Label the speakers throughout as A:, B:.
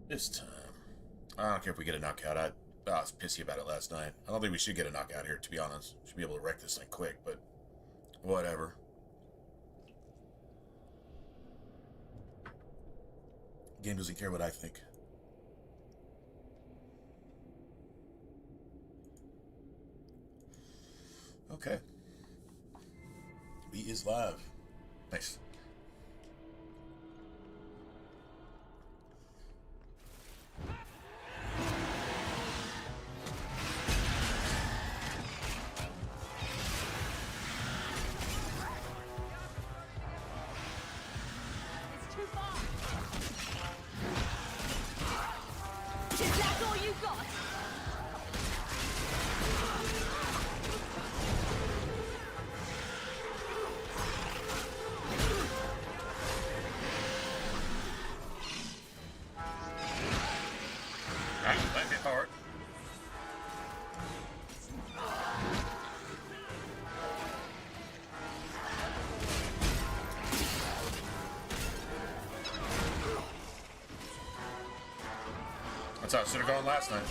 A: This time. I don't care if we get a knockout. I was pissy about it last night. I don't think we should get a knockout here, to be honest. Should be able to wreck this thing quick, but whatever. Game doesn't care what I think. Okay. B is live. Nice.
B: It's too far. Is that all you got?
A: That hit hard. That's how it should have gone last night.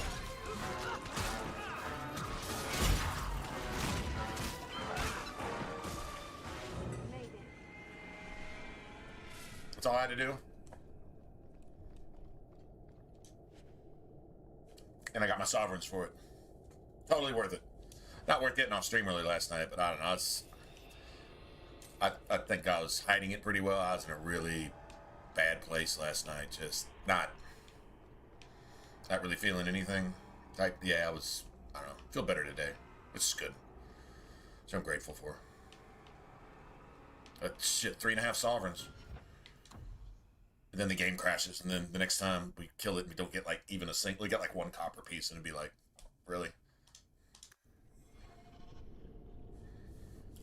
A: That's all I had to do. And I got my sovereigns for it. Totally worth it. Not worth getting off stream early last night, but I don't know. I think I was hiding it pretty well. I was in a really bad place last night. Just not really feeling anything. I don't know. Feel better today, which is good. So I'm grateful for. Shit, 3.5 sovereigns. And then the game crashes, and then the next time we kill it, we don't get like even a single. We got like one copper piece, and it'd be like, really?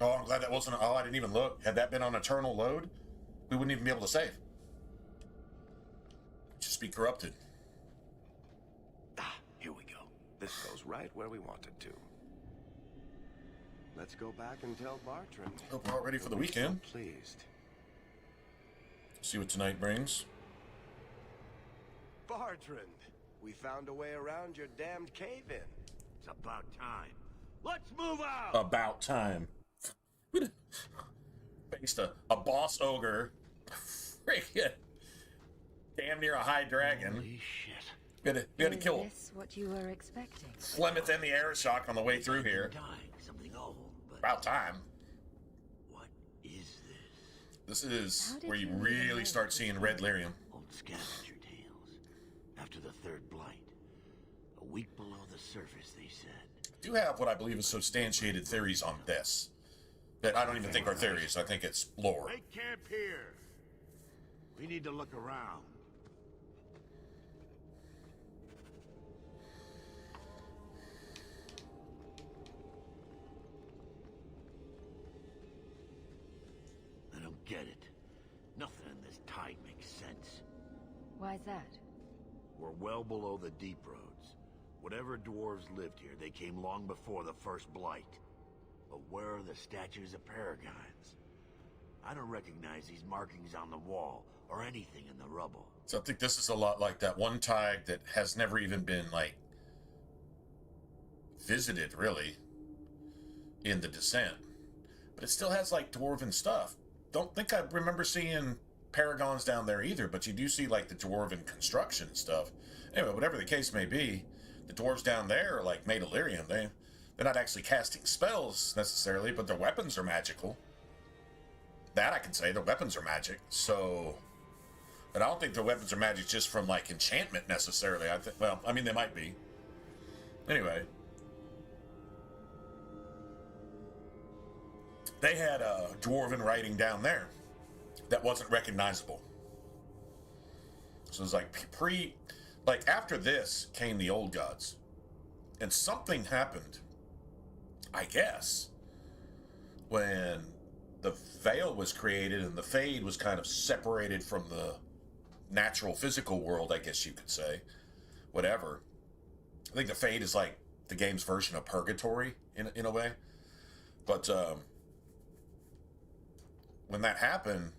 A: Oh, I'm glad that wasn't. Oh, I didn't even look. Had that been on eternal load, we wouldn't even be able to save. Just be corrupted.
C: Ah, here we go. This goes right where we want it to. Let's go back and tell Bartrand.
A: Hope we're all ready for the weekend.
C: So pleased.
A: See what tonight brings.
C: Bartrand, we found a way around your damned cave-in.
D: It's about time. Let's move out!
A: About time. Based a boss ogre. Freaking damn near a high dragon.
D: Holy shit.
A: We had to kill
B: Is this what you were expecting?
A: Flemeth and the Aeroshock on the way through here.
D: Dying, something awful, but
A: About time.
D: what is this?
A: This is
B: How did
A: where you
B: you
A: really
B: know
A: start
B: this
A: seeing
B: was
A: red lyrium.
D: Old scavenger tales. After the third blight. A week below the surface, they said.
A: I do have what I believe is substantiated theories on this. That I don't even think are theories. I think it's lore.
D: Make camp here. We need to look around. I don't get it. Nothing in this tide makes sense.
B: Why's that?
D: We're well below the deep roads. Whatever dwarves lived here, they came long before the first blight. But where are the statues of paragons? I don't recognize these markings on the wall, or anything in the rubble.
A: So I think this is a lot like that one tag that has never even been, like, visited, really, in the Descent. But it still has, like, dwarven stuff. Don't think I remember seeing paragons down there either, but you do see, like, the dwarven construction and stuff. Anyway, whatever the case may be, the dwarves down there are, like, made of lyrium. They're not actually casting spells, necessarily, but their weapons are magical. That I can say, their weapons are magic, so... But I don't think their weapons are magic just from, like, enchantment, necessarily. Well, I mean, they might be. Anyway. They had dwarven writing down there that wasn't recognizable. So it was like like after this came the old gods. And something happened, I guess, when the veil was created and the Fade was kind of separated from the natural physical world, I guess you could say. Whatever. I think the Fade is like the game's version of Purgatory in a way. But when that happened,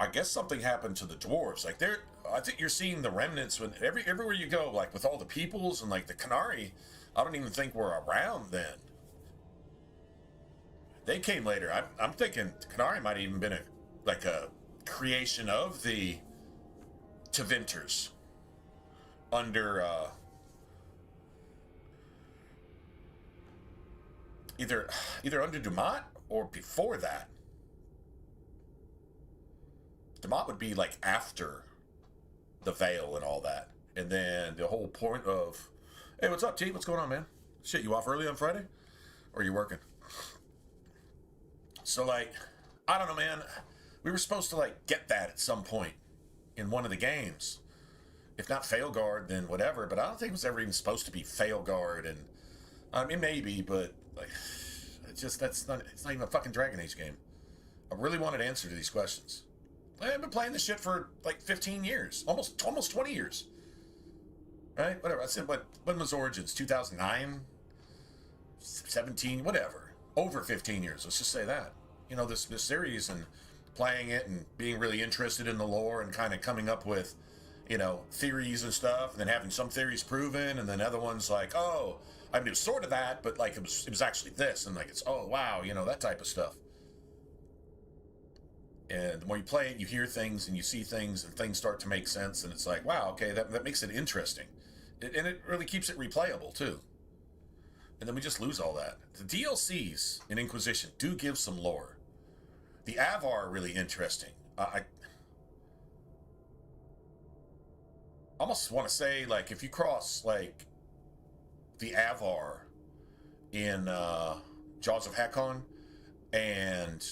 A: I guess something happened to the dwarves. Like I think you're seeing the remnants when everywhere you go, like with all the peoples and like the Qunari. I don't even think were around then. They came later. I'm thinking the Qunari might have even been a creation of the Tevinters under either under Dumont or before that. Dumont would be like after the Veil and all that. And then the whole point of, hey, what's up, T? What's going on, man? Shit, you off early on Friday? Or are you working? So, like, I don't know, man. We were supposed to, like, get that at some point in one of the games. If not Failguard, then whatever. But I don't think it was ever even supposed to be Failguard. And, I mean, maybe, but, like, it's not even a fucking Dragon Age game. I really wanted an answer to these questions. I've been playing this shit for like 15 years, almost 20 years. Right? Whatever. I said, when was Origins? 2009? 17? Whatever. Over 15 years. Let's just say that. You know, this series and playing it and being really interested in the lore and kind of coming up with, you know, theories and stuff, and then having some theories proven, and then other ones like, oh, I mean, it was sort of that, but like it was actually this, and like it's, oh, wow, you know, that type of stuff. And the more you play it, you hear things and you see things and things start to make sense. And it's like, wow, okay, that makes it interesting. And it really keeps it replayable, too. And then we just lose all that. The DLCs in Inquisition do give some lore. The Avar are really interesting. I almost want to say, like, if you cross, like, the Avar in Jaws of Hakon and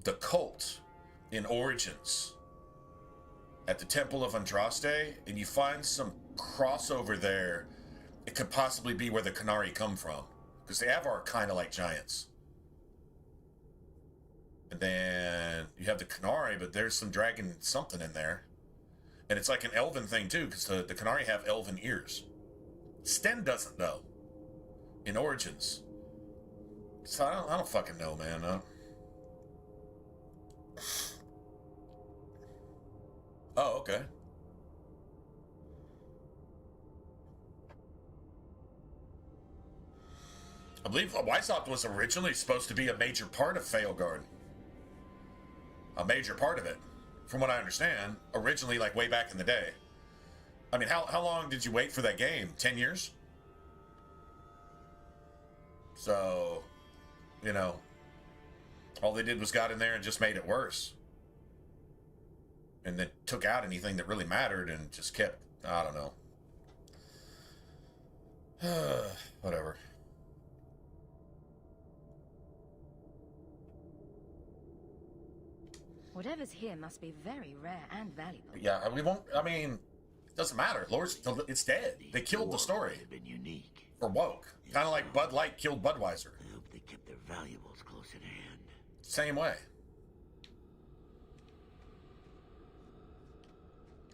A: the cult in Origins at the Temple of Andraste, and you find some crossover there, it could possibly be where the Qunari come from. Because the Avar are kind of like giants. And then you have the Qunari, but there's some dragon something in there. And it's like an elven thing, too, because the Qunari have elven ears. Sten doesn't, though, in Origins. So I don't fucking know, man. Oh, okay. I believe Weishaupt was originally supposed to be a major part of Failguard. A major part of it, from what I understand. Originally, like way back in the day. I mean, how long did you wait for that game? 10 years? So, you know, all they did was got in there and just made it worse. And then took out anything that really mattered and just kept, I don't know. Whatever.
B: Whatever's here must be very rare and valuable.
A: Yeah, we won't, I mean, it doesn't matter. It's dead. They killed the story.
D: Have been unique.
A: For woke. Kind of like Bud Light killed Budweiser.
D: I hope they kept their valuables close at hand.
A: Same way.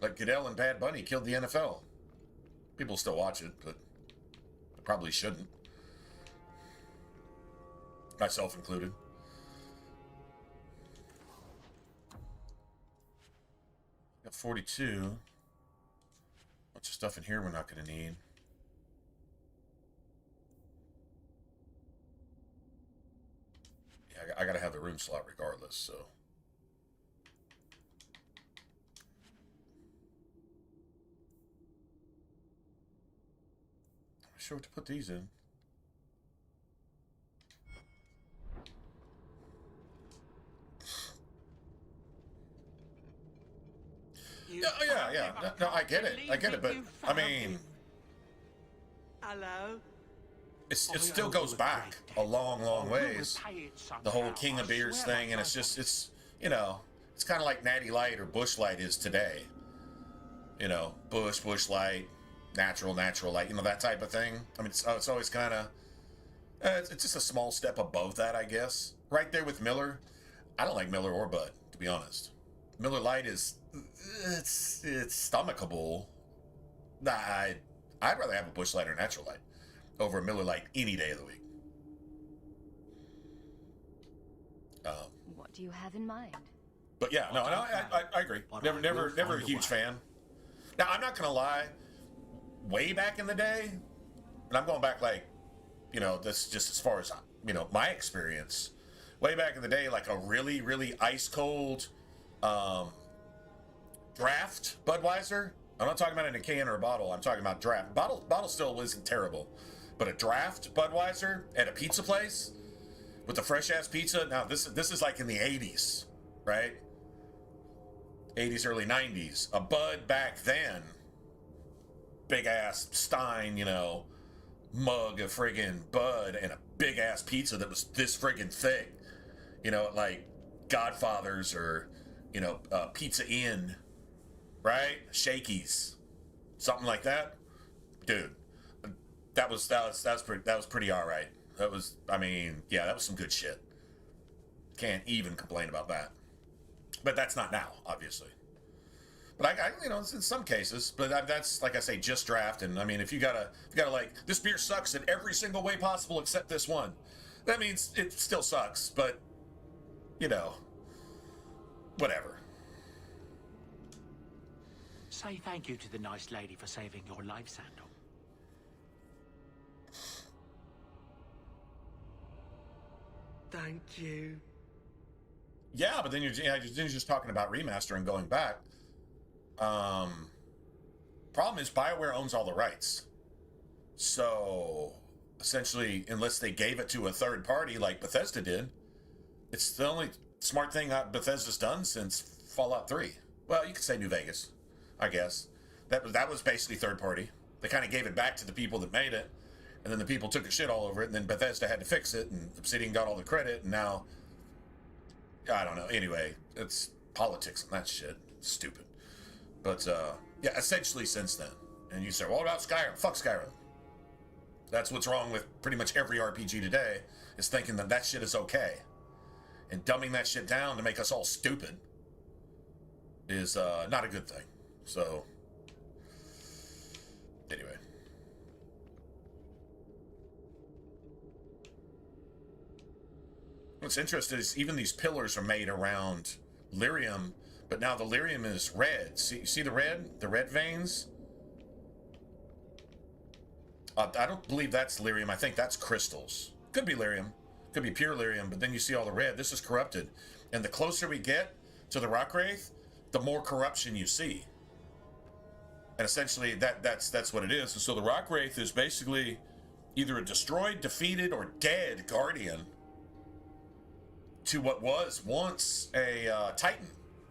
A: Like Goodell and Bad Bunny killed the NFL. People still watch it, but they probably shouldn't. Myself included. Got 42. Bunch of stuff in here we're not going to need. Yeah, I got to have the room slot regardless, so. I'm not sure what to put these in. Yeah. No, I get it, but I mean,
E: Hello.
A: it still goes back a long ways. The whole King of Beers thing, and it's you know, it's kind of like Natty Light or Bush Light is today. You know, Bush Light, natural light, you know, that type of thing. I mean, it's always kind of, it's just a small step above that, I guess. Right there with Miller. I don't like Miller or Bud, to be honest. Miller Lite is, it's stomachable. Nah, I'd rather have a Bush Light or Natural Light over a Miller Lite any day of the week.
B: What do you have in mind?
A: But yeah, no, I agree. Never a huge fan. Now, I'm not gonna lie. Way back in the day, and I'm going back like, you know, this just as far as, you know, my experience. Way back in the day, like a really, really ice cold draft Budweiser. I'm not talking about in a can or a bottle. I'm talking about draft. Bottle still isn't terrible, but a draft Budweiser at a pizza place with the fresh ass pizza. Now this is like in the 80s, right? 80s, early 90s. A Bud back then, big ass Stein, you know, mug of friggin' Bud and a big ass pizza that was this friggin' thick, you know, like Godfather's or, you know, Pizza Inn, right? Shakey's, something like that, dude. That was pretty all right. That was, I mean, yeah, that was some good shit. Can't even complain about that. But that's not now, obviously. But I you know, in some cases, but that's, like I say, just draft. And I mean, if you gotta like, this beer sucks in every single way possible except this one, that means it still sucks. But, you know, whatever.
E: Say thank you to the nice lady for saving your life, Sandal.
C: Thank you.
A: Yeah, but then you're just talking about remaster and going back. Problem is BioWare owns all the rights. So essentially, unless they gave it to a third party like Bethesda did, it's the only smart thing Bethesda's done since Fallout 3. Well, you could say New Vegas, I guess. That was basically third party. They kind of gave it back to the people that made it, and then the people took a shit all over it, and then Bethesda had to fix it, and Obsidian got all the credit, and now, I don't know. Anyway, it's politics and that shit. It's stupid. But, yeah, essentially since then. And you say, well, what about Skyrim? Fuck Skyrim. That's what's wrong with pretty much every RPG today, is thinking that that shit is okay. And dumbing that shit down to make us all stupid is not a good thing. So, anyway. What's interesting is even these pillars are made around lyrium, but now the lyrium is red. See the red veins? I don't believe that's lyrium. I think that's crystals. Could be lyrium. Could be pure lyrium, but then you see all the red. This is corrupted. And the closer we get to the rock wraith, the more corruption you see. And essentially that's what it is. And so the rock wraith is basically either a destroyed, defeated, or dead guardian to what was once a titan.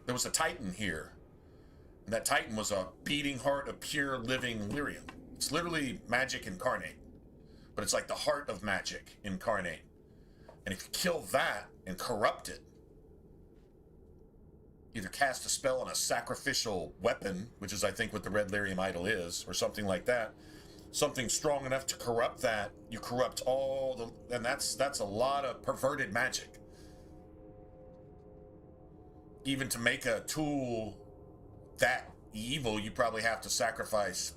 A: There was a titan here. And that titan was a beating heart of pure living lyrium. It's literally magic incarnate. But it's like the heart of magic incarnate. And if you kill that and corrupt it, either cast a spell on a sacrificial weapon, which is I think what the red lyrium idol is, or something like that, something strong enough to corrupt that, you corrupt all the, and that's a lot of perverted magic. Even to make a tool that evil, you probably have to sacrifice,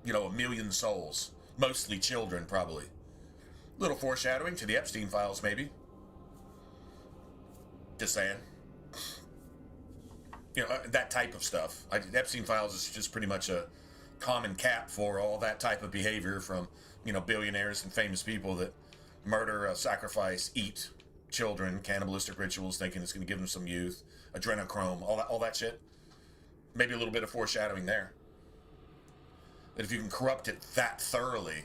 A: you know, 1 million souls. Mostly children, probably. Little foreshadowing to the Epstein files, maybe. Just saying. You know, that type of stuff. Epstein files is just pretty much a common cap for all that type of behavior from, you know, billionaires and famous people that murder, sacrifice, eat children, cannibalistic rituals, thinking it's going to give them some youth, adrenochrome, all that shit. Maybe a little bit of foreshadowing there. That if you can corrupt it that thoroughly,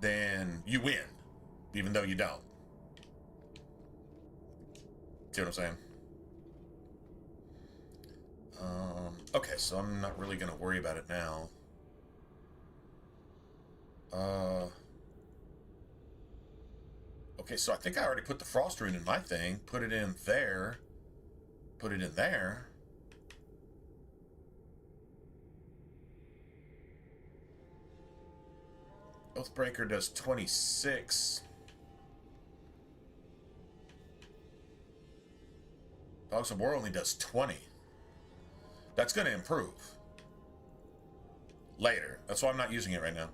A: then you win, even though you don't. See what I'm saying? Okay, so I'm not really going to worry about it now. Okay, so I think I already put the frost rune in my thing. Put it in there. Put it in there. Oathbreaker does 26. Dogs of War only does 20. That's going to improve later. That's why I'm not using it right now.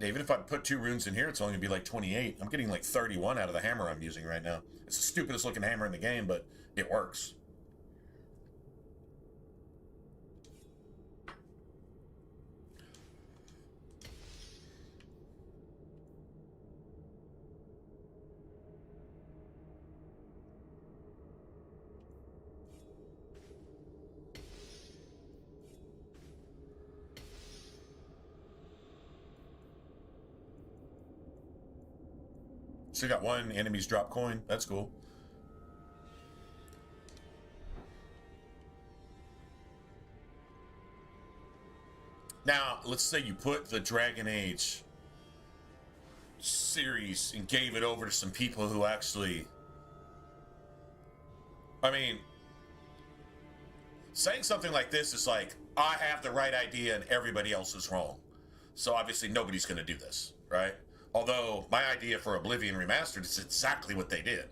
A: Even if I put 2 runes in here, it's only gonna be like 28. I'm getting like 31 out of the hammer I'm using right now. It's the stupidest looking hammer in the game, but it works. So you got 1 enemies drop coin. That's cool. Now, let's say you put the Dragon Age series and gave it over to some people who actually... I mean, saying something like this is like, I have the right idea and everybody else is wrong. So obviously nobody's going to do this, right? Although my idea for Oblivion Remastered is exactly what they did.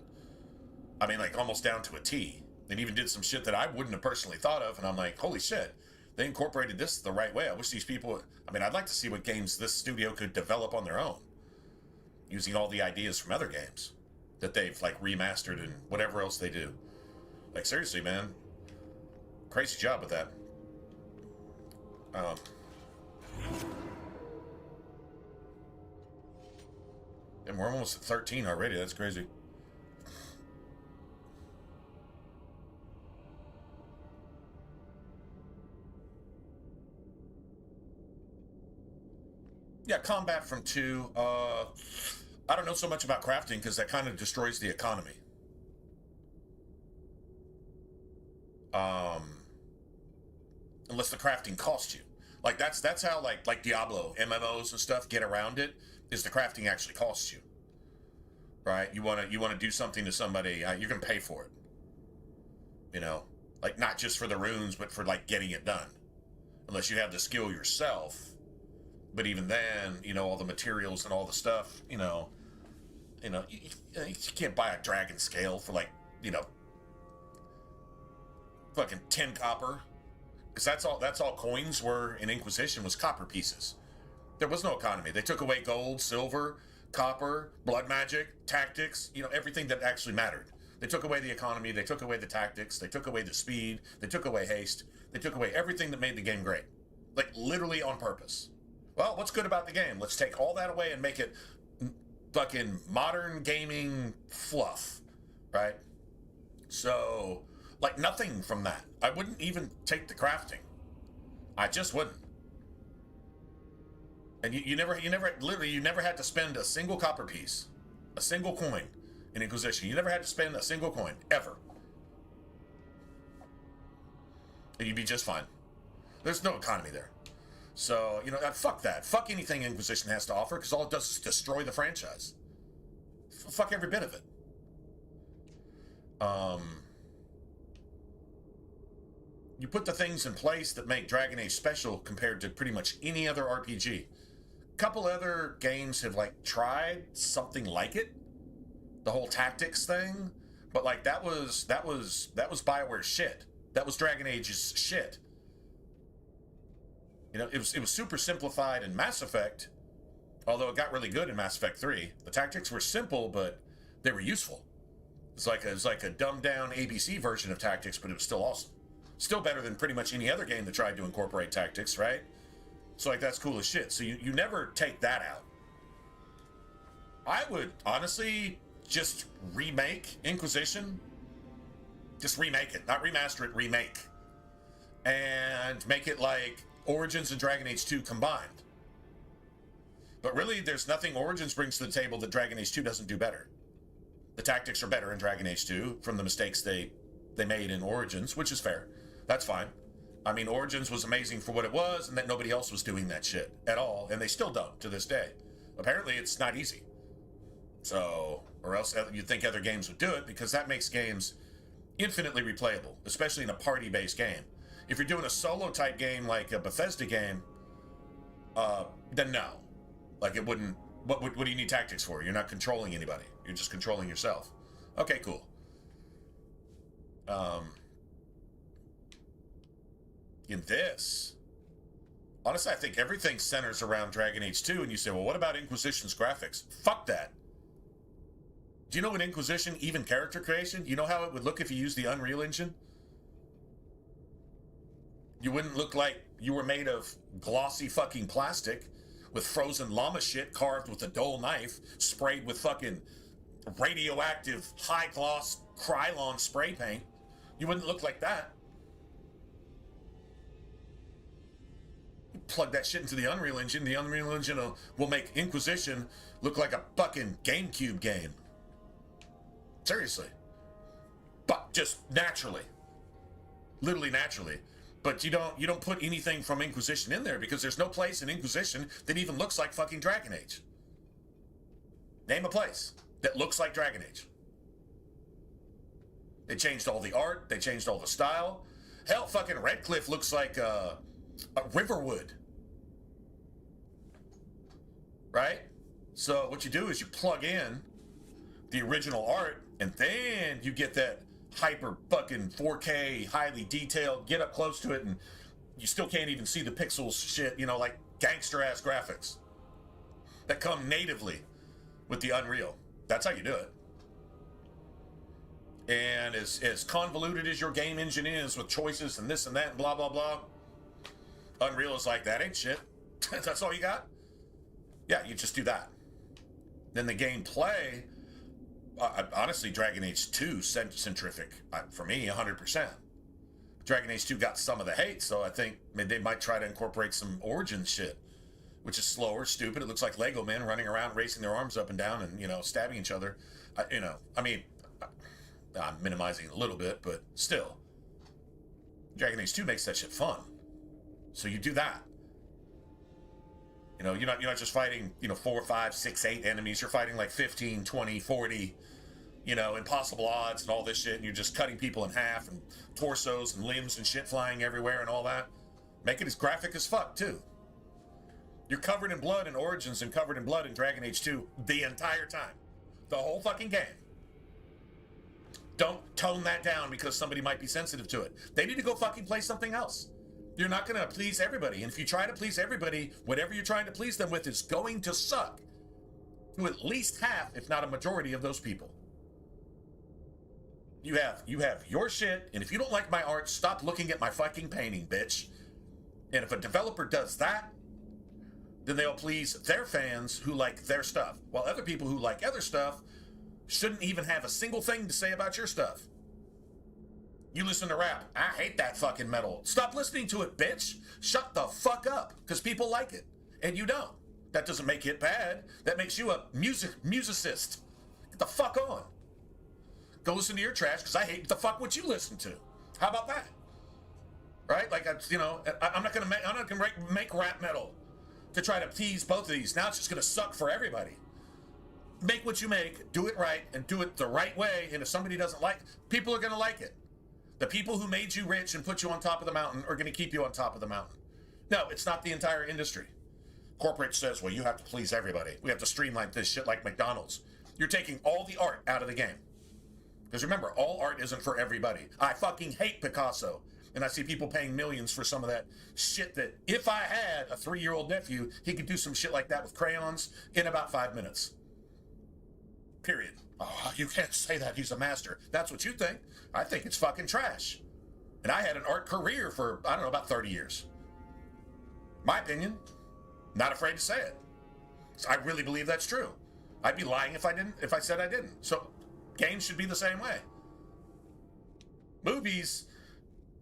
A: I mean, like almost down to a T. They even did some shit that I wouldn't have personally thought of, and I'm like, holy shit, they incorporated this the right way. I wish these people... I mean, I'd like to see what games this studio could develop on their own, using all the ideas from other games that they've like remastered and whatever else they do. Like, seriously, man, crazy job with that. And we're almost at 13 already. That's crazy. Yeah, combat from 2. I don't know so much about crafting because that kind of destroys the economy. Unless the crafting costs you. Like that's how like Diablo MMOs and stuff get around it, is the crafting actually costs you. Right? You wanna do something to somebody, you're gonna pay for it. You know, like not just for the runes, but for like getting it done. Unless you have the skill yourself. But even then, you know, all the materials and all the stuff, you can't buy a dragon scale for like, fucking 10 copper. Because that's all coins were in Inquisition, was copper pieces. There was no economy. They took away gold, silver, copper, blood magic, tactics, everything that actually mattered. They took away the economy, they took away the tactics, they took away the speed, they took away haste, they took away everything that made the game great. Like, literally on purpose. Well, what's good about the game? Let's take all that away and make it fucking modern gaming fluff, right? So, like, nothing from that. I wouldn't even take the crafting. I just wouldn't. And you never had to spend a single copper piece, a single coin in Inquisition. You never had to spend a single coin, ever. And you'd be just fine. There's no economy there. So, fuck that. Fuck anything Inquisition has to offer, because all it does is destroy the franchise. Fuck every bit of it. You put the things in place that make Dragon Age special compared to pretty much any other RPG. A couple other games have, like, tried something like it. The whole tactics thing. But, like, that was BioWare's shit. That was Dragon Age's shit. It was super simplified in Mass Effect, although it got really good in Mass Effect 3. The tactics were simple, but they were useful. It was like a dumbed down ABC version of tactics, but it was still awesome. Still better than pretty much any other game that tried to incorporate tactics, right? So, like, that's cool as shit. So you never take that out. I would honestly just remake Inquisition. Just remake it. Not remaster it, remake. And make it like Origins and Dragon Age 2 combined. But really, there's nothing Origins brings to the table that Dragon Age 2 doesn't do better. The tactics are better in Dragon Age 2 from the mistakes they made in Origins, which is fair. That's fine. I mean, Origins was amazing for what it was, and that nobody else was doing that shit at all, and they still don't to this day. Apparently, it's not easy. So, or else you'd think other games would do it, because that makes games infinitely replayable, especially in a party-based game. If you're doing a solo-type game like a Bethesda game, then no. Like, it wouldn't... What do you need tactics for? You're not controlling anybody. You're just controlling yourself. Okay, cool. In this, Honestly, I think everything centers around Dragon Age 2, and you say, well, what about Inquisition's graphics? Fuck that. Do you know in Inquisition, even character creation, you know how it would look if you used the Unreal Engine? You wouldn't look like you were made of glossy fucking plastic with frozen llama shit carved with a dull knife, sprayed with fucking radioactive high gloss Krylon spray paint. You wouldn't look like that. You plug that shit into the Unreal Engine, the Unreal Engine will make Inquisition look like a fucking GameCube game. Seriously. But just naturally. Literally naturally. But you don't put anything from Inquisition in there because there's no place in Inquisition that even looks like fucking Dragon Age. Name a place that looks like Dragon Age. They changed all the art. They changed all the style. Hell, fucking Redcliffe looks like a Riverwood. Right? So what you do is you plug in the original art and then you get that hyper fucking 4K, highly detailed, get up close to it, and you still can't even see the pixels shit, you know, like gangster ass graphics that come natively with the Unreal. That's how you do it. And as convoluted as your game engine is with choices and this and that and blah, blah, blah, Unreal is like, that ain't shit. That's all you got? Yeah, you just do that. Then the gameplay, honestly, Dragon Age 2 centrific for me, 100%. Dragon Age 2 got some of the hate, so I think they might try to incorporate some Origins shit, which is slower, stupid. It looks like Lego men running around, racing their arms up and down, and stabbing each other. I'm minimizing it a little bit, but still, Dragon Age 2 makes that shit fun. So you do that. You're not just fighting 4, 5, 6, 8 enemies. You're fighting like 15, 20, 40. Impossible odds and all this shit, and you're just cutting people in half, and torsos and limbs and shit flying everywhere and all that. Make it as graphic as fuck, too. You're covered in blood in Origins and covered in blood in Dragon Age 2 the entire time. The whole fucking game. Don't tone that down because somebody might be sensitive to it. They need to go fucking play something else. You're not going to please everybody, and if you try to please everybody, whatever you're trying to please them with is going to suck to at least half, if not a majority of those people. You have your shit, and if you don't like my art, stop looking at my fucking painting, bitch. And if a developer does that, then they'll please their fans who like their stuff, while other people who like other stuff shouldn't even have a single thing to say about your stuff. You listen to rap. I hate that fucking metal. Stop listening to it, bitch. Shut the fuck up, because people like it, and you don't. That doesn't make it bad. That makes you a musicist. Get the fuck on. Go listen to your trash, because I hate the fuck what you listen to. How about that? Right? Like, I'm not gonna make rap metal to try to tease both of these. Now it's just gonna suck for everybody. Make what you make, do it right, and do it the right way. And if somebody doesn't like it, people are gonna like it. The people who made you rich and put you on top of the mountain are gonna keep you on top of the mountain. No, it's not the entire industry. Corporate says, well, you have to please everybody. We have to streamline this shit like McDonald's. You're taking all the art out of the game. Because remember, all art isn't for everybody. I fucking hate Picasso. And I see people paying millions for some of that shit that if I had a 3-year-old nephew, he could do some shit like that with crayons in about 5 minutes. Period. Oh, you can't say that. He's a master. That's what you think. I think it's fucking trash. And I had an art career for, about 30 years. My opinion. Not afraid to say it. I really believe that's true. I'd be lying if I said I didn't. So games should be the same way. Movies,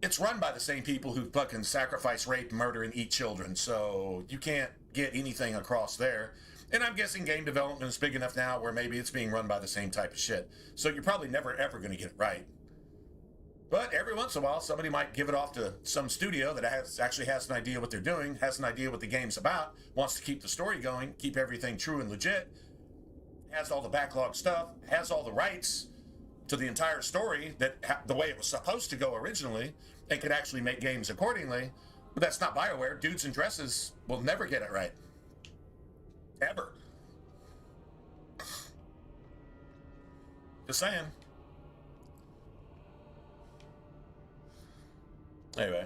A: it's run by the same people who fucking sacrifice, rape, murder, and eat children. So you can't get anything across there. And I'm guessing game development is big enough now where maybe it's being run by the same type of shit. So you're probably never, ever going to get it right. But every once in a while, somebody might give it off to some studio that actually has an idea what they're doing, has an idea what the game's about, wants to keep the story going, keep everything true and legit, has all the backlog stuff, has all the rights to the entire story the way it was supposed to go originally, and could actually make games accordingly. But that's not BioWare. Dudes in dresses will never get it right. Ever. Just saying. Anyway.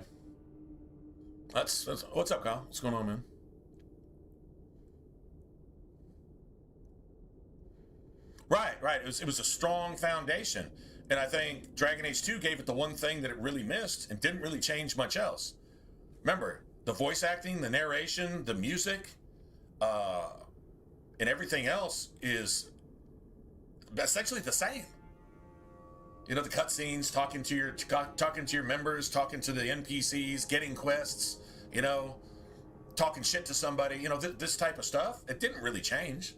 A: That's what's up, Kyle? What's going on, man? Right. It was a strong foundation, and I think Dragon Age 2 gave it the one thing that it really missed and didn't really change much else. Remember, the voice acting, the narration, the music, and everything else is essentially the same. You know, the cutscenes, talking to your members, talking to the NPCs, getting quests, you know, talking shit to somebody, you know, this type of stuff. It didn't really change.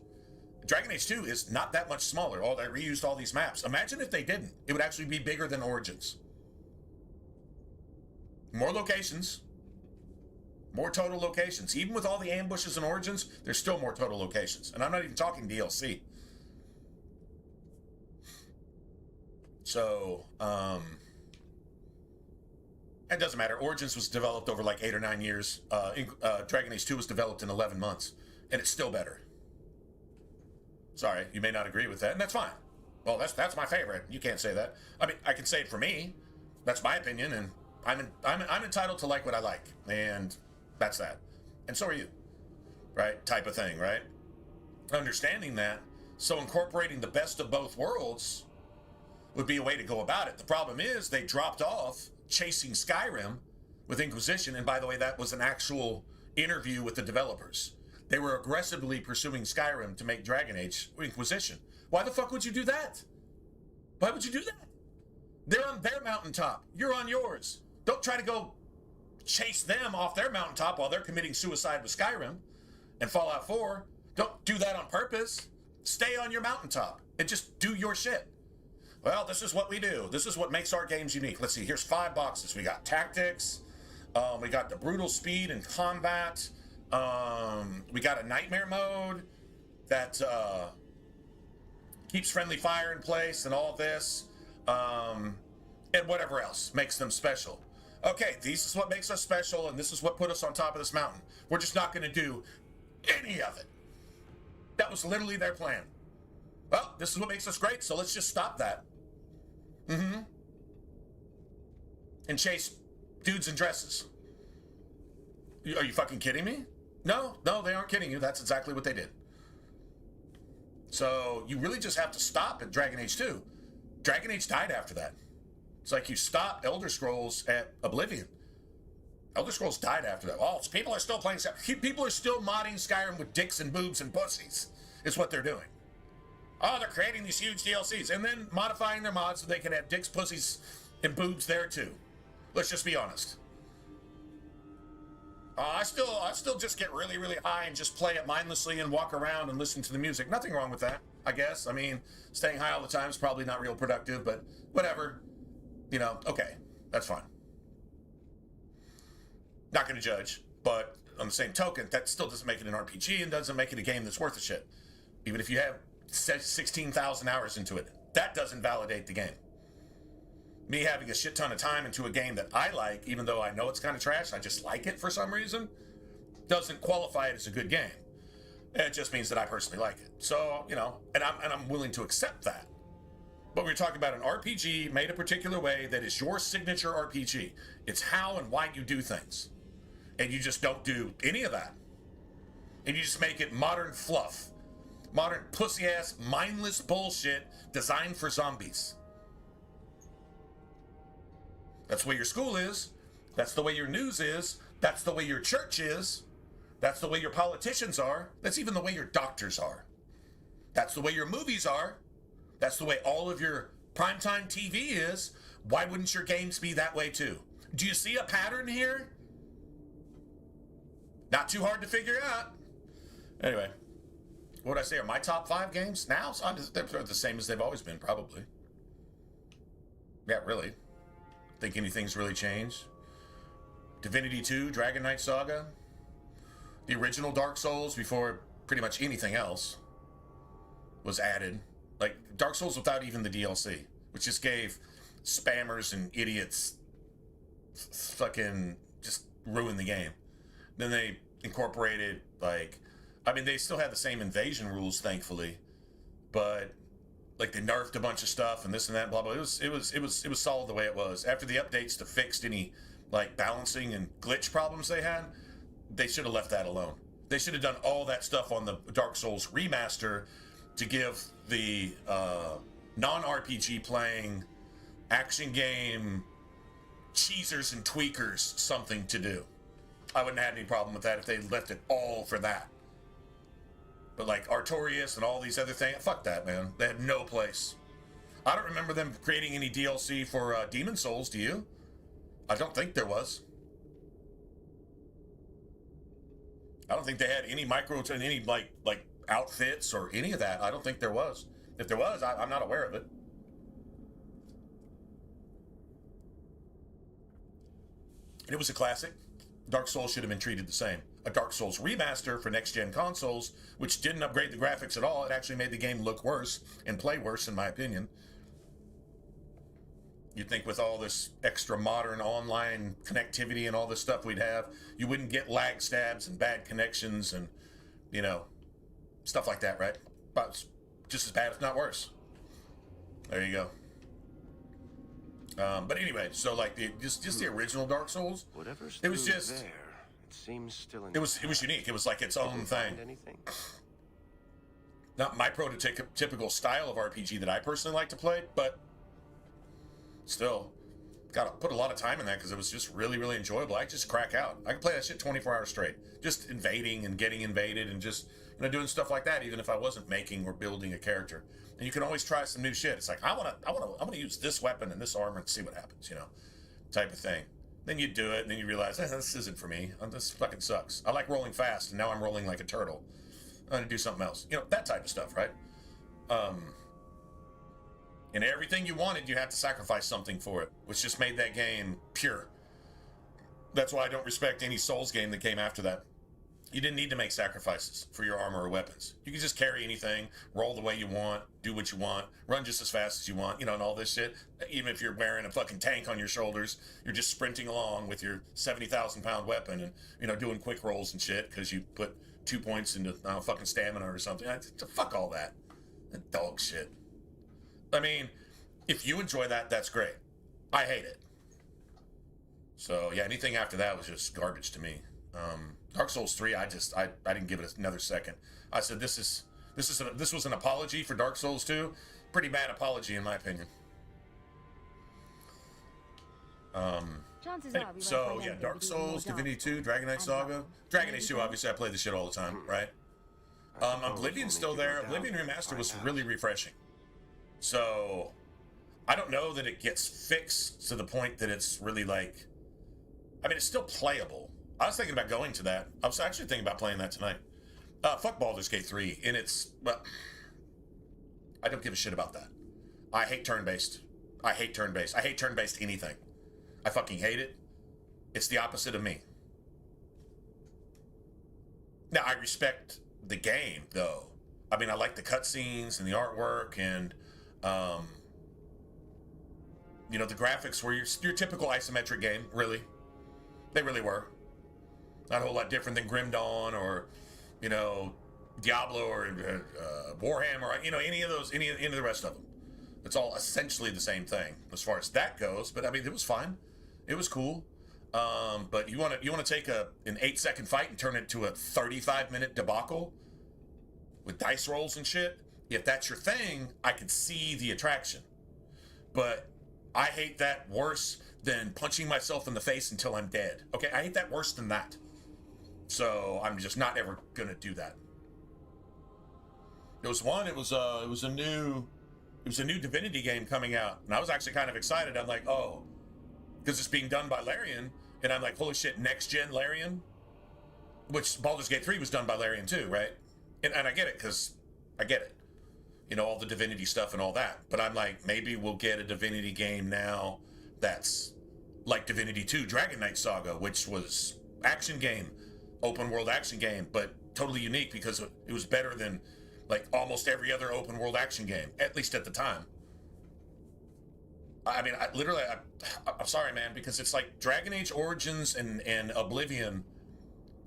A: Dragon Age 2 is not that much smaller. Oh, they reused all these maps. Imagine if they didn't. It would actually be bigger than Origins. More locations. More total locations. Even with all the ambushes and Origins, there's still more total locations. And I'm not even talking DLC. So, it doesn't matter. Origins was developed over like 8 or 9 years. Dragon Age 2 was developed in 11 months. And it's still better. Sorry, you may not agree with that, and that's fine. Well, that's my favorite. You can't say that. I mean, I can say it for me. That's my opinion, and I'm entitled to like what I like, and that's that. And so are you, right? Type of thing, right? Understanding that, so incorporating the best of both worlds would be a way to go about it. The problem is they dropped off chasing Skyrim with Inquisition, and by the way, that was an actual interview with the developers. They were aggressively pursuing Skyrim to make Dragon Age Inquisition. Why the fuck would you do that? Why would you do that? They're on their mountaintop. You're on yours. Don't try to go chase them off their mountaintop while they're committing suicide with Skyrim and Fallout 4. Don't do that on purpose. Stay on your mountaintop and just do your shit. Well, this is what we do. This is what makes our games unique. Let's see. Here's 5 boxes. We got tactics. We got the brutal speed and combat. We got a nightmare mode that keeps friendly fire in place and all this, and whatever else makes them special. Okay, this is what makes us special, and this is what put us on top of this mountain. We're just not going to do any of it. That was literally their plan. Well, this is what makes us great, so let's just stop that. And chase dudes in dresses. Are you fucking kidding me? No, they aren't kidding you. That's exactly what they did. So you really just have to stop at Dragon Age 2. Dragon Age died after that. It's like you stop Elder Scrolls at Oblivion. Elder Scrolls died after that. Oh, so people are still playing Skyrim. People are still modding Skyrim with dicks and boobs and pussies. Is what they're doing. Oh, they're creating these huge DLCs and then modifying their mods so they can have dicks, pussies, and boobs there too. Let's just be honest. I still just get really, really high and just play it mindlessly and walk around and listen to the music. Nothing wrong with that, I guess. I mean, staying high all the time is probably not real productive, but whatever. You know, okay, that's fine. Not going to judge, but on the same token, that still doesn't make it an RPG and doesn't make it a game that's worth a shit. Even if you have 16,000 hours into it, that doesn't validate the game. Me having a shit ton of time into a game that I like, even though I know it's kind of trash, I just like it for some reason, doesn't qualify it as a good game. It just means that I personally like it. So, you know, and I'm willing to accept that. But we're talking about an RPG made a particular way that is your signature RPG. It's how and why you do things. And you just don't do any of that. And you just make it modern fluff. Modern pussy-ass, mindless bullshit designed for zombies. That's the way your school is. That's the way your news is. That's the way your church is. That's the way your politicians are. That's even the way your doctors are. That's the way your movies are. That's the way all of your primetime TV is. Why wouldn't your games be that way too? Do you see a pattern here? Not too hard to figure out. Anyway, what would I say are my top 5 games now? They're the same as they've always been, probably. Yeah, really. Think anything's really changed? Divinity 2, Dragon Knight Saga, the original Dark Souls before pretty much anything else was added. Like Dark Souls without even the DLC, which just gave spammers and idiots fucking just ruined the game. Then they incorporated they still had the same invasion rules, thankfully, but like they nerfed a bunch of stuff and this and that, blah blah. It was solid the way it was. After the updates to fixed any like balancing and glitch problems they had, they should have left that alone. They should have done all that stuff on the Dark Souls remaster to give the non-RPG playing action game cheesers and tweakers something to do. I wouldn't have had any problem with that if they left it all for that. But like Artorias and all these other things, fuck that, man. They had no place. I don't remember them creating any DLC for Demon Souls, do you? I don't think there was. I don't think they had any any like outfits or any of that. I don't think there was. If there was, I'm not aware of it. And it was a classic. Dark Souls should have been treated the same. A Dark Souls remaster for next-gen consoles, which didn't upgrade the graphics at all. It actually made the game look worse and play worse, in my opinion. You'd think with all this extra modern online connectivity and all this stuff we'd have, you wouldn't get lag stabs and bad connections and, you know, stuff like that, right? But it's just as bad, if not worse. There you go. But anyway, so like just the original Dark Souls,
C: Whatever's
A: it was just
C: there, it seems still in
A: it was unique. It was like its own thing.
C: Anything?
A: Not my prototypical style of RPG that I personally like to play, but still, gotta put a lot of time in that because it was just really, really enjoyable. I just crack out. I could play that shit 24 hours straight, just invading and getting invaded and just doing stuff like that, even if I wasn't making or building a character. And you can always try some new shit. It's like I'm gonna use this weapon and this armor and see what happens, type of thing. Then you do it, and then you realize this isn't for me. This fucking sucks. I like rolling fast, and now I'm rolling like a turtle. I'm gonna do something else, that type of stuff, right? And everything you wanted, you had to sacrifice something for it, which just made that game pure. That's why I don't respect any Souls game that came after that. You didn't need to make sacrifices for your armor or weapons. You could just carry anything, roll the way you want, do what you want, run just as fast as you want, and all this shit. Even if you're wearing a fucking tank on your shoulders, you're just sprinting along with your 70,000-pound weapon and, doing quick rolls and shit because you put 2 points into fucking stamina or something. Fuck all that. That dog shit. I mean, if you enjoy that, that's great. I hate it. So, yeah, anything after that was just garbage to me. Dark Souls 3, I didn't give it another second. I said this was an apology for Dark Souls 2. Pretty bad apology in my opinion. So yeah, Dark Souls, Divinity 2, Dragon Age Saga, Dragon Age 2. Obviously, I play this shit all the time, right? Oblivion's still there. Oblivion Remaster was really refreshing. So I don't know that it gets fixed to the point that it's really like. I mean, it's still playable. I was thinking about going to that. I was actually thinking about playing that tonight. Fuck Baldur's Gate 3, and I don't give a shit about that. I hate turn-based. I hate turn-based anything. I fucking hate it. It's the opposite of me. Now, I respect the game, though. I mean, I like the cutscenes and the artwork, and the graphics were your typical isometric game, really. They really were. Not a whole lot different than Grim Dawn or, Diablo or Warhammer or, any of the rest of them. It's all essentially the same thing as far as that goes. But I mean, it was fine. It was cool. But you want to take an 8-second fight and turn it to a 35-minute debacle with dice rolls and shit? If that's your thing, I could see the attraction. But I hate that worse than punching myself in the face until I'm dead. Okay, I hate that worse than that. So I'm just not ever gonna do that. It was a new Divinity game coming out, and I was actually kind of excited. I'm like, oh, because it's being done by Larian, and I'm like, holy shit, next gen Larian, which Baldur's Gate 3 was done by Larian too, right? And I get it, because I get it, all the Divinity stuff and all that. But I'm like, maybe we'll get a Divinity game now that's like Divinity 2 Dragon Knight Saga, which was action game, open world action game, but totally unique because it was better than like almost every other open world action game, at least at the time. I mean, I'm sorry, man, because it's like Dragon Age Origins and Oblivion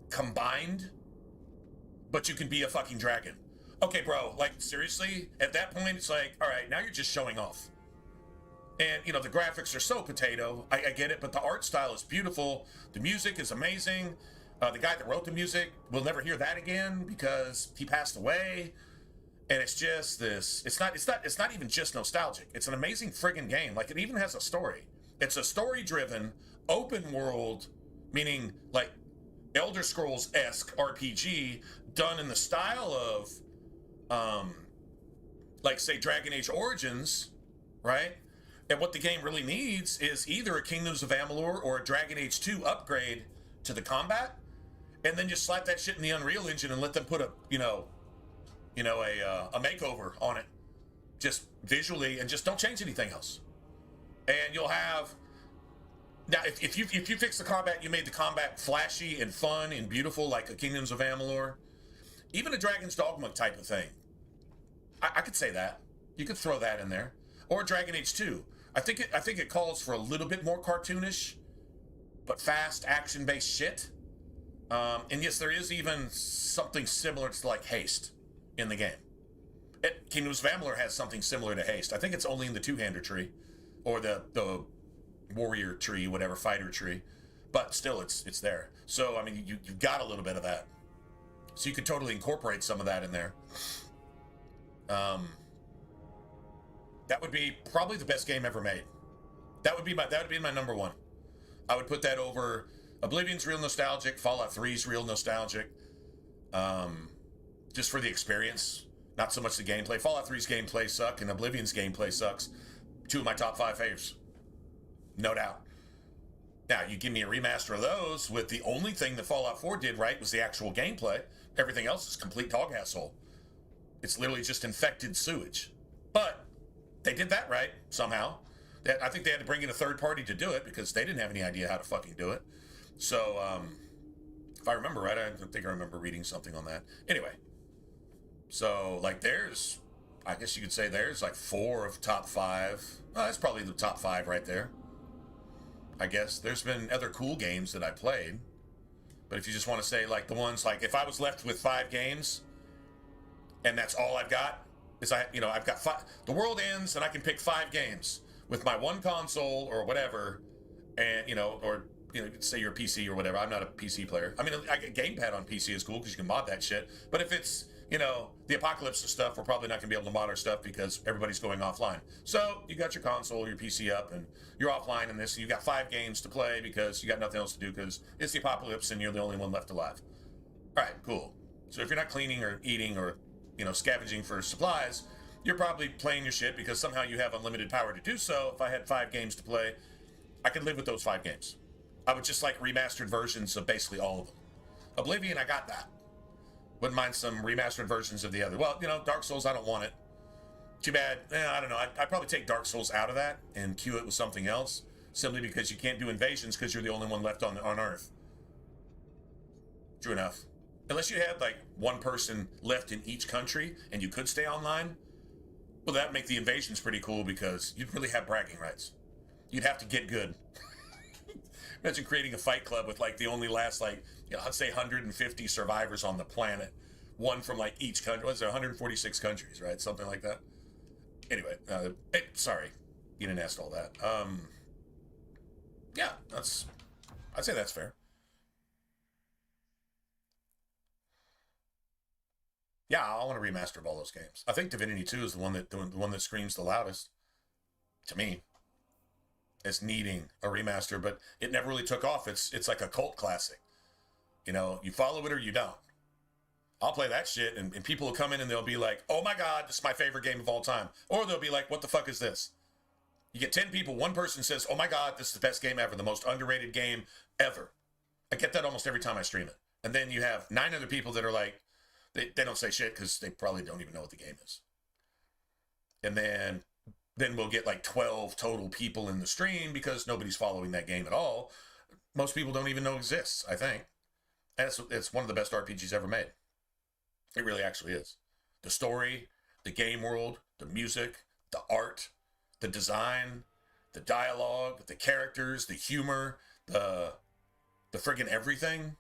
A: combined, but you can be a fucking dragon. Okay, bro, like seriously, at that point, it's like, all right, now you're just showing off. And, you know, the graphics are so potato. I get it, but the art style is beautiful. The music is amazing. The guy that wrote the music, we'll never hear that again because he passed away. And it's just this. It's not even just nostalgic. It's an amazing friggin' game. Like, it even has a story. It's a story-driven, open world, meaning like Elder Scrolls-esque RPG done in the style of, like, say, Dragon Age Origins, right? And what the game really needs is either a Kingdoms of Amalur or a Dragon Age 2 upgrade to the combat, and then just slap that shit in the Unreal Engine and let them put a makeover on it, just visually, and just don't change anything else. And you'll have now if you fix the combat, you made the combat flashy and fun and beautiful like a Kingdoms of Amalur, even a Dragon's Dogma type of thing. I could say that you could throw that in there, or Dragon Age 2. I think it calls for a little bit more cartoonish, but fast action-based shit. And yes, there is even something similar to like haste in the game. Kingdoms of Amalur has something similar to haste. I think it's only in the two-hander tree, or the warrior tree, whatever, fighter tree. But still, it's there. So I mean, you've got a little bit of that. So you could totally incorporate some of that in there. That would be probably the best game ever made. That would be my number one. I would put that over Oblivion's real nostalgic, Fallout 3's real nostalgic. Just for the experience, not so much the gameplay. Fallout 3's gameplay sucks, and Oblivion's gameplay sucks. Two of my top 5 faves, no doubt. Now, you give me a remaster of those with the only thing that Fallout 4 did right was the actual gameplay. Everything else is complete dog asshole. It's literally just infected sewage. But they did that right, somehow. I think they had to bring in a third party to do it because they didn't have any idea how to fucking do it. So, if I remember right, I think I remember reading something on that. Anyway, so, like, I guess you could say there's like 4 of top 5. Well, that's probably the top 5 right there. I guess there's been other cool games that I played. But if you just want to say, like, the ones, like, if I was left with 5 games and that's all I've got, is I've got 5. The world ends and I can pick 5 games with my one console or whatever, and, say you're a PC or whatever. I'm not a PC player. I mean, I get gamepad on PC is cool because you can mod that shit. But if it's, the apocalypse of stuff, we're probably not going to be able to mod our stuff because everybody's going offline. So you got your console, your PC up, and you're offline in this. And you've got 5 games to play because you got nothing else to do because it's the apocalypse and you're the only one left alive. All right, cool. So if you're not cleaning or eating or, scavenging for supplies, you're probably playing your shit because somehow you have unlimited power to do so. If I had 5 games to play, I could live with those 5 games. I would just like remastered versions of basically all of them. Oblivion, I got that. Wouldn't mind some remastered versions of the other. Well, Dark Souls, I don't want it. Too bad. I don't know. I'd probably take Dark Souls out of that and queue it with something else, simply because you can't do invasions because you're the only one left on Earth. True enough. Unless you had like one person left in each country and you could stay online, well, that'd make the invasions pretty cool because you'd really have bragging rights. You'd have to get good. Imagine creating a fight club with like the only last I'd say 150 survivors on the planet, one from like each country. What's there? 146 countries, right? Something like that. Anyway, sorry, you didn't ask all that. Yeah, I'd say that's fair. Yeah, I want a remaster of all those games. I think Divinity 2 is the one that screams the loudest to me. It's needing a remaster, but it never really took off. It's like a cult classic. You follow it or you don't. I'll play that shit, and people will come in and they'll be like, oh my God, this is my favorite game of all time. Or they'll be like, what the fuck is this? You get 10 people, one person says, oh my God, this is the best game ever, the most underrated game ever. I get that almost every time I stream it. And then you have 9 other people that are like, they don't say shit because they probably don't even know what the game is. And then we'll get like 12 total people in the stream because nobody's following that game at all. Most people don't even know exists, I think. And it's one of the best RPGs ever made. It really actually is. The story, the game world, the music, the art, the design, the dialogue, the characters, the humor, the friggin' everything.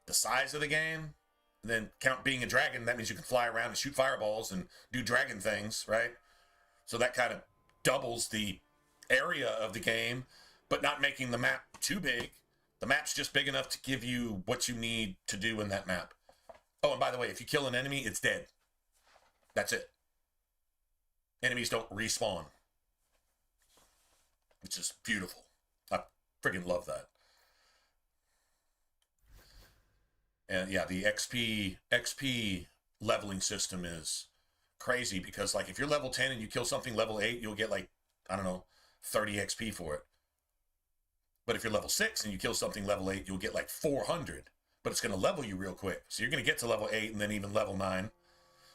A: The size of the game. And then count being a dragon, that means you can fly around and shoot fireballs and do dragon things, right? So that kind of doubles the area of the game, but not making the map too big. The map's just big enough to give you what you need to do in that map. Oh, and by the way, if you kill an enemy, it's dead. That's it. Enemies don't respawn, which is beautiful. I freaking love that. And yeah, the XP leveling system is crazy because, like, if you're level 10 and you kill something level 8, you'll get, like, I don't know, 30 XP for it. But if you're level 6 and you kill something level 8, you'll get like 400. But it's going to level you real quick. So you're going to get to level 8 and then even level 9.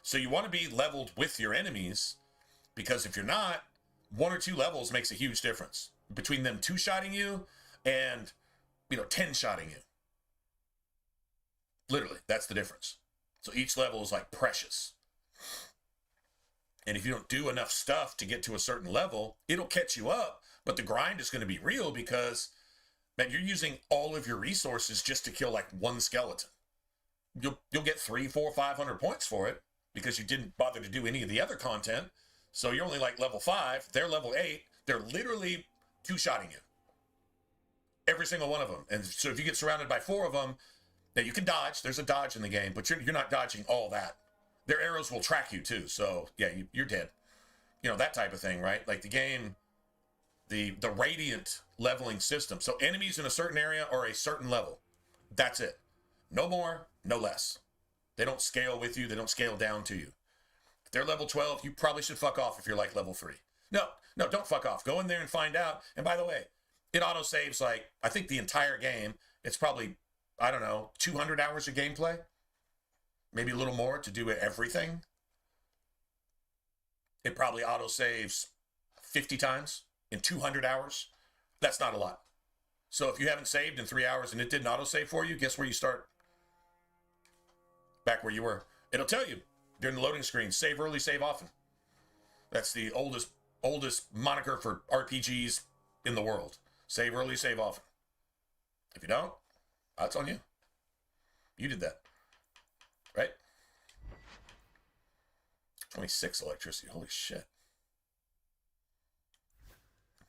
A: So you want to be leveled with your enemies, because if you're not, 1 or 2 levels makes a huge difference between them 2-shotting you and, 10-shotting you. Literally, that's the difference. So each level is like precious. And if you don't do enough stuff to get to a certain level, it'll catch you up. But the grind is going to be real because, man, you're using all of your resources just to kill like one skeleton. You'll get 300, 400, 500 points for it because you didn't bother to do any of the other content. So you're only like level 5. They're level 8. They're literally 2-shotting you. Every single one of them. And so if you get surrounded by 4 of them, now you can dodge. There's a dodge in the game, but you're not dodging all that. Their arrows will track you too. So yeah, you're dead. That type of thing, right? Like the game, the radiant leveling system. So enemies in a certain area are a certain level. That's it. No more, no less. They don't scale with you. They don't scale down to you. If they're level 12, you probably should fuck off if you're like level 3. No, don't fuck off. Go in there and find out. And by the way, it auto-saves like, I think the entire game. It's probably, I don't know, 200 hours of gameplay. Maybe a little more to do everything. It probably auto-saves 50 times in 200 hours. That's not a lot. So if you haven't saved in 3 hours and it didn't auto-save for you, guess where you start? Back where you were. It'll tell you during the loading screen, save early, save often. That's the oldest moniker for RPGs in the world. Save early, save often. If you don't, that's on you. You did that. Right? 26 electricity. Holy shit.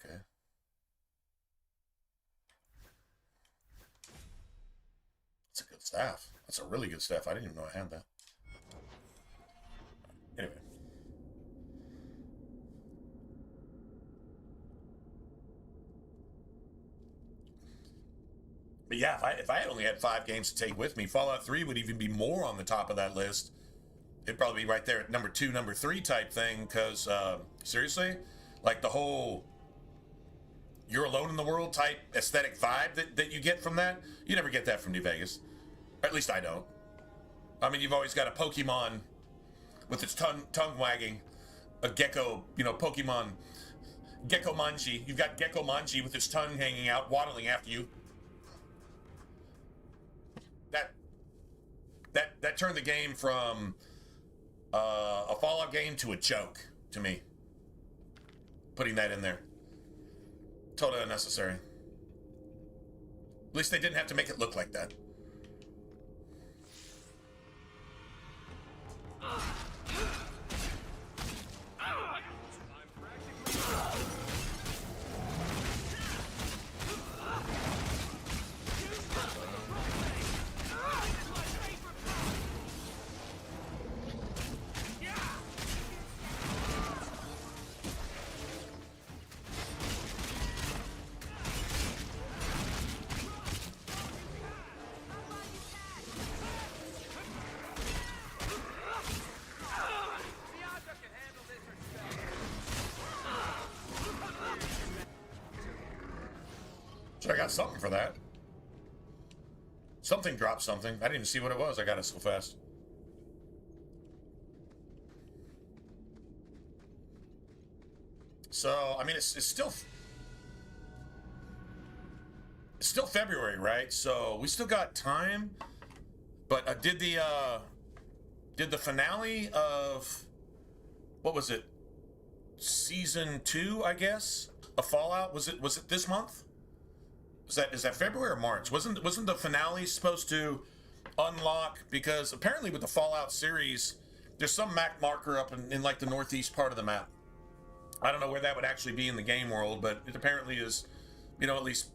A: Okay. That's a good staff. That's a really good staff. I didn't even know I had that. Anyway. But yeah, if I only had 5 games to take with me, Fallout 3 would even be more on the top of that list. It'd probably be right there at number 2, number 3 type thing, because, seriously, like the whole you're alone in the world type aesthetic vibe that you get from that, you never get that from New Vegas. Or at least I don't. I mean, you've always got a Pokemon with its tongue wagging, a gecko, Pokemon, Gecko Manji. You've got Gecko Manji with its tongue hanging out, waddling after you. That turned the game from a Fallout game to a joke to me. Putting that in there. Totally unnecessary. At least they didn't have to make it look like that. So I got something for that. Something dropped something. I didn't even see what it was. I got it so fast. So, I mean, it's still February, right? So we still got time. But I did the finale of, what was it? Season 2, I guess, of Fallout. Was it this month? Is that February or March? Wasn't the finale supposed to unlock, because apparently with the Fallout series, there's some map marker up in like the northeast part of the map. I don't know where that would actually be in the game world, but it apparently is, you know, at least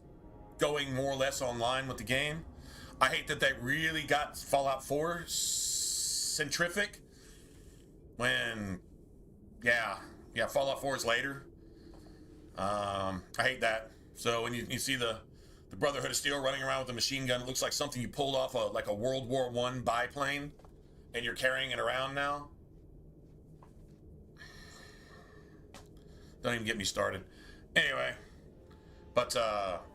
A: going more or less online with the game. I hate that they really got Fallout 4 centrific when, yeah, Fallout 4 is later. I hate that. So when you see the Brotherhood of Steel running around with a machine gun, it looks like something you pulled off like a World War I biplane, and you're carrying it around now. Don't even get me started. Anyway, but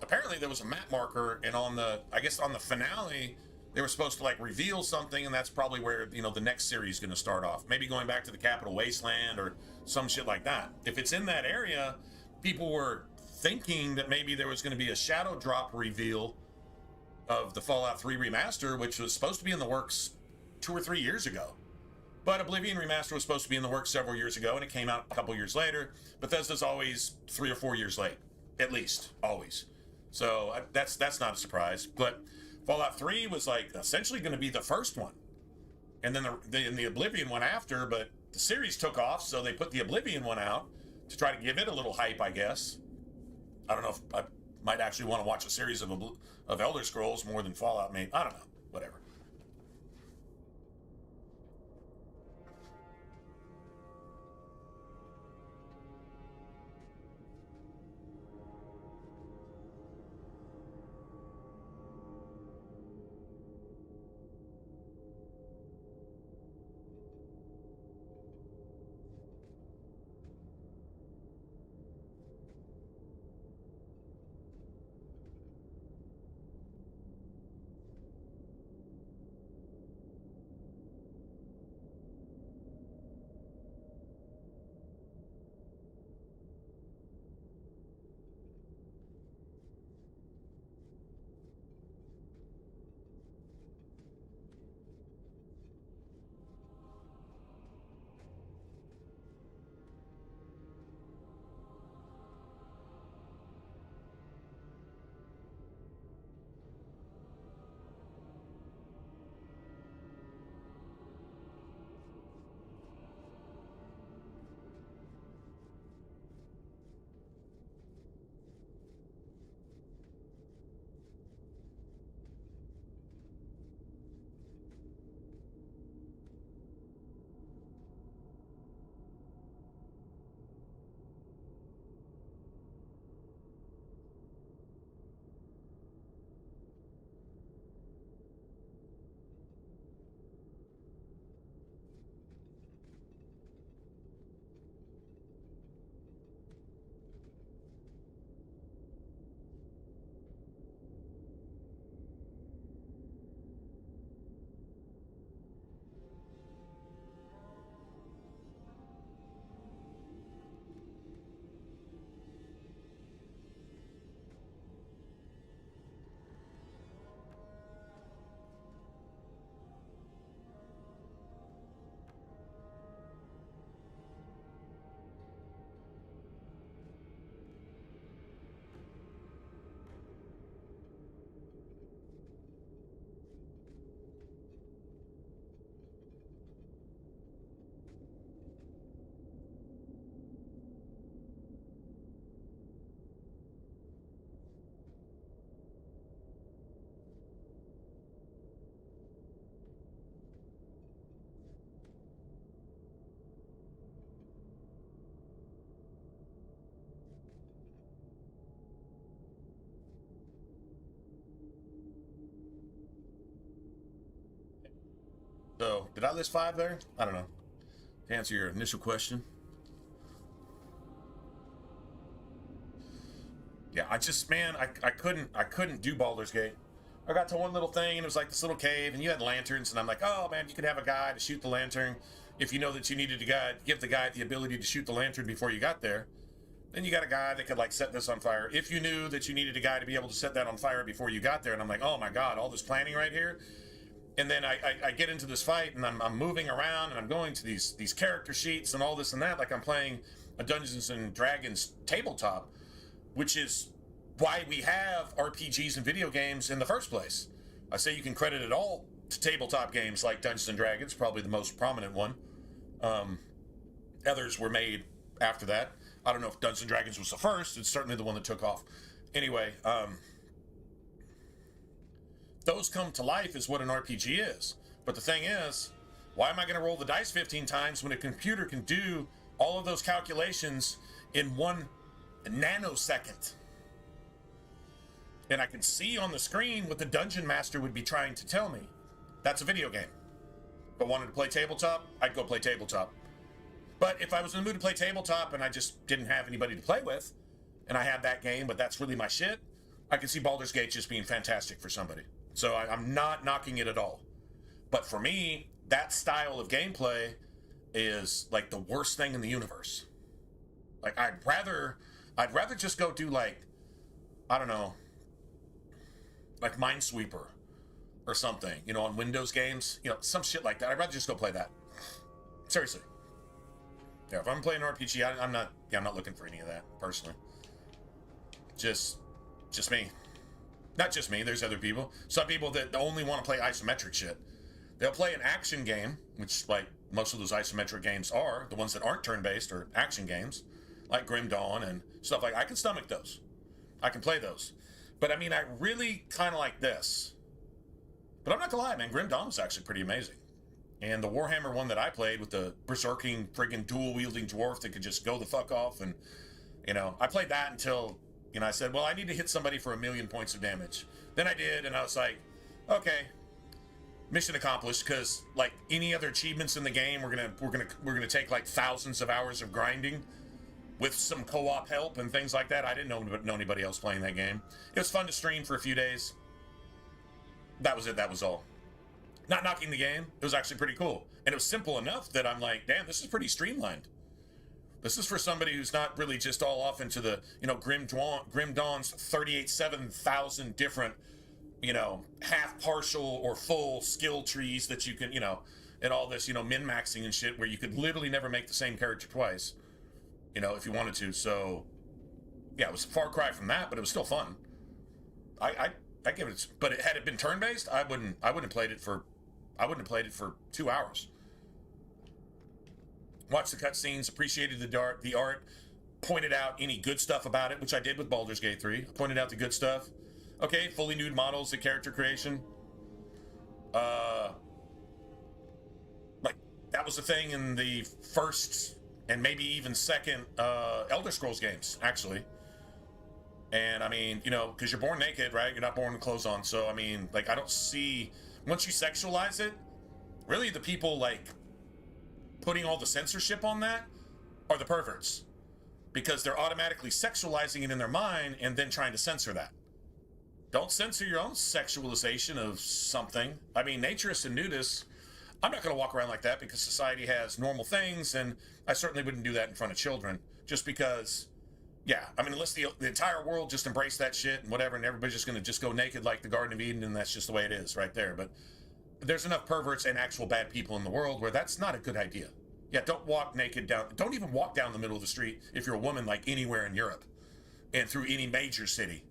A: apparently there was a map marker, and I guess on the finale, they were supposed to like reveal something, and that's probably where, you know, the next series is going to start off. Maybe going back to the Capital Wasteland or some shit like that. If it's in that area, people were thinking that maybe there was going to be a shadow drop reveal of the Fallout 3 remaster, which was supposed to be in the works 2 or 3 years ago. But Oblivion Remaster was supposed to be in the works several years ago, and it came out a couple years later. Bethesda's always 3 or 4 years late, at least, always. So that's not a surprise. But Fallout 3 was like essentially going to be the first one, and then the Oblivion one after. But the series took off, so they put the Oblivion one out to try to give it a little hype, I guess. I don't know if I might actually want to watch a series of Elder Scrolls more than Fallout. Maybe, I don't know. Whatever. So, did I list 5 there? I don't know. To answer your initial question. Yeah, I just, man, I couldn't do Baldur's Gate. I got to one little thing, and it was like this little cave, and you had lanterns, and I'm like, oh man, you could have a guy to shoot the lantern. If you know that you needed to give the guy the ability to shoot the lantern before you got there, then you got a guy that could like set this on fire. If you knew that you needed a guy to be able to set that on fire before you got there, and I'm like, oh my god, all this planning right here. And then I get into this fight, and I'm moving around, and I'm going to these character sheets and all this and that, like I'm playing a Dungeons and Dragons tabletop, which is why we have RPGs and video games in the first place. I say you can credit it all to tabletop games like Dungeons and Dragons, probably the most prominent one. Others were made after that. I don't know if Dungeons and Dragons was the first. It's certainly the one that took off. Anyway, those come to life is what an RPG is. But the thing is, why am I going to roll the dice 15 times when a computer can do all of those calculations in 1 nanosecond? And I can see on the screen what the dungeon master would be trying to tell me. That's a video game. If I wanted to play tabletop, I'd go play tabletop. But if I was in the mood to play tabletop and I just didn't have anybody to play with, and I had that game, but that's really my shit, I can see Baldur's Gate just being fantastic for somebody. So I'm not knocking it at all. But for me, that style of gameplay is like the worst thing in the universe. Like I'd rather just go do like, I don't know, like Minesweeper or something, you know, on Windows games, you know, some shit like that. I'd rather just go play that. Seriously. Yeah, if I'm playing RPG, I'm not looking for any of that personally. Just me. Not just me, there's other people. Some people that only want to play isometric shit. They'll play an action game, which like most of those isometric games are, the ones that aren't turn-based are action games, like Grim Dawn and stuff like I can stomach those. I can play those. But I mean, I really kind of like this. But I'm not gonna lie, man, Grim Dawn was actually pretty amazing. And the Warhammer one that I played with the berserking, friggin' dual-wielding dwarf that could just go the fuck off, and, you know, I played that until, you know, I said, well, I need to hit somebody for 1,000,000 points of damage. Then I did, and I was like, okay, mission accomplished, because, like, any other achievements in the game, we're gonna take, like, thousands of hours of grinding with some co-op help and things like that. I didn't know anybody else playing that game. It was fun to stream for a few days. That was it. That was all. Not knocking the game. It was actually pretty cool. And it was simple enough that I'm like, damn, this is pretty streamlined. This is for somebody who's not really just all off into the, you know, Grim Dawn's 7,000 different, you know, half partial or full skill trees that you can, you know, and all this, you know, min-maxing and shit where you could literally never make the same character twice, you know, if you wanted to. So, yeah, it was a far cry from that, but it was still fun. I give it, but had it been turn-based, I wouldn't have played it for 2 hours. Watched the cutscenes, appreciated the art, pointed out any good stuff about it, which I did with Baldur's Gate 3. Pointed out the good stuff. Okay, fully nude models, the character creation. Like, that was the thing in the first and maybe even second Elder Scrolls games, actually. And I mean, you know, because you're born naked, right? You're not born with clothes on. So, I mean, like, I don't see, once you sexualize it, really the people, like, putting all the censorship on that are the perverts. Because they're automatically sexualizing it in their mind and then trying to censor that. Don't censor your own sexualization of something. I mean, naturists and nudists, I'm not going to walk around like that because society has normal things, and I certainly wouldn't do that in front of children. Just because, yeah, I mean, unless the entire world just embraced that shit and whatever, and everybody's just going to just go naked like the Garden of Eden, and that's just the way it is right there. But there's enough perverts and actual bad people in the world where that's not a good idea. Yeah, don't walk naked down. Don't even walk down the middle of the street if you're a woman, like anywhere in Europe and through any major city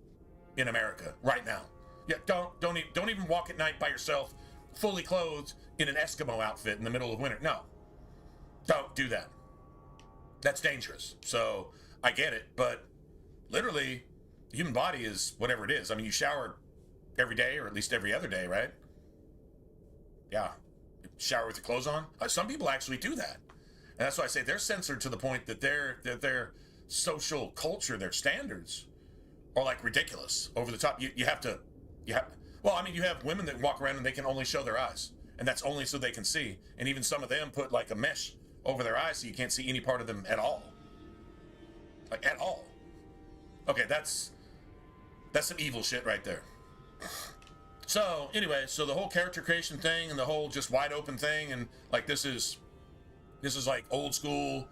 A: in America right now. Yeah, don't even walk at night by yourself, fully clothed in an Eskimo outfit in the middle of winter. No, don't do that. That's dangerous. So I get it, but literally, the human body is whatever it is. I mean, you shower every day, or at least every other day, right? Yeah, shower with your clothes on. Some people actually do that, and that's why I say they're censored to the point that their social culture, their standards, are like ridiculous, over the top. You have. Well, I mean, you have women that walk around and they can only show their eyes, and that's only so they can see. And even some of them put like a mesh over their eyes so you can't see any part of them at all. Like, at all. Okay, that's some evil shit right there. So, anyway, so the whole character creation thing and the whole just wide open thing, and like this is like old school,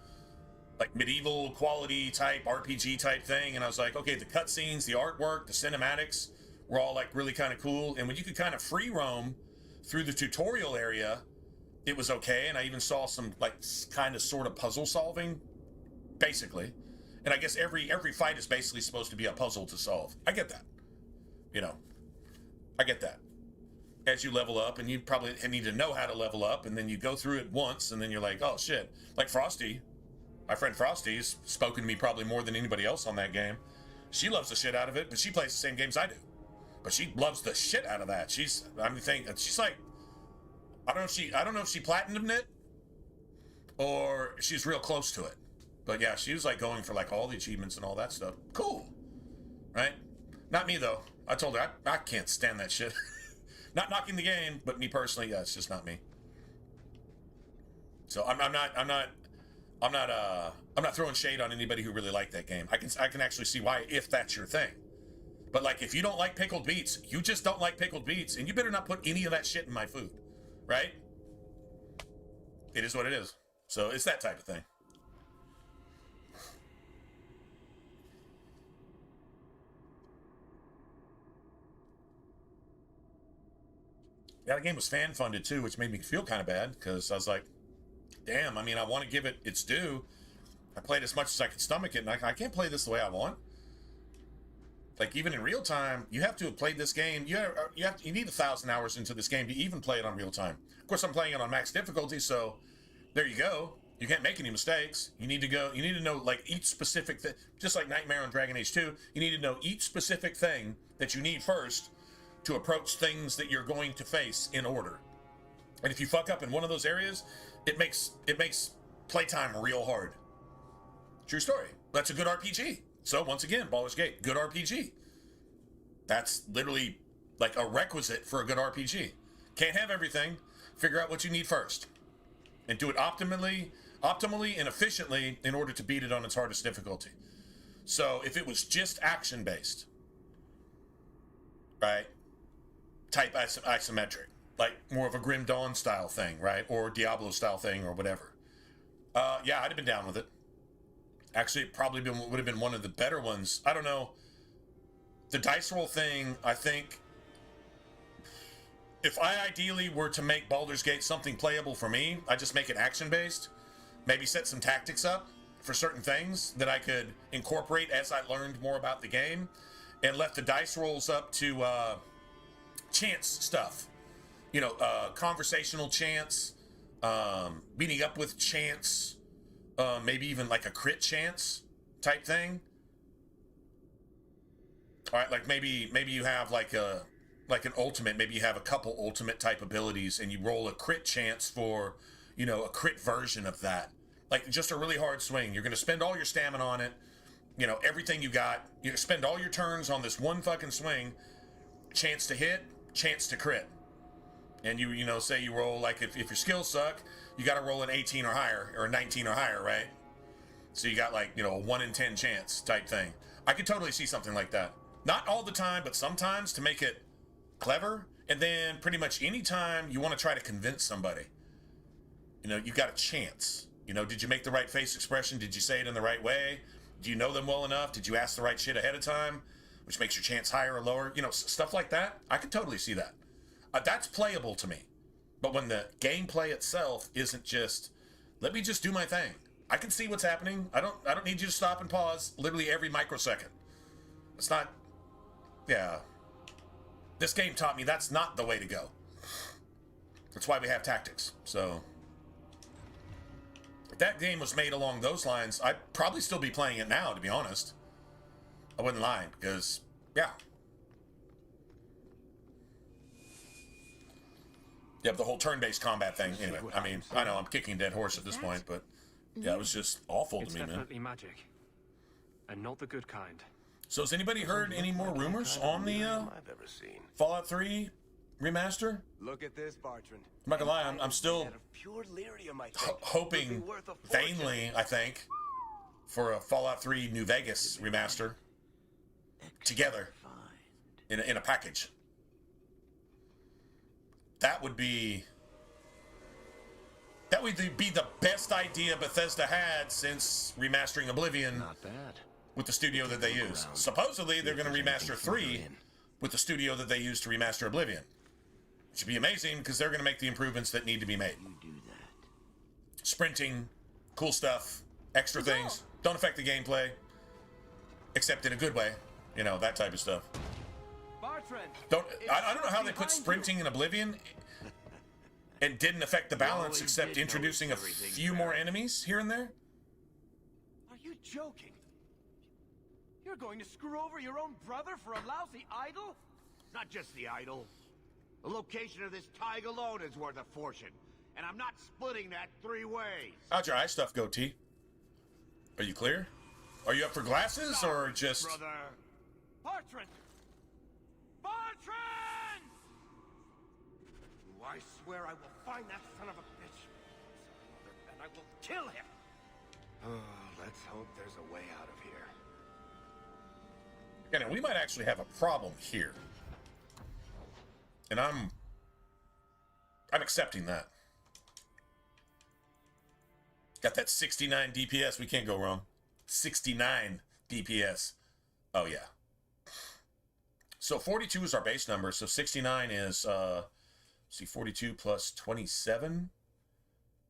A: like medieval quality type RPG type thing. And I was like, okay, the cutscenes, the artwork, the cinematics were all like really kind of cool. And when you could kind of free roam through the tutorial area, it was okay. And I even saw some like kind of sort of puzzle solving, basically. And I guess every fight is basically supposed to be a puzzle to solve. I get that. You know, I get that. As you level up, and you probably need to know how to level up, and then you go through it once, and then you're like, oh shit. Like Frosty, My friend Frosty's spoken to me probably more than anybody else on that game. She loves the shit out of it, but she plays the same games I do. But she loves the shit out of that. She's like, I don't know if she platinumed it or she's real close to it. But yeah, she was like going for like all the achievements and all that stuff. Cool, right? Not me though. I told her I can't stand that shit. Not knocking the game, but me personally, yeah, it's just not me. So I'm not throwing shade on anybody who really liked that game. I can actually see why if that's your thing. But like if you don't like pickled beets, you just don't like pickled beets, and you better not put any of that shit in my food, right? It is what it is. So it's that type of thing. Yeah, the game was fan funded too, which made me feel kind of bad because I was like, damn, I mean, I want to give it its due. I played as much as I could stomach it, and I can't play this the way I want. Like, even in real time, you have to have played this game. You need 1,000 hours into this game to even play it on real time. Of course, I'm playing it on max difficulty, so there you go. You can't make any mistakes. You need to know, like, each specific thing. Just like Nightmare on Dragon Age 2, you need to know each specific thing that you need first to approach things that you're going to face in order. And if you fuck up in one of those areas, it makes playtime real hard. True story. That's a good RPG. So once again, Baldur's Gate, good RPG. That's literally like a requisite for a good RPG. Can't have everything. Figure out what you need first. And do it optimally and efficiently in order to beat it on its hardest difficulty. So if it was just action-based, right? Type isometric. Like more of a Grim Dawn style thing, right? Or Diablo style thing or whatever. Yeah, I'd have been down with it. Actually, it probably would have been one of the better ones. I don't know. The dice roll thing, I think, if I ideally were to make Baldur's Gate something playable for me, I'd just make it action-based. Maybe set some tactics up for certain things that I could incorporate as I learned more about the game, and left the dice rolls up to chance stuff. You know, conversational chance, meeting up with chance, maybe even like a crit chance type thing. All right, like maybe you have like an ultimate, maybe you have a couple ultimate type abilities and you roll a crit chance for, you know, a crit version of that. Like just a really hard swing. You're going to spend all your stamina on it, you know, everything you got. You spend all your turns on this one fucking swing, chance to hit, chance to crit. And you know, say you roll, like if your skills suck, you got to roll an 18 or higher, or a 19 or higher, right? So you got like, you know, a 1 in 10 chance type thing. I could totally see something like that. Not all the time, but sometimes to make it clever. And then pretty much any time you want to try to convince somebody, you know, you got a chance. You know, did you make the right face expression? Did you say it in the right way? Do you know them well enough? Did you ask the right shit ahead of time? Which makes your chance higher or lower? You know, stuff like that. I could totally see that. That's playable to me. But when the gameplay itself isn't just, let me just do my thing. I can see what's happening. I don't need you to stop and pause literally every microsecond. It's not, yeah. This game taught me that's not the way to go. That's why we have tactics. So, if that game was made along those lines, I'd probably still be playing it now, to be honest. I wouldn't lie, because, yeah. Yeah, the whole turn-based combat thing. Anyway, I mean, I know I'm kicking a dead horse at this point, but yeah, it was just awful to me, man.
F: It's definitely magic, and not the good kind.
A: So has anybody heard any more rumors on the
C: I've ever seen.
A: Fallout 3 remaster?
G: Look at this, Bartrand.
A: I'm not gonna lie, I'm still
G: Pure lyrium, I think.
A: hoping vainly, I think, for a Fallout 3 New Vegas remaster together in a package. That would be the best idea Bethesda had since remastering Oblivion.
C: Not bad.
A: With the studio that they use. Supposedly, they're going to remaster 3 with the studio that they used to remaster Oblivion. Which would be amazing because they're going to make the improvements that need to be made.
C: You do that.
A: Sprinting, cool stuff, extra things. Don't affect the gameplay, except in a good way. You know, that type of stuff. I don't know how they put sprinting in Oblivion and didn't affect the balance except introducing a few more enemies here and there.
G: joking? You're going to screw over your own brother for a lousy idol?
D: Not just the idol. The location of this tag alone is worth a fortune. And I'm not splitting that 3 ways.
A: How'd your eye stuff go, T? Are you clear? Are you up for glasses, or just...
D: Brother.
G: Bartrand! Bartrand! I swear I will find that son of a bitch. And I will kill him. Oh, let's hope there's a way out of here.
A: Yeah, now, we might actually have a problem here. And I'm accepting that. Got that 69 DPS. We can't go wrong. 69 DPS. Oh, yeah. So 42 is our base number. So 69 is, see, 42 plus 27.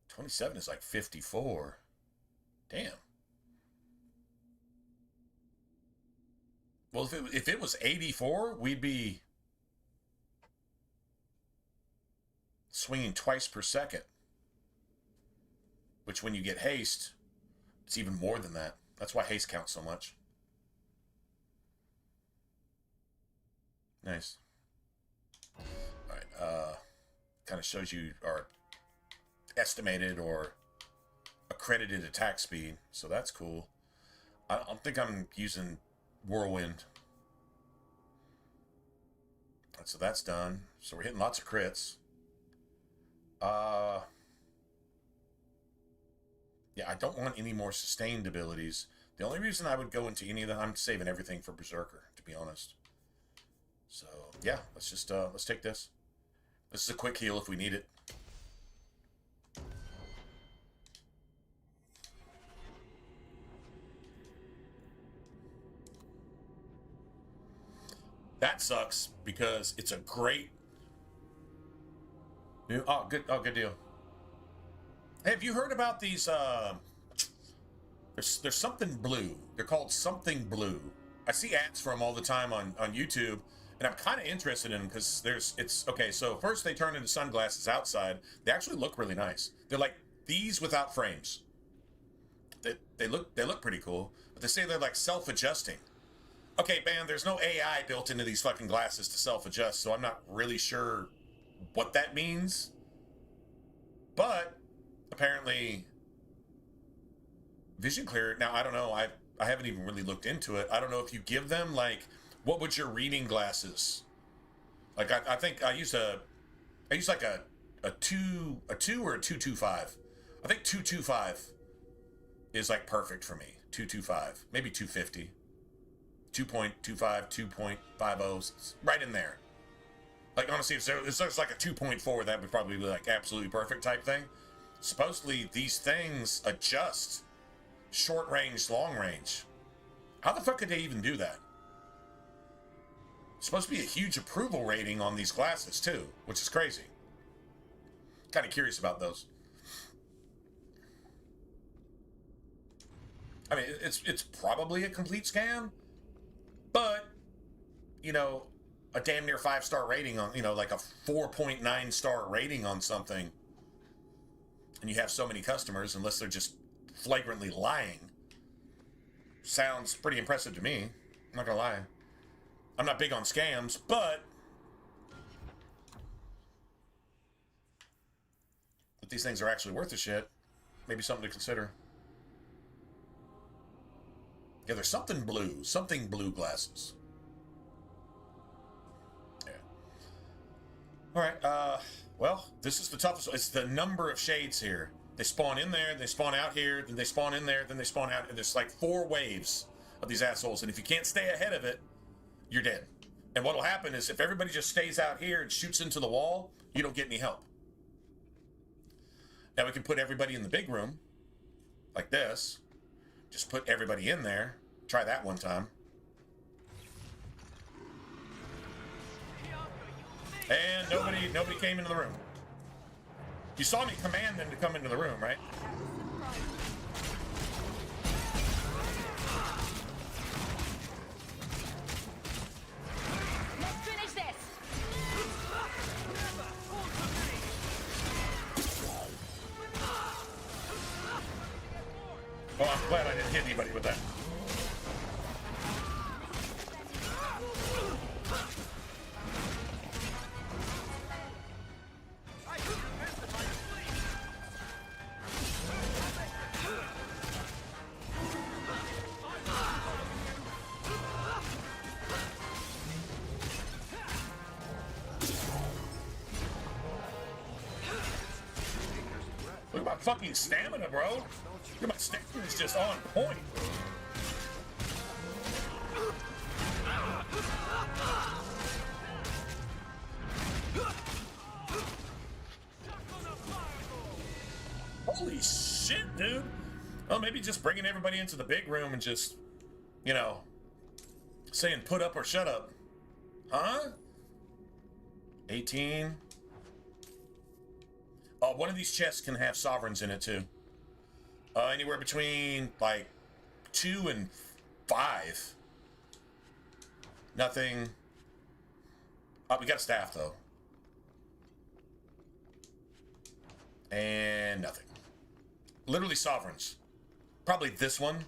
A: 27 is like 54. Damn. Well, if it was 84, we'd be swinging twice per second. Which, when you get haste, it's even more than that. That's why haste counts so much. Nice. Alright, kind of shows you our estimated or accredited attack speed, so that's cool. I don't think I'm using Whirlwind. So that's done. So we're hitting lots of crits. Yeah, I don't want any more sustained abilities. The only reason I would go into any of them, I'm saving everything for Berserker, to be honest. So, yeah, let's just, let's take this. This is a quick heal if we need it. That sucks, because it's a great... Oh, good deal. Hey, have you heard about these, there's something blue. They're called something blue. I see ads for them all the time on YouTube, and I'm kind of interested in them because okay, so first they turn into sunglasses outside. They actually look really nice. They're like these without frames. They look pretty cool, but they say they're like self-adjusting. Okay, man, there's no AI built into these fucking glasses to self-adjust, so I'm not really sure what that means. But apparently vision clear. Now, I don't know. I haven't even really looked into it. I don't know if you give them, like, what would your reading glasses? Like, I think I use like a 2 or a 225. I think 225 is like perfect for me. 225, maybe 250. 2.25, 2.50, right in there. Like, honestly, if there's like a 2.4, that would probably be like absolutely perfect type thing. Supposedly, these things adjust short range, long range. How the fuck could they even do that? It's supposed to be a huge approval rating on these glasses, too, which is crazy. Kind of curious about those. I mean, it's probably a complete scam, but, you know, a damn near 5-star rating on, you know, like a 4.9 star rating on something, and you have so many customers, unless they're just flagrantly lying, sounds pretty impressive to me. I'm not gonna lie. I'm not big on scams, but if these things are actually worth the shit, maybe something to consider. Yeah, there's something blue glasses. Yeah. All right, well, this is the toughest. It's the number of shades here. They spawn in there, they spawn out here, then they spawn in there, then they spawn out. And there's like 4 waves of these assholes. And if you can't stay ahead of it, you're dead. And what'll happen is if everybody just stays out here and shoots into the wall, you don't get any help. Now we can put everybody in the big room, like this. Just put everybody in there. Try that one time. And nobody came into the room. You saw me command them to come into the room, right?
B: Let's finish this.
A: Well, I'm glad I didn't hit anybody with that. Look at my fucking stamina, bro. Look, my stamina is just on point. Holy shit, dude. Well, maybe just bringing everybody into the big room and just, you know, saying put up or shut up. Huh? 18. One of these chests can have sovereigns in it, too. Anywhere between, like, 2 and 5. Nothing. Oh, we got a staff, though. And nothing. Literally sovereigns. Probably this one.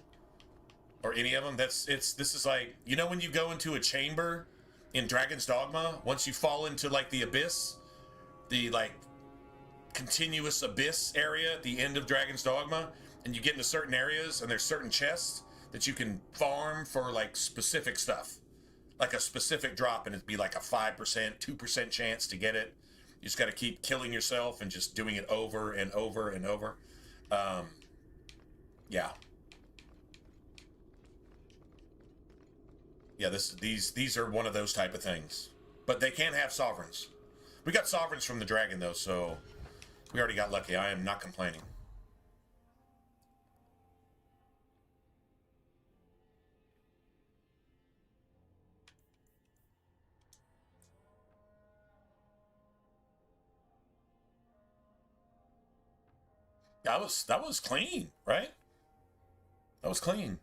A: Or any of them. This is like, you know when you go into a chamber in Dragon's Dogma? Once you fall into, like, the abyss? The, like, continuous abyss area at the end of Dragon's Dogma, and you get into certain areas and there's certain chests that you can farm for like specific stuff, like a specific drop, and it'd be like a 5%, 2% chance to get it. You just got to keep killing yourself and just doing it over and over and over. Yeah, these are one of those type of things, but they can have sovereigns. We got sovereigns from the dragon though, so we already got lucky. I am not complaining. That was clean, right? That was clean.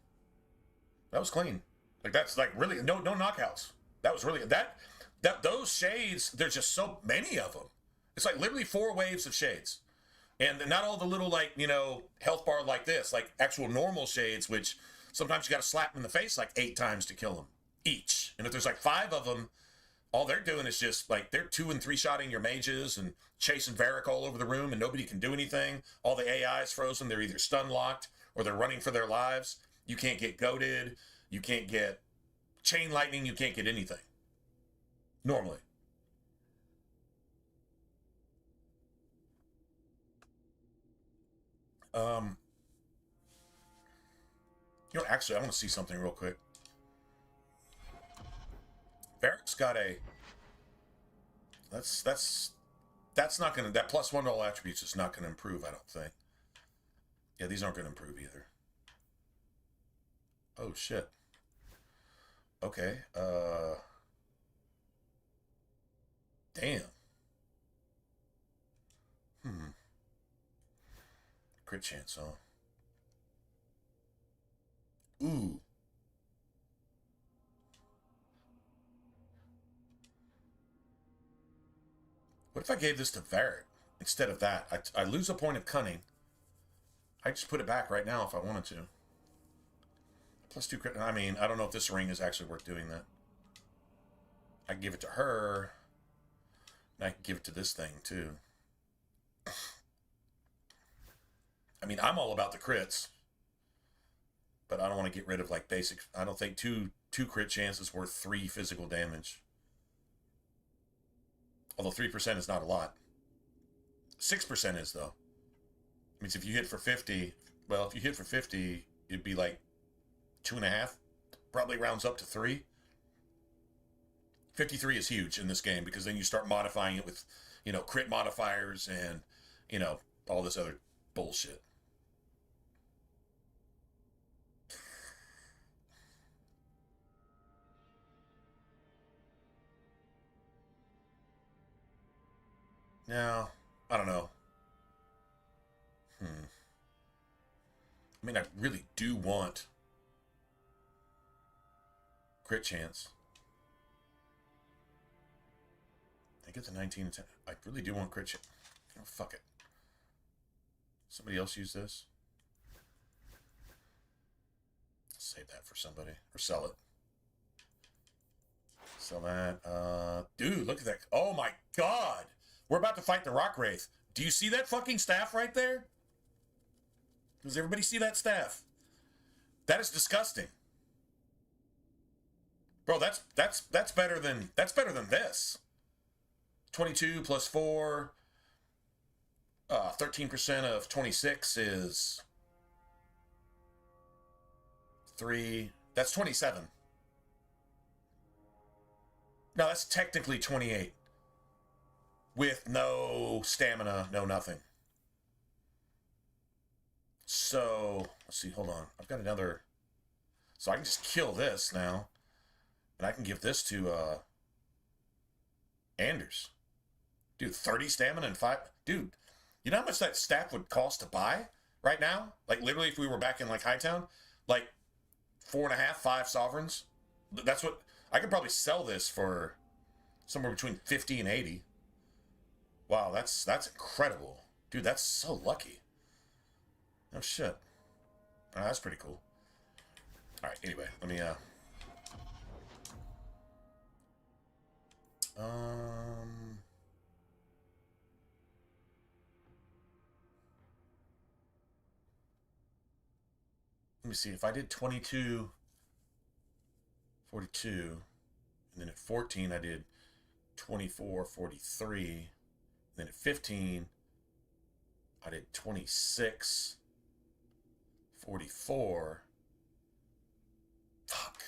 A: That was clean. Like that's like really no knockouts. That was really that those shades. There's just so many of them. It's like literally 4 waves of shades. And not all the little, like, you know, health bar like this, like actual normal shades, which sometimes you got to slap them in the face like 8 times to kill them each. And if there's like 5 of them, all they're doing is just like they're 2 and 3 shotting your mages and chasing Varric all over the room, and nobody can do anything. All the AI is frozen. They're either stun locked or they're running for their lives. You can't get goaded. You can't get chain lightning. You can't get anything normally. You know, actually, I want to see something real quick. Varric's got a. That's not gonna. That +1 to all attributes is not gonna improve. I don't think. Yeah, these aren't gonna improve either. Oh shit. Okay. Damn. Crit chance, huh? Ooh. What if I gave this to Varric instead of that? I lose a point of cunning. I just put it back right now if I wanted to. +2 crit. I mean, I don't know if this ring is actually worth doing that. I can give it to her. And I can give it to this thing too. I mean, I'm all about the crits. But I don't want to get rid of like basic. I don't think two crit chances worth 3 physical damage. Although 3% is not a lot. 6% is though. It means if you hit for 50, well, if you hit for 50, it'd be like 2.5. Probably rounds up to 3. 53 is huge in this game because then you start modifying it with, you know, crit modifiers and, you know, all this other bullshit. Now, I don't know. I mean, I really do want crit chance. I get the 19 and 10. I really do want crit chance. Oh, fuck it. Somebody else use this? Save that for somebody. Or sell it. Sell that. Dude, look at that. Oh my god! We're about to fight the Rock Wraith. Do you see that fucking staff right there? Does everybody see that staff? That is disgusting. Bro, that's better than this. 22 plus 4. 13% of 26 is 3. That's 27. No, that's technically 28. With no stamina, no nothing. So, let's see, hold on. I've got another. So I can just kill this now. And I can give this to Anders. Dude, 30 stamina and 5. Dude, you know how much that staff would cost to buy right now? Like, literally, if we were back in, like, Hightown? Like, 4.5, 5 sovereigns? That's what... I could probably sell this for somewhere between 50 and 80. Wow, that's incredible. Dude, that's so lucky. Oh, shit. Oh, that's pretty cool. Alright, anyway, let me, let me see, if I did 22, 42, and then at 14 I did 24, 43, and then at 15 I did 26, 44, fuck,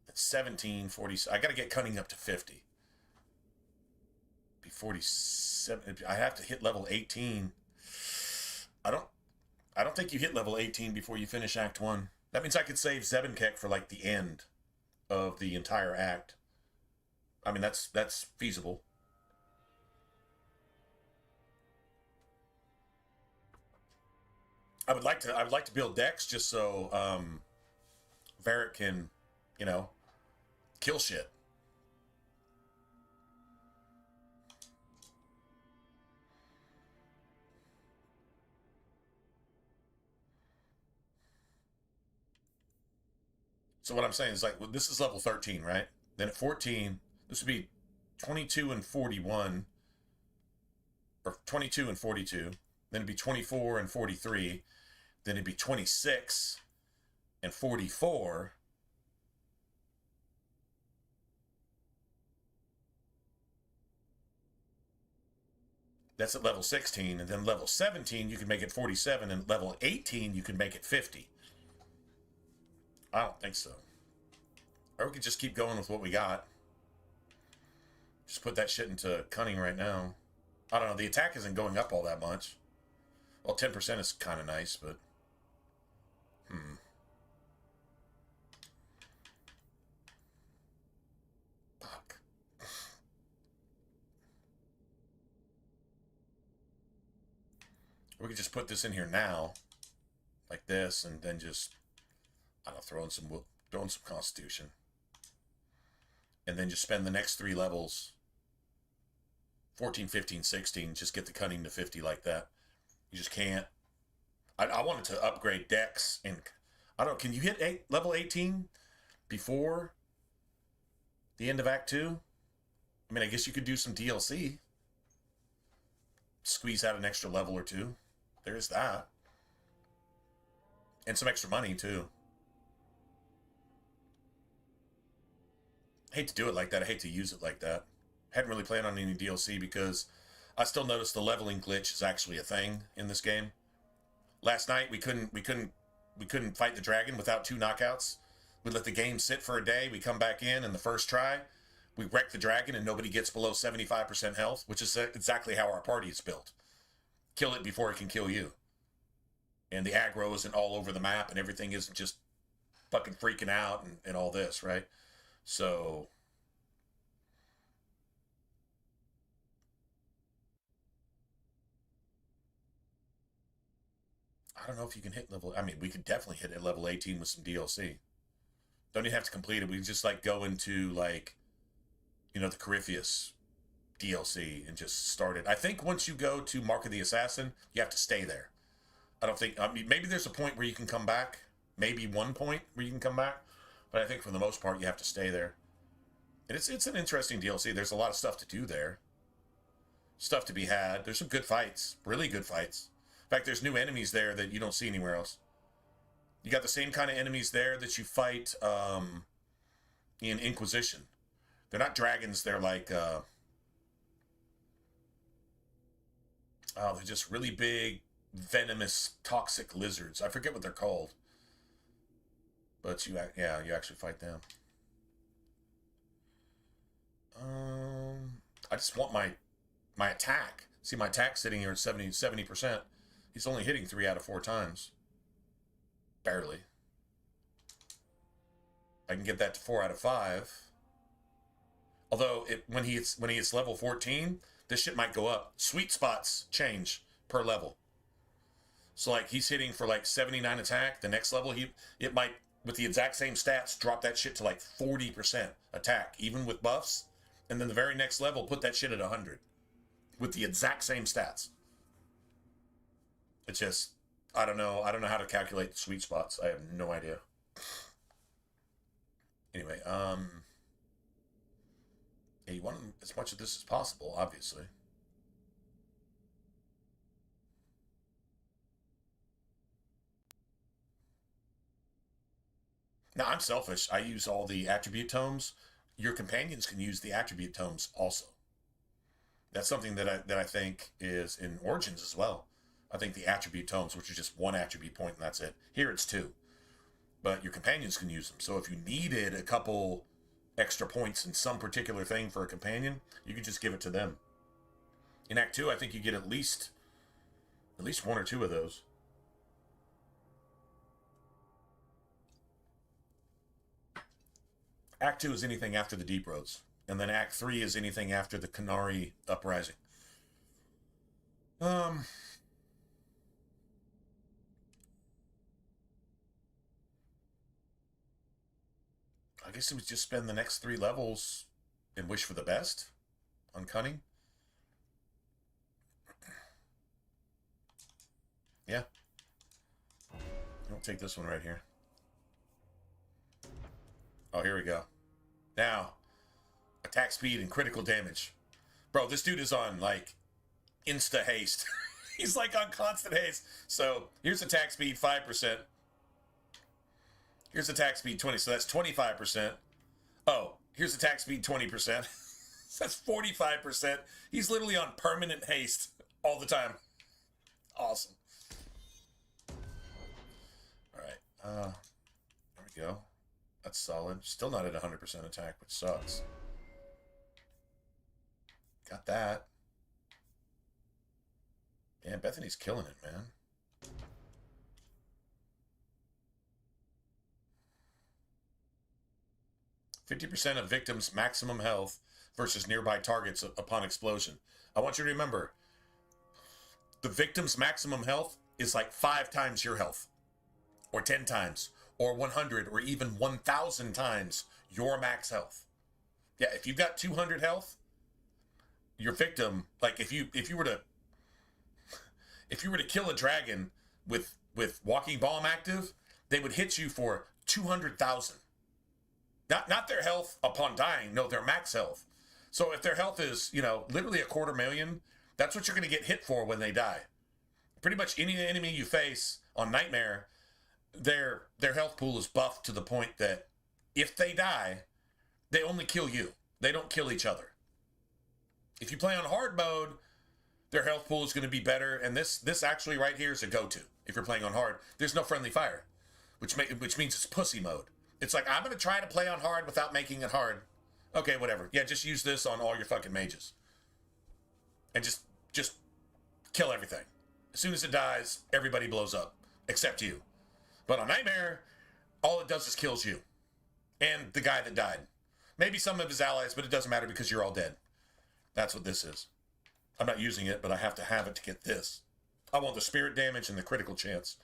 A: at 17, 40, I gotta get cunning up to 50. Be 47, I have to hit level 18. I don't think you hit level 18 before you finish Act 1. That means I could save Zebenkek for, like, the end of the entire act. I mean, that's feasible. I would like to build decks just so Varric can, you know, kill shit. So what I'm saying is, like, well, this is level 13, right? Then at 14, this would be 22 and 41, or 22 and 42. Then it'd be 24 and 43. Then it'd be 26 and 44. That's at level 16. And then level 17, you can make it 47. And level 18, you can make it 50. I don't think so. Or we could just keep going with what we got. Just put that shit into cunning right now. I don't know. The attack isn't going up all that much. Well, 10% is kind of nice, but... Fuck. We could just put this in here now. Like this, and then just... I don't know, throw in some Constitution. And then just spend the next 3 levels, 14, 15, 16, just get the cunning to 50 like that. You just can't. I wanted to upgrade decks, and I don't know, can you hit level 18 before the end of Act 2? I mean, I guess you could do some DLC. Squeeze out an extra level or 2. There's that. And some extra money, too. I hate to do it like that. I hate to use it like that. Hadn't really planned on any DLC because I still noticed the leveling glitch is actually a thing in this game. Last night we couldn't fight the dragon without 2 knockouts. We let the game sit for a day. We come back in, and the first try, we wreck the dragon, and nobody gets below 75% health, which is exactly how our party is built. Kill it before it can kill you. And the aggro isn't all over the map, and everything isn't just fucking freaking out and all this, right? So, I don't know if you can hit level... I mean, we could definitely hit at level 18 with some DLC. Don't even have to complete it. We just, like, go into, like, you know, the Corypheus DLC and just start it. I think once you go to Mark of the Assassin, you have to stay there. I don't think... I mean, maybe there's a point where you can come back. maybe 1 point where you can come back. But I think for the most part, you have to stay there. And it's an interesting DLC. There's a lot of stuff to do there. Stuff to be had. There's some good fights. Really good fights. In fact, there's new enemies there that you don't see anywhere else. You got the same kind of enemies there that you fight in Inquisition. They're not dragons. They're like... they're just really big, venomous, toxic lizards. I forget what they're called. But you actually fight them. I just want my attack. See, my attack sitting here at 70%. He's only hitting 3 out of 4 times. Barely. I can get that to 4 out of 5. Although when he hits level 14, this shit might go up. Sweet spots change per level. So like he's hitting for like 79 attack. The next level it might, with the exact same stats, drop that shit to like 40% attack, even with buffs. And then the very next level, put that shit at 100 with the exact same stats. It's just, I don't know how to calculate the sweet spots. I have no idea. Anyway, yeah, you want as much of this as possible, obviously. Now, I'm selfish. I use all the attribute tomes. Your companions can use the attribute tomes also. That's something that I think is in Origins as well. I think the attribute tomes, which is just 1 attribute point and that's it. Here it's 2. But your companions can use them. So if you needed a couple extra points in some particular thing for a companion, you could just give it to them. In Act 2, I think you get at least 1 or 2 of those. Act 2 is anything after the Deep Roads. And then Act 3 is anything after the Canary Uprising. I guess it was just spend the next 3 levels and wish for the best on Cunning. Yeah. I'll take this one right here. Oh, here we go. Now, attack speed and critical damage. Bro, this dude is on, like, insta haste. He's, like, on constant haste. So, here's attack speed 5%. Here's attack speed 20, so that's 25%. Oh, here's attack speed 20%. That's 45%. He's literally on permanent haste all the time. Awesome. All right. There we go. That's solid. Still not at 100% attack, which sucks. Got that. Yeah, Bethany's killing it, man. %50 of victims' maximum health versus nearby targets upon explosion. I want you to remember, the victim's maximum health is like 5 times your health, or 10 times, or 100, or even 1,000 times your max health. Yeah, if you've got 200 health, your victim, like if you were to kill a dragon with walking bomb active, they would hit you for 200,000. Not their health upon dying, no, their max health. So if their health is, literally 250,000, that's what you're going to get hit for when they die. Pretty much any enemy you face on Nightmare, their health pool is buffed to the point that if they die, they only kill you. They don't kill each other. If you play on hard mode, their health pool is going to be better, and this actually right here is a go-to. If you're playing on hard, there's no friendly fire, which means it's pussy mode. It's like, I'm going to try to play on hard without making it hard. Okay, whatever. Yeah, just use this on all your fucking mages. And just kill everything. As soon as it dies, everybody blows up. Except you. But on Nightmare, all it does is kills you. And the guy that died. Maybe some of his allies, but it doesn't matter because you're all dead. That's what this is. I'm not using it, but I have to have it to get this. I want the spirit damage and the critical chance.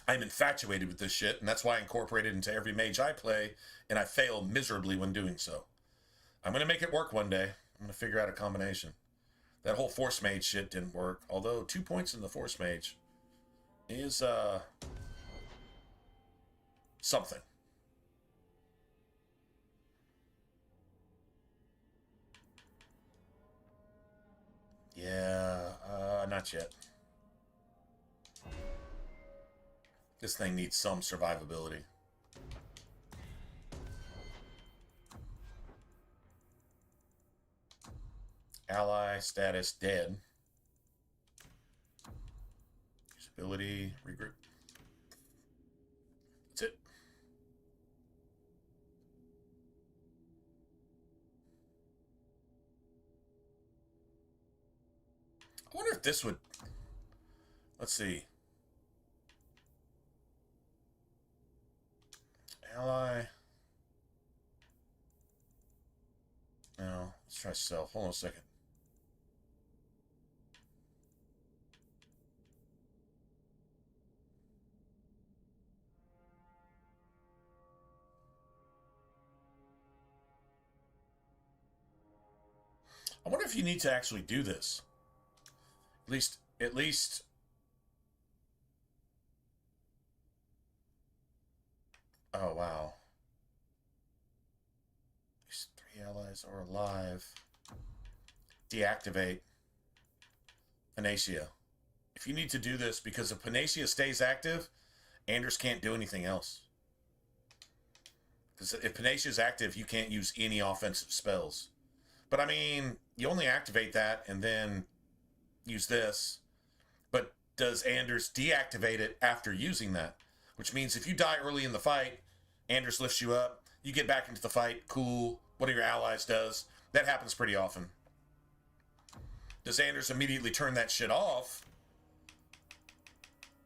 A: I'm infatuated with this shit, and that's why I incorporate it into every mage I play, and I fail miserably when doing so. I'm going to make it work one day. I'm going to figure out a combination. That whole Force Mage shit didn't work, although 2 points in the Force Mage is something. Yeah, not yet. This thing needs some survivability. Ally status dead. Usability, regroup. That's it. I wonder if this would... Let's see. Ally. No, let's try self. Hold on a second. I wonder if you need to actually do this. At least. Oh, wow. These 3 allies are alive. Deactivate Panacea. If you need to do this, because if Panacea stays active, Anders can't do anything else. Because if Panacea is active, you can't use any offensive spells. But I mean, you only activate that and then use this. But does Anders deactivate it after using that? Which means if you die early in the fight, Anders lifts you up, you get back into the fight, cool, one of your allies does. That happens pretty often. Does Anders immediately turn that shit off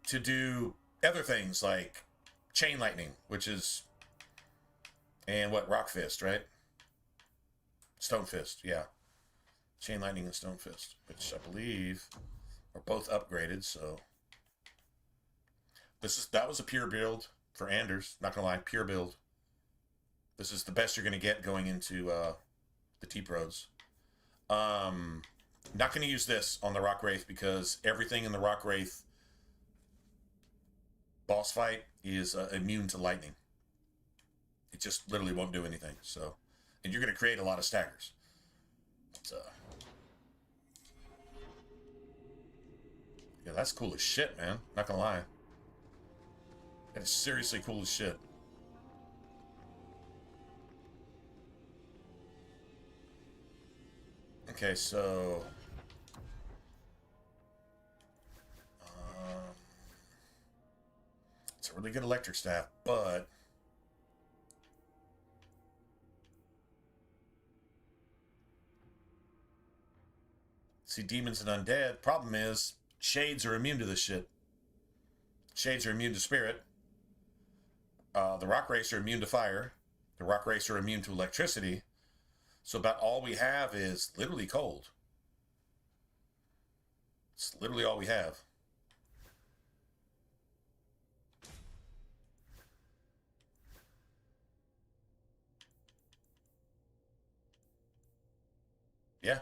A: to do other things like Chain Lightning, which is... And what? Rock Fist, right? Stone Fist, yeah. Chain Lightning and Stone Fist, which I believe are both upgraded, so... That was a pure build for Anders. Not gonna lie, pure build. This is the best you're gonna get going into the Deep Roads. Not gonna use this on the Rock Wraith because everything in the Rock Wraith boss fight is immune to lightning. It just literally won't do anything. So, and you're gonna create a lot of staggers. But, yeah, that's cool as shit, man. Not gonna lie. That is seriously cool as shit. Okay, so... it's a really good electric staff, but... See, demons and undead. Problem is, shades are immune to this shit. Shades are immune to spirit. The rock race are immune to fire. The rock race are immune to electricity. So about all we have is literally cold. It's literally all we have. Yeah.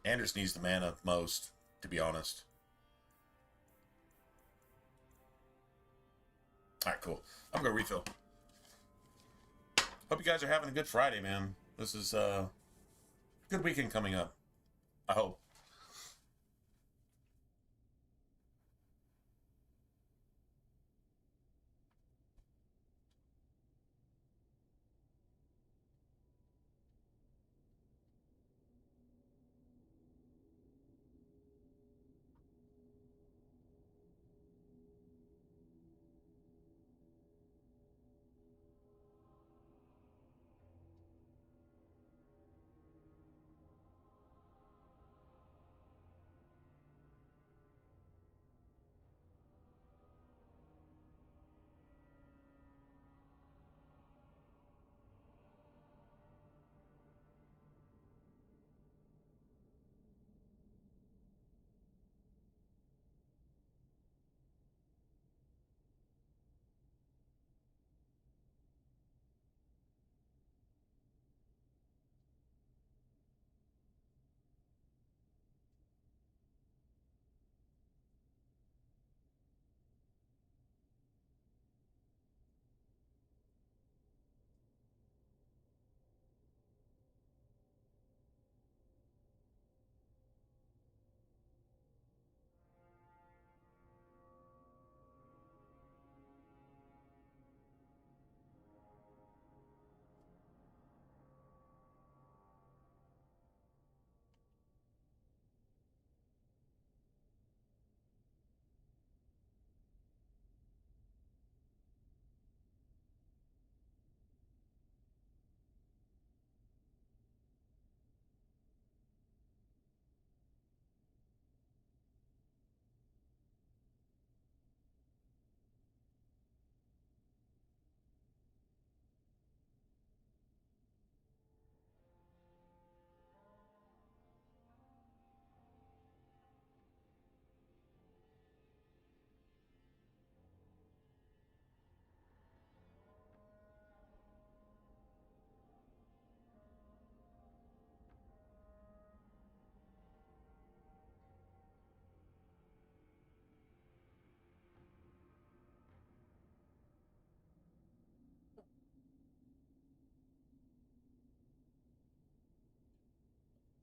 A: Anders needs the mana most, to be honest. Alright, cool. I'm gonna refill. Hope you guys are having a good Friday, man. This is a good weekend coming up. I hope.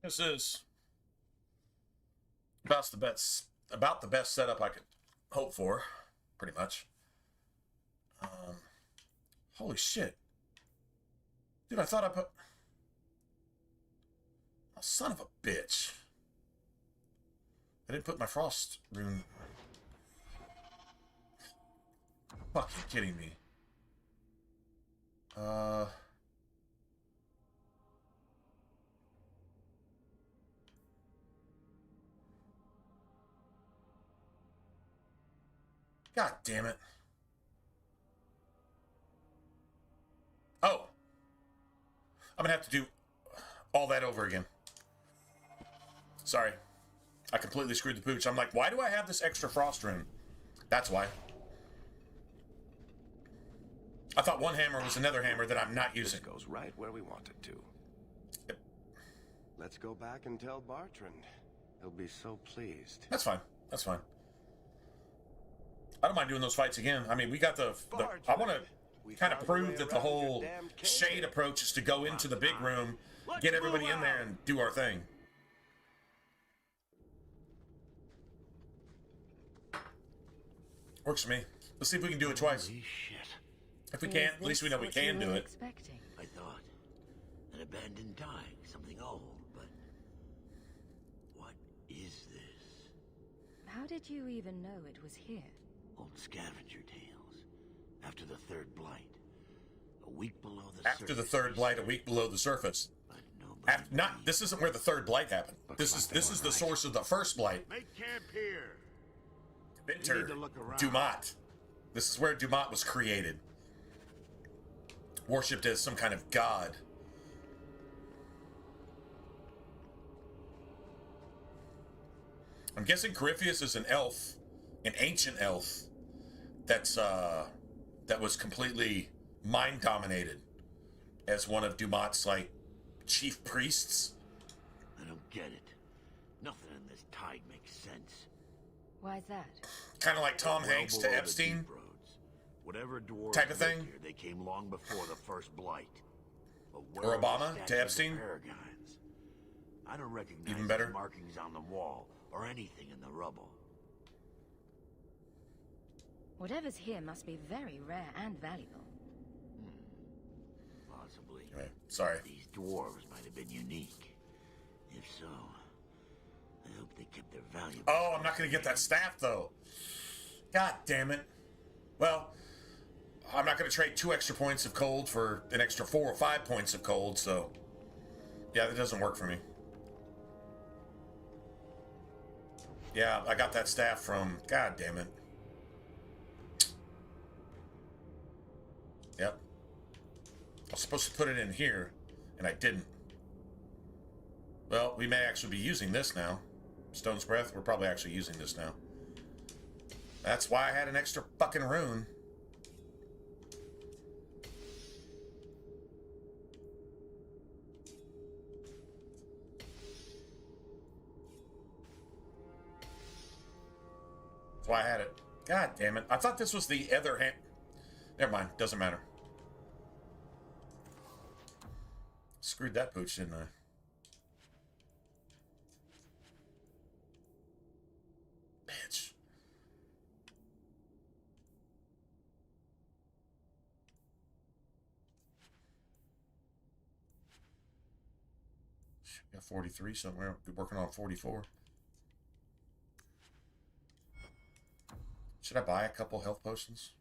A: This is about the best setup I could hope for, pretty much. Holy shit. Dude, I thought I put... Oh, son of a bitch. I didn't put my frost rune... Fucking kidding me. God damn it. Oh. I'm gonna have to do all that over again. Sorry. I completely screwed the pooch. I'm like, why do I have this extra frost rune? That's why. I thought one hammer was another hammer that I'm not using.
G: This goes right where we want it to.
A: Yep.
G: Let's go back and tell Bartrand. He'll be so pleased.
A: That's fine. That's fine. I don't mind doing those fights again. I mean, we got the I want to kind of prove that the whole shade approach is to go into the big room, get everybody in there, and do our thing. Works for me. Let's see if we can do it twice.
D: Holy shit.
A: If we can't, at least we know we can do it.
B: Expecting?
D: I thought an abandoned dike, something old, but what is this?
B: How did you even know it was here?
D: Old scavenger tales. After the third blight, a week below the surface.
A: After the third blight, a week below the surface. This isn't where the third blight happened. This is the source of the first blight.
D: Make camp here.
A: Winter, Dumat. This is where Dumat was created. Worshipped as some kind of god. I'm guessing Corypheus is an elf, an ancient elf, that was completely mind dominated as one of Dumat's like chief priests.
D: I don't get it. Nothing in this tide makes sense.
B: Why's that?
A: Kind of like Tom Hanks to Epstein
D: Whatever dwarves
A: type of thing.
D: Here, they came long before the first blight. But
A: Or Obama to Epstein.
D: I don't recognize
A: Even better.
D: the markings on the wall or anything in the rubble.
B: Whatever's here must be very rare and valuable.
D: Possibly.
A: Right. Sorry.
D: These dwarves might have been unique. If so, I hope they kept their value.
A: Oh, I'm not going to get that staff, though. God damn it. Well, I'm not going to trade 2 extra points of cold for an extra 4 or 5 points of cold, so... Yeah, that doesn't work for me. Yeah, I got that staff from... God damn it. Yep. I was supposed to put it in here, and I didn't. Well, we may actually be using this now. Stone's Breath, we're probably actually using this now. That's why I had an extra fucking rune. That's why I had it. God damn it. I thought this was the other hand. Never mind. Doesn't matter. Screwed that pooch, didn't I? Bitch. Got 43 somewhere. Be working on 44. Should I buy a couple health potions?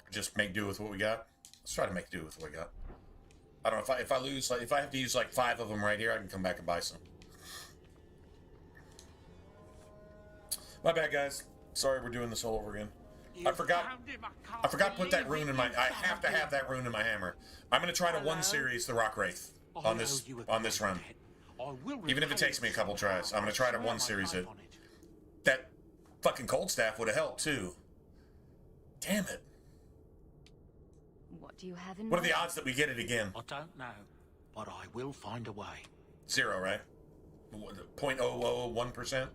A: Just make do with what we got. Let's try to make do with what we got. I don't know if I lose, like, if I have to use like 5 of them right here, I can come back and buy some. My bad, guys. Sorry, we're doing this all over again. I forgot to put that rune in my... I have to have that rune in my hammer. I'm going to try to 1 series the Rock Wraith on this run. Even if it takes me a couple tries, I'm going to try to 1 series it. That fucking cold staff would have helped, too. Damn it.
B: What do you have in
A: What are
B: mind?
A: the odds that we get it again?
E: I don't know, but I will find a way.
A: 0, right? 0.001%?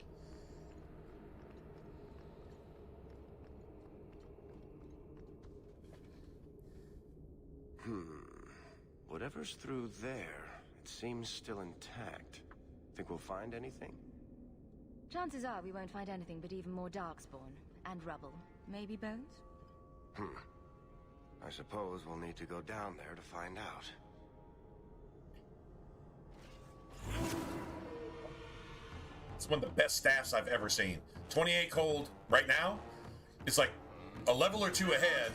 G: Whatever's through there, it seems still intact. Think we'll find anything?
B: Chances are we won't find anything but even more darkspawn. And rubble. Maybe bones?
G: I suppose we'll need to go down there to find out.
A: It's one of the best staffs I've ever seen. 28 cold right now. It's like a level or two ahead.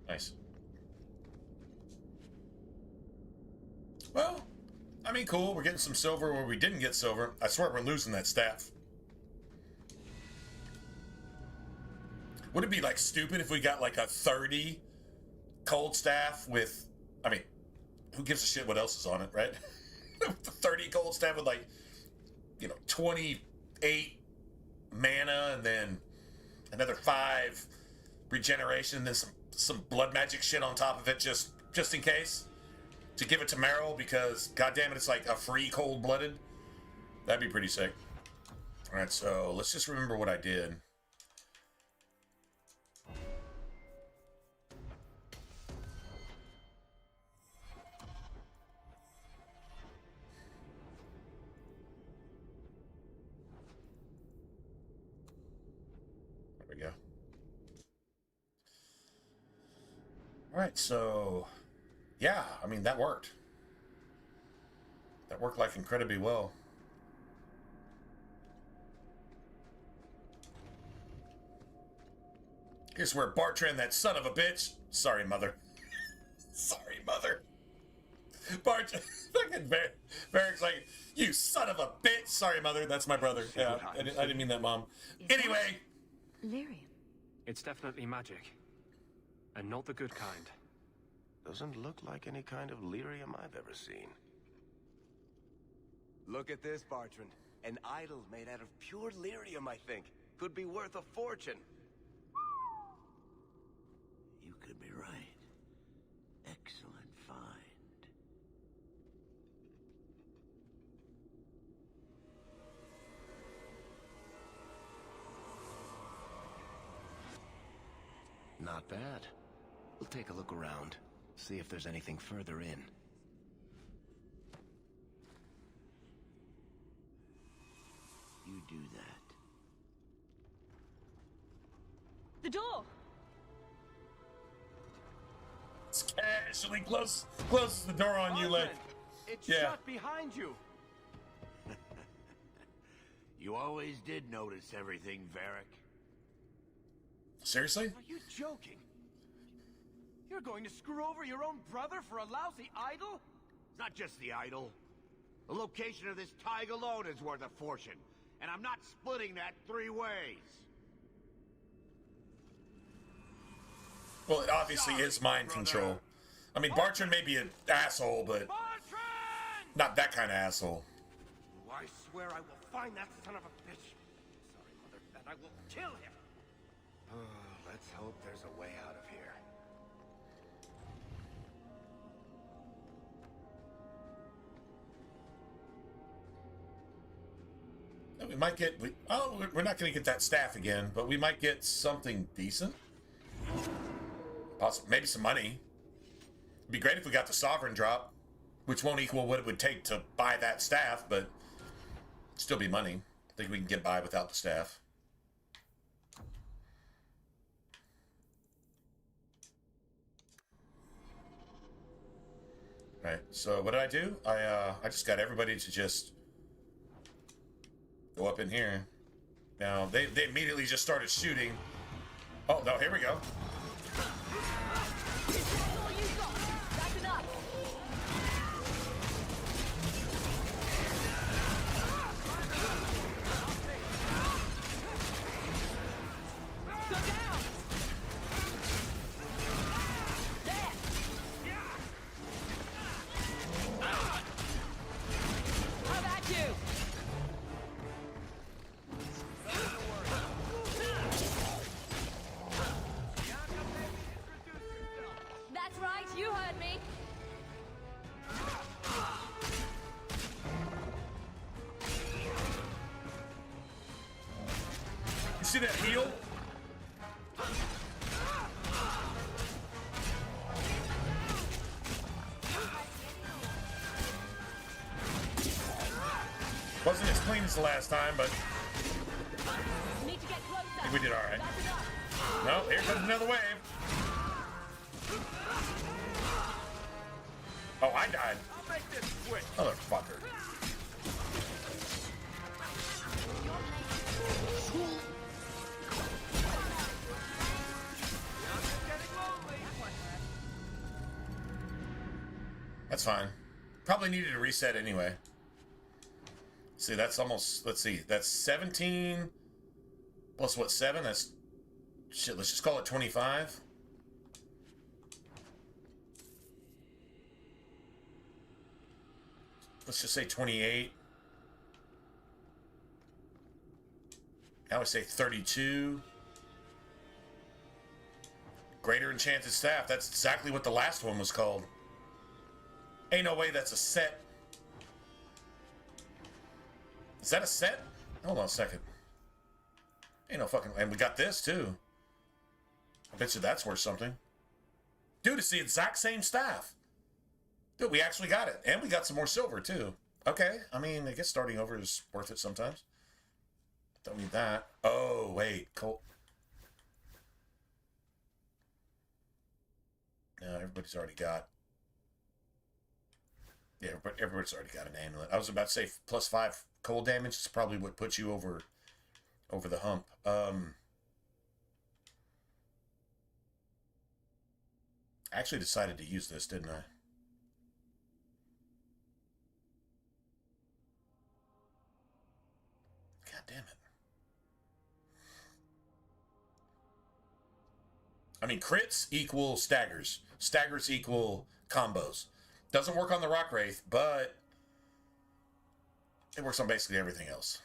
A: Nice. Well, I mean, cool. We're getting some silver where we didn't get silver. I swear we're losing that staff. Would it be like stupid if we got like a 30 cold staff with, I mean, who gives a shit what else is on it, right? 30 cold staff with like, 28 mana and then another 5 regeneration, then some blood magic shit on top of it just in case. To give it to Meryl because goddamn it, it's like a free cold-blooded. That'd be pretty sick. Alright, so let's just remember what I did. There we go. Alright, so yeah, I mean, that worked. That worked like incredibly well. Here's where Bartran, that son of a bitch. Sorry, mother. Sorry, mother. Bartran, fucking Barrick's like, you son of a bitch. Sorry, mother. That's my brother. Yeah, I didn't mean that, Mom. Anyway.
B: Lyrium.
F: It's definitely magic. And not the good kind.
G: Doesn't look like any kind of lyrium I've ever seen.
H: Look at this, Bartran. An idol made out of pure lyrium, I think. Could be worth a fortune.
D: You could be right. Excellent find.
G: Not bad. We'll take a look around. See if there's anything further in.
D: You do that.
B: The door!
A: It's casually closes the door on you, like,
H: It's
A: yeah.
H: shut behind you.
D: You always did notice everything, Varric.
A: Seriously?
H: Are you joking? You're going to screw over your own brother for a lousy idol?
D: It's not just the idol. The location of this tag alone is worth a fortune. And I'm not splitting that 3 ways.
A: Well, it obviously is mind control. I mean, Bartran may be an asshole, but
H: Bartran!
A: not that kind of asshole.
H: I swear I will find that son of a bitch. Sorry, Mother, and I will kill him. Let's hope there's a way out of here.
A: We might get... we're not going to get that staff again, but we might get something decent. Possibly, maybe some money. It'd be great if we got the Sovereign drop, which won't equal what it would take to buy that staff, but it'd still be money. I think we can get by without the staff. Alright, so what did I do? I just got everybody to just go up in here. Now, they immediately just started shooting. Oh, no, here we go.
B: That's enough. Go down! There! How about you? That's right, you heard me.
A: You see that heal? Wasn't as clean as the last time, but
B: Need to get closer.
A: I think we did all right.
B: That's enough.
A: No, here comes another wave. Oh, I died.
G: I'll make this quick.
A: Motherfucker. That's fine. Probably needed a reset anyway. See, that's almost, let's see, that's 17 plus what, 7? That's, shit, let's just call it 25. Let's just say 28. I would say 32. Greater Enchanted Staff. That's exactly what the last one was called. Ain't no way that's a set. Is that a set? Hold on a second. Ain't no fucking... And we got this, too. I bet you that's worth something. Dude, it's the exact same staff. Dude, we actually got it. And we got some more silver, too. Okay. I mean, I guess starting over is worth it sometimes. Don't need that. Oh, wait. Cool. No, everybody's already got... Yeah, but everybody's already got an amulet. I was about to say +5 cold damage is probably what puts you over the hump. I actually decided to use this, didn't I? God damn it. I mean, crits equal staggers. Staggers equal combos. Doesn't work on the Rock Wraith, but it works on basically everything else.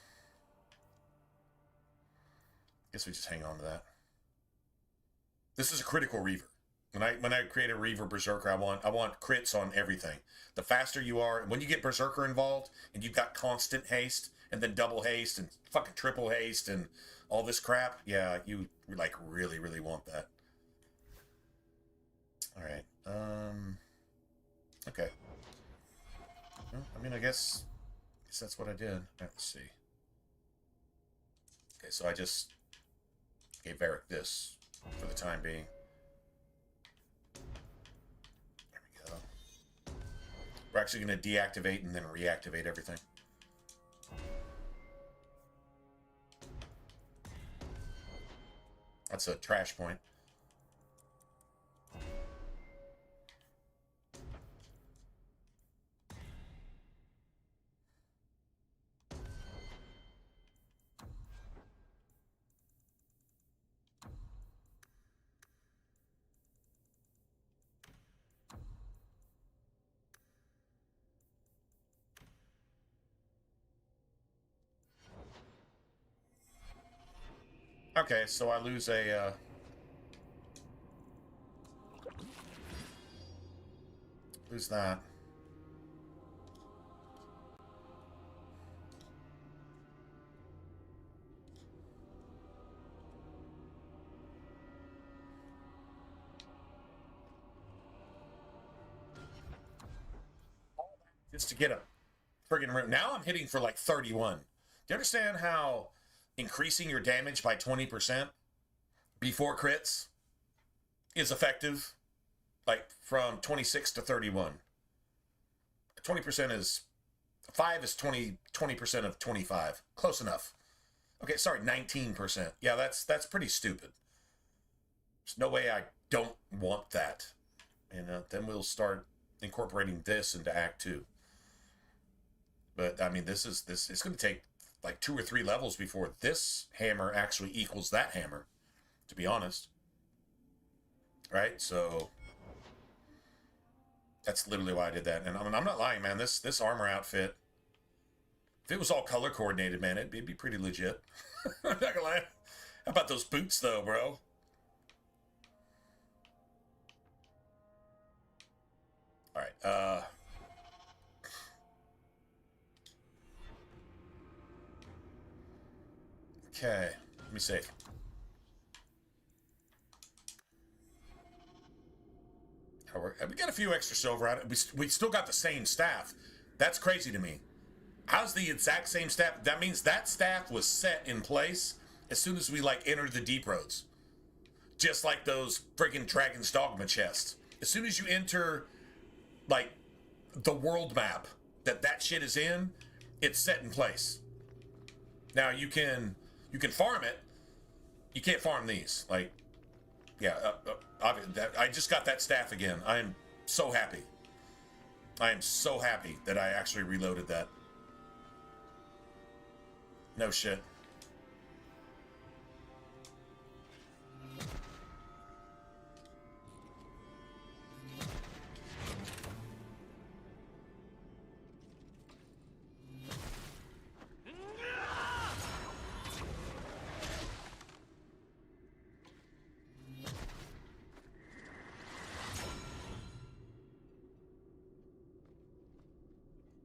A: Guess we just hang on to that. This is a critical Reaver. When I create a Reaver Berserker, I want crits on everything. The faster you are, when you get Berserker involved, and you've got constant haste, and then double haste, and fucking triple haste, and all this crap, yeah, you like really, really want that. All right. Okay. Well, I mean, I guess that's what I did. Let's see. Okay, so I just gave Varric this for the time being. There we go. We're actually going to deactivate and then reactivate everything. That's a trash point. Okay, so I lose a, lose that. Just to get a friggin' room. Now I'm hitting for like 31. Do you understand how increasing your damage by 20% before crits is effective? Like from 26 to 31. 20% is 5 is 20% of 25. Close enough. Okay, sorry, 19%. Yeah, that's pretty stupid. There's no way I don't want that. And then we'll start incorporating this into Act 2. But I mean, this it's going to take like 2 or 3 levels before this hammer actually equals that hammer. to be honest. Right? So that's literally why I did that. And I mean, I'm not lying, man. This armor outfit, if it was all color coordinated, man, it'd be pretty legit. I'm not gonna lie. How about those boots, though, bro? All right. Okay. Let me save. We got a few extra silver out of it. We still got the same staff. That's crazy to me. How's the exact same staff? That means that staff was set in place as soon as we, like, entered the deep roads. Just like those freaking Dragon's Dogma chests. As soon as you enter, like, the world map that shit is in, it's set in place. Now, you can farm it. You can't farm these. Like, yeah, I just got that staff again. I am so happy. I am so happy that I actually reloaded that. No shit.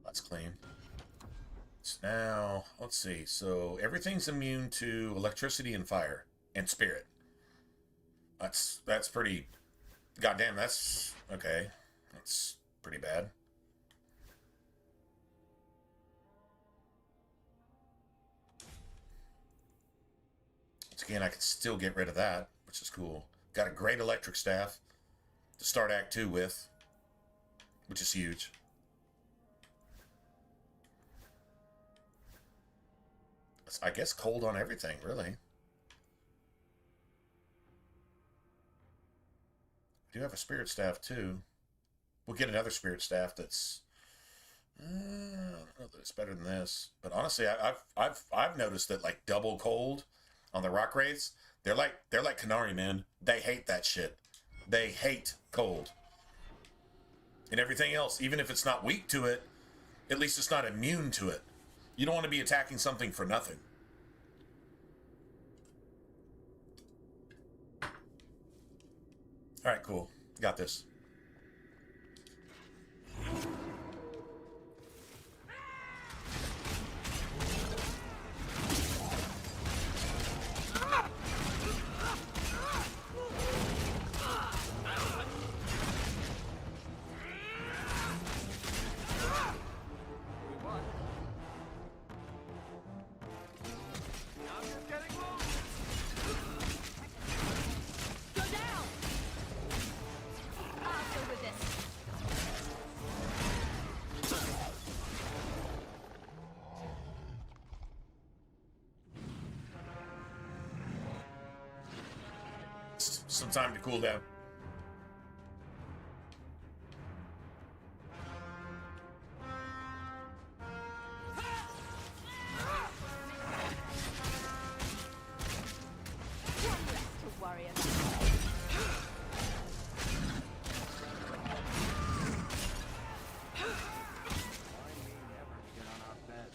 A: That's clean. So now, let's see. So everything's immune to electricity and fire and spirit. That's pretty. Goddamn, that's okay. That's pretty bad. Once again, I can still get rid of that, which is cool. Got a great electric staff to start Act 2 with, which is huge. I guess cold on everything, really. We do have a spirit staff, too. We'll get another spirit staff that's... I don't know that it's better than this. But honestly, I've noticed that, like, double cold on the rock wraiths, they're like Canary, man. They hate that shit. They hate cold. And everything else, even if it's not weak to it, at least it's not immune to it. You don't want to be attacking something for nothing. All right, cool. Got this. Some time to cool down.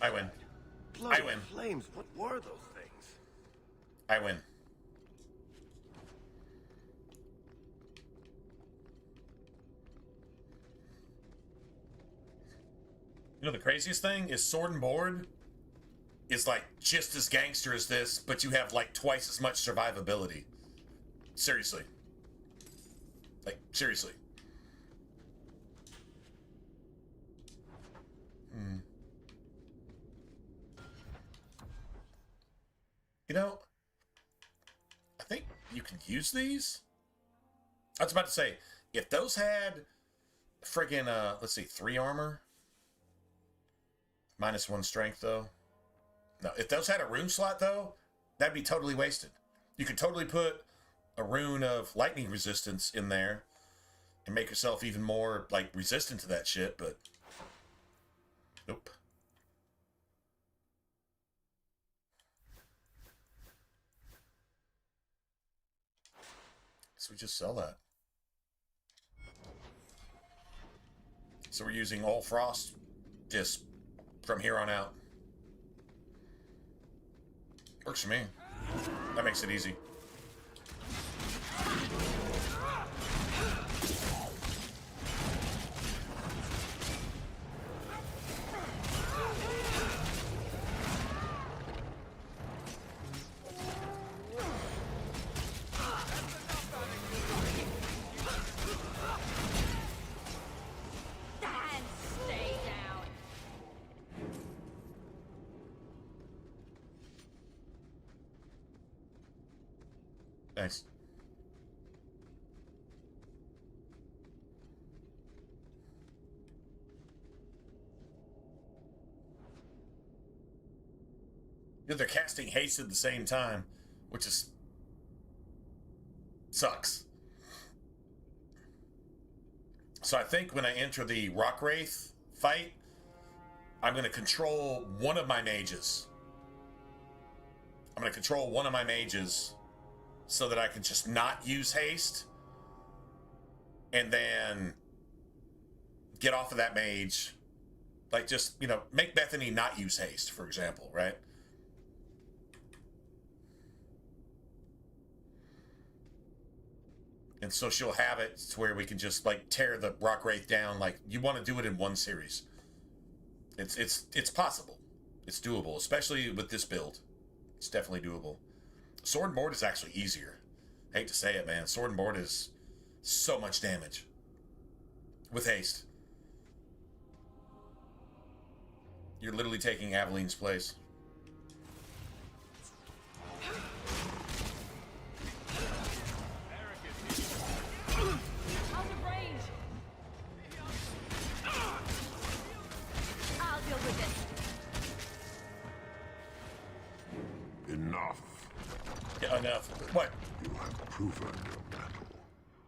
A: I win.
C: Bloody
A: I win.
C: Flames, what were those things?
A: I win. You know, the craziest thing is Sword and Board is like just as gangster as this, but you have like twice as much survivability. Seriously. Like, seriously. You know, I think you can use these. I was about to say, if those had friggin', let's see, 3 armor. -1 strength, though. No, if those had a rune slot, though, that'd be totally wasted. You could totally put a rune of lightning resistance in there and make yourself even more, like, resistant to that shit, but... Nope. So we just sell that. So we're using all frost just from here on out. Works for me. That makes it easy. Thanks. Yeah, they're casting haste at the same time, which is sucks. So I think when I enter the Rock Wraith fight, I'm going to control one of my mages. I'm going to control one of my mages so that I can just not use haste and then get off of that mage. Like, just, you know, make Bethany not use haste, for example, right? And so she'll have it to where we can just, like, tear the Rock Wraith down. Like, you want to do it in one series. It's possible. It's doable, especially with this build. It's definitely doable. Sword and board is actually easier. Hate to say it, man. Sword and board is so much damage with haste. You're literally taking Aveline's place.
B: Out of range. I'll deal with this.
I: Enough.
A: Yeah, enough. What?
I: You have proven your mettle.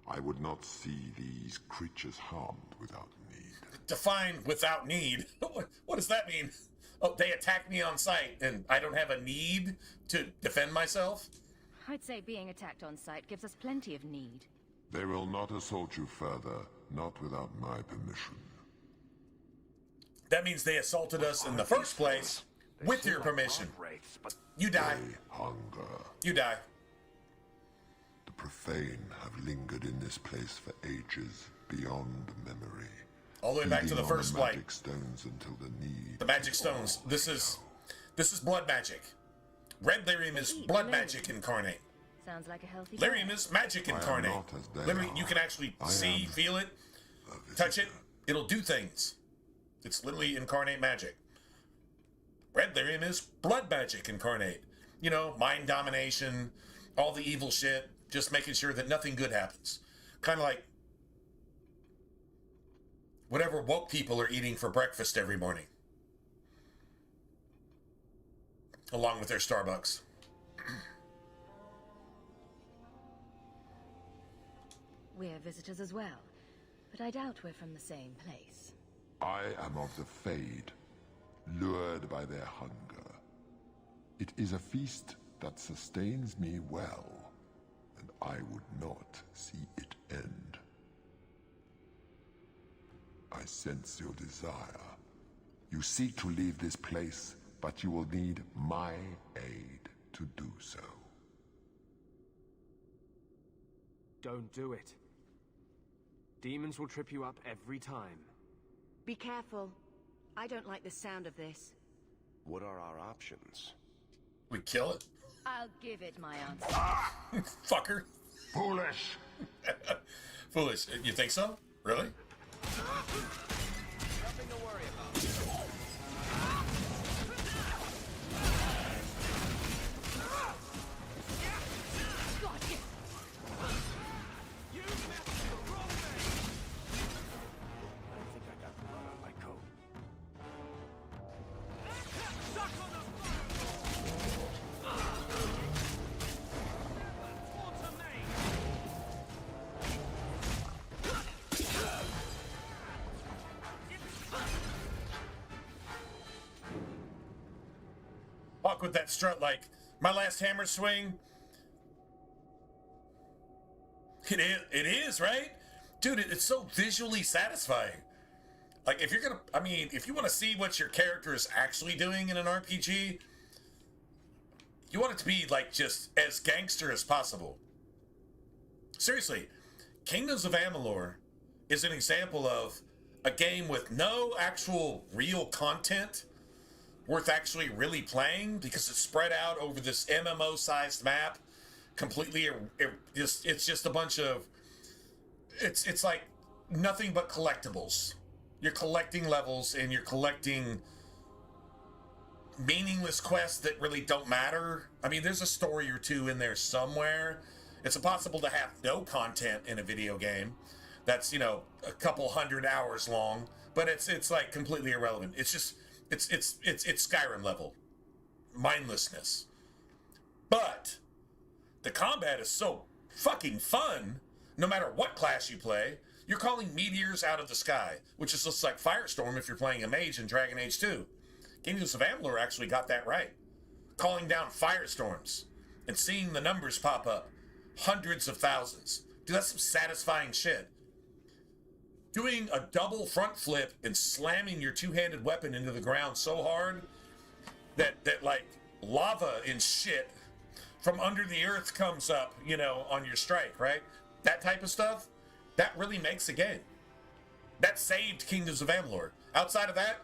I: I would not see these creatures harmed without need.
A: Define without need. What does that mean? Oh, they attack me on sight and I don't have a need to defend myself?
B: I'd say being attacked on sight gives us plenty of need.
I: They will not assault you further, not without my permission.
A: That means they assaulted us in the first place with your permission. You die.
I: They hunger.
A: You die.
I: The profane have lingered in this place for ages, beyond memory.
A: All the way back to the
I: feeding on
A: first
I: the
A: flight.
I: magic stones until the need.
A: The magic stones. This is blood magic. Red lyrium is blood magic incarnate.
B: Sounds like a healthy
A: Lyrium is magic incarnate.
I: not as they
A: Literally,
I: are.
A: you can actually
I: I
A: see,
I: am
A: feel it,
I: a
A: touch it.
I: visitor.
A: It'll do things. It's literally incarnate magic. Red lyrium is blood magic incarnate. You know, mind domination, all the evil shit, just making sure that nothing good happens. Kind of like whatever woke people are eating for breakfast every morning. Along with their Starbucks.
B: We're visitors as well, but I doubt we're from the same place.
I: I am of the Fade, lured by their hunger. It is a feast that sustains me well, and I would not see it end. I sense your desire. You seek to leave this place, but you will need my aid to do so.
F: Don't do it. Demons will trip you up every time.
J: Be careful. I don't like the sound of this.
C: What are our options?
A: We kill it?
B: I'll give it my answer.
A: Fucker.
I: Foolish!
A: Foolish. You think so? Really?
G: Nothing to worry about. You messed with the wrong man.
C: I think I got blood on my coat.
G: Suck on the fire. Towards a main.
A: Walk with that strut like my last hammer swing. It is, right? Dude, it's so visually satisfying. Like, if you're gonna, I mean, if you want to see what your character is actually doing in an RPG, you want it to be, like, just as gangster as possible. Seriously, Kingdoms of Amalur is an example of a game with no actual real content worth actually really playing because it's spread out over this MMO-sized map. Completely, it's just a bunch of, it's like nothing but collectibles. You're collecting levels and you're collecting meaningless quests that really don't matter. I mean, there's a story or two in there somewhere. It's impossible to have no content in a video game that's, you know, a couple 100 hours long, but it's like completely irrelevant. It's just it's Skyrim level mindlessness. But the combat is so fucking fun, no matter what class you play. You're calling meteors out of the sky, which is just like Firestorm if you're playing a mage in Dragon Age 2. Kingdoms of Amalur actually got that right. Calling down firestorms and seeing the numbers pop up. Hundreds of thousands. Dude, that's some satisfying shit. Doing a double front flip and slamming your two-handed weapon into the ground so hard that like lava and shit from under the earth comes up, you know, on your strike, right? That type of stuff, that really makes a game. That saved Kingdoms of Amalur. Outside of that,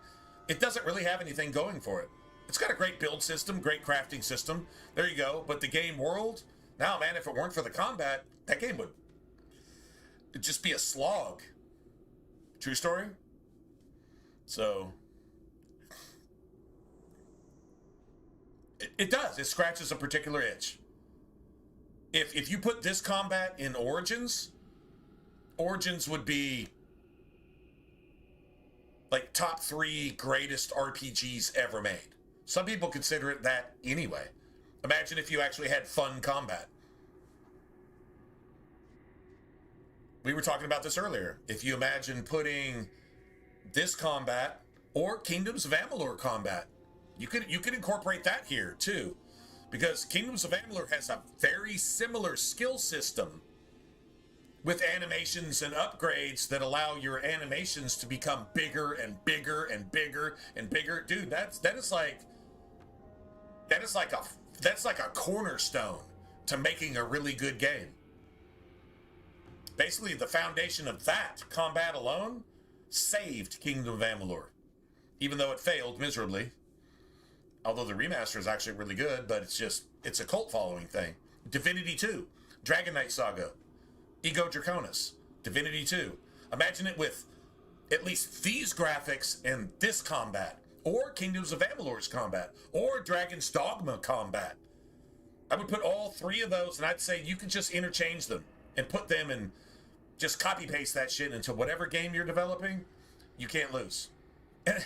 A: it doesn't really have anything going for it. It's got a great build system, great crafting system. There you go. But the game world, now, man, if it weren't for the combat, that game would just be a slog. True story? So, it does. It scratches a particular itch. If you put this combat in Origins would be like top 3 greatest RPGs ever made. Some people consider it that anyway. Imagine if you actually had fun combat. We were talking about this earlier. If you imagine putting this combat or Kingdoms of Amalur combat, you could incorporate that here too. Because Kingdoms of Amalur has a very similar skill system with animations and upgrades that allow your animations to become bigger and bigger and bigger and bigger. Dude, that is like a cornerstone to making a really good game. Basically, the foundation of that combat alone saved Kingdom of Amalur, even though it failed miserably. Although the remaster is actually really good, but it's a cult following thing. Divinity 2, Dragon Knight Saga, Ego Draconis, Divinity 2. Imagine it with at least these graphics and this combat, or Kingdoms of Amalur's combat, or Dragon's Dogma combat. I would put all 3 of those, and I'd say you could just interchange them and put them and just copy paste that shit into whatever game you're developing. You can't lose. And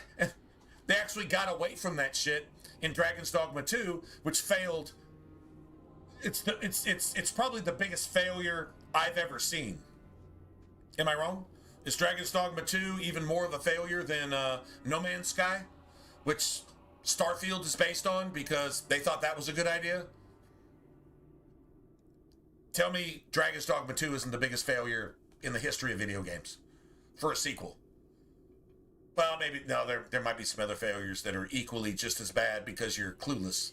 A: they actually got away from that shit in Dragon's Dogma 2, which failed. It's probably the biggest failure I've ever seen. Am I wrong? Is Dragon's Dogma 2 even more of a failure than No Man's Sky, which Starfield is based on because they thought that was a good idea? Tell me Dragon's Dogma 2 isn't the biggest failure in the history of video games for a sequel. Well, maybe, no, there might be some other failures that are equally just as bad because you're clueless.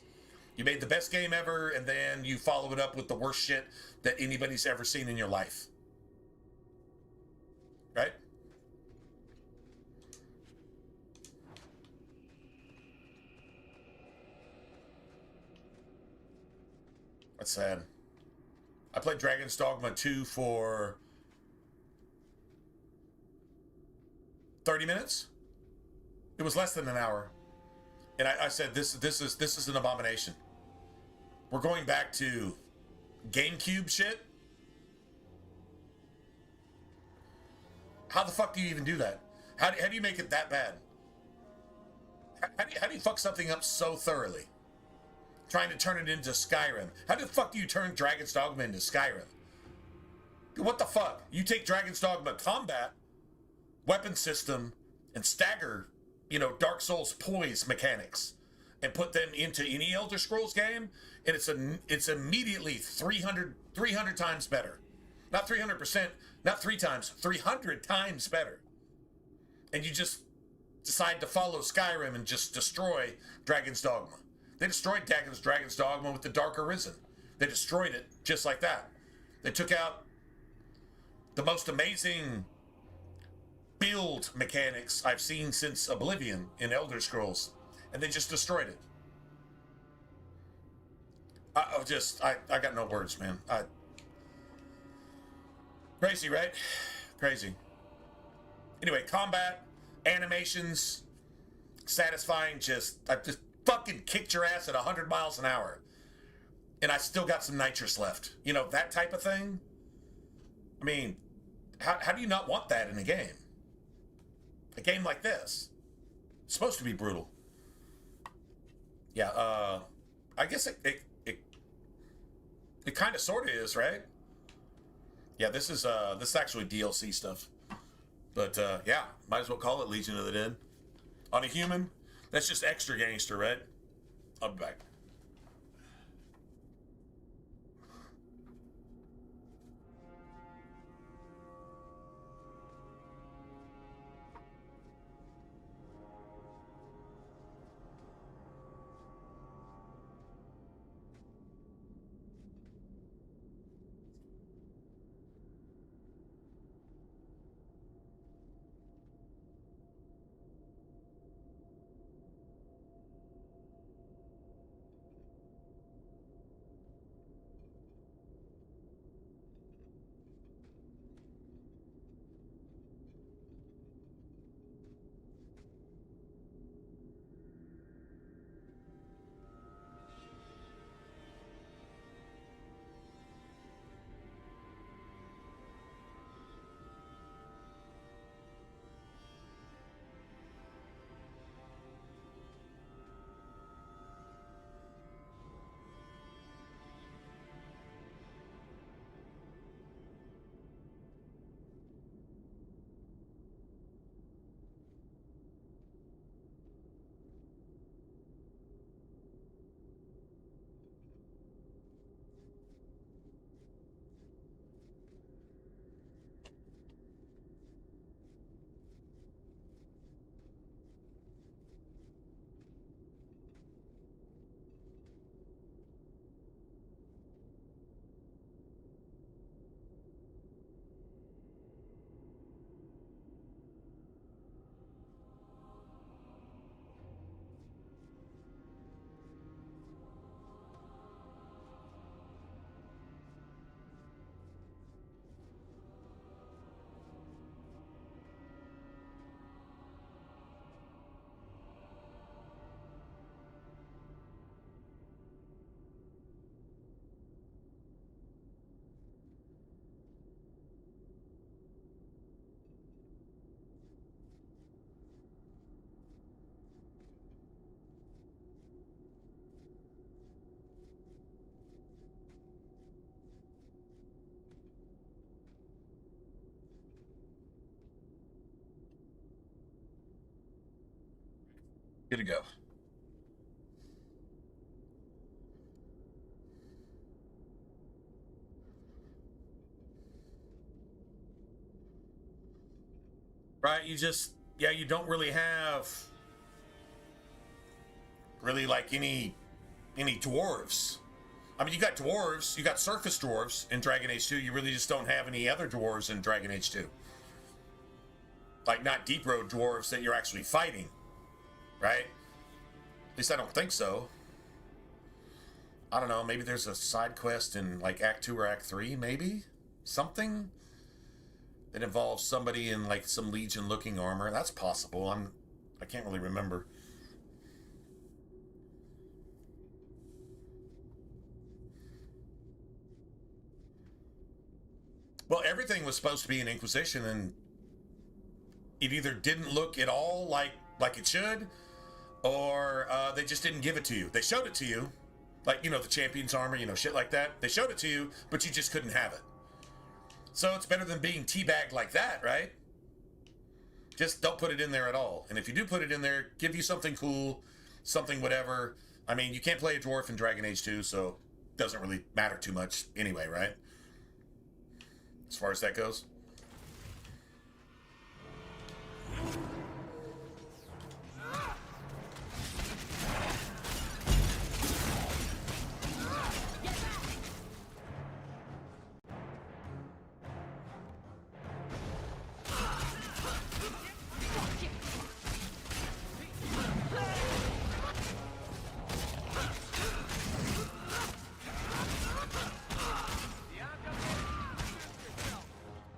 A: You made the best game ever, and then you follow it up with the worst shit that anybody's ever seen in your life. Right? That's sad. I played Dragon's Dogma 2 for 30 minutes. It was less than an hour. And I said, this is an abomination. We're going back to GameCube shit. How the fuck do you even do that? How do you make it that bad? How do you fuck something up so thoroughly? Trying to turn it into Skyrim. How the fuck do you turn Dragon's Dogma into Skyrim? Dude, what the fuck? You take Dragon's Dogma combat, weapon system, and stagger, Dark Souls poise mechanics, and put them into any Elder Scrolls game, and it's immediately 300 times better. Not 300%, not 3 times, 300 times better. And you just decide to follow Skyrim and just destroy Dragon's Dogma. They destroyed Dragon's Dogma with the Dark Arisen. They destroyed it just like that. They took out the most amazing build mechanics I've seen since Oblivion in Elder Scrolls, and they just destroyed it. I got no words, man. Crazy, right? Crazy. Anyway, combat, animations, satisfying. I just fucking kicked your ass at 100 miles an hour, and I still got some nitrous left. You know, that type of thing. I mean, how do you not want that in a game? A game like this. It's supposed to be brutal. Yeah, I guess it kind of sort of is, right? Yeah, this is actually DLC stuff. But yeah, might as well call it Legion of the Dead. On a human, that's just extra gangster, right? I'll be back. Good to go. Right, you don't really have like any dwarves. I mean, you got dwarves, you got surface dwarves in Dragon Age 2, you really just don't have any other dwarves in Dragon Age 2. Like, not deep road dwarves that you're actually fighting, right? At least I don't think so. I don't know, maybe there's a side quest in like Act 2 or Act 3, maybe? Something that involves somebody in like some Legion looking armor. That's possible. I can't really remember. Well, everything was supposed to be an Inquisition, and it either didn't look at all like it should, or they just didn't give it to you. They showed it to you, like, you know, the champion's armor, you know, shit like that. They showed it to you, but you just couldn't have it. So it's better than being teabagged like that, right? Just don't put it in there at all. And if you do put it in there, give you something cool, something whatever. I mean, you can't play a dwarf in Dragon Age 2, so it doesn't really matter too much anyway, right? as far as that goes.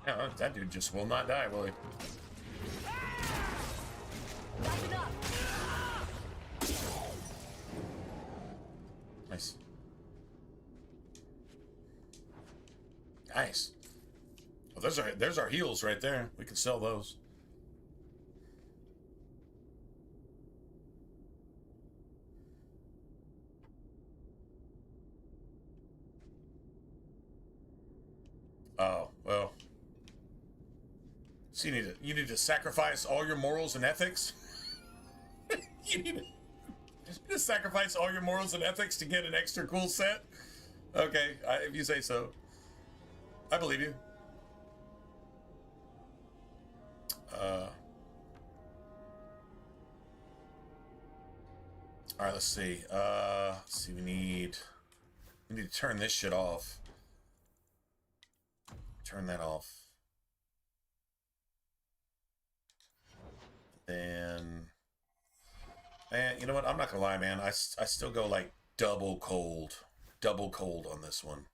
A: Yeah, that dude just will not die, will he? Nice. Nice. Well, there's our heals right there. We can sell those. Oh, well. So you need to sacrifice all your morals and ethics? you need to sacrifice all your morals and ethics to get an extra cool set? Okay, if you say so. I believe you. Alright, let's see. We need to turn this shit off. Turn that off. Then, man, you know what? I'm not gonna lie, man. I still go like double cold on this one.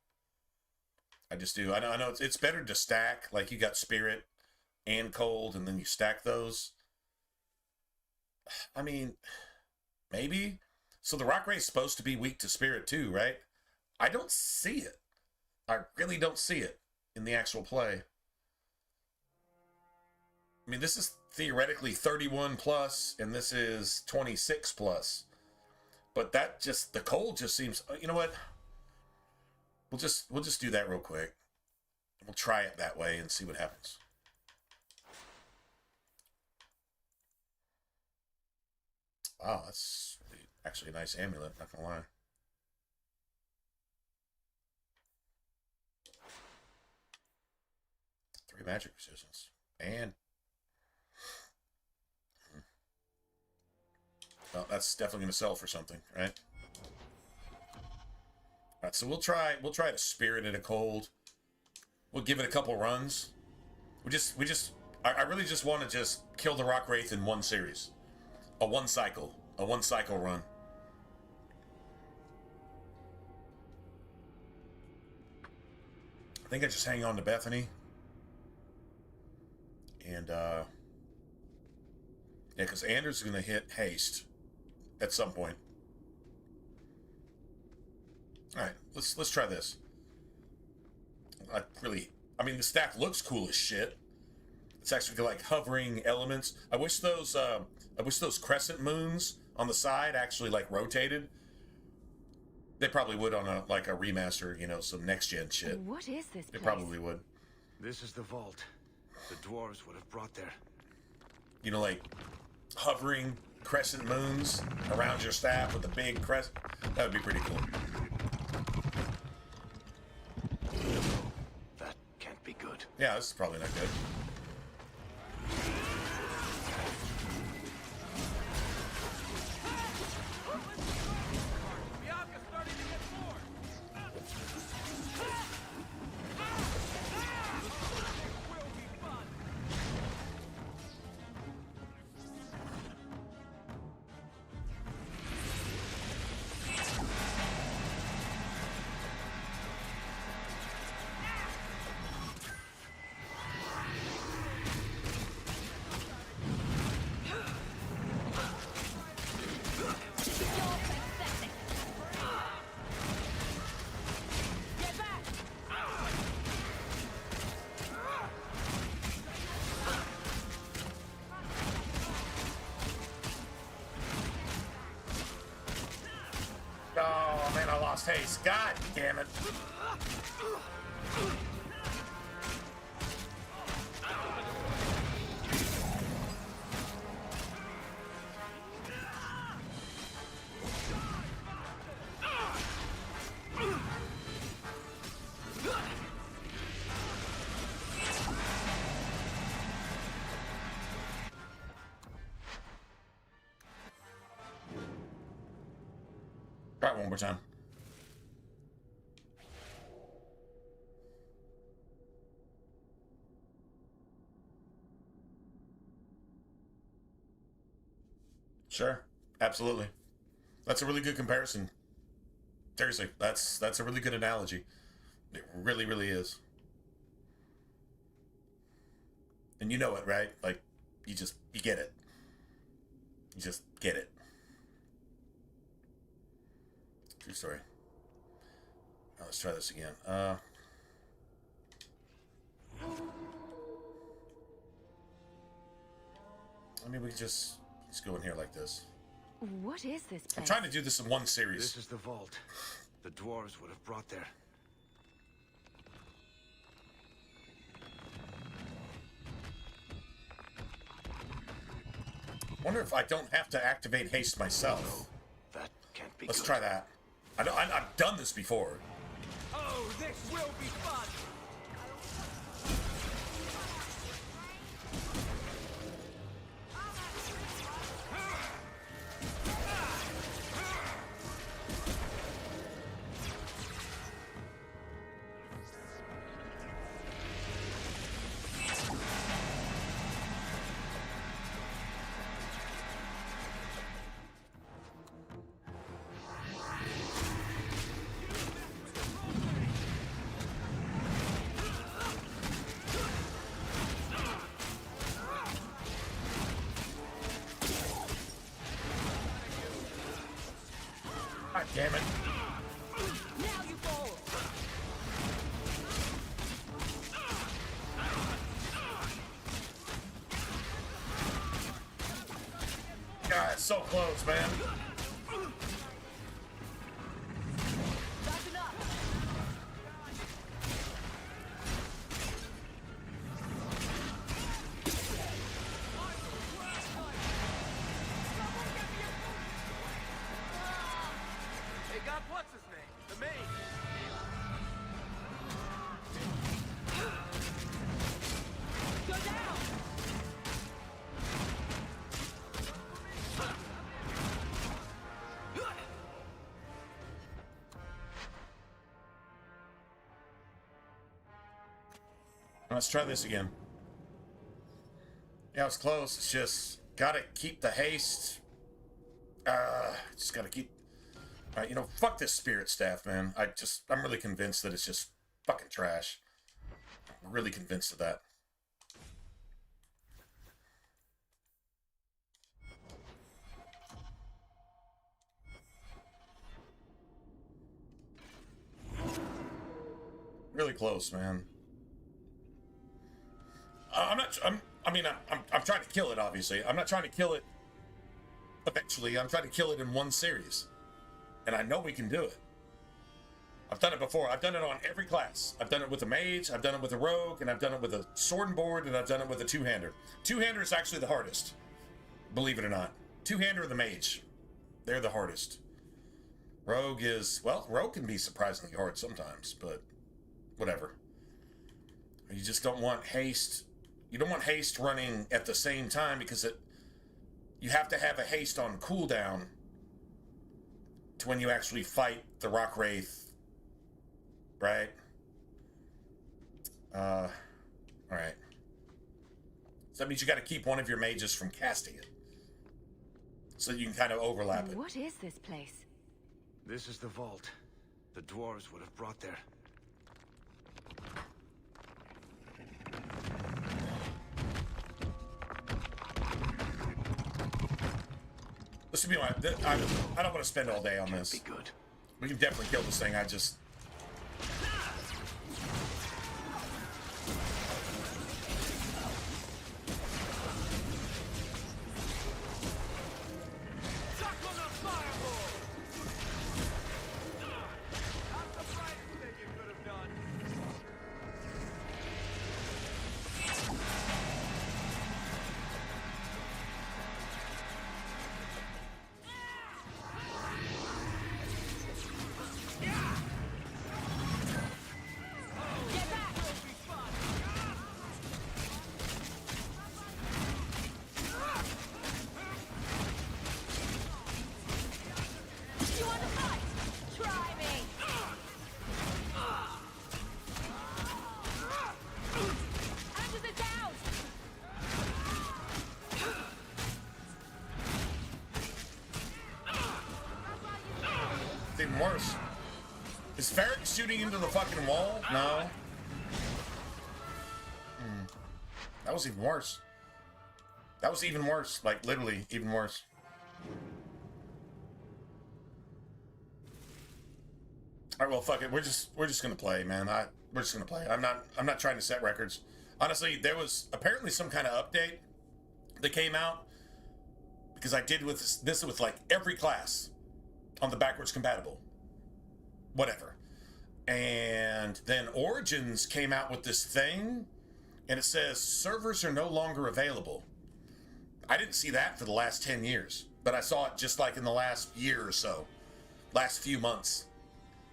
A: I just do. I know it's better to stack. Like you got spirit and cold, and then you stack those. I mean, maybe. So the rock race is supposed to be weak to spirit too, right? I don't see it. I really don't see it in the actual play. I mean, this is theoretically 31 plus, and this is 26 plus. But that just, the cold just seems, you know what? We'll just do that real quick. We'll try it that way and see what happens. Wow, that's actually a nice amulet, not gonna lie. Three magic resistance. And well, that's definitely gonna sell for something, right? Alright, so we'll try to spirit it a cold. We'll give it a couple runs. I really just want to just kill the Rock Wraith in one series. A one cycle run. I think I just hang on to Bethany. And yeah, because Anders is gonna hit haste at some point. Alright, let's try this. I mean, the stack looks cool as shit. It's actually like hovering elements. I wish those crescent moons on the side actually like rotated. They probably would on a remaster, you know, some next gen shit.
B: What is this place?
A: They probably would.
C: This is the vault. The dwarves would have brought there.
A: You know, like hovering crescent moons around your staff with a big crescent. That would be pretty cool.
C: That can't be good.
A: Yeah, this is probably not good. Oh man, I lost haste. God damn it. Try it one more time. Sure. Absolutely. That's a really good comparison. Seriously, that's a really good analogy. It really, really is. And you know it, right? Like, you get it. You just get it. True story. Now let's try this again. I mean, we can just go in here like this.
B: What is this place?
A: I'm trying to do this in one series.
C: This is the vault. The dwarves would have brought there.
A: Wonder if I don't have to activate haste myself.
C: That can't be
A: Let's
C: good.
A: try that. I've done this before.
H: Oh, this will be fun!
A: God damn it.
H: Now you fall!
A: God, it's so close, man.
H: That's enough! They got what's his name? The maid. Go down!
A: Let's try this again. Yeah, it's close. It's just gotta keep the haste. Just gotta keep. All right, you know, fuck this spirit staff, man. I'm really convinced that it's just fucking trash. I'm really convinced of that. Really close, man. I'm trying to kill it, obviously. I'm not trying to kill it eventually. I'm trying to kill it in one series. And I know we can do it. I've done it before. I've done it on every class. I've done it with a mage, I've done it with a rogue, and I've done it with a sword and board, and I've done it with a two-hander. Two-hander is actually the hardest. Believe it or not. Two-hander or the mage. They're the hardest. Rogue is, well, rogue can be surprisingly hard sometimes, but whatever. You just don't want haste. You don't want haste running at the same time because you have to have a haste on cooldown to when you actually fight the Rock Wraith, right? All right. So that means you got to keep one of your mages from casting it, so you can kind of overlap it.
B: What is this place?
C: This is the vault. The dwarves would have brought there.
A: This would be my. I don't want to spend all day on this.
C: Be good.
A: We can definitely kill this thing.
H: Suck on the fireball! That's the brightest thing you could have done.
A: even worse. Is Ferret shooting into the fucking wall? No. That was even worse. That was even worse. Like, literally, even worse. All right, well, fuck it. We're just gonna play, man. We're just gonna play. I'm not trying to set records. Honestly, there was apparently some kind of update that came out because I did with this with like every class on the backwards compatible, whatever. And then Origins came out with this thing, and it says servers are no longer available. I didn't see that for the last 10 years, but I saw it just like in the last year or so, last few months.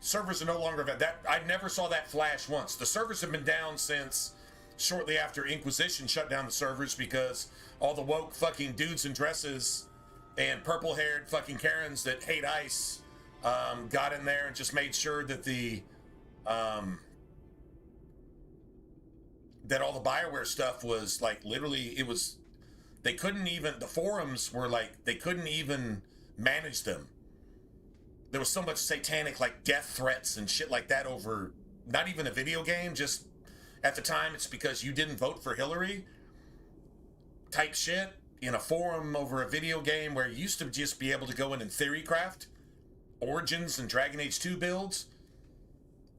A: Servers are no longer available. I never saw that flash once. The servers have been down since shortly after Inquisition shut down the servers because all the woke fucking dudes in dresses and purple-haired fucking Karens that hate ICE got in there and just made sure that that all the BioWare stuff was like literally, it was, they couldn't even, the forums were like, they couldn't even manage them. There was so much satanic like death threats and shit like that over not even a video game, just at the time it's because you didn't vote for Hillary type shit in a forum over a video game where you used to just be able to go in and theory craft Origins and Dragon Age 2 builds.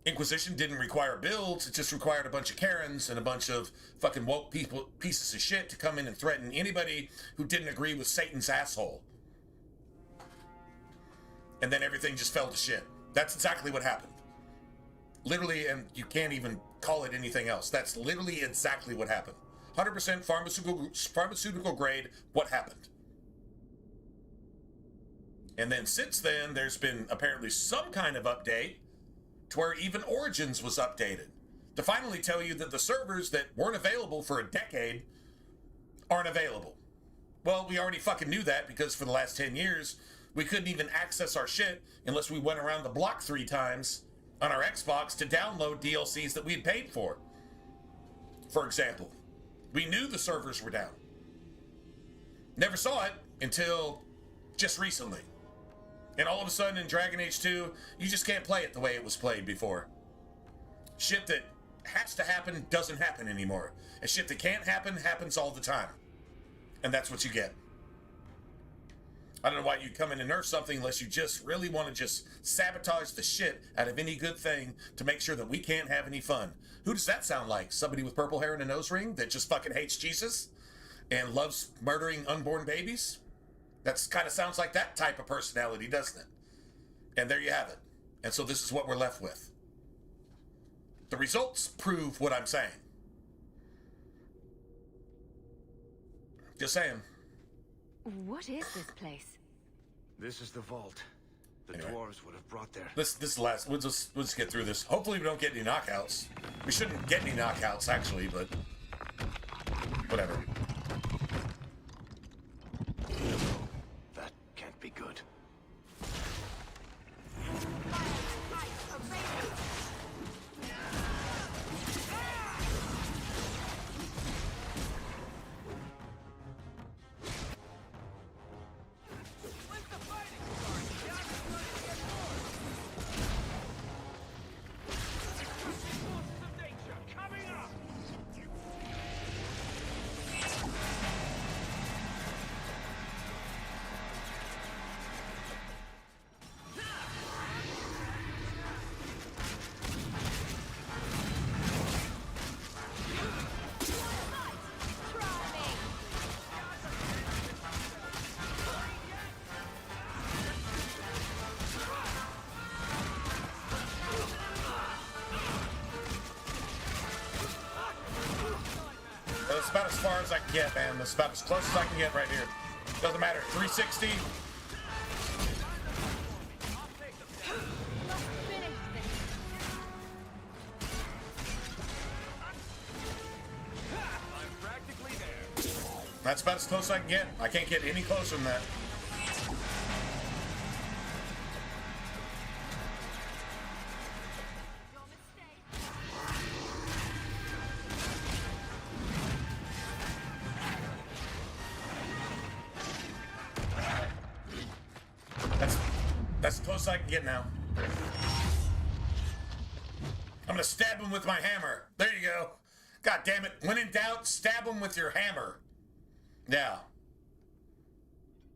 A: Inquisition didn't require builds, it just required a bunch of Karens and a bunch of fucking woke people, pieces of shit to come in and threaten anybody who didn't agree with Satan's asshole. And then everything just fell to shit. That's exactly what happened. Literally, and you can't even call it anything else. That's literally exactly what happened. 100% pharmaceutical grade, what happened. And then since then, there's been apparently some kind of update to where even Origins was updated to finally tell you that the servers that weren't available for a decade aren't available. Well, we already fucking knew that because for the last 10 years, we couldn't even access our shit unless we went around the block 3 times on our Xbox to download DLCs that we'd paid for. For example, we knew the servers were down. Never saw it until just recently. And all of a sudden in Dragon Age 2, you just can't play it the way it was played before. Shit that has to happen doesn't happen anymore. And shit that can't happen happens all the time. And that's what you get. I don't know why you come in and nerf something unless you just really want to just sabotage the shit out of any good thing to make sure that we can't have any fun. Who does that sound like? Somebody with purple hair and a nose ring that just fucking hates Jesus and loves murdering unborn babies? That's kind of sounds like that type of personality, doesn't it? And there you have it. And so this is what we're left with. The results prove what I'm saying. Just saying.
B: What is this place?
C: This is the vault. The dwarves would have brought their...
A: This is the last. We'll just get through this. Hopefully we don't get any knockouts. We shouldn't get any knockouts, actually, but... whatever.
C: That can't be good.
A: That's about as far as I can get, man. That's about as close as I can get right here. Doesn't matter. 360. That's about as close as I can get. I can't get any closer than that. That's as close as I can get now. I'm gonna stab him with my hammer. There you go. God damn it. When in doubt, stab him with your hammer. Yeah.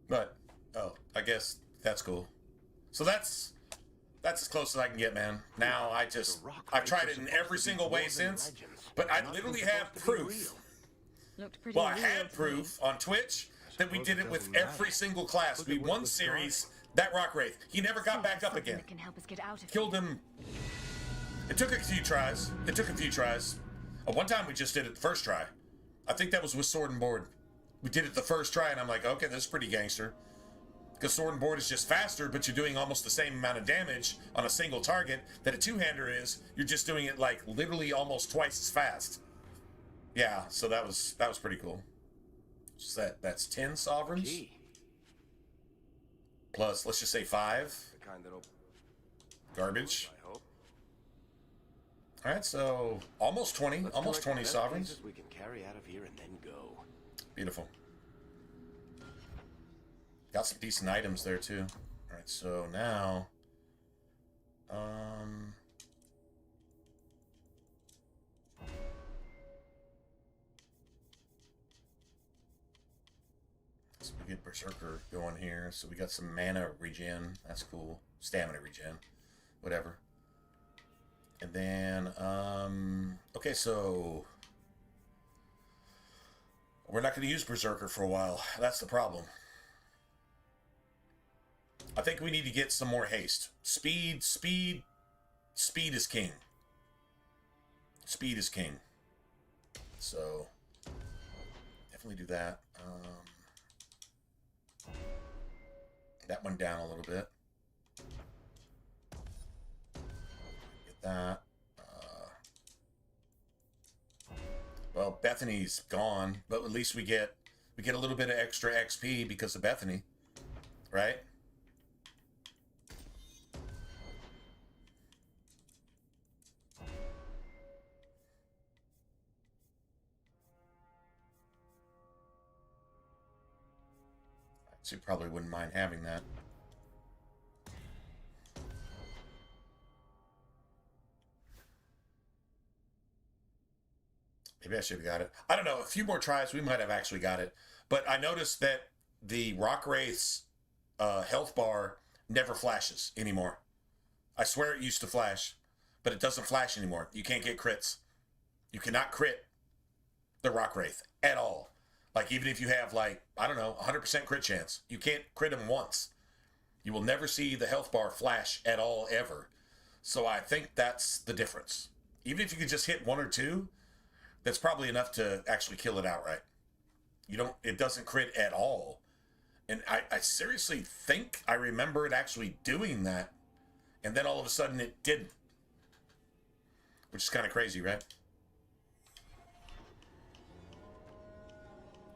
A: But, oh, I guess that's cool. So that's as close as I can get, man. Now I've tried it in every single way since, but I literally have proof. Well, I had proof on Twitch that we did it with every single class. We won series, that Rock Wraith. He never got back up again. Killed him. It took a few tries. One time we just did it the first try. I think that was with Sword and Board. We did it the first try, and I'm like, okay, this is pretty gangster. Because Sword and Board is just faster, but you're doing almost the same amount of damage on a single target that a two-hander is. You're just doing it, like, literally almost twice as fast. Yeah, so that was pretty cool. So that's 10 sovereigns. Plus, let's just say 5.
H: The kind that'll
A: Garbage.
H: I hope.
A: Alright, so almost 20. Almost 20 sovereigns.
C: We can carry out of here and then go.
A: Beautiful. Got some decent items there too. Alright, so now so we get Berserker going here. So we got some mana regen. That's cool. Stamina regen. Whatever. And then okay, so we're not going to use Berserker for a while. That's the problem. I think we need to get some more haste. Speed is king. Speed is king. So, definitely do that. That one down a little bit. Get that. Well, Bethany's gone, but at least we get a little bit of extra XP because of Bethany, right? So you probably wouldn't mind having that. Maybe I should have got it. I don't know. A few more tries, we might have actually got it. But I noticed that the Rock Wraith's health bar never flashes anymore. I swear it used to flash, but it doesn't flash anymore. You can't get crits. You cannot crit the Rock Wraith at all. Like, even if you have, like, I don't know, 100% crit chance, you can't crit him once. You will never see the health bar flash at all, ever. So I think that's the difference. Even if you could just hit 1 or 2, that's probably enough to actually kill it outright. It doesn't crit at all. And I seriously think I remember it actually doing that. And then all of a sudden it didn't. Which is kind of crazy, right?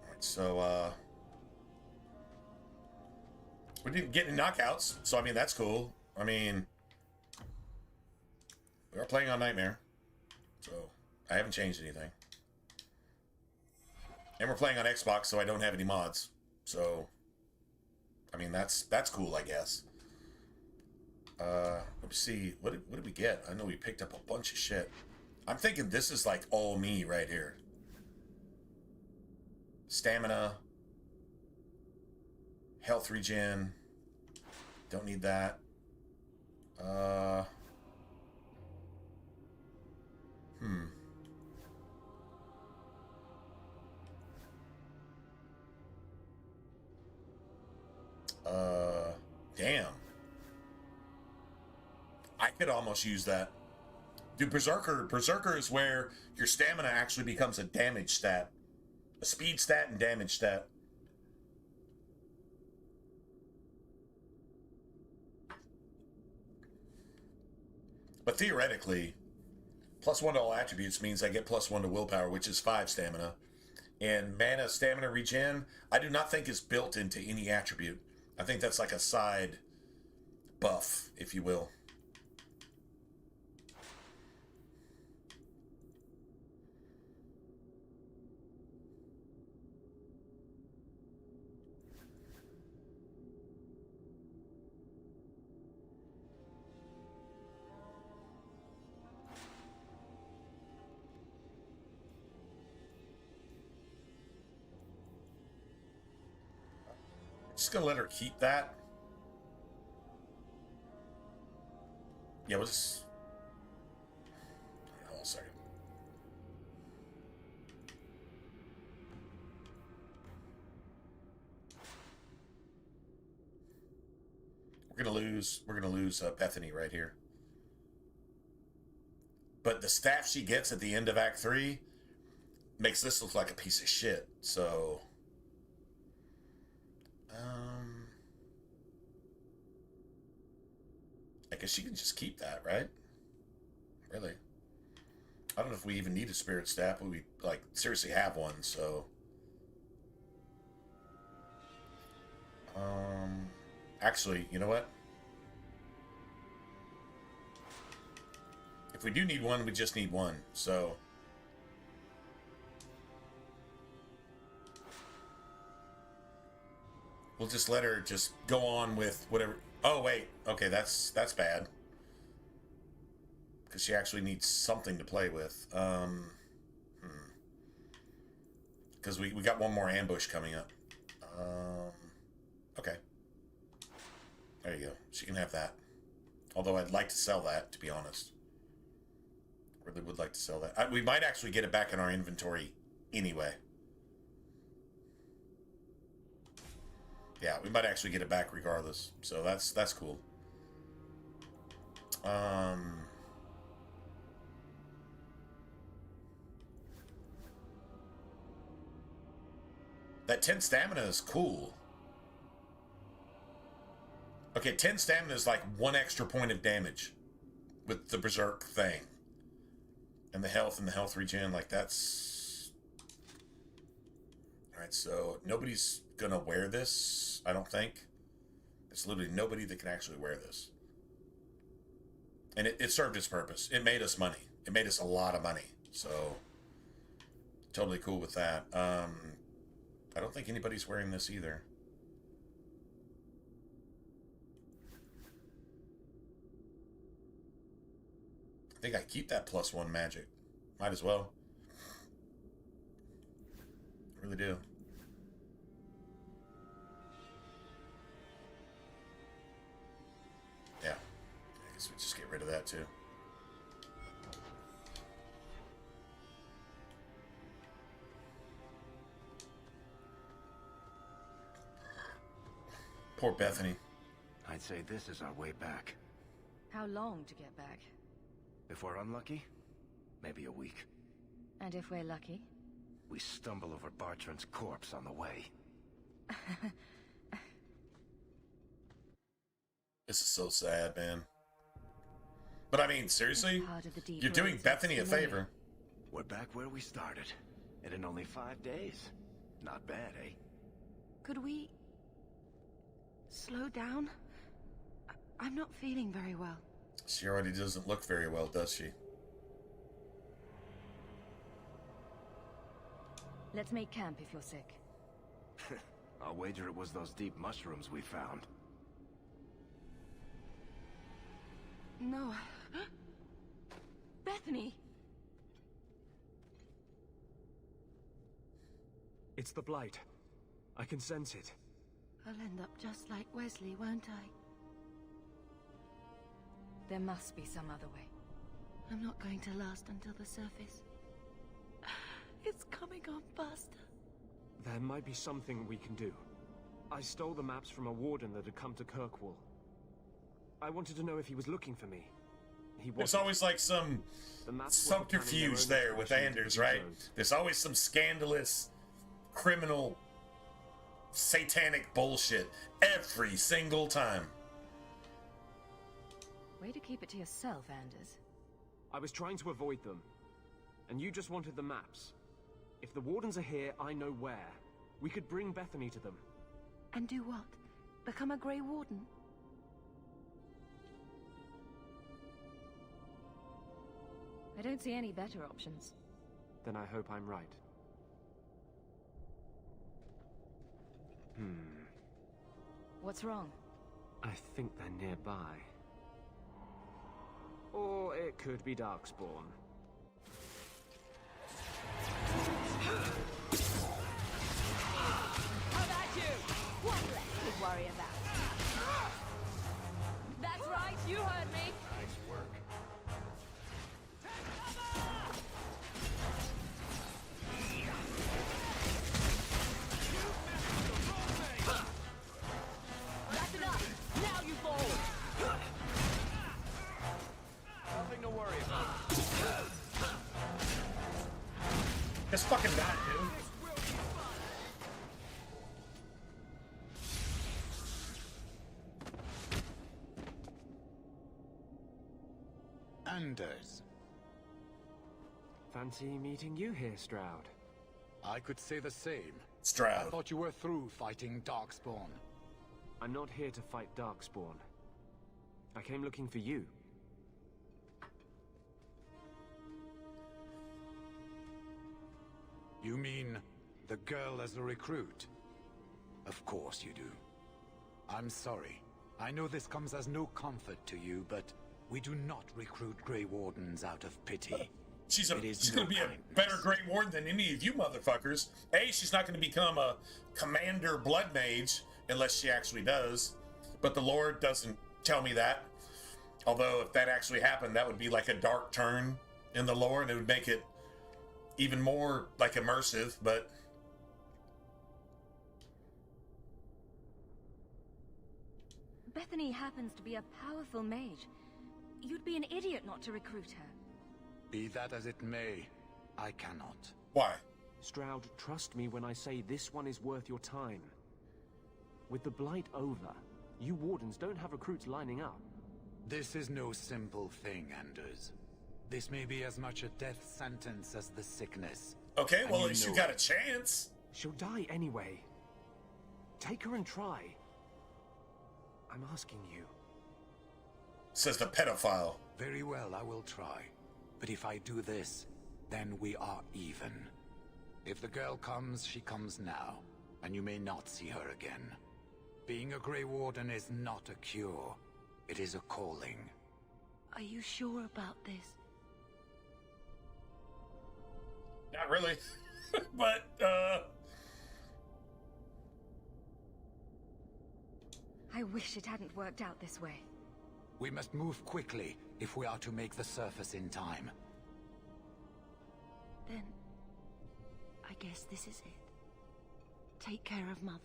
A: Alright, so, we didn't get any knockouts. So, I mean, that's cool. I mean, we are playing on Nightmare. So, I haven't changed anything. And we're playing on Xbox, so I don't have any mods. So, I mean, that's cool, I guess. Let me see. What did we get? I know we picked up a bunch of shit. I'm thinking this is like all me right here. Stamina. Health regen. Don't need that. Damn. I could almost use that. Dude, Berserker is where your stamina actually becomes a damage stat. A speed stat and damage stat. But theoretically, +1 to all attributes means I get +1 to willpower, which is 5 stamina. And mana stamina regen, I do not think is built into any attribute. I think that's like a side buff, if you will. just gonna let her keep that. Yeah, we'll just... Hold on a second. We're gonna lose Bethany right here. But the staff she gets at the end of Act 3 makes this look like a piece of shit, so... I guess she can just keep that, right? Really? I don't know if we even need a spirit staff, but we, like, seriously have one, so... Actually, you know what? If we do need one, we just need one, so... We'll just let her just go on with whatever... Oh, wait. Okay, that's bad. Because she actually needs something to play with. Because we got one more ambush coming up. Okay. There you go. She can have that. Although I'd like to sell that, to be honest. Really would like to sell that. We might actually get it back in our inventory anyway. Yeah, we might actually get it back regardless. So that's cool. That 10 stamina is cool. Okay, 10 stamina is like 1 extra point of damage with the berserk thing. And the health regen, like that's... Alright, so nobody's gonna wear this, I don't think. There's literally nobody that can actually wear this. And it served its purpose. It made us money. It made us a lot of money. So, totally cool with that. I don't think anybody's wearing this either. I think I keep that +1 magic. Might as well. I really do. Yeah. I guess we just get rid of that too. Poor Bethany.
C: I'd say this is our way back.
B: How long to get back?
C: If we're unlucky, maybe a week.
B: And if we're lucky?
C: We stumble over Bartran's corpse on the way.
A: This is so sad, man. But I mean, seriously? You're doing Bethany a favor.
C: We're back where we started. And in only 5 days. Not bad, eh?
J: Could we... slow down? I'm not feeling very well.
A: She already doesn't look very well, does she?
B: Let's make camp if you're sick.
C: I'll wager it was those deep mushrooms we found.
J: No. Bethany!
F: It's the Blight. I can sense it.
J: I'll end up just like Wesley, won't I?
B: There must be some other way.
J: I'm not going to last until the surface. It's coming on faster.
F: There might be something we can do. I stole the maps from a warden that had come to Kirkwall. I wanted to know if he was looking for me. He wasn't.
A: There's always like some subterfuge there with Anders, right? There's always some scandalous, criminal, satanic bullshit every single time.
B: Way to keep it to yourself, Anders.
F: I was trying to avoid them. And you just wanted the maps. If the wardens are here, I know where. We could bring Bethany to them.
J: And do what? Become a Grey Warden?
B: I don't see any better options.
F: Then I hope I'm right.
B: What's wrong?
F: I think they're nearby. Or it could be Darkspawn.
B: How about you? One less with
A: Just fucking die, dude.
K: Anders.
F: Fancy meeting you here, Stroud.
K: I could say the same.
A: Stroud.
K: I thought you were through fighting Darkspawn.
F: I'm not here to fight Darkspawn. I came looking for you.
K: You mean the girl as a recruit? Of course you do. I'm sorry. I know this comes as no comfort to you, but we do not recruit Grey Wardens out of pity.
A: She's going to be a better Grey Warden than any of you motherfuckers. A, she's not going to become a Commander Blood Mage unless she actually does. But the lore doesn't tell me that. Although if that actually happened, that would be like a dark turn in the lore, and it would make it even more like immersive. But
B: Bethany happens to be a powerful mage. You'd be an idiot not to recruit her.
K: Be that as it may, I cannot.
A: Why?
F: Stroud, trust me when I say this one is worth your time. With the Blight over, you Wardens don't have recruits lining up.
K: This is no simple thing, Anders. This may be as much a death sentence as the sickness.
A: Okay, well, at least you got a chance.
F: She'll die anyway. Take her and try. I'm asking you.
A: Says the pedophile.
K: Very well, I will try. But if I do this, then we are even. If the girl comes, she comes now, and you may not see her again. Being a Grey Warden is not a cure. It is a calling.
J: Are you sure about this?
A: Not really. But,
B: I wish it hadn't worked out this way.
K: We must move quickly if we are to make the surface in time.
J: Then, I guess this is it. Take care of Mother.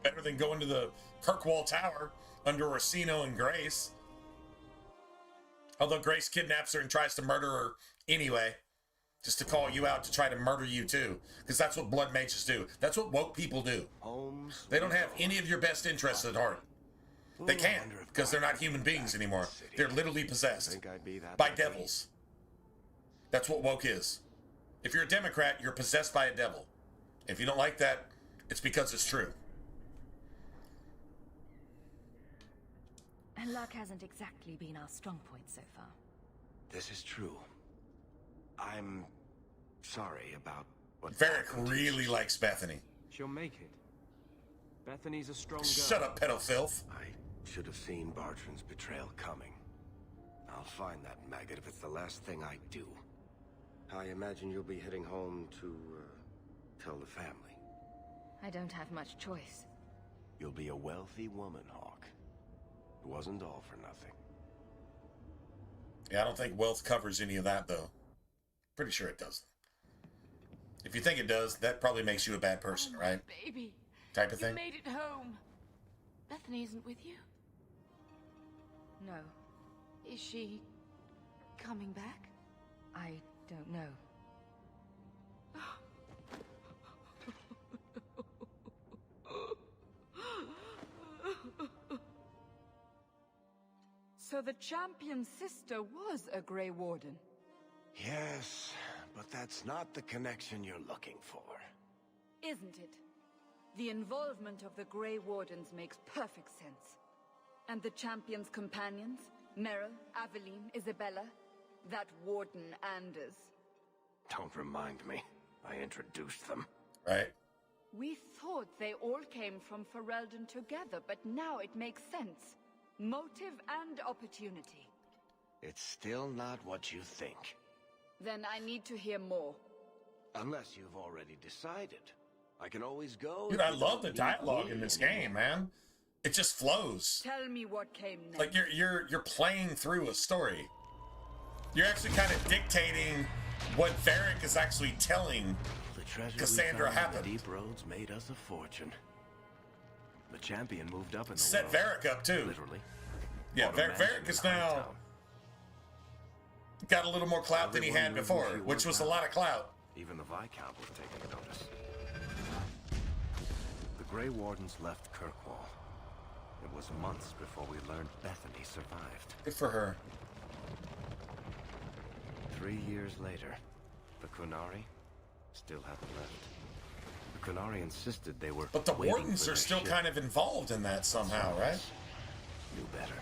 A: better than going to the Kirkwall Tower under Orsino and Grace. Although Grace kidnaps her and tries to murder her anyway. Just to call you out to try to murder you too. Because that's what blood mages do. That's what woke people do. They don't have any of your best interests at heart. They can't, because they're not human beings anymore. They're literally possessed by devils. That's what woke is. If you're a Democrat, you're possessed by a devil. If you don't like that, it's because it's true.
B: And luck hasn't exactly been our strong point so far.
C: This is true. I'm sorry about what
A: Varric really likes Bethany.
F: She'll make it. Bethany's a strong girl.
A: Shut up, pedofilth.
C: I should have seen Bartran's betrayal coming. I'll find that maggot if it's the last thing I do. I imagine you'll be heading home to, tell the family.
B: I don't have much choice.
C: You'll be a wealthy woman, Hawk. It wasn't all for nothing.
A: Yeah, I don't think wealth covers any of that, though. Pretty sure it doesn't. If you think it does, that probably makes you a bad person, right?
J: Baby.
A: Type of thing.
J: You made it home. Bethany isn't with you?
B: No,
J: Is she coming back?
B: I don't know.
L: So the champion's sister was a Grey Warden?
C: Yes, but that's not the connection you're looking for.
L: Isn't it? The involvement of the Grey Wardens makes perfect sense. And the champion's companions? Meryl, Aveline, Isabella? That Warden Anders?
C: Don't remind me. I introduced them.
A: Right.
L: We thought they all came from Ferelden together, but now it makes sense. Motive and opportunity.
C: It's still not what you think.
L: Then I need to hear more.
C: Unless you've already decided. I can always go.
A: Dude, I love the dialogue in this game, man. It just flows.
L: Tell me what came next.
A: Like you're playing through a story. You're actually kind of dictating what Varric is actually telling
H: The treasure
A: Cassandra
H: we found
A: happened.
H: in the deep roads made us a fortune. The champion moved up in the
A: Set
H: world.
A: Varric up too.
H: Literally.
A: Yeah,
H: Bought a mansion
A: Varric is
H: in
A: now
H: Hightown.
A: got a little more clout than he
H: Everyone
A: had
H: knew who
A: before,
H: she
A: which was a
H: now.
A: lot of clout.
H: Even the Viscount was taking notice. The Grey Wardens left Kirkwall. It was months before we learned Bethany survived.
A: Good for her.
H: 3 years later, the Kunari still hadn't left. The Kunari insisted they were.
A: But the
H: waiting
A: Wardens
H: for
A: are
H: their
A: still
H: ship.
A: kind of involved in that somehow, right?
H: Knew better.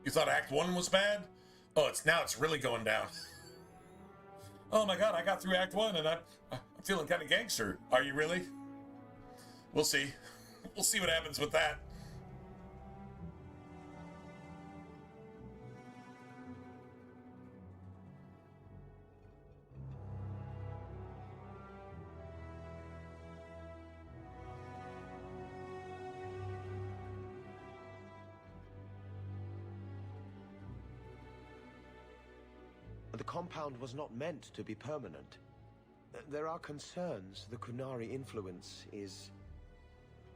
A: You thought Act 1 was bad? Oh, now it's really going down. Oh my god, I got through Act 1 and I'm feeling kind of gangster. Are you really? We'll see. We'll see what happens with that.
C: The compound was not meant to be permanent. There are concerns the Kunari influence is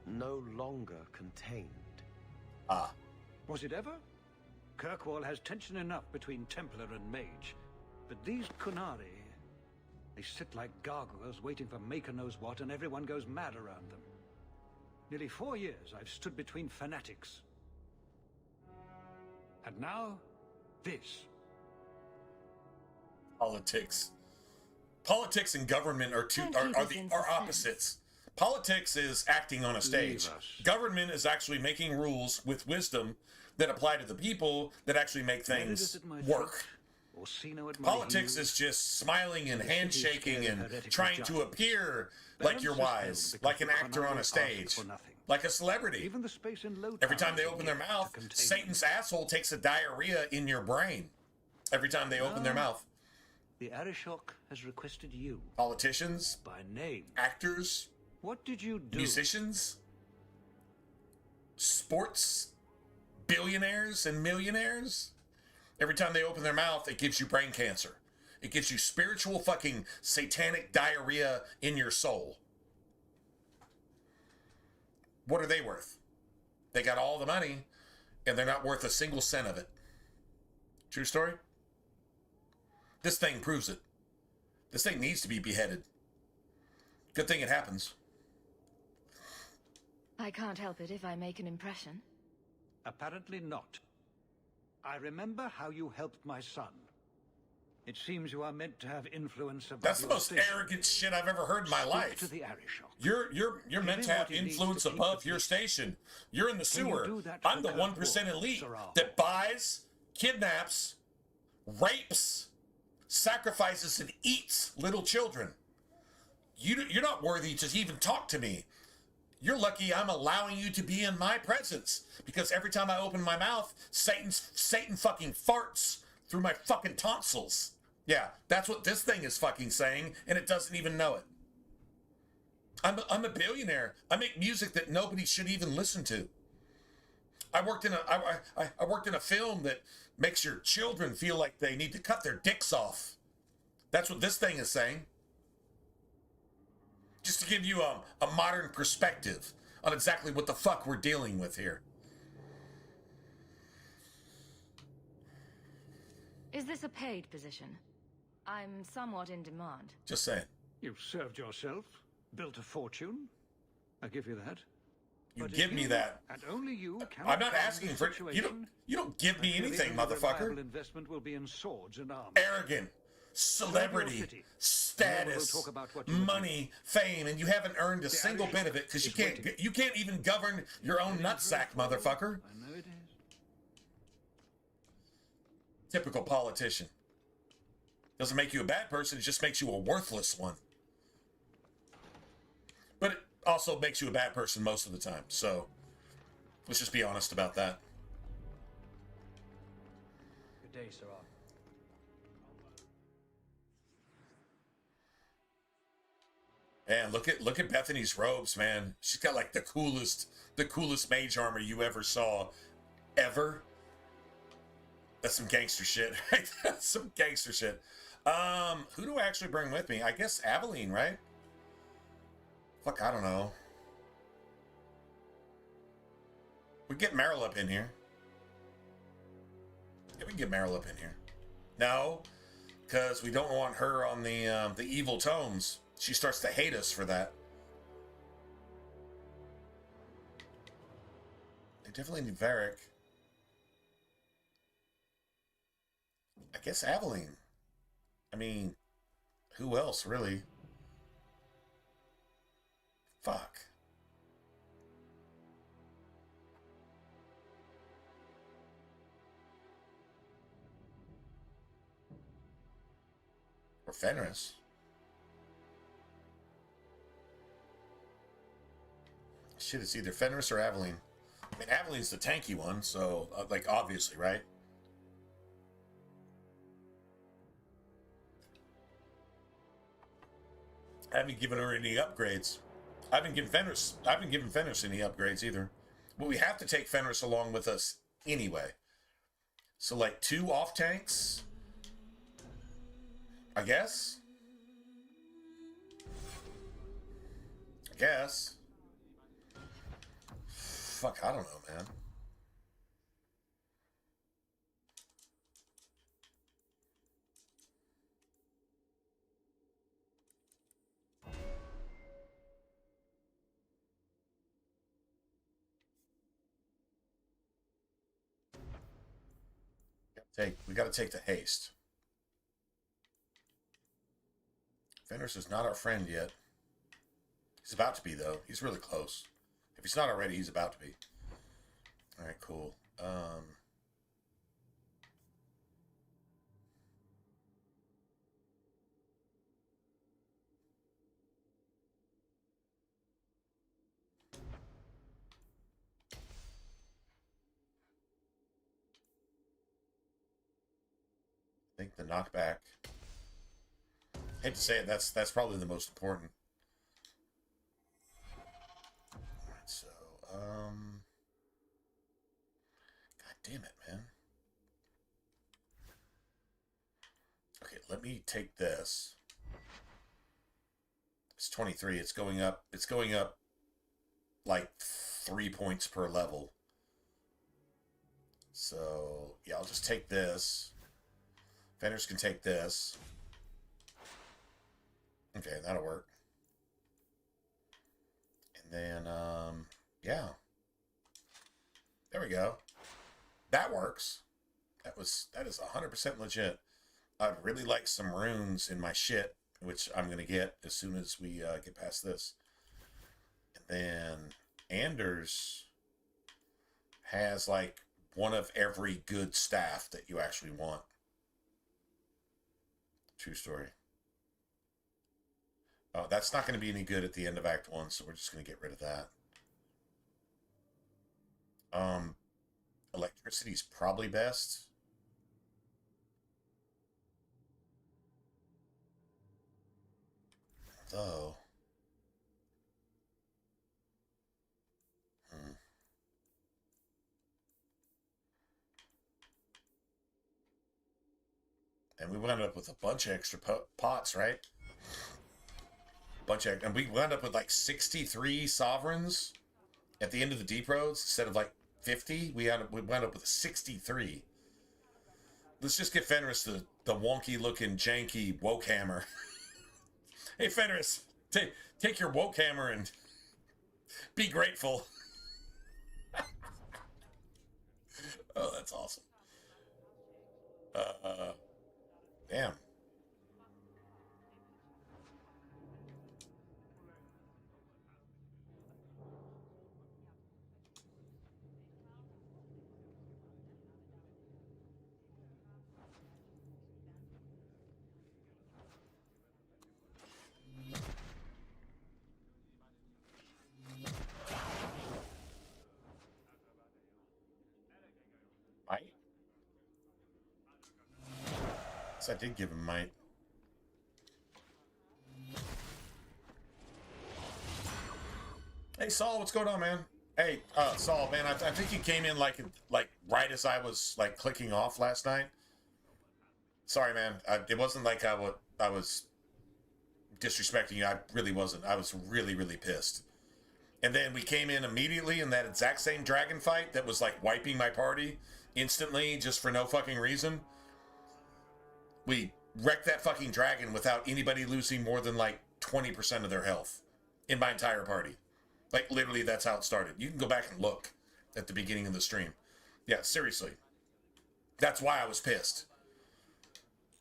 C: no longer contained.
A: Ah.
M: Was it ever? Kirkwall has tension enough between Templar and Mage. But these Kunari, they sit like gargoyles waiting for Maker knows what, and everyone goes mad around them. Nearly 4 years I've stood between fanatics. And now, this.
A: Politics. Politics and government are opposites. Politics is acting on a stage. Government is actually making rules with wisdom that apply to the people that actually make things work. Politics is just smiling and handshaking and trying to appear like you're wise, like an actor on a stage, like a celebrity. Every time they open their mouth, Satan's asshole takes a diarrhea in your brain. Every time they open their mouth.
M: The Arishok has requested you.
A: Politicians.
M: By name.
A: Actors.
M: What did you do?
A: Musicians. Sports. Billionaires and millionaires. Every time they open their mouth, it gives you brain cancer. It gives you spiritual fucking satanic diarrhea in your soul. What are they worth? They got all the money, and they're not worth a single cent of it. True story? This thing proves it. This thing needs to be beheaded. Good thing it happens.
B: I can't help it if I make an impression.
M: Apparently not. I remember how you helped my son. It seems you are meant to have influence above
A: That's the
M: your
A: most
M: station.
A: arrogant shit I've ever heard in my
M: Speak
A: life.
M: to the Arishok.
A: You're meant to have influence above your station. You're in the sewer. I'm the 1% elite that buys, kidnaps, rapes, sacrifices, and eats little children. You're not worthy to even talk to me. You're lucky I'm allowing you to be in my presence, because every time I open my mouth, Satan fucking farts through my fucking tonsils. Yeah, that's what this thing is fucking saying, and it doesn't even know it. I'm a billionaire. I make music that nobody should even listen to. I worked in a film that makes your children feel like they need to cut their dicks off. That's what this thing is saying. Just to give you a modern perspective on exactly what the fuck we're dealing with here.
B: Is this a paid position? I'm somewhat in demand.
A: Just saying.
M: You've served yourself, built a fortune. I give you that.
A: You
M: But
A: give me that.
M: And only you can.
A: I'm not asking for you don't give me anything, motherfucker.
M: Investment will be in swords and armor.
A: Arrogant, celebrity, status, money, fame, and you haven't earned a single bit of it because you can't even govern your own nutsack, motherfucker.
M: I know it is.
A: Typical politician. Doesn't make you a bad person, it just makes you a worthless one. But it also makes you a bad person most of the time, so let's just be honest about that.
N: Good day, Sirrah.
A: Man, look at Bethany's robes, man. She's got like the coolest mage armor you ever saw, ever. That's some gangster shit, right? That's some gangster shit. Who do I actually bring with me? I guess Aveline, right? Fuck, I don't know. We get Meryl up in here. Yeah, we can get Meryl up in here. No, because we don't want her on the evil tomes. She starts to hate us for that. They definitely need Varric. I guess Aveline. I mean, who else, really? Fuck. Or Fenris. Shit, it's either Fenris or Aveline. I mean, Aveline's the tanky one, so, like, obviously, right? I haven't given her any upgrades. I haven't given Fenris any upgrades either. But we have to take Fenris along with us anyway. So, like, 2 off tanks, I guess. Fuck, I don't know, man. We gotta take the haste. Fenris is not our friend yet. He's about to be, though. He's really close. If he's not already, he's about to be. Alright, cool. I think the knockback. Hate to say it, that's probably the most important. Alright, so, God damn it, man. Okay, let me take this. It's 23. It's going up like 3 points per level. So, yeah, I'll just take this. Fenris can take this. Okay, that'll work. And then, yeah. There we go. That works. That is 100% legit. I'd really like some runes in my shit, which I'm going to get as soon as we get past this. And then Anders has like one of every good staff that you actually want. True story. Oh, that's not going to be any good at the end of Act 1, so we're just going to get rid of that. Electricity's probably best. Though. And we wound up with a bunch of extra pots, right? And we wound up with like 63 sovereigns at the end of the deep roads instead of like 50. We wound up with 63. Let's just get Fenris the wonky looking janky woke hammer. Hey Fenris, take your woke hammer and be grateful. Oh, that's awesome. Damn. Might? So I did give him might. Hey, Saul, what's going on, man? Hey, Saul, man, I think you came in like right as I was like clicking off last night. Sorry, man. It wasn't like I was disrespecting you. I really wasn't. I was really, really pissed. And then we came in immediately in that exact same dragon fight that was like wiping my party instantly just for no fucking reason. We wrecked that fucking dragon without anybody losing more than like 20% of their health in my entire party. Like, literally, that's how it started. You can go back and look at the beginning of the stream. Yeah, seriously. That's why I was pissed.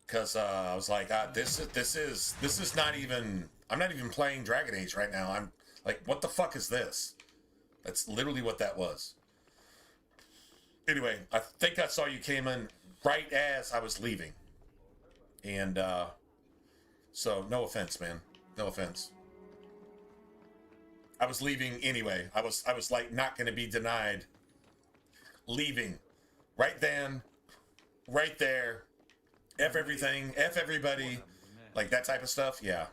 A: Because I was like, this is not even... I'm not even playing Dragon Age right now. I'm like, what the fuck is this? That's literally what that was. Anyway, I think I saw you came in right as I was leaving. And, so, no offense, man. No offense. I was leaving anyway. I was like not going to be denied leaving right then, right there. F everything, F everybody, like that type of stuff. Yeah.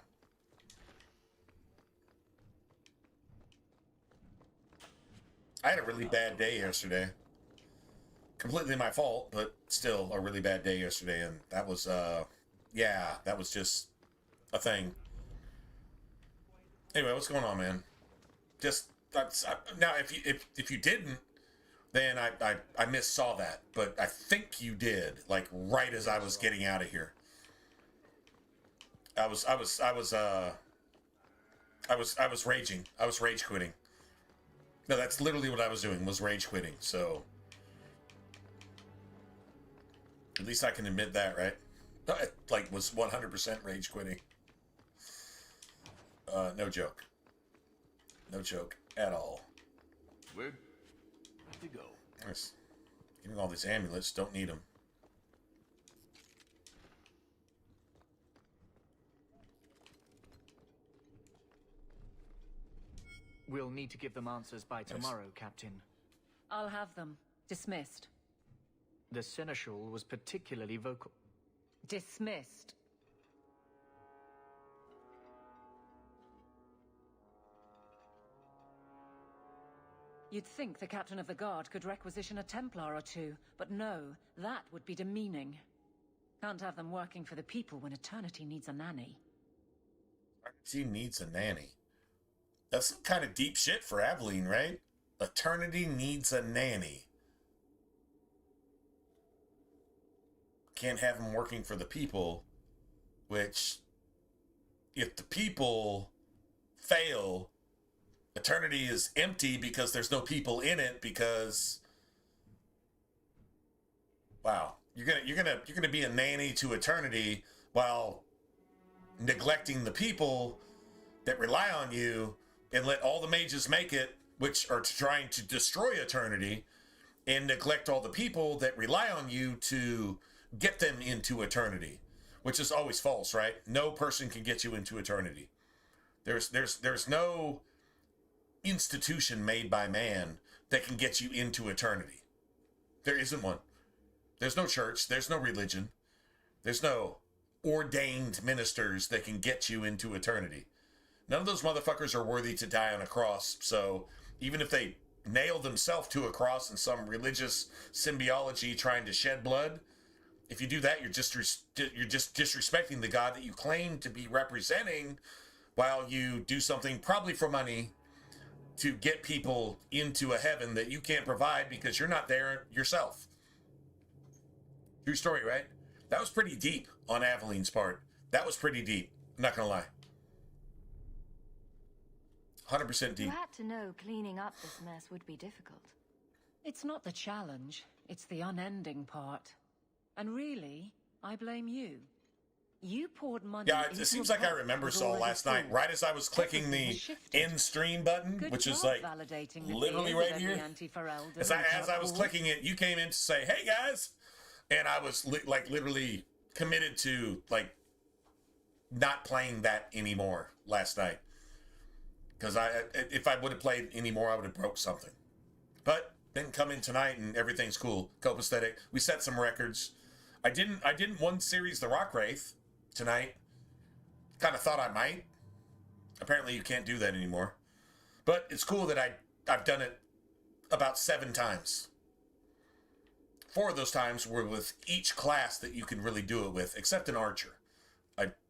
A: I had a really bad day yesterday. Completely my fault, but still a really bad day yesterday. And that was, yeah, that was just a thing. Anyway, what's going on, man? Just now, if you didn't, then I missaw that, but I think you did. Like right as I was getting out of here, I was raging. I was rage quitting. No, that's literally what I was doing. Was rage quitting. So at least I can admit that, right? I, like was 100% rage quitting. No joke. No joke at all.
D: We're to go.
A: Nice. Getting all these amulets, don't need them.
E: We'll need to give them answers by tomorrow, Captain.
B: I'll have them. Dismissed.
E: The Seneschal was particularly vocal.
B: Dismissed. You'd think the captain of the guard could requisition a Templar or two, but no, that would be demeaning. Can't have them working for the people when Eternity needs a nanny.
A: Eternity needs a nanny. That's some kind of deep shit for Aveline, right? Eternity needs a nanny. Can't have them working for the people, which, if the people fail, Eternity is empty because there's no people in it because, wow, you're gonna be a nanny to Eternity while neglecting the people that rely on you and let all the mages make it, which are trying to destroy Eternity, and neglect all the people that rely on you to get them into Eternity, which is always false, right? No person can get you into Eternity. There's no institution made by man that can get you into Eternity. There isn't one. There's no church. There's no religion. There's no ordained ministers that can get you into Eternity. None of those motherfuckers are worthy to die on a cross. So even if they nail themselves to a cross in some religious symbiology trying to shed blood, if you do that, you're just disrespecting the God that you claim to be representing, while you do something probably for money to get people into a heaven that you can't provide because you're not there yourself. True story, right? That was pretty deep on Aveline's part. That was pretty deep. I'm not gonna lie. 100% deep.
B: You had to know cleaning up this mess would be difficult. It's not the challenge, it's the unending part. And really, I blame you. You poured money.
A: Yeah, it seems like I remember Saul last night, right as I was clicking the end stream button, which is like literally right here. As I was clicking it, you came in to say, "Hey guys," and I was like literally committed to like not playing that anymore last night, because if I would have played anymore, I would have broke something. But then come in tonight and everything's cool. Copaesthetic. We set some records. I didn't one series the Rock Wraith tonight. Kind of thought I might. Apparently you can't do that anymore. But it's cool that I've done it about 7 times. 4 of those times were with each class that you can really do it with, except an archer.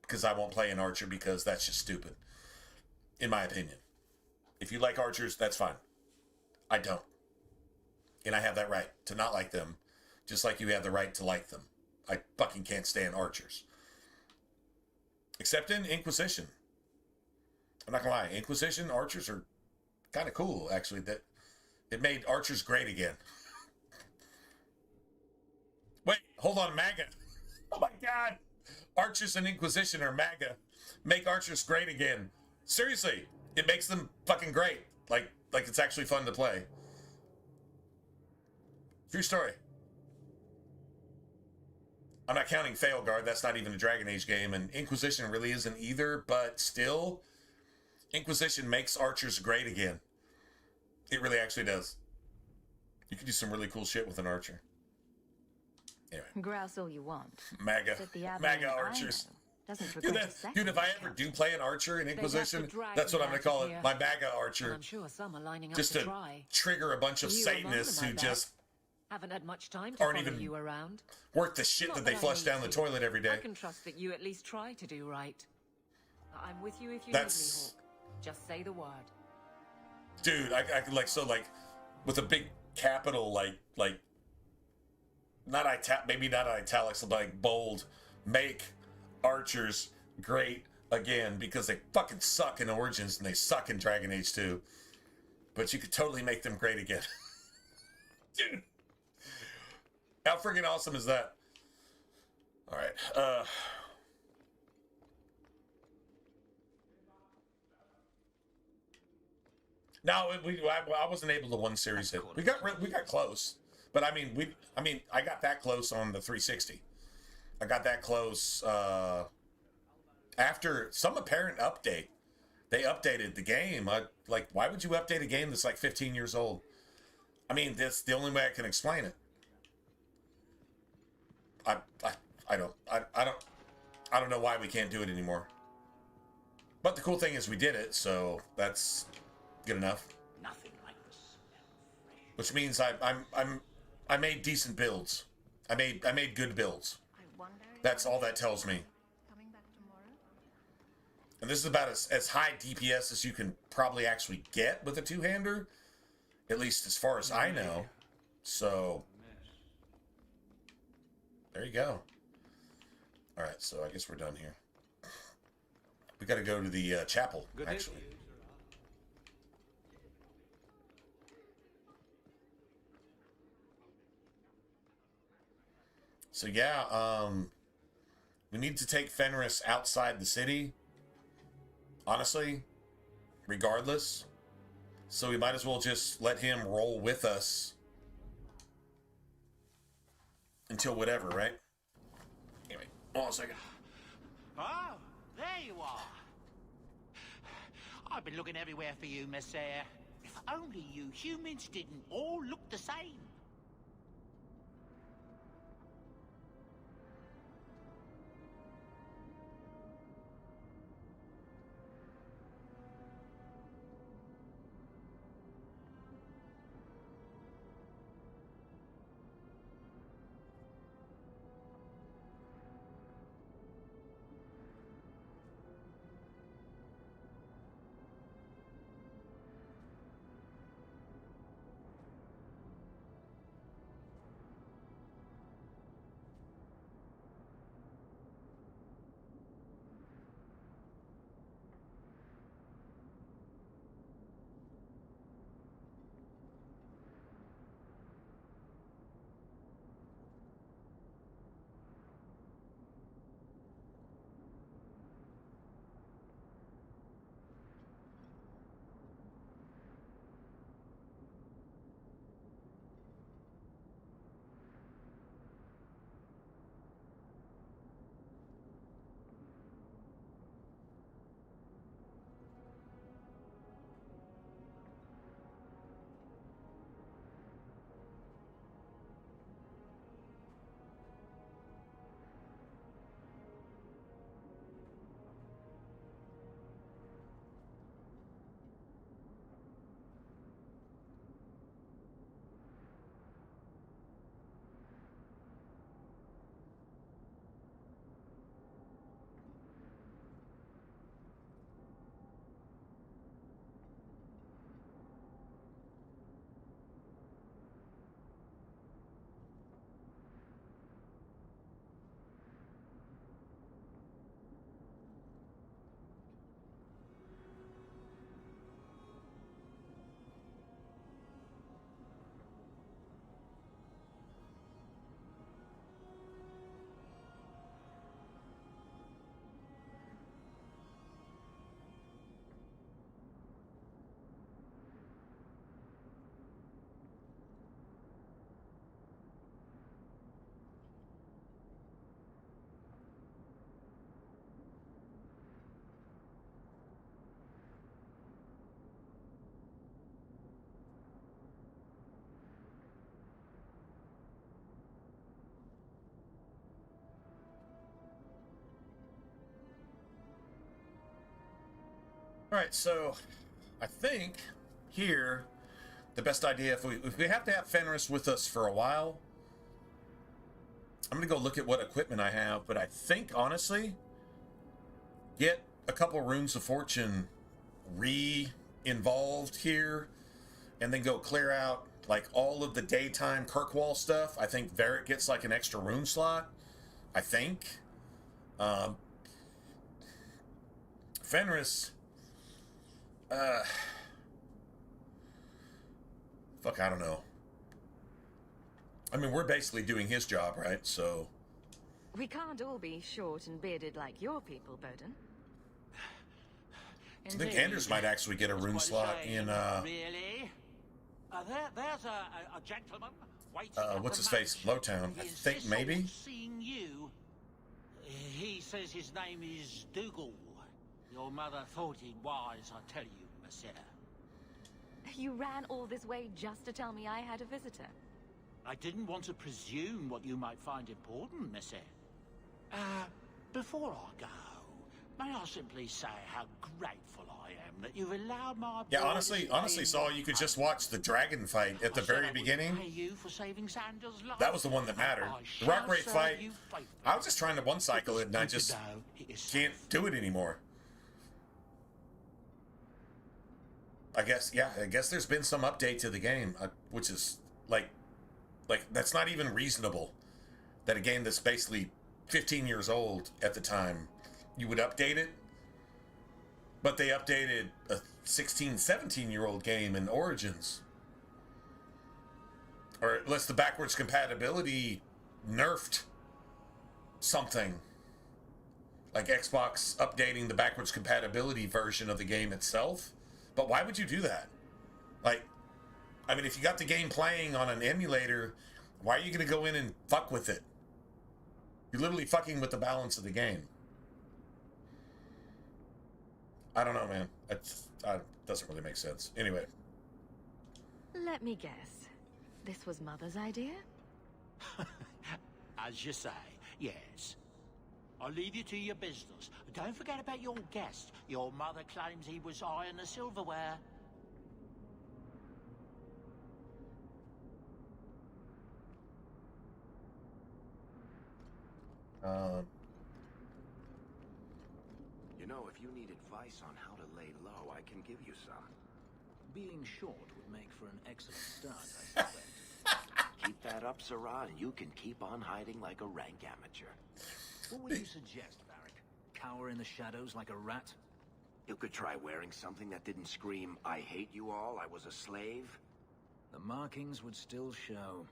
A: Because I won't play an archer because that's just stupid, in my opinion. If you like archers, that's fine. I don't. And I have that right to not like them, just like you have the right to like them. I fucking can't stand archers. Except in Inquisition. I'm not gonna lie, Inquisition archers are kind of cool, actually. That it made archers great again. Wait, hold on, MAGA. Oh my god. Archers and Inquisition are MAGA. Make archers great again. Seriously, it makes them fucking great. Like it's actually fun to play. True story. I'm not counting Failguard. That's not even a Dragon Age game. And Inquisition really isn't either. But still, Inquisition makes archers great again. It really actually does. You can do some really cool shit with an archer. Anyway.
J: Grouse all you want.
A: MAGA archers. Dude, if I ever do play an archer in Inquisition, that's what I'm going to call it. My MAGA archer.
B: I'm sure some are lining up
A: just to trigger a bunch of Satanists who just
B: haven't had much time to follow
A: even
B: you around.
A: Worth the shit that they flush down the toilet every day.
B: I can trust that you at least try to do right. I'm with you if you need me, Hawk. Just say the word.
A: Dude, I could like with a big capital like not maybe not italics, but like bold, make archers great again, because they fucking suck in Origins and they suck in Dragon Age 2. But you could totally make them great again. Dude. How freaking awesome is that? Alright. No, I wasn't able to one series hit. We got close. But I mean, I got that close on the 360. I got that close after some apparent update. They updated the game. Why would you update a game that's like 15 years old? I mean, that's the only way I can explain it. I don't know why we can't do it anymore. But the cool thing is we did it, so that's good enough.
E: Nothing like the smell.
A: Which means I made decent builds. I made good builds. That's all that tells me. And this is about as high DPS as you can probably actually get with a two-hander, at least as far as I know. So there you go. All right, so I guess we're done here. We got to go to the chapel, actually. So yeah, we need to take Fenris outside the city, honestly, regardless. So we might as well just let him roll with us until whatever, right? Anyway, hold on a second.
E: Oh, there you are. I've been looking everywhere for you, Messiah. If only you humans didn't all look the same.
A: Alright, so I think here the best idea, if we have to have Fenris with us for a while, I'm gonna go look at what equipment I have, but I think honestly, get a couple runes of fortune re-involved here, and then go clear out like all of the daytime Kirkwall stuff. I think Varric gets like an extra rune slot. I think. Fenris. Fuck, I don't know. I mean, we're basically doing his job, right? So.
J: We can't all be short and bearded like your people, Bowden.
A: I think Anders might actually get a rune slot in,
E: Really? There's a gentleman waiting
A: what's his face? Lowtown. I think maybe?
E: Seeing you. He says his name is Dougal. Your mother thought it was, I tell you, monsieur.
J: You ran all this way just to tell me I had a visitor.
E: I didn't want to presume what you might find important, monsieur. Before I go, may I simply say how grateful I am that you've allowed my...
A: Yeah, honestly, Saul, you could just watch the dragon fight at the very beginning. That was the one that mattered. The rock rate fight, I was just trying to one cycle it and I just can't do it anymore. I guess there's been some update to the game, which is like that's not even reasonable. That a game that's basically 15 years old at the time, you would update it. But they updated a 16, 17-year-old game in Origins. Or unless the backwards compatibility nerfed something. Like Xbox updating the backwards compatibility version of the game itself. But why would you do that? Like, I mean, if you got the game playing on an emulator, why are you going to go in and fuck with it? You're literally fucking with the balance of the game. I don't know, man. It doesn't really make sense. Anyway.
J: Let me guess. This was Mother's idea?
E: As you say, yes. I'll leave you to your business. Don't forget about your guest. Your mother claims he was eyeing the silverware.
C: You know, if you need advice on how to lay low, I can give you some.
N: Being short would make for an excellent start, I suspect.
C: Keep that up, Sirrah, and you can keep on hiding like a rank amateur.
N: What would you suggest, Varric? Cower in the shadows like a rat?
C: You could try wearing something that didn't scream, "I hate you all, I was a slave."
N: The markings would still show.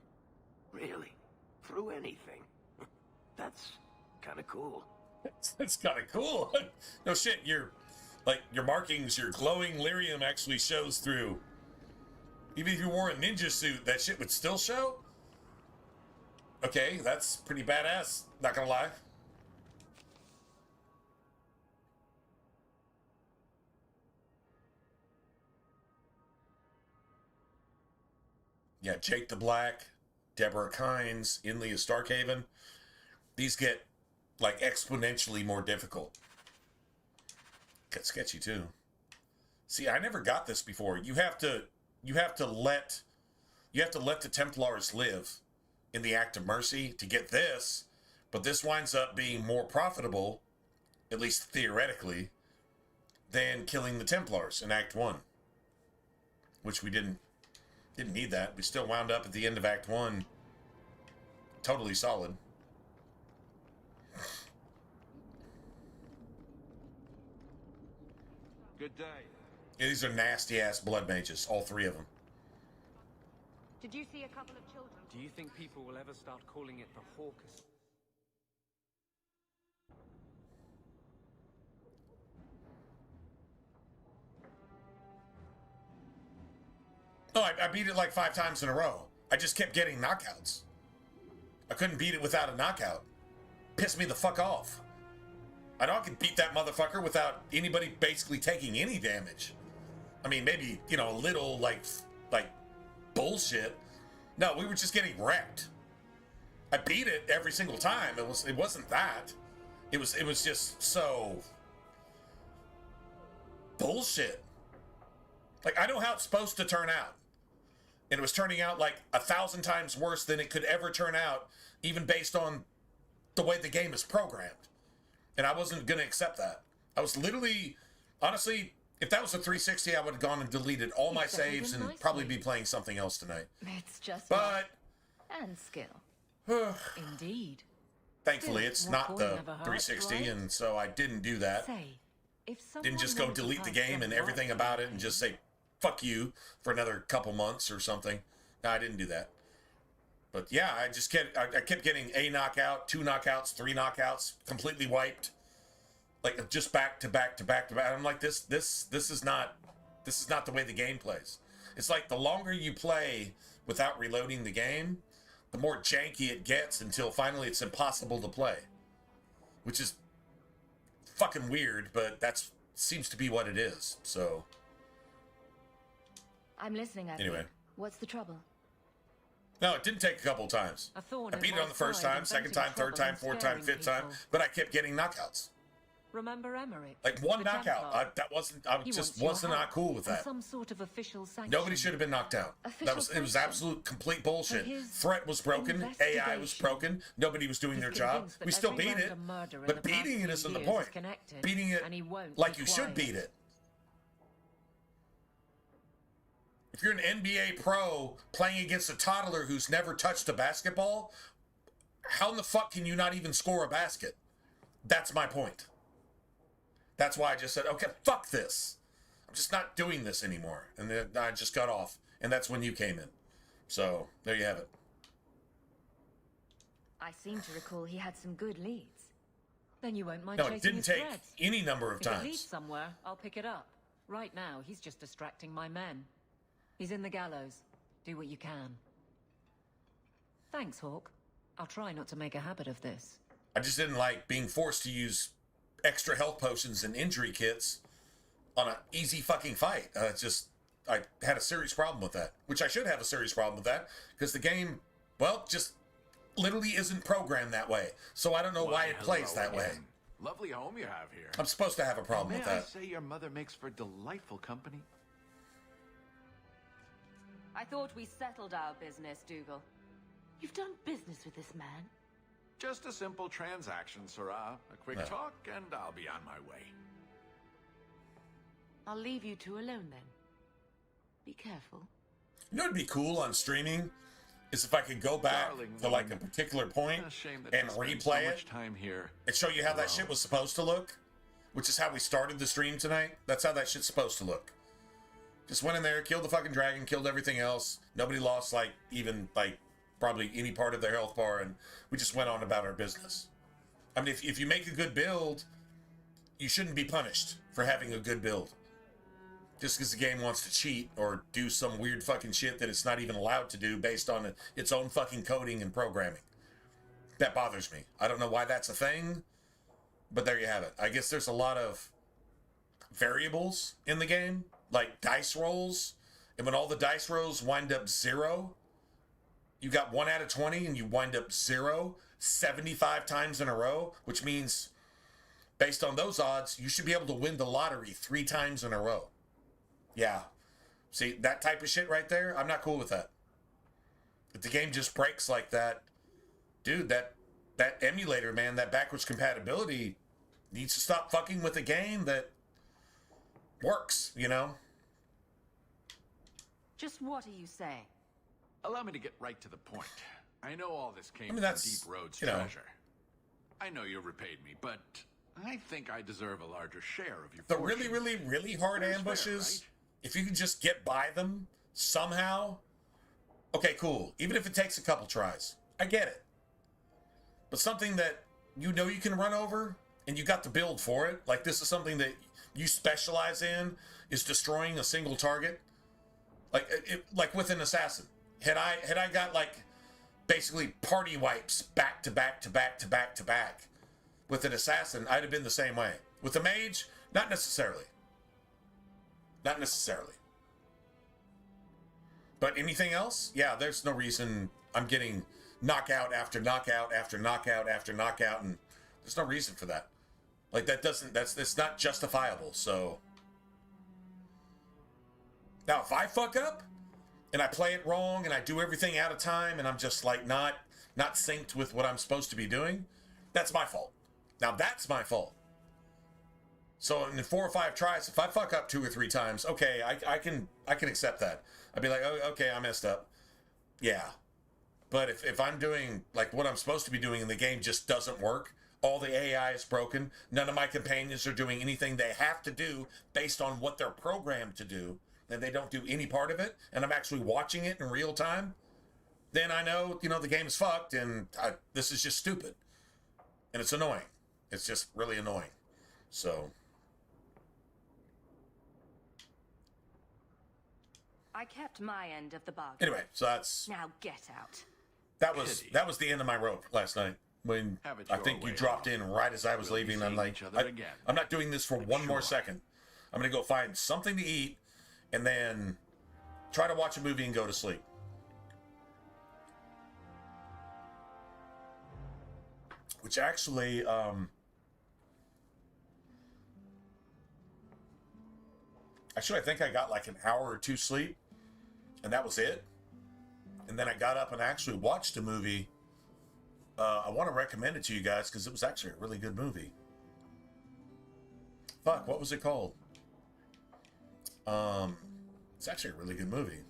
C: Really? Through anything? That's kind of cool.
A: That's kind of cool. No shit, your markings, your glowing lyrium actually shows through. Even if you wore a ninja suit, that shit would still show? Okay, that's pretty badass, not gonna lie. Yeah, Jake the Black, Deborah Kynes, Inlea Starkhaven. These get like exponentially more difficult. Get sketchy too. See, I never got this before. You have to let the Templars live in the Act of Mercy to get this, but this winds up being more profitable, at least theoretically, than killing the Templars in Act 1. Which we didn't need that. We still wound up at the end of Act 1 totally solid.
M: Good day.
A: Yeah, these are nasty-ass blood mages, all three of them.
J: Did you see a couple of children?
F: Do you think people will ever start calling it the Hawkus?
A: No, I beat it like 5 times in a row. I just kept getting knockouts. I couldn't beat it without a knockout. Pissed me the fuck off. I know I could beat that motherfucker without anybody basically taking any damage. I mean, maybe, you know, a little, like bullshit. No, we were just getting wrecked. I beat it every single time. It wasn't that. It was just so... bullshit. Like, I know how it's supposed to turn out. And it was turning out like 1,000 times worse than it could ever turn out, even based on the way the game is programmed. And I wasn't going to accept that. I was literally, honestly, if that was a 360, I would have gone and deleted all my saves and probably be playing something else tonight.
B: It's just
A: But
B: and skill. Indeed.
A: Thankfully, it's not the 360, and so I didn't do that. Didn't just go delete the game and everything about it and just say, fuck you, for another couple months or something. No, I didn't do that. But yeah, I kept getting a knockout, 2 knockouts, 3 knockouts, completely wiped. Like, just back to back to back to back. I'm like, this is not the way the game plays. It's like the longer you play without reloading the game, the more janky it gets until finally it's impossible to play. Which is fucking weird, but that seems to be what it is. So
J: I'm listening,
A: anyway.
J: What's the trouble?
A: No, it didn't take a couple of times. I beat it on the first time, second time, third time, fourth time, fifth time, but I kept getting knockouts.
B: Remember Emmerich?
A: Like one knockout. I just wasn't not cool with that.
B: Some sort of official sanction.
A: Nobody should have been knocked out. It was absolute complete bullshit. Threat was broken. AI was broken. Nobody was doing their job. We still beat it, but beating it isn't the point. Beating it like you should beat it. If you're an NBA pro playing against a toddler who's never touched a basketball, how in the fuck can you not even score a basket? That's my point. That's why I just said, okay, fuck this. I'm just not doing this anymore. And then I just got off. And that's when you came in. So, there you have it.
J: I seem to recall he had some good leads.
B: Then you won't mind
A: No,
B: chasing
A: it didn't
B: his
A: take
B: threads.
A: any number of
B: If it
A: times.
B: leads somewhere, I'll pick it up. Right now, he's just distracting my men. He's in the gallows. Do what you can. Thanks, Hawk. I'll try not to make a habit of this.
A: I just didn't like being forced to use extra health potions and injury kits on an easy fucking fight. I had a serious problem with that, which I should have a serious problem with that, because the game, well, just literally isn't programmed that way. So I don't know why it plays that way.
O: Lovely home you have here.
A: I'm supposed to have a problem with
O: May I
A: that.
O: say your mother makes for delightful company?
J: I thought we settled our business, Dougal. You've done business with this man?
O: Just a simple transaction, Sarah. A quick talk, and I'll be on my way.
J: I'll leave you two alone then. Be careful.
A: You know what'd be cool on streaming is if I could go back to like a particular point and replay it
O: Time here.
A: and show you how that shit was supposed to look, which is how we started the stream tonight. That's how that shit's supposed to look. Just went in there, killed the fucking dragon, killed everything else. Nobody lost probably any part of their health bar, and we just went on about our business. I mean, if you make a good build, you shouldn't be punished for having a good build. Just because the game wants to cheat or do some weird fucking shit that it's not even allowed to do based on its own fucking coding and programming. That bothers me. I don't know why that's a thing, but there you have it. I guess there's a lot of variables in the game, like dice rolls, and when all the dice rolls wind up 0, you got 1 out of 20 and you wind up 0 75 times in a row, which means based on those odds, you should be able to win the lottery 3 times in a row. Yeah. See, that type of shit right there, I'm not cool with that. If the game just breaks like that, dude, that emulator, man, that backwards compatibility needs to stop fucking with a game that works, you know?
J: Just what are you saying?
O: Allow me to get right to the point. I know all this came from
A: that's,
O: Deep Road's
A: you know.
O: treasure. I know you repaid me, but I think I deserve a larger share of your
A: The
O: fortune.
A: really, really, really hard
O: Fair's
A: ambushes,
O: fair,
A: if you can just get by them somehow, okay, cool. Even if it takes a couple tries, I get it. But something that you know you can run over and you got the build for it, like this is something that you specialize in, is destroying a single target. Like with an assassin. Had I got like basically party wipes back to back to back to back to back with an assassin, I'd have been the same way. With a mage, not necessarily. Not necessarily. But anything else? Yeah, there's no reason I'm getting knockout after knockout after knockout after knockout, and there's no reason for that. Like that's not justifiable, so Now, if I fuck up and I play it wrong and I do everything out of time and I'm just like not synced with what I'm supposed to be doing, that's my fault. Now that's my fault. So in 4 or 5 tries, if I fuck up 2 or 3 times, okay, I can accept that. I'd be like, oh, okay, I messed up. Yeah. But if I'm doing like what I'm supposed to be doing and the game just doesn't work, all the AI is broken, none of my companions are doing anything they have to do based on what they're programmed to do, and they don't do any part of it, and I'm actually watching it in real time, then I know, the game is fucked, and this is just stupid. And it's annoying. It's just really annoying. So...
P: I kept my end of the bargain.
A: Anyway, so that's...
P: Now get out.
A: That was the end of my rope last night. When I think you dropped in right as I was leaving. I'm like, I'm not doing this for one more second. I'm going to go find something to eat and then try to watch a movie and go to sleep. Which actually, I think I got like an hour or 2 sleep, and that was it. And then I got up and actually watched a movie. I want to recommend it to you guys because it was actually a really good movie. Fuck, what was it called? It's actually a really good movie.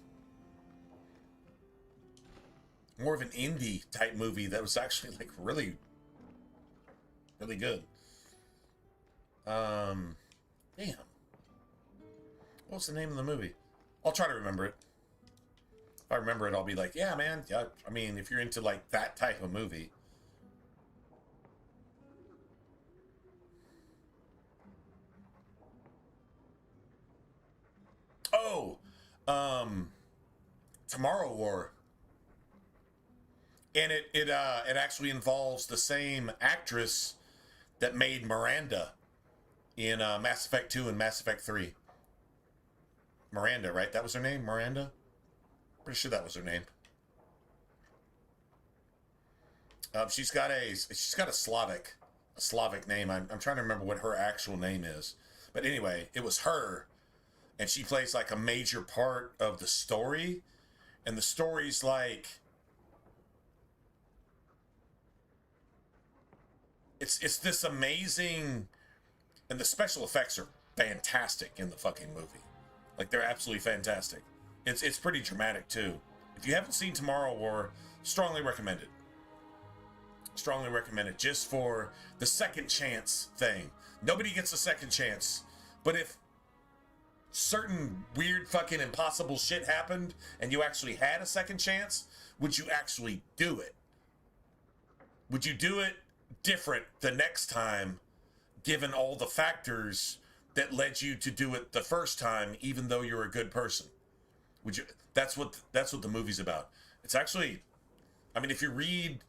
A: More of an indie type movie that was actually like really, really good. Damn. What's the name of the movie? I'll try to remember it. If I remember it, I'll be like, yeah, man. Yeah, I mean, if you're into like that type of movie. Oh, Tomorrow War. And it actually involves the same actress that made Miranda in Mass Effect 2 and Mass Effect 3. Miranda, right? That was her name, Miranda? Pretty sure that was her name. She's got a Slavic name. I'm trying to remember what her actual name is. But anyway, it was her, and she plays like a major part of the story. And the story's like, it's this amazing, and the special effects are fantastic in the fucking movie. Like, they're absolutely fantastic. It's pretty dramatic too. If you haven't seen Tomorrow War, strongly recommend it. Strongly recommend it just for the second chance thing. Nobody gets a second chance. But if certain weird fucking impossible shit happened and you actually had a second chance, would you actually do it? Would you do it different the next time, given all the factors that led you to do it the first time, even though you're a good person? Would you? That's what the movie's about. It's actually, I mean, if you read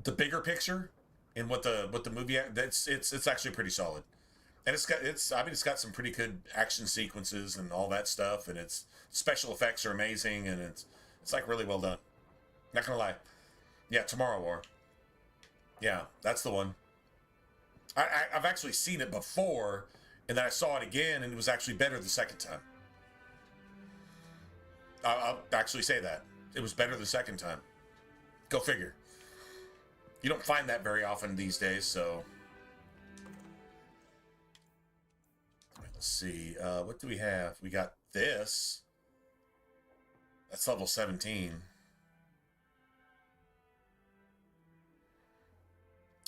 A: the bigger picture and what the movie, it's actually pretty solid. And it's got some pretty good action sequences and all that stuff, and its special effects are amazing, and it's like really well done. Not gonna lie. Yeah, Tomorrow War. Yeah, that's the one. I've actually seen it before, and then I saw it again, and it was actually better the second time. I'll actually say that. It was better the second time. Go figure. You don't find that very often these days, so... Let's see. What do we have? We got this. That's level 17.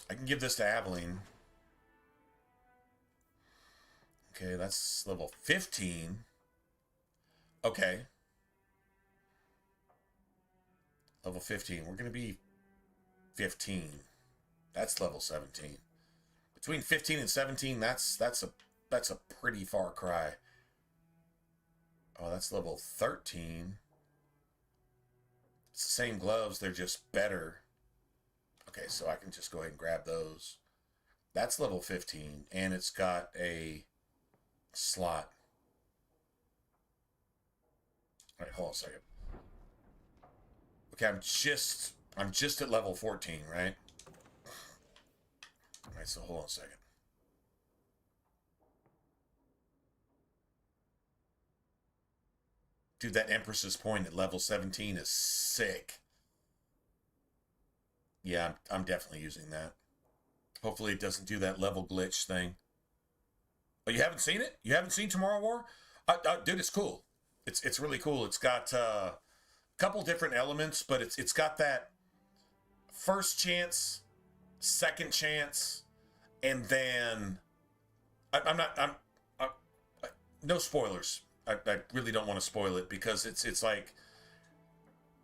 A: I can give this to Aveline. Okay, that's level 15. Okay. Level 15. We're going to be 15. That's level 17. Between 15 and 17, that's a pretty far cry. Oh, that's level 13. It's the same gloves, they're just better. Okay, so I can just go ahead and grab those. That's level 15, and it's got a slot. All right, hold on a second. Okay, I'm just at level 14, right? All right, so hold on a second. Dude, that Empress's Point at level 17 is sick. Yeah, I'm definitely using that. Hopefully it doesn't do that level glitch thing. Oh, you haven't seen it? You haven't seen Tomorrow War? Dude, it's cool. It's really cool. It's got a couple different elements, but it's got that first chance, second chance, and then no spoilers. I really don't want to spoil it because it's like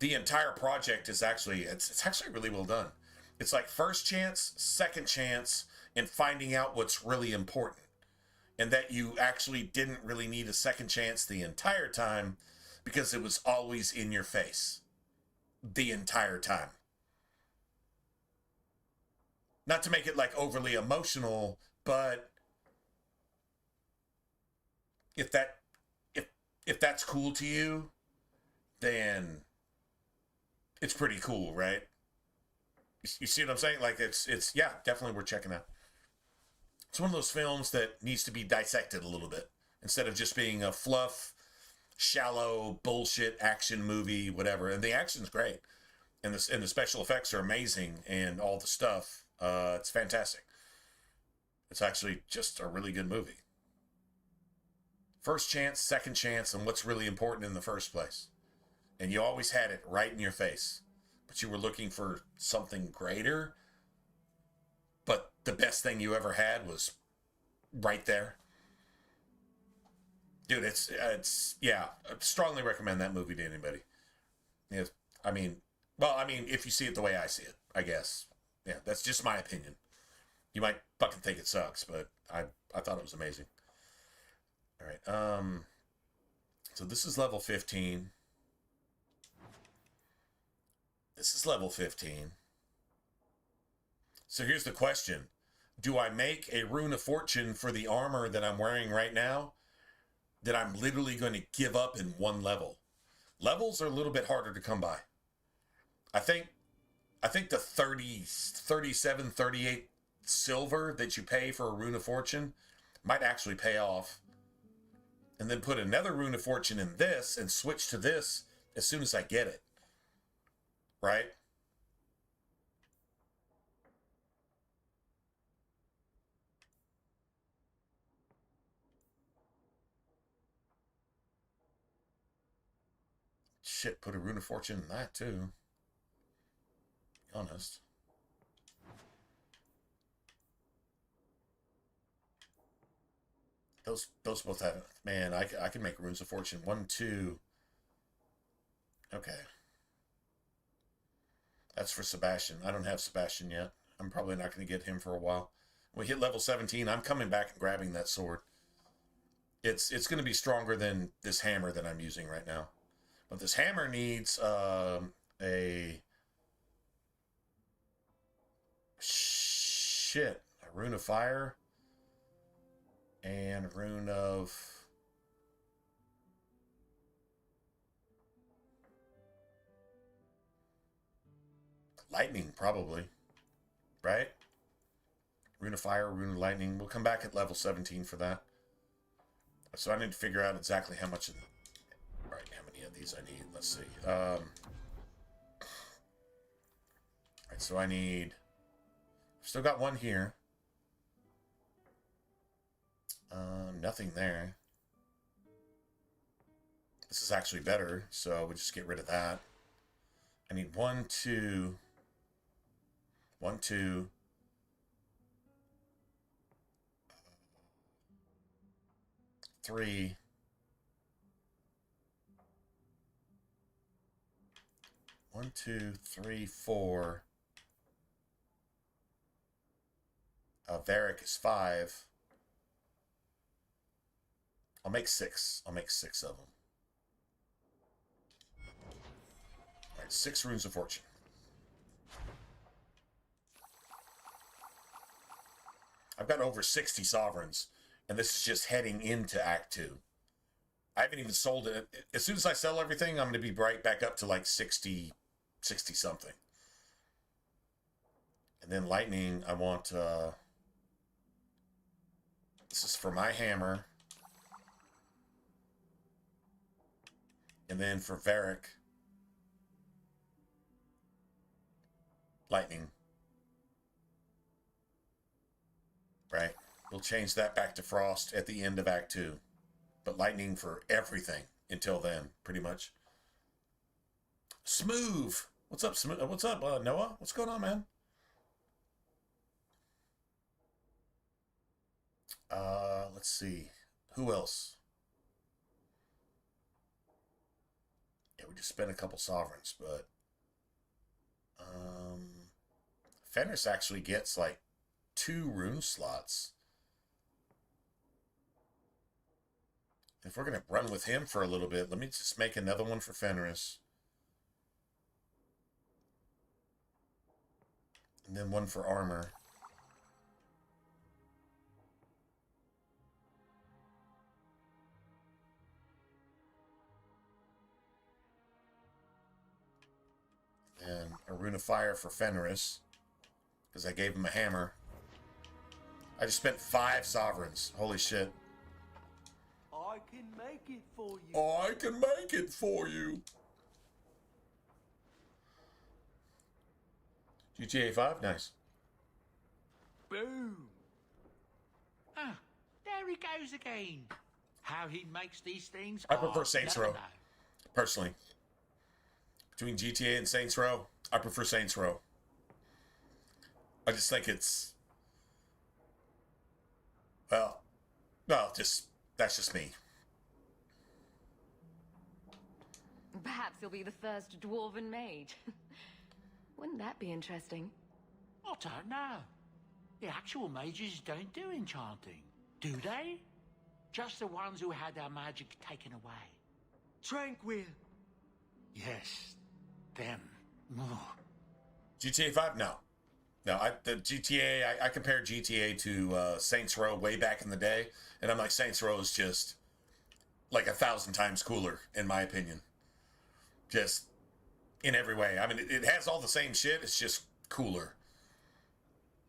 A: the entire project is actually it's actually really well done. It's like first chance, second chance, and finding out what's really important. And that you actually didn't really need a second chance the entire time because it was always in your face the entire time. Not to make it like overly emotional, but if that's cool to you, then it's pretty cool, right? You see what I'm saying? Like it's yeah, definitely worth checking out. It's one of those films that needs to be dissected a little bit instead of just being a fluff, shallow, bullshit action movie, whatever. And the action's great, and the special effects are amazing, and all the stuff. It's fantastic. It's actually just a really good movie. First chance, second chance, and what's really important in the first place. And you always had it right in your face, but you were looking for something greater. But the best thing you ever had was right there. Dude, it's yeah, I strongly recommend that movie to anybody. Yeah, I mean, if you see it the way I see it, I guess. Yeah, that's just my opinion. You might fucking think it sucks, but I thought it was amazing. All right, so this is level 15. This is level 15. So here's the question. Do I make a Rune of Fortune for the armor that I'm wearing right now that I'm literally going to give up in one level? Levels are a little bit harder to come by. I think the 30, 37, 38 silver that you pay for a Rune of Fortune might actually pay off. And then put another Rune of Fortune in this and switch to this as soon as I get it. Right? Shit, put a Rune of Fortune in that too. Be honest. Those both have, man, I can make Runes of Fortune. 1, 2. Okay. That's for Sebastian. I don't have Sebastian yet. I'm probably not going to get him for a while. When we hit level 17, I'm coming back and grabbing that sword. It's going to be stronger than this hammer that I'm using right now. But this hammer needs a Rune of Fire and a Rune of Lightning, probably. Right? Rune of Fire, Rune of Lightning. We'll come back at level 17 for that. So I need to figure out exactly how much of the... Right, how many of these I need. Let's see. Alright, so I need... Still got one here. Nothing there. This is actually better, so we'll just get rid of that. I need 1, 2... 1, 2... 3... 1, 2, 3, 4. Varric is 5. I'll make 6. I'll make 6 of them. Alright, 6 Runes of Fortune. I've got over 60 sovereigns, and this is just heading into Act 2. I haven't even sold it. As soon as I sell everything, I'm going to be right back up to like 60 something. And then lightning, I want, this is for my hammer. And then for Varric, lightning. Right? We'll change that back to frost at the end of Act 2. But lightning for everything until then, pretty much. Smooth! What's up, Smooth? What's up, Noah? What's going on, man? Let's see. Who else? Yeah, we just spent a couple sovereigns, but Fenris actually gets like 2 rune slots. If we're gonna run with him for a little bit, let me just make another one for Fenris. And then one for armor. And a rune of fire for Fenris, because I gave him a hammer. I just spent 5 sovereigns. Holy shit.
E: I can make it for you.
A: I can make it for you. GTA 5, nice.
E: Boom. Ah, there he goes again. How he makes these things.
A: I prefer Saints Row, personally. Between GTA and Saints Row, I prefer Saints Row. I just think it's, well, that's just me.
B: Perhaps he'll be the first dwarven mage. Wouldn't that be interesting?
E: I don't know. The actual mages don't do enchanting, do they? Just the ones who had their magic taken away.
Q: Tranquil.
E: Yes, them. Oh.
A: GTA 5? No. No, I compared GTA to Saints Row way back in the day, and I'm like, Saints Row is just like 1,000 times cooler, in my opinion. Just in every way. I mean, it has all the same shit, it's just cooler.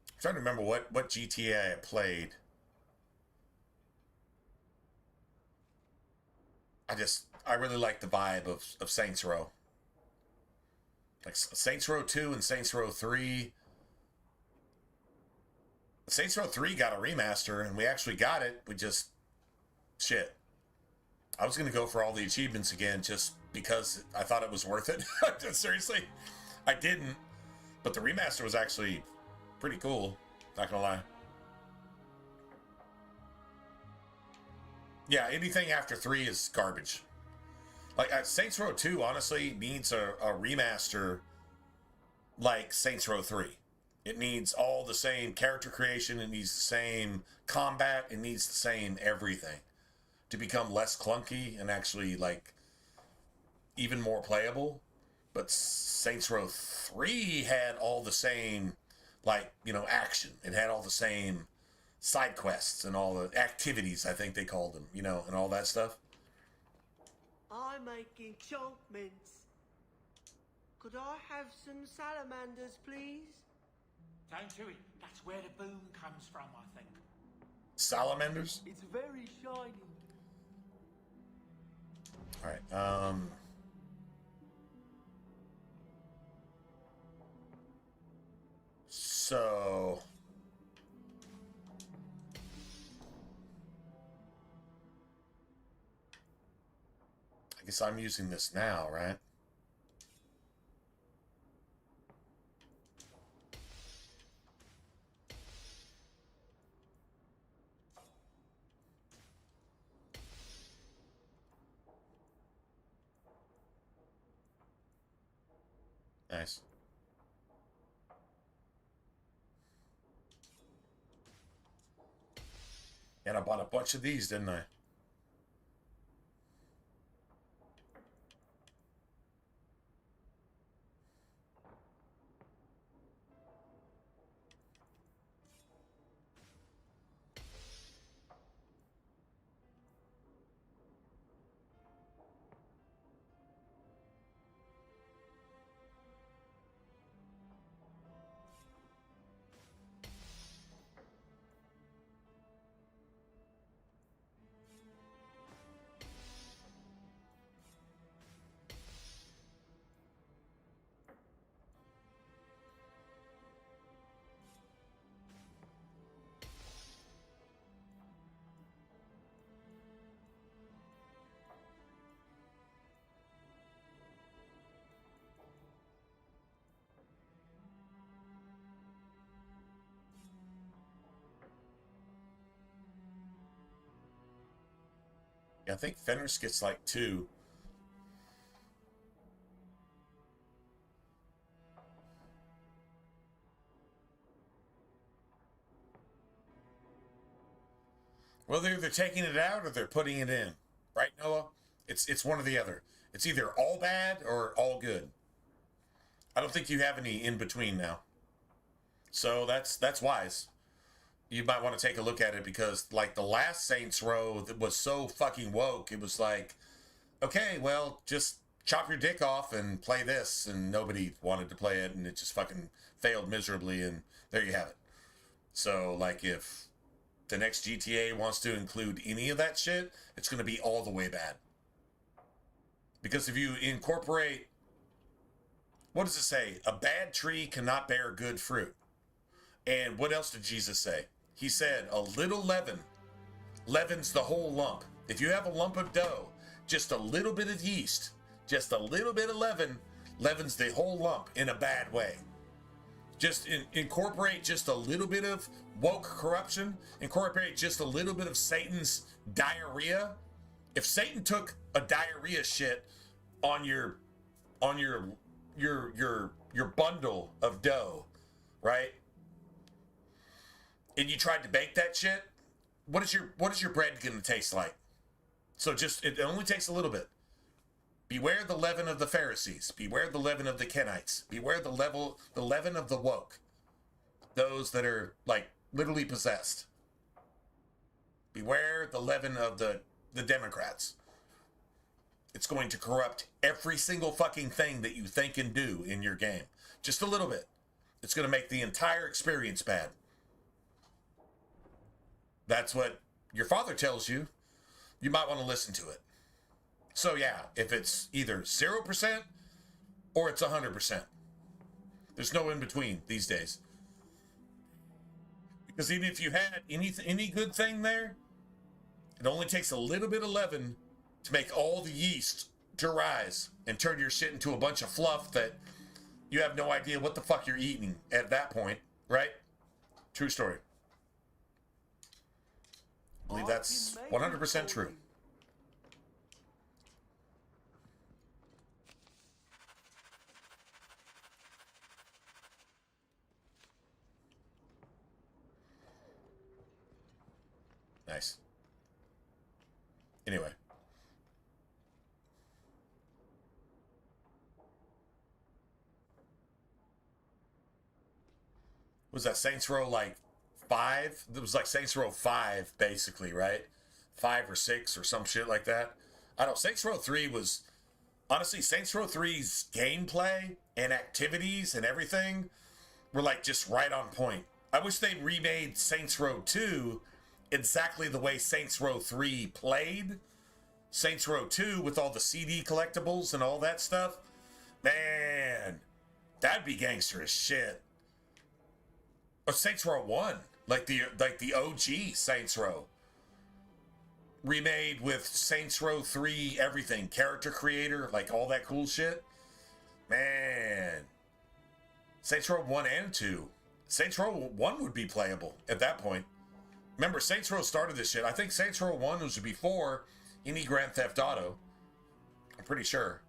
A: I'm trying to remember what GTA I played. I really like the vibe of Saints Row. Like Saints Row 2 and Saints Row 3. Saints Row 3 got a remaster, and we actually got it. We just... Shit. I was going to go for all the achievements again just because I thought it was worth it. Seriously. I didn't. But the remaster was actually pretty cool. Not going to lie. Yeah, anything after 3 is garbage. Like, Saints Row 2, honestly, needs a remaster like Saints Row 3. It needs all the same character creation. It needs the same combat. It needs the same everything to become less clunky and actually, like, even more playable. But Saints Row 3 had all the same, like, you know, action. It had all the same side quests and all the activities, I think they called them, you know, and all that stuff.
Q: I'm making enchantments. Could I have some salamanders, please?
E: Don't do it. That's where the boom comes from, I think.
A: Salamanders?
Q: It's very shiny.
A: Alright, so... I guess I'm using this now, right? Nice. And I bought a bunch of these, didn't I? Yeah, I think Fenris gets like 2. Well, they're either taking it out or they're putting it in. Right, Noah? It's one or the other. It's either all bad or all good. I don't think you have any in between now. So that's wise. You might want to take a look at it because, like, the last Saints Row that was so fucking woke, it was like, okay, well, just chop your dick off and play this, and nobody wanted to play it, and it just fucking failed miserably, and there you have it. So, like, if the next GTA wants to include any of that shit, it's going to be all the way bad. Because if you incorporate, what does it say? A bad tree cannot bear good fruit. And what else did Jesus say? He said, a little leaven leavens the whole lump. If you have a lump of dough, just a little bit of yeast, just a little bit of leaven leavens the whole lump in a bad way. Just incorporate just a little bit of woke corruption, incorporate just a little bit of Satan's diarrhea. If Satan took a diarrhea shit on your bundle of dough, right? And you tried to bake that shit, what is your bread going to taste like? So just, it only takes a little bit. Beware the leaven of the Pharisees. Beware the leaven of the Kenites. Beware the leaven of the woke. Those that are, like, literally possessed. Beware the leaven of the Democrats. It's going to corrupt every single fucking thing that you think and do in your game. Just a little bit. It's going to make the entire experience bad. That's what your father tells you. You might want to listen to it. So yeah, if it's either 0% or it's 100%. There's no in between these days. Because even if you had any good thing there, it only takes a little bit of leaven to make all the yeast to rise and turn your shit into a bunch of fluff that you have no idea what the fuck you're eating at that point, right? True story. I believe that's 100% true. Nice. Anyway. Was that Saints Row like 5? It was like Saints Row 5, basically, right? 5 or 6 or some shit like that. I don't know. Saints Row 3 was... Honestly, Saints Row 3's gameplay and activities and everything were like just right on point. I wish they'd remade Saints Row 2 exactly the way Saints Row 3 played. Saints Row 2 with all the CD collectibles and all that stuff. Man, that'd be gangster as shit. Or Saints Row 1, like the OG Saints Row. Remade with Saints Row 3 everything, character creator, like all that cool shit. Man. Saints Row 1 and 2. Saints Row 1 would be playable at that point. Remember, Saints Row started this shit. I think Saints Row 1 was before any Grand Theft Auto. I'm pretty sure.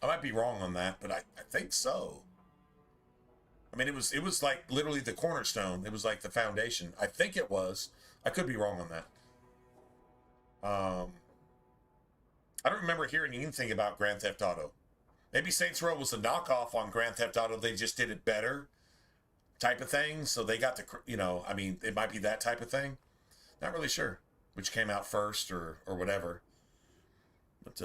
A: I might be wrong on that, but I think so. I mean, it was like literally the cornerstone. It was like the foundation. I think it was. I could be wrong on that. I don't remember hearing anything about Grand Theft Auto. Maybe Saints Row was a knockoff on Grand Theft Auto. They just did it better type of thing. So they got the, I mean, it might be that type of thing. Not really sure which came out first or whatever. But,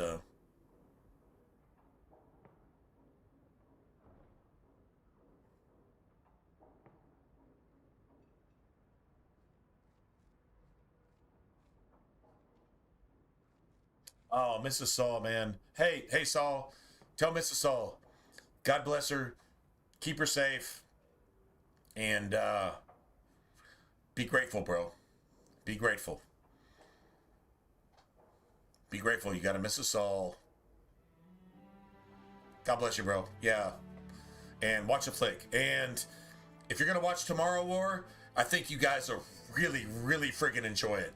A: oh, Mrs. Saul, man. Hey, Saul. Tell Mrs. Saul, God bless her. Keep her safe. And be grateful, bro. Be grateful. Be grateful. You got a Mrs. Saul. God bless you, bro. Yeah. And watch a flick. And if you're going to watch Tomorrow War, I think you guys will really, really friggin' enjoy it.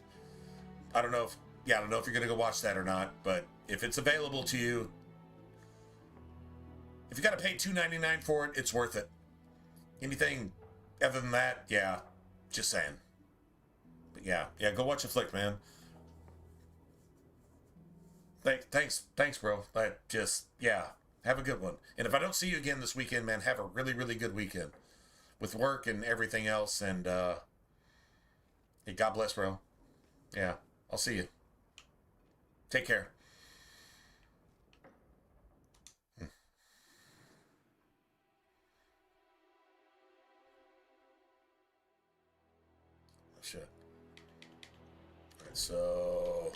A: I don't know if you're gonna go watch that or not, but if it's available to you, if you gotta pay $2.99 for it, it's worth it. Anything other than that, yeah, just saying. But yeah, go watch a flick, man. Thanks, bro. Have a good one. And if I don't see you again this weekend, man, have a really, really good weekend with work and everything else. And hey, God bless, bro. Yeah, I'll see you. Take care. Oh, shit. All right, so...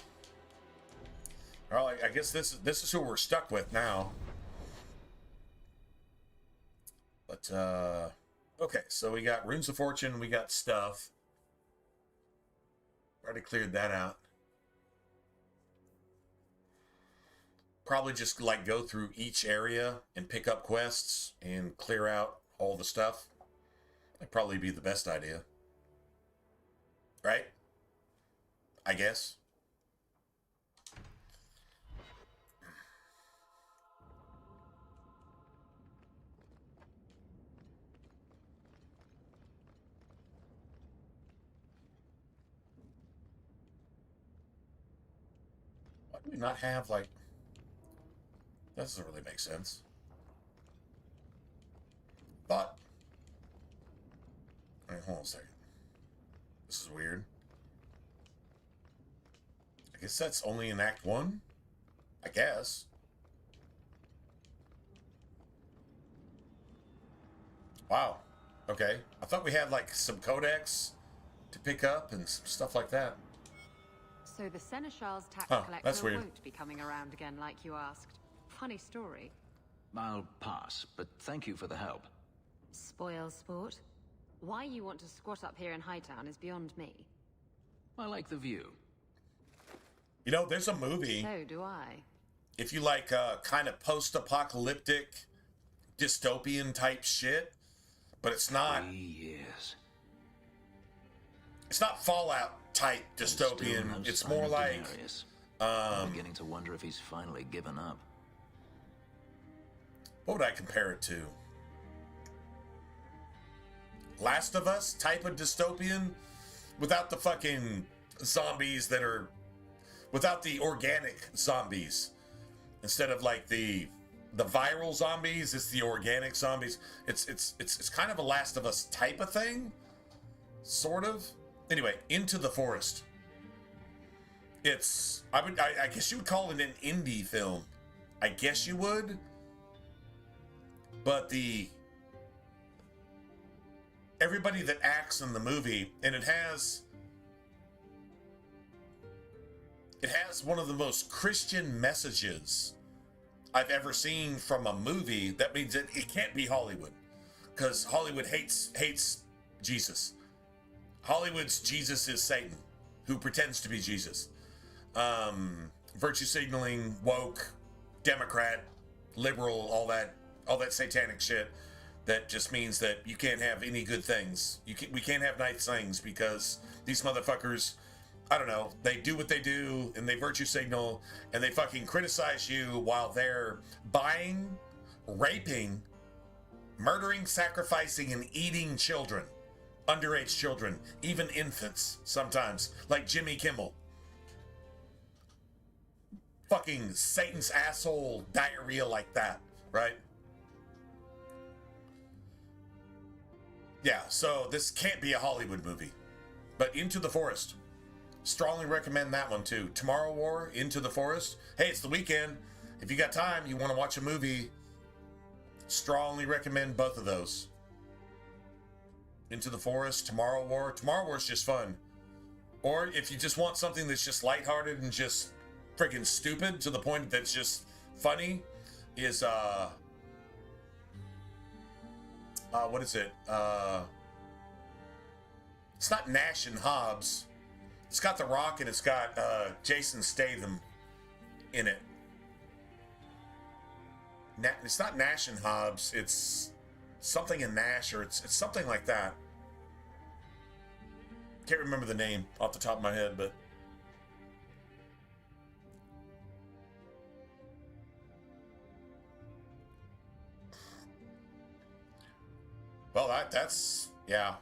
A: All right, I guess this is who we're stuck with now. But, okay, so we got Runes of Fortune, we got stuff. Already cleared that out. Probably just, like, go through each area and pick up quests and clear out all the stuff. That'd probably be the best idea. Right? I guess. Why do we not have, like... That doesn't really make sense. But... Alright, hold on a second. This is weird. I guess that's only in Act 1? I guess. Wow. Okay. I thought we had, like, some codex to pick up and some stuff like that.
R: So the Seneschal's tax
A: that's
R: collector
A: weird.
R: won't be coming around again like you asked. Funny story.
N: I'll pass, but thank you for the help.
R: Spoil sport. Why you want to squat up here in Hightown is beyond me.
N: I like the view.
A: You know, there's a movie.
R: So do I.
A: If you like kind of post-apocalyptic, dystopian type shit, but it's not.
N: 3 years.
A: It's not Fallout type dystopian. It's more like.
N: I'm beginning to wonder if he's finally given up.
A: What would I compare it to? Last of Us type of dystopian, without the fucking zombies that are, without the organic zombies. Instead of like the viral zombies, it's the organic zombies. It's kind of a Last of Us type of thing, sort of. Anyway, Into the Forest. It's I guess you would call it an indie film. I guess you would. But everybody that acts in the movie, and it has one of the most Christian messages I've ever seen from a movie. That means it can't be Hollywood, because Hollywood hates Jesus. Hollywood's Jesus is Satan, who pretends to be Jesus. Virtue signaling, woke, Democrat, liberal, all that satanic shit. That just means that you can't have any good things. We can't have nice things because these motherfuckers, I don't know, they do what they do and they virtue signal and they fucking criticize you while they're buying, raping, murdering, sacrificing, and eating children. Underage children, even infants sometimes, like Jimmy Kimmel. Fucking Satan's asshole diarrhea like that, right? Yeah, so this can't be a Hollywood movie. But Into the Forest. Strongly recommend that one too. Tomorrow War, Into the Forest. Hey, it's the weekend. If you got time, you want to watch a movie, strongly recommend both of those. Into the Forest, Tomorrow War. Tomorrow War is just fun. Or if you just want something that's just lighthearted and just freaking stupid to the point that's just funny, is what is it? It's not Nash and Hobbs. It's got The Rock and it's got Jason Statham in it. It's not Nash and Hobbs. It's something in Nash, or it's something like that. Can't remember the name off the top of my head, but Well, that's yeah.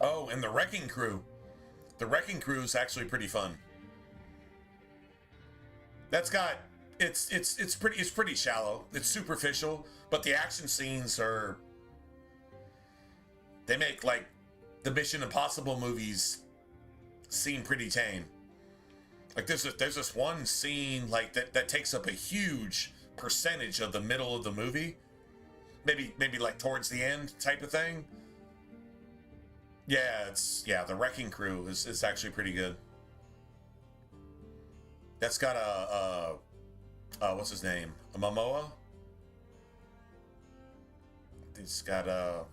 A: Oh, and the Wrecking Crew. The Wrecking Crew is actually pretty fun. That's got it's pretty shallow. It's superficial, but the action scenes are, they make like the Mission Impossible movies seem pretty tame. Like there's this one scene like that takes up a huge percentage of the middle of the movie. Maybe like towards the end type of thing. Yeah, the Wrecking Crew is actually pretty good. That's got a what's his name? A Momoa? It's got a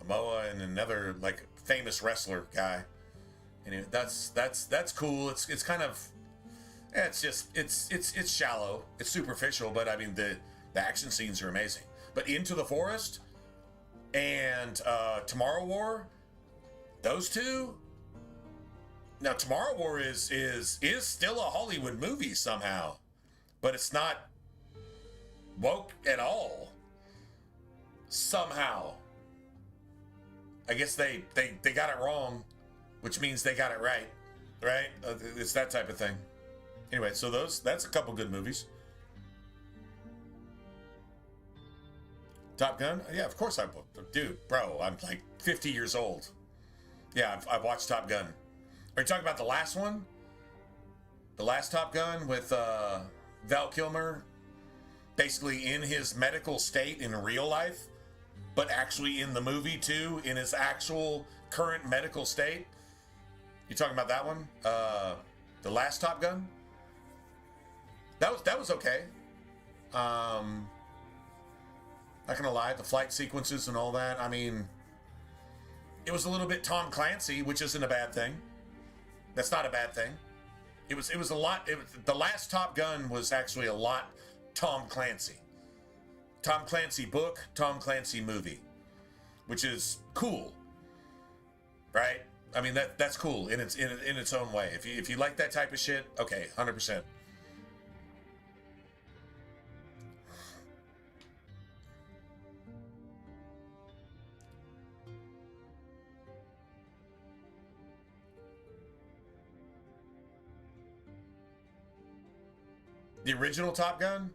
A: Momoa and another like famous wrestler guy. Anyway, that's cool. It's kind of, yeah, it's shallow. It's superficial, but I mean the action scenes are amazing. But Into the Forest and Tomorrow War, those two. Now Tomorrow War is still a Hollywood movie somehow, but it's not woke at all. Somehow. I guess they got it wrong, which means they got it right, right? It's that type of thing. Anyway, so that's a couple good movies. Top Gun? Yeah, of course I will. Dude, bro, I'm like 50 years old. Yeah, I've watched Top Gun. Are you talking about the last one? The last Top Gun with Val Kilmer, basically in his medical state in real life, but actually in the movie too, in his actual current medical state. You talking about that one? The last Top Gun? That was okay. Not gonna lie, the flight sequences and all that, I mean, it was a little bit Tom Clancy, which isn't a bad thing. That's not a bad thing. It was a lot. The last Top Gun was actually a lot Tom Clancy. Tom Clancy book, Tom Clancy movie, which is cool, right? I mean that's cool in its own way. If you like that type of shit, okay, 100%. The original Top Gun?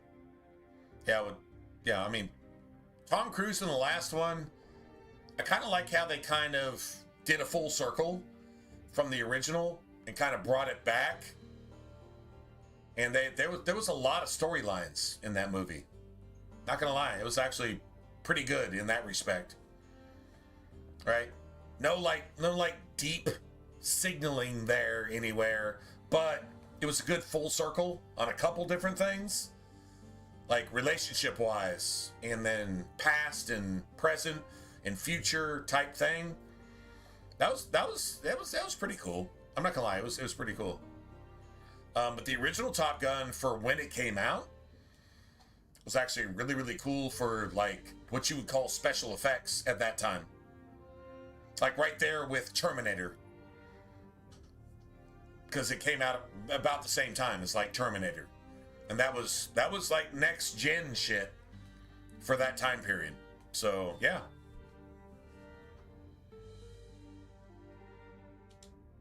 A: Yeah, I mean, Tom Cruise in the last one, I kind of like how they kind of did a full circle from the original and kind of brought it back. And there was a lot of storylines in that movie. Not gonna lie, it was actually pretty good in that respect. Right? No deep signaling there anywhere, but it was a good full circle on a couple different things, like relationship-wise, and then past and present and future type thing. That was pretty cool. I'm not gonna lie, it was pretty cool. But the original Top Gun, for when it came out, was actually really, really cool for like what you would call special effects at that time. Like right there with Terminator. Because it came out about the same time as like Terminator. And that was like next gen shit for that time period. So yeah.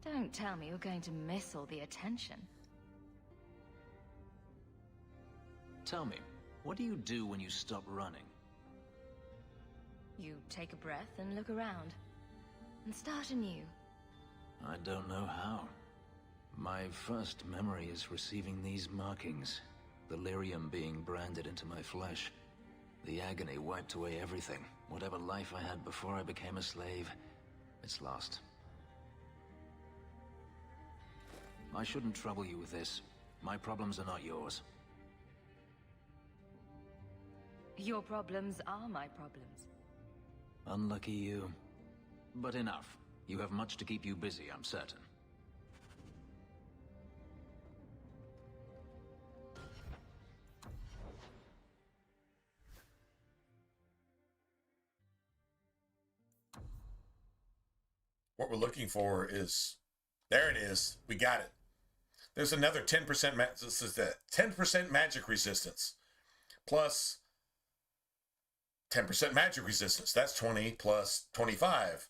P: Don't tell me you're going to miss all the attention.
N: Tell me, what do you do when you stop running?
P: You take a breath and look around. And start anew.
N: I don't know how. My first memory is receiving these markings. The lyrium being branded into my flesh. The agony wiped away everything. Whatever life I had before I became a slave, it's lost. I shouldn't trouble you with this. My problems are not yours.
P: Your problems are my problems.
N: Unlucky you. But enough. You have much to keep you busy, I'm certain.
A: What we're looking for is, there it is. We got it. There's another 10%. This is the 10% magic resistance, plus 10% magic resistance. That's 20 plus 25.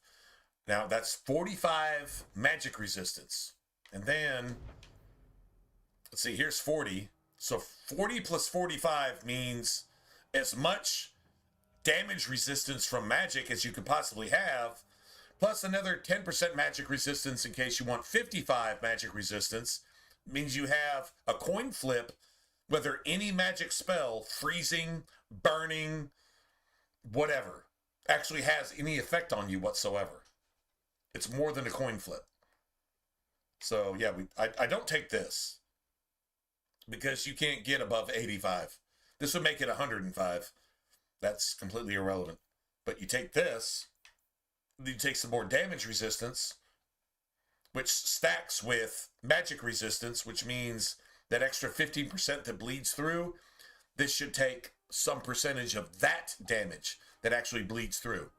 A: Now that's 45 magic resistance. And then, let's see, here's 40. So 40 plus 45 means as much damage resistance from magic as you could possibly have, plus another 10% magic resistance in case you want 55 magic resistance. Means you have a coin flip whether any magic spell, freezing, burning, whatever, actually has any effect on you whatsoever. It's more than a coin flip. So yeah, I don't take this because you can't get above 85. This would make it 105. That's completely irrelevant. But you take this, you take some more damage resistance, which stacks with magic resistance, which means that extra 15% that bleeds through, this should take some percentage of that damage that actually bleeds through.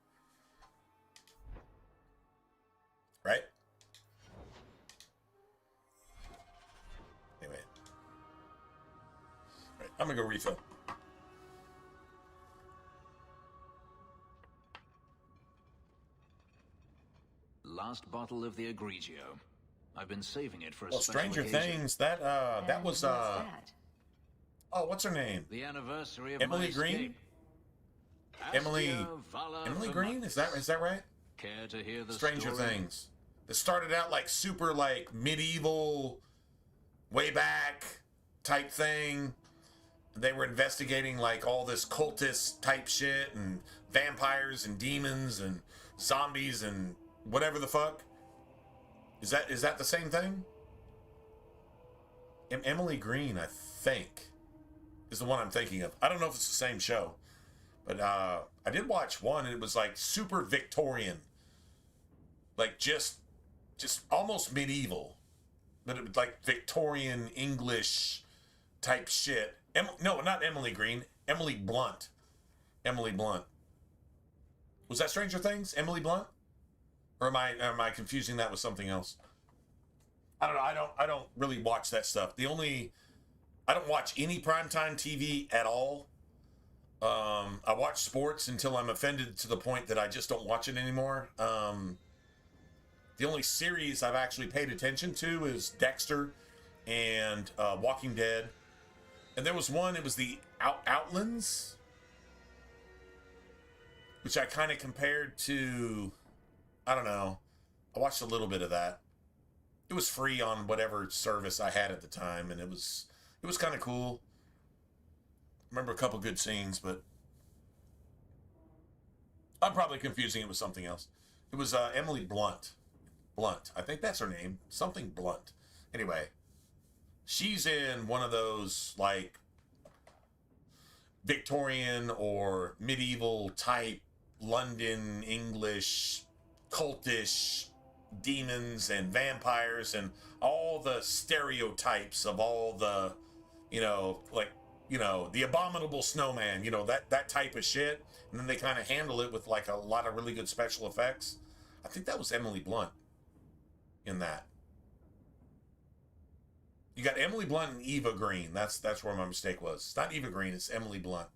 A: Right? Anyway. Right, I'm going to go refill.
N: Last bottle of the Egregio. I've been saving it for a
A: Well,
N: special
A: Stranger
N: occasion.
A: Things, that was oh, what's her name?
N: The anniversary of
A: Emily
N: my
A: Green?
N: escape.
A: Emily
N: Vala
A: Green? Is that right?
N: Care to hear the
A: Stranger
N: story?
A: Things. It started out like super like medieval, way back type thing. They were investigating like all this cultist type shit and vampires and demons and zombies and whatever the fuck. Is that the same thing? Emily Green, I think, is the one I'm thinking of. I don't know if it's the same show, but I did watch one, and it was like super Victorian, like just almost medieval, but it was like Victorian English type shit. No, not Emily Green. Emily Blunt. Emily Blunt. Was that Stranger Things? Emily Blunt? Or am I confusing that with something else? I don't know. I don't really watch that stuff. I don't watch any primetime TV at all. I watch sports until I'm offended to the point that I just don't watch it anymore. The only series I've actually paid attention to is Dexter and Walking Dead. And there was one, it was the Outlands, which I kind of compared to, I don't know. I watched a little bit of that. It was free on whatever service I had at the time, and it was kind of cool. Remember a couple good scenes, but I'm probably confusing it with something else. It was Emily Blunt. Blunt. I think that's her name. Something Blunt. Anyway, she's in one of those like Victorian or medieval type London
S: English cultish demons and vampires and all the stereotypes of all the, the abominable snowman, that type of shit. And then they kind of handle it with like a lot of really good special effects. I think that was Emily Blunt in that. You got Emily Blunt and Eva Green. That's where my mistake was. It's not Eva Green, it's Emily Blunt.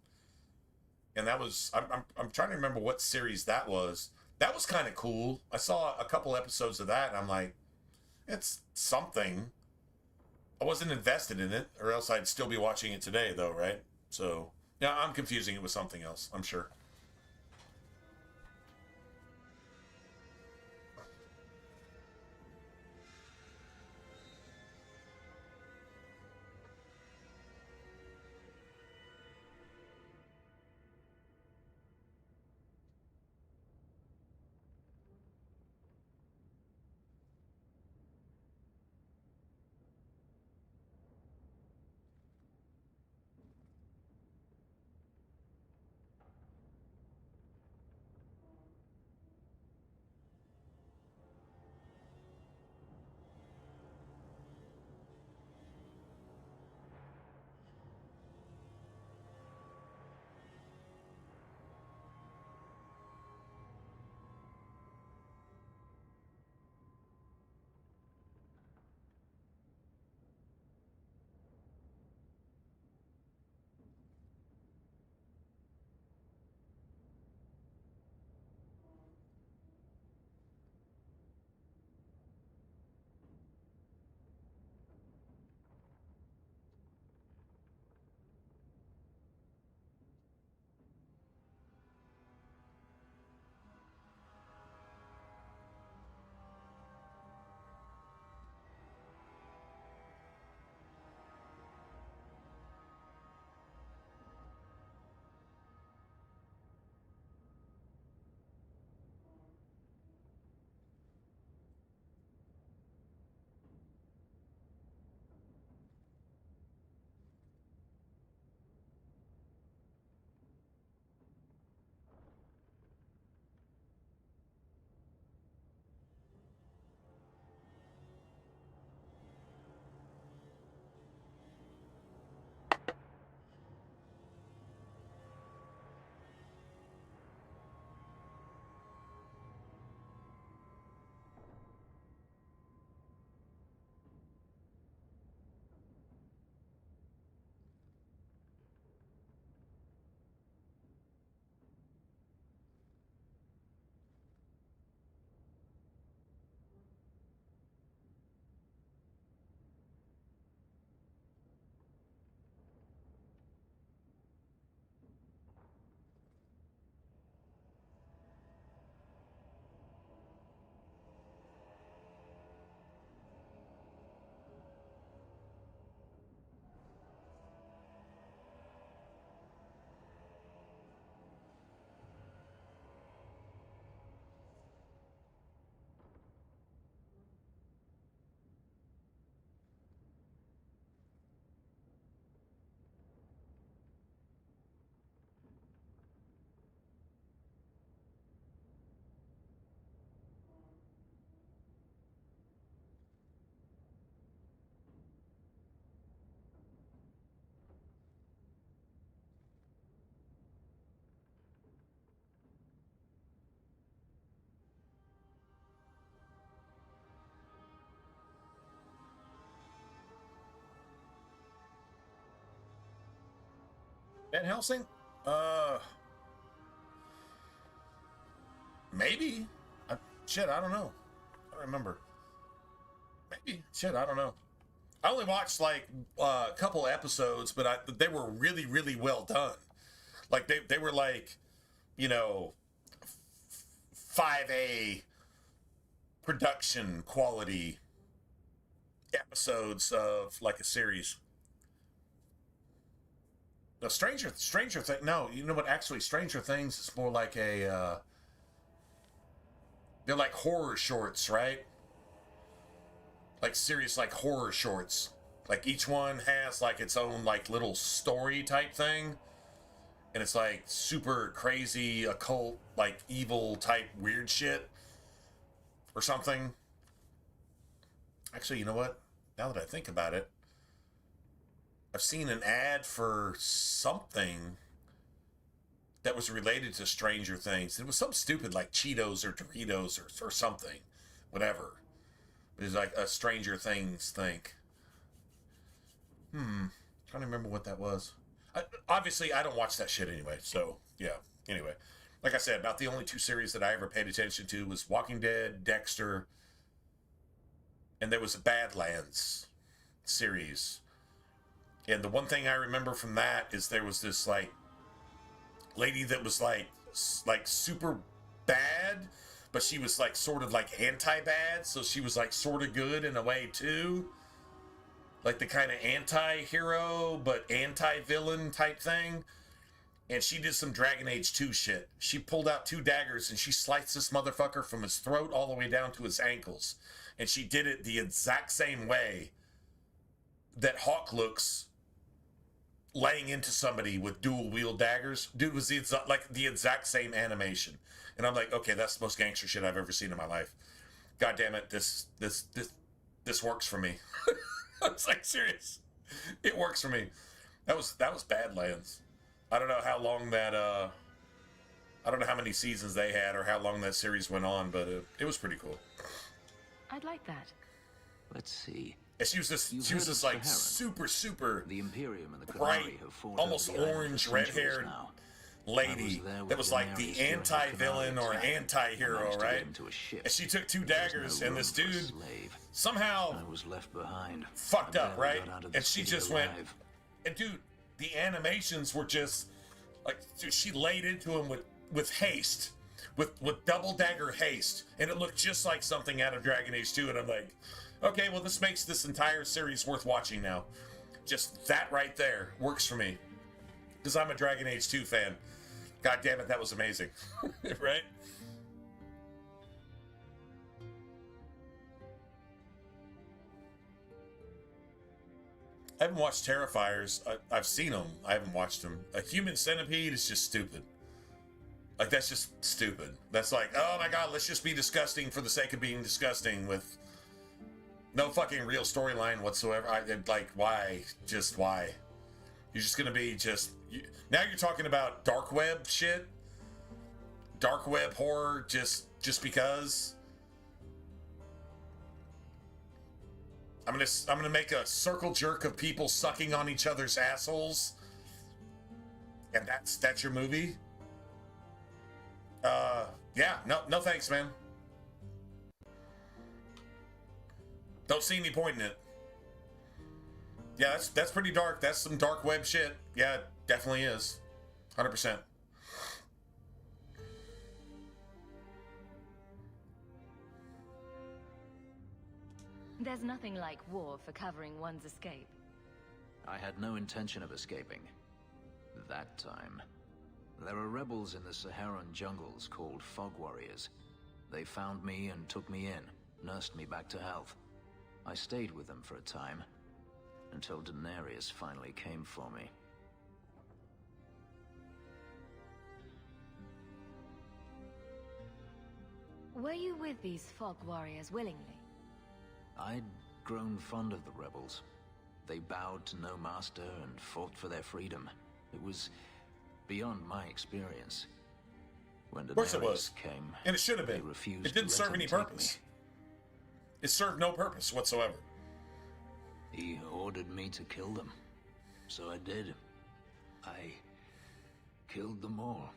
S: And that was, I'm trying to remember what series that was. That was kind of cool. I saw a couple episodes of that and I'm like, it's something. I wasn't invested in it, or else I'd still be watching it today though, right? So, yeah, I'm confusing it with something else, I'm sure. Van Helsing? Maybe. Shit, I don't know. I don't remember. Maybe. Shit, I don't know. I only watched like a couple episodes, but they were really, really well done. Like they were like, you know, 5A production quality episodes of like a series. No, Stranger Things. No, you know what? Actually, Stranger Things is more like a. They're like horror shorts, right? Like serious, like horror shorts. Like each one has like its own like little story type thing, and it's like super crazy, occult, like evil type weird shit, or something. Actually, you know what? Now that I think about it, I've seen an ad for something that was related to Stranger Things. It was some stupid like Cheetos or Doritos or something, whatever. It was like a Stranger Things thing. Trying to remember what that was. Obviously, I don't watch that shit anyway. So yeah. Anyway, like I said, about the only two series that I ever paid attention to was Walking Dead, Dexter, and there was a Badlands series. And the one thing I remember from that is there was this like lady that was like super bad, but she was like sort of like anti-bad, so she was like sort of good in a way too. Like the kind of anti-hero but anti-villain type thing. And she did some Dragon Age 2 shit. She pulled out 2 daggers and she sliced this motherfucker from his throat all the way down to his ankles. And she did it the exact same way that Hawk looks laying into somebody with dual wield daggers. Dude, was the exact same animation. And I'm like, okay, that's the most gangster shit I've ever seen in my life. God damn it, this works for me. I was like, serious. It works for me. That was Badlands. I don't know how long that I don't know how many seasons they had or how long that series went on, but it was pretty cool.
P: I'd like that.
N: Let's see.
S: And she was this like super
N: the Imperium and the
S: bright, almost orange, red-haired lady that was like the anti-villain or anti-hero, right? And she took 2 daggers, and this dude somehow
N: was left behind,
S: fucked up, right? And she just went, and dude, the animations were just like, dude, she laid into him with haste, with double dagger haste, and it looked just like something out of Dragon Age 2. And I'm like, okay, well, this makes this entire series worth watching now. Just that right there works for me, because I'm a Dragon Age 2 fan. God damn it, that was amazing. Right? I haven't watched Terrifiers. I've seen them. I haven't watched them. A Human Centipede is just stupid. Like, that's just stupid. That's like, oh my god, let's just be disgusting for the sake of being disgusting with no fucking real storyline whatsoever. Like, why? Just why? You're just gonna be now you're talking about dark web shit? Dark web horror just because? I'm gonna make a circle jerk of people sucking on each other's assholes, and that's your movie? Yeah, no thanks, man. Don't see me pointing it. Yeah, that's pretty dark. That's some dark web shit. Yeah, it definitely is. 100%.
P: There's nothing like war for covering one's escape.
N: I had no intention of escaping. That time. There are rebels in the Saharan jungles called Fog Warriors. They found me and took me in, nursed me back to health. I stayed with them for a time, until Daenerys finally came for me.
P: Were you with these Fog Warriors willingly?
N: I'd grown fond of the rebels. They bowed to no master and fought for their freedom. It was beyond my experience. When
S: Of course it was.
N: Came,
S: and it should have been. It didn't serve any purpose. It served no purpose whatsoever.
N: He ordered me to kill them. So I did. I killed them all.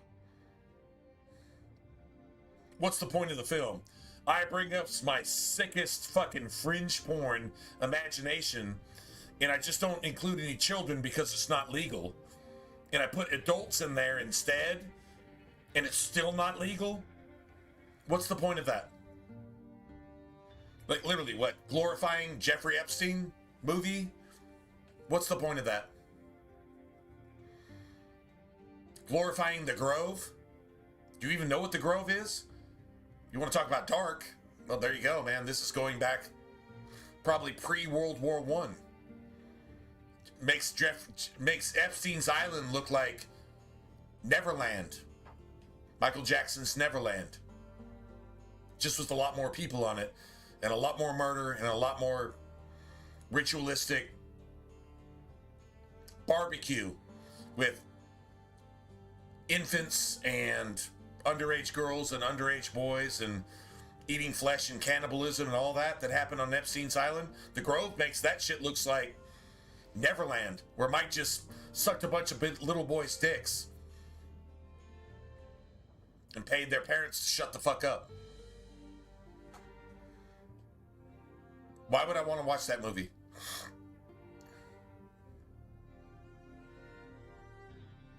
S: What's the point of the film? I bring up my sickest fucking fringe porn imagination, and I just don't include any children because it's not legal. And I put adults in there instead, and it's still not legal? What's the point of that? Like, literally, what? Glorifying Jeffrey Epstein movie? What's the point of that? Glorifying the Grove? Do you even know what the Grove is? You want to talk about dark? Well, there you go, man. This is going back probably pre-World War I. Makes Epstein's Island look like Neverland. Michael Jackson's Neverland. Just with a lot more people on it, and a lot more murder, and a lot more ritualistic barbecue with infants and underage girls and underage boys and eating flesh and cannibalism and all that happened on Epstein's Island. The Grove makes that shit looks like Neverland, where Mike just sucked a bunch of little boys' dicks and paid their parents to shut the fuck up. Why would I want to watch that movie?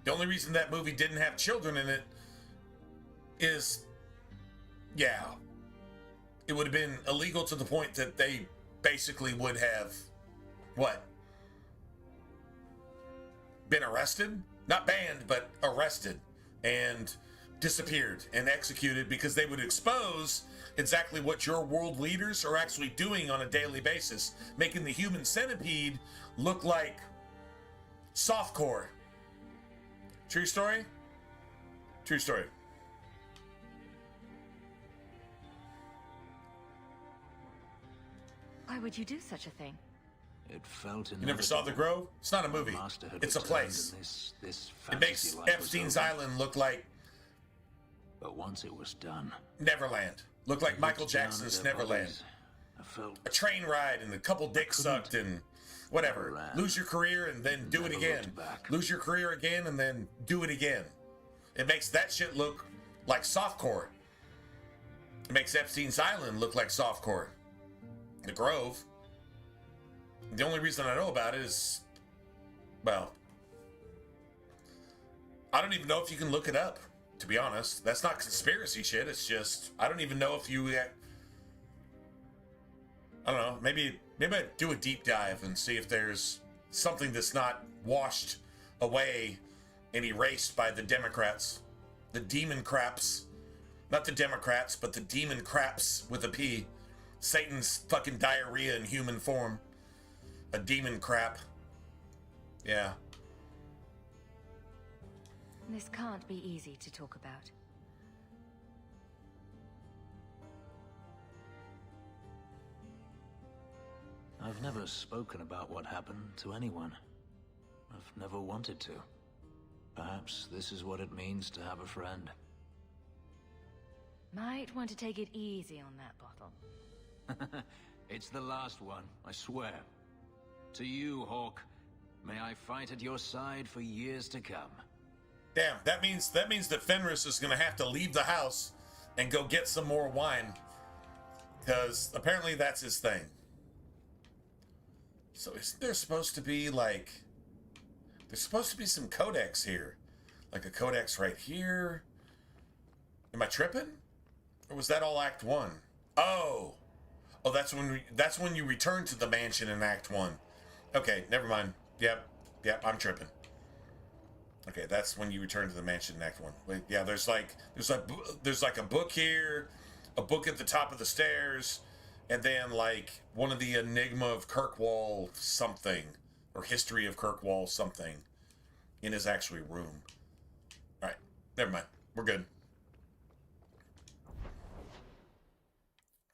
S: The only reason that movie didn't have children in it is, yeah, it would have been illegal to the point that they basically would have, what? Been arrested? Not banned, but arrested and disappeared and executed, because they would expose exactly what your world leaders are actually doing on a daily basis, making the human centipede look like softcore. True story? True story.
P: Why would you do such a thing?
N: It felt
S: You never saw The Grove? It's not a movie. It's a place. It makes Epstein's Island look like...
N: But once it was done...
S: Neverland. Look like Michael Jackson's Neverland. A train ride and a couple dicks sucked and whatever. Lose your career and then do it again. Lose your career again and then do it again. It makes that shit look like softcore. It makes Epstein's Island look like softcore. The Grove. The only reason I know about it is, well, I don't even know if you can look it up, to be honest. That's not conspiracy shit. It's just, I don't even know if you, I don't know, maybe I'd do a deep dive and see if there's something that's not washed away and erased by the Democrats. The demon craps. Not the Democrats, but the demon craps with a P. Satan's fucking diarrhea in human form. A demon crap. Yeah.
P: This can't be easy to talk about.
N: I've never spoken about what happened to anyone. I've never wanted to. Perhaps this is what it means to have a friend.
P: Might want to take it easy on that bottle.
N: It's the last one, I swear. To you, Hawk. May I fight at your side for years to come.
S: Damn, that means that Fenris is gonna have to leave the house and go get some more wine. Because apparently that's his thing. So isn't there supposed to be like... There's supposed to be some codex here. Like a codex right here. Am I tripping? Or was that all Act 1? Oh! Oh, that's when you return to the mansion in Act 1. Okay, never mind. Yep, I'm tripping. Okay, that's when you return to the mansion in Act 1. Wait, yeah, there's like a book here, a book at the top of the stairs, and then like one of the Enigma of Kirkwall something, or History of Kirkwall something, in his actual room. All right, never mind. We're good.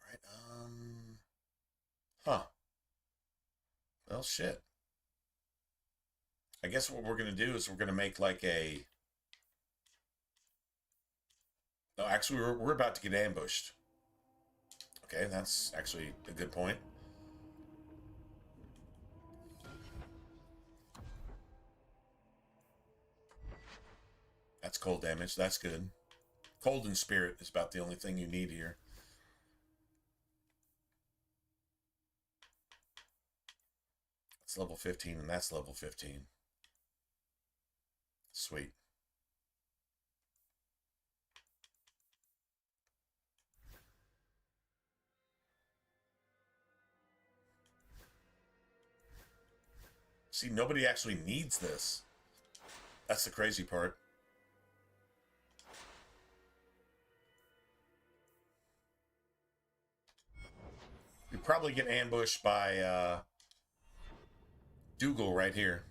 S: All right. Huh. Well, shit. I guess what we're going to do is we're going to make like a... No, actually, we're about to get ambushed. Okay, that's actually a good point. That's cold damage. That's good. Cold and spirit is about the only thing you need here. It's level 15, and that's level 15. Sweet. See, nobody actually needs this. That's the crazy part. You probably get ambushed by Dougal right here.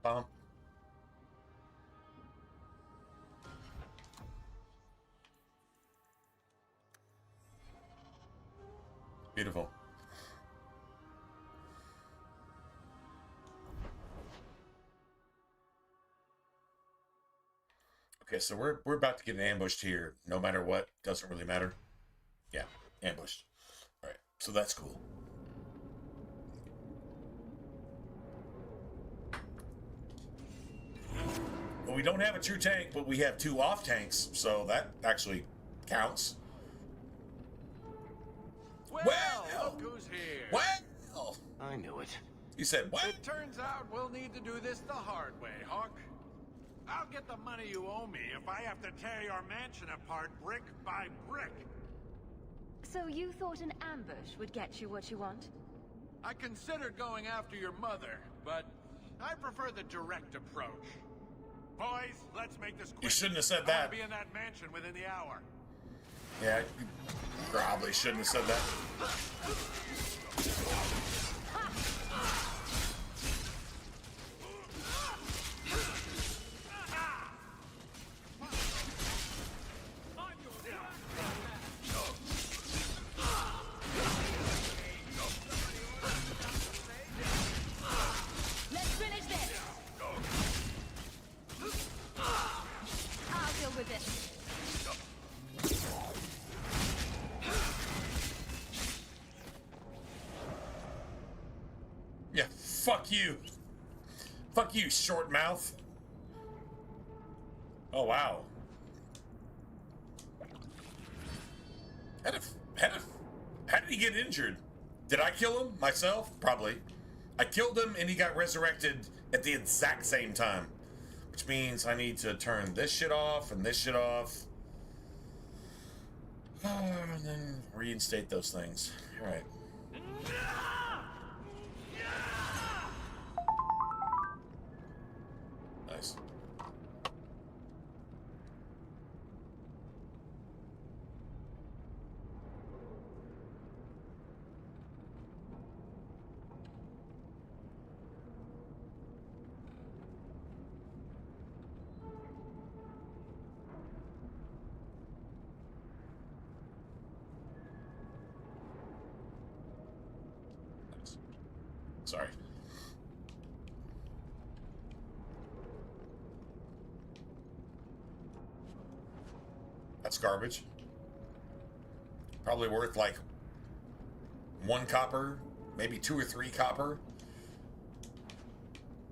S: Bump. Beautiful. Okay, so we're about to get ambushed here. No matter what, doesn't really matter. Yeah, ambushed. All right, so that's cool. Well, we don't have a true tank, but we have 2 off tanks, so that actually counts.
O: Well, look who's here.
S: Well,
H: I knew it.
S: You said what?
O: It turns out we'll need to do this the hard way, Hawk. I'll get the money you owe me if I have to tear your mansion apart brick by brick.
P: So you thought an ambush would get you what you want?
O: I considered going after your mother, but I prefer the direct approach. Boys, let's make this quick.
S: You shouldn't have said
O: I
S: that.
O: want to be in that mansion within the hour.
S: Yeah, you probably shouldn't have said that.
P: Let's finish this! I'll deal with this.
S: Yeah, fuck you. Fuck you, short mouth. Oh, wow. How did he get injured? Did I kill him myself? Probably. I killed him and he got resurrected at the exact same time. Which means I need to turn this shit off and this shit off. And then reinstate those things. All right. Nice. Sorry. That's garbage. Probably worth like 1 copper, maybe 2 or 3 copper.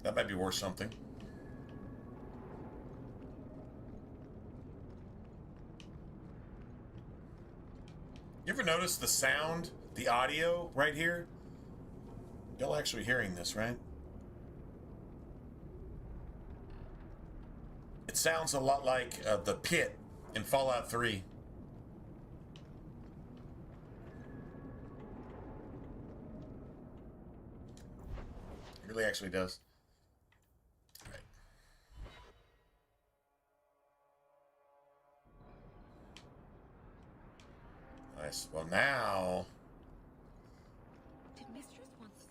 S: That might be worth something. You ever notice the sound, the audio right here? Y'all actually hearing this, right? It sounds a lot like the pit in Fallout 3. It really actually does. All right. Nice. Well, now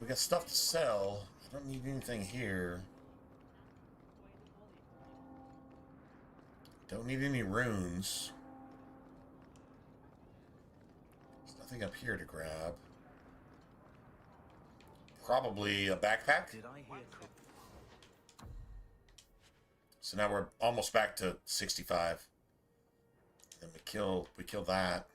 S: we got stuff to sell. I don't need anything here. Don't need any runes. There's nothing up here to grab. probably a backpack.
N: Did I hear
S: So now we're almost back to 65. Then we kill that.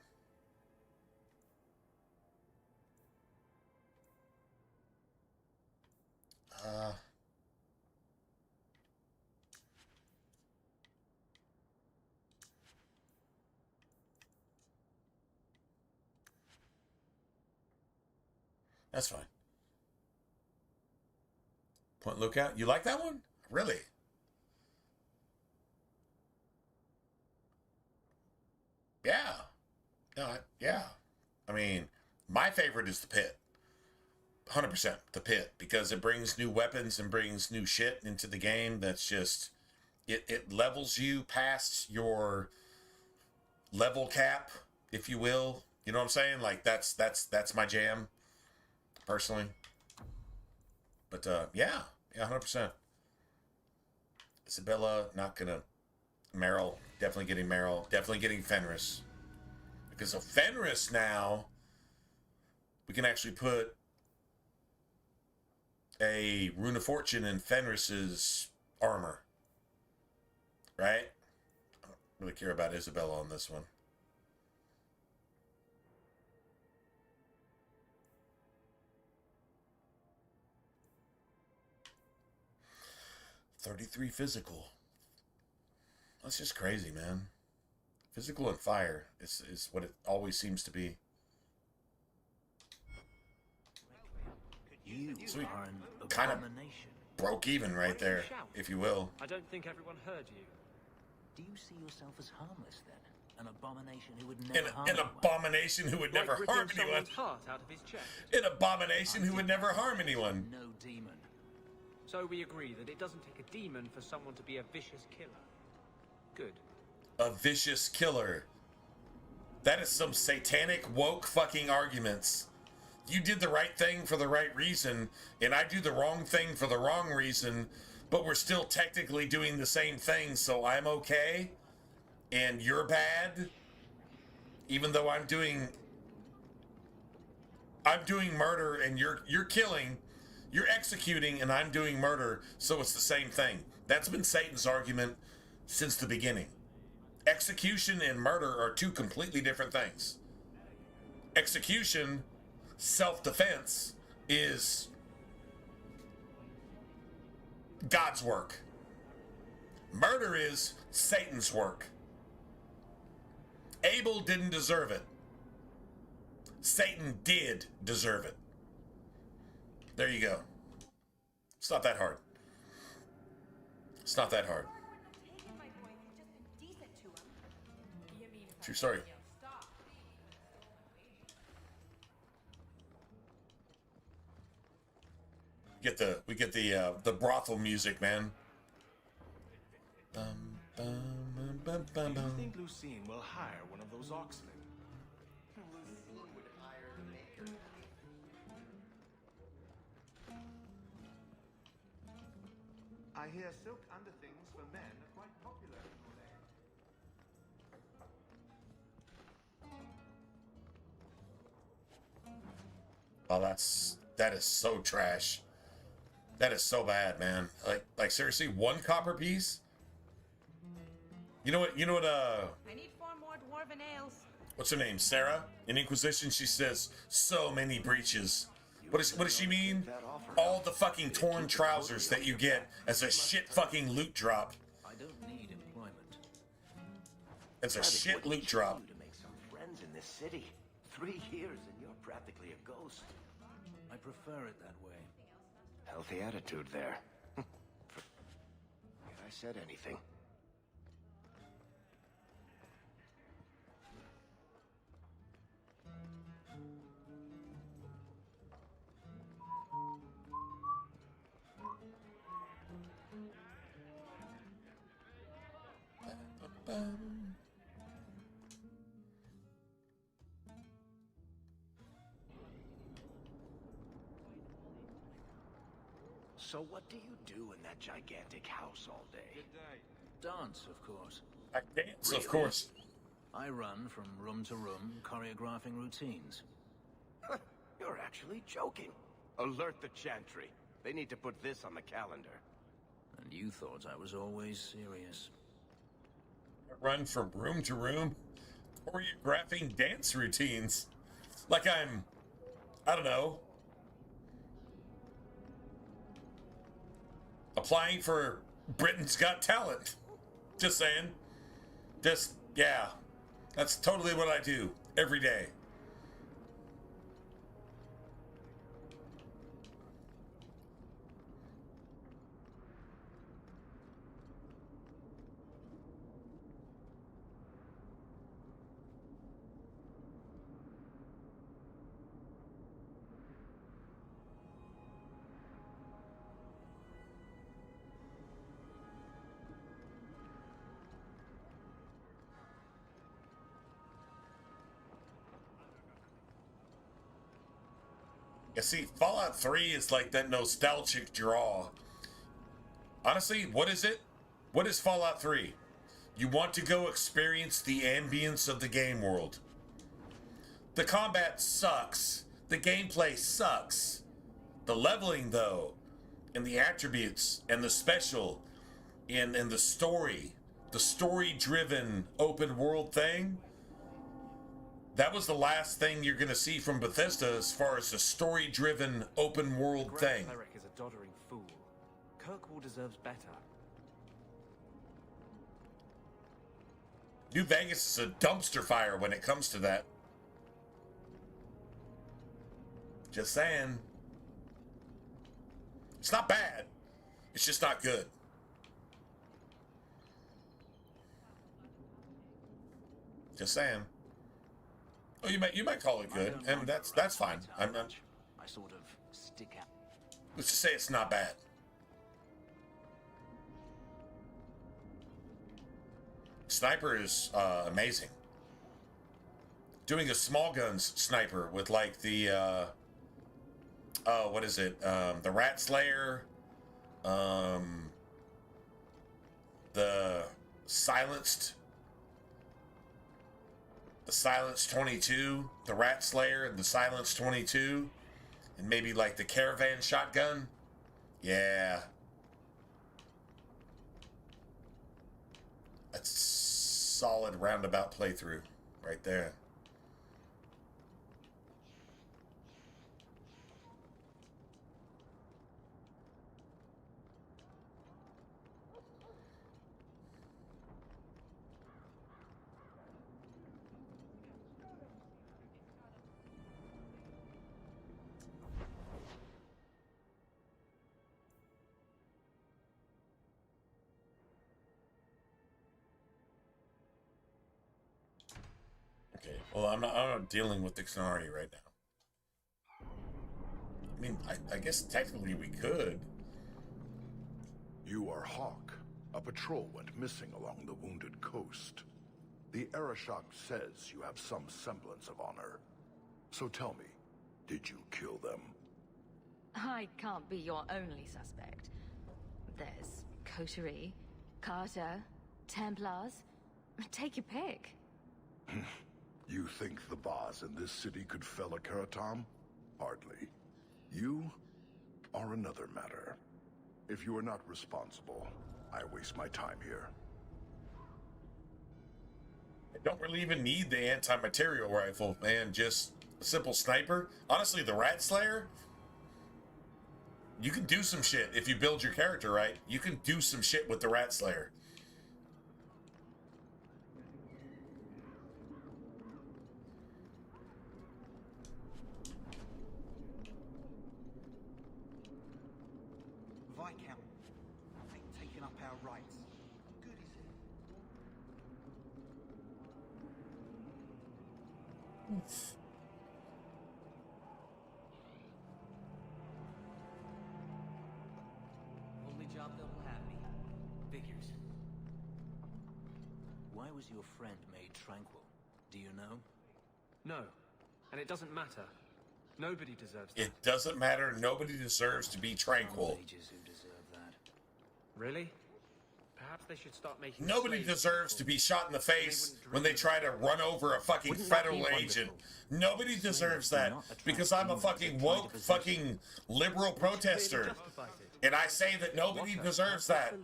S: That's fine. Point Lookout. You like that one? Really? Yeah. No, yeah. I mean, my favorite is the Pit. 100% the Pit, because it brings new weapons and brings new shit into the game. That's just, it levels you past your level cap, if you will. You know what I'm saying? Like that's my jam, personally. But yeah, 100%. Isabella, not gonna. Meryl, definitely getting Meryl. Definitely getting Fenris. Because of Fenris now, we can actually put a Rune of Fortune in Fenris's armor. Right? I don't really care about Isabella on this one. .33 physical. That's just crazy, man. Physical and fire is what it always seems to be.
N: You
S: So we
N: are an
S: kind of
N: abomination.
S: broke even right there, if you will.
F: I don't think everyone heard you.
N: Do you see yourself as harmless then? An abomination who would never harm
S: An abomination who would never
F: Like
S: harm
F: ripping
S: anyone.
F: someone's heart out of his chest.
S: An abomination who would never harm anyone.
N: No demon.
F: So we agree that it doesn't take a demon for someone to be a vicious killer. Good.
S: A vicious killer. That is some satanic woke fucking arguments. You did the right thing for the right reason, and I do the wrong thing for the wrong reason, but we're still technically doing the same thing, so I'm okay, and you're bad, even though I'm doing murder and you're killing, you're executing, and I'm doing murder, so it's the same thing. That's been Satan's argument since the beginning. Execution and murder are two completely different things. Execution, self-defense, is God's work. Murder is Satan's work. Abel didn't deserve it. Satan did deserve it. There you go. It's not that hard. It's not that hard. True story. We get the brothel music, man.
T: Do you think Lucine will hire one of those oxmen? Lucine would hire the maker. I hear silk underthings for men are quite popular today.
S: Oh, that is so trash. That is so bad, man. Like seriously, one copper piece? You know what
R: I need 4 more dwarven ales.
S: what's her name? Sarah? In Inquisition, she says, so many breaches. What does she mean? All the fucking torn trousers that you get as a shit fucking loot drop.
N: I don't need employment.
S: As a shit loot drop.
C: To make some friends in this city. 3 years and you're practically a ghost.
N: I prefer it that way.
C: Healthy attitude there. If I said anything. So what do you do in that gigantic house all day?
N: Dance, of course.
S: I dance, of course.
N: I run from room to room, choreographing routines.
C: You're actually joking.
G: Alert the Chantry. They need to put this on the calendar.
N: And you thought I was always serious.
S: Run from room to room, choreographing dance routines. Like I'm, I don't know, applying for Britain's Got Talent. Just saying. Just, yeah. That's totally what I do every day. Yeah, see, Fallout 3 is like that nostalgic draw. Honestly, what is it? What is Fallout 3? You want to go experience the ambience of the game world. The combat sucks. The gameplay sucks. The leveling, though, and the attributes, and the special, and the story, the story-driven open world thing, that was the last thing you're going to see from Bethesda as far as the story-driven open world thing.
F: Cleric is a doddering fool. Kirkwall deserves better.
S: New Vegas is a dumpster fire when it comes to that. Just saying. It's not bad. It's just not good. Just saying. Oh, you might call it good, and that's fine. I
N: sort of stick out.
S: Let's just say it's not bad. Sniper is amazing. Doing a small guns sniper with like the what is it? The Rat Slayer, the Silenced 22, the Rat Slayer, and the Silenced 22, and maybe like the Caravan shotgun. Yeah. That's solid roundabout playthrough right there. Okay, well, I'm not dealing with the Xnari right now. I mean, I guess technically we could.
U: You are Hawk. A patrol went missing along the Wounded Coast. The Arashok says you have some semblance of honor. So tell me, did you kill them?
P: I can't be your only suspect. There's Coterie, Carter, Templars. Take your pick.
U: You think the boss in this city could fell a Karatam? Hardly. You are another matter. If you are not responsible, I waste my time here.
S: I don't really even need the anti-material rifle, man. Just a simple sniper. Honestly, the Rat Slayer, you can do some shit if you build your character right. You can do some shit with the Rat Slayer.
V: Viscount, they've taken up our rights. What good is it?
W: Only job that will have me. Figures.
N: Why was your friend made tranquil? Do you know?
F: No, and it doesn't matter. Nobody deserves that.
S: It doesn't matter. Nobody deserves to be tranquil.
N: Mages who deserve that.
F: Really? Perhaps they should start making.
S: Nobody deserves to be shot in the face when they try to run over a fucking federal agent. Nobody deserves that because I'm a fucking woke, fucking liberal protester. And I say that nobody deserves that.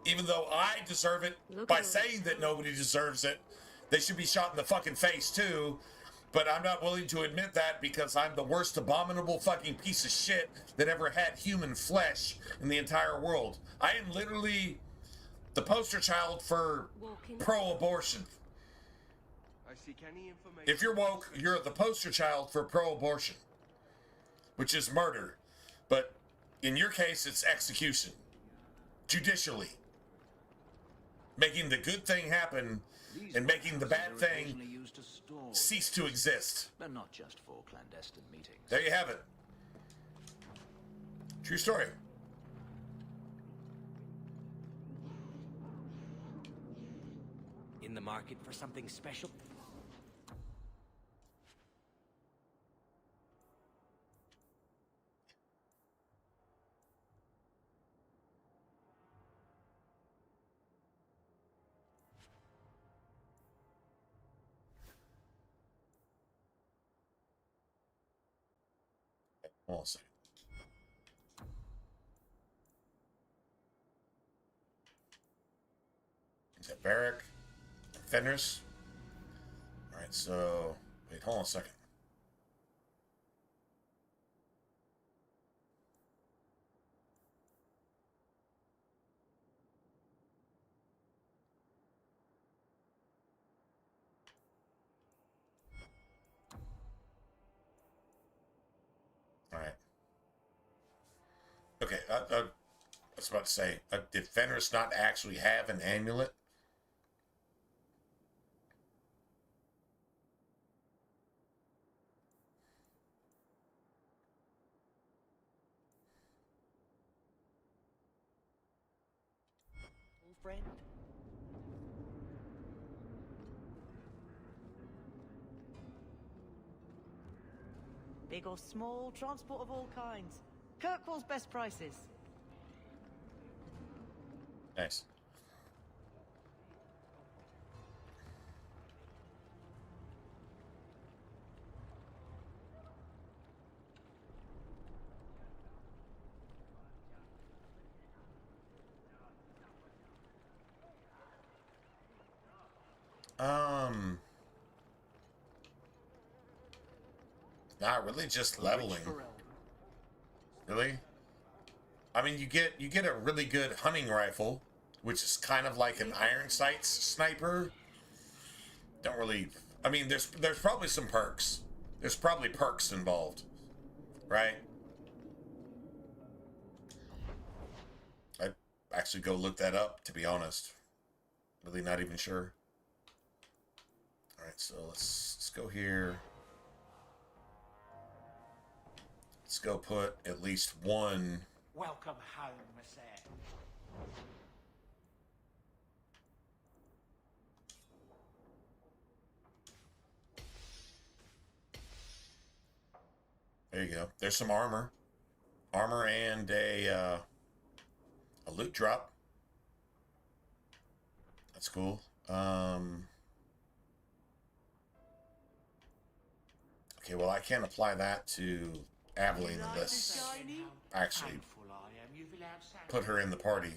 S: Even though I deserve it by saying that nobody deserves it, they should be shot in the fucking face too. But I'm not willing to admit that because I'm the worst abominable fucking piece of shit that ever had human flesh in the entire world. I am literally the poster child for pro-abortion. If you're woke, you're the poster child for pro-abortion, which is murder. But in your case, it's execution. Judicially. Making the good thing happen and making the bad thing cease to exist.
N: They're not just for clandestine meetings.
S: There you have it. True story.
W: In the market for something special?
S: Hold on a second. Is that Barrack? Fenris? Alright, so... Wait, hold on a second. Alright. Okay, I was about to say, did Fenris not actually have an amulet?
W: Friend? Big or small, transport of all kinds. Kirkwall's best prices.
S: Nice. Not really, just leveling. Really? I mean, you get a really good hunting rifle, which is kind of like an iron sights sniper. Don't really. I mean, there's probably some perks. There's probably perks involved, right? I'd actually go look that up, to be honest. Really not even sure. All right, so let's go here. Let's go put at least one.
E: Welcome home, Sir.
S: There you go. There's some armor. Armor and a loot drop. That's cool. Okay, well, I can't apply that to Aveline unless I actually put her in the party.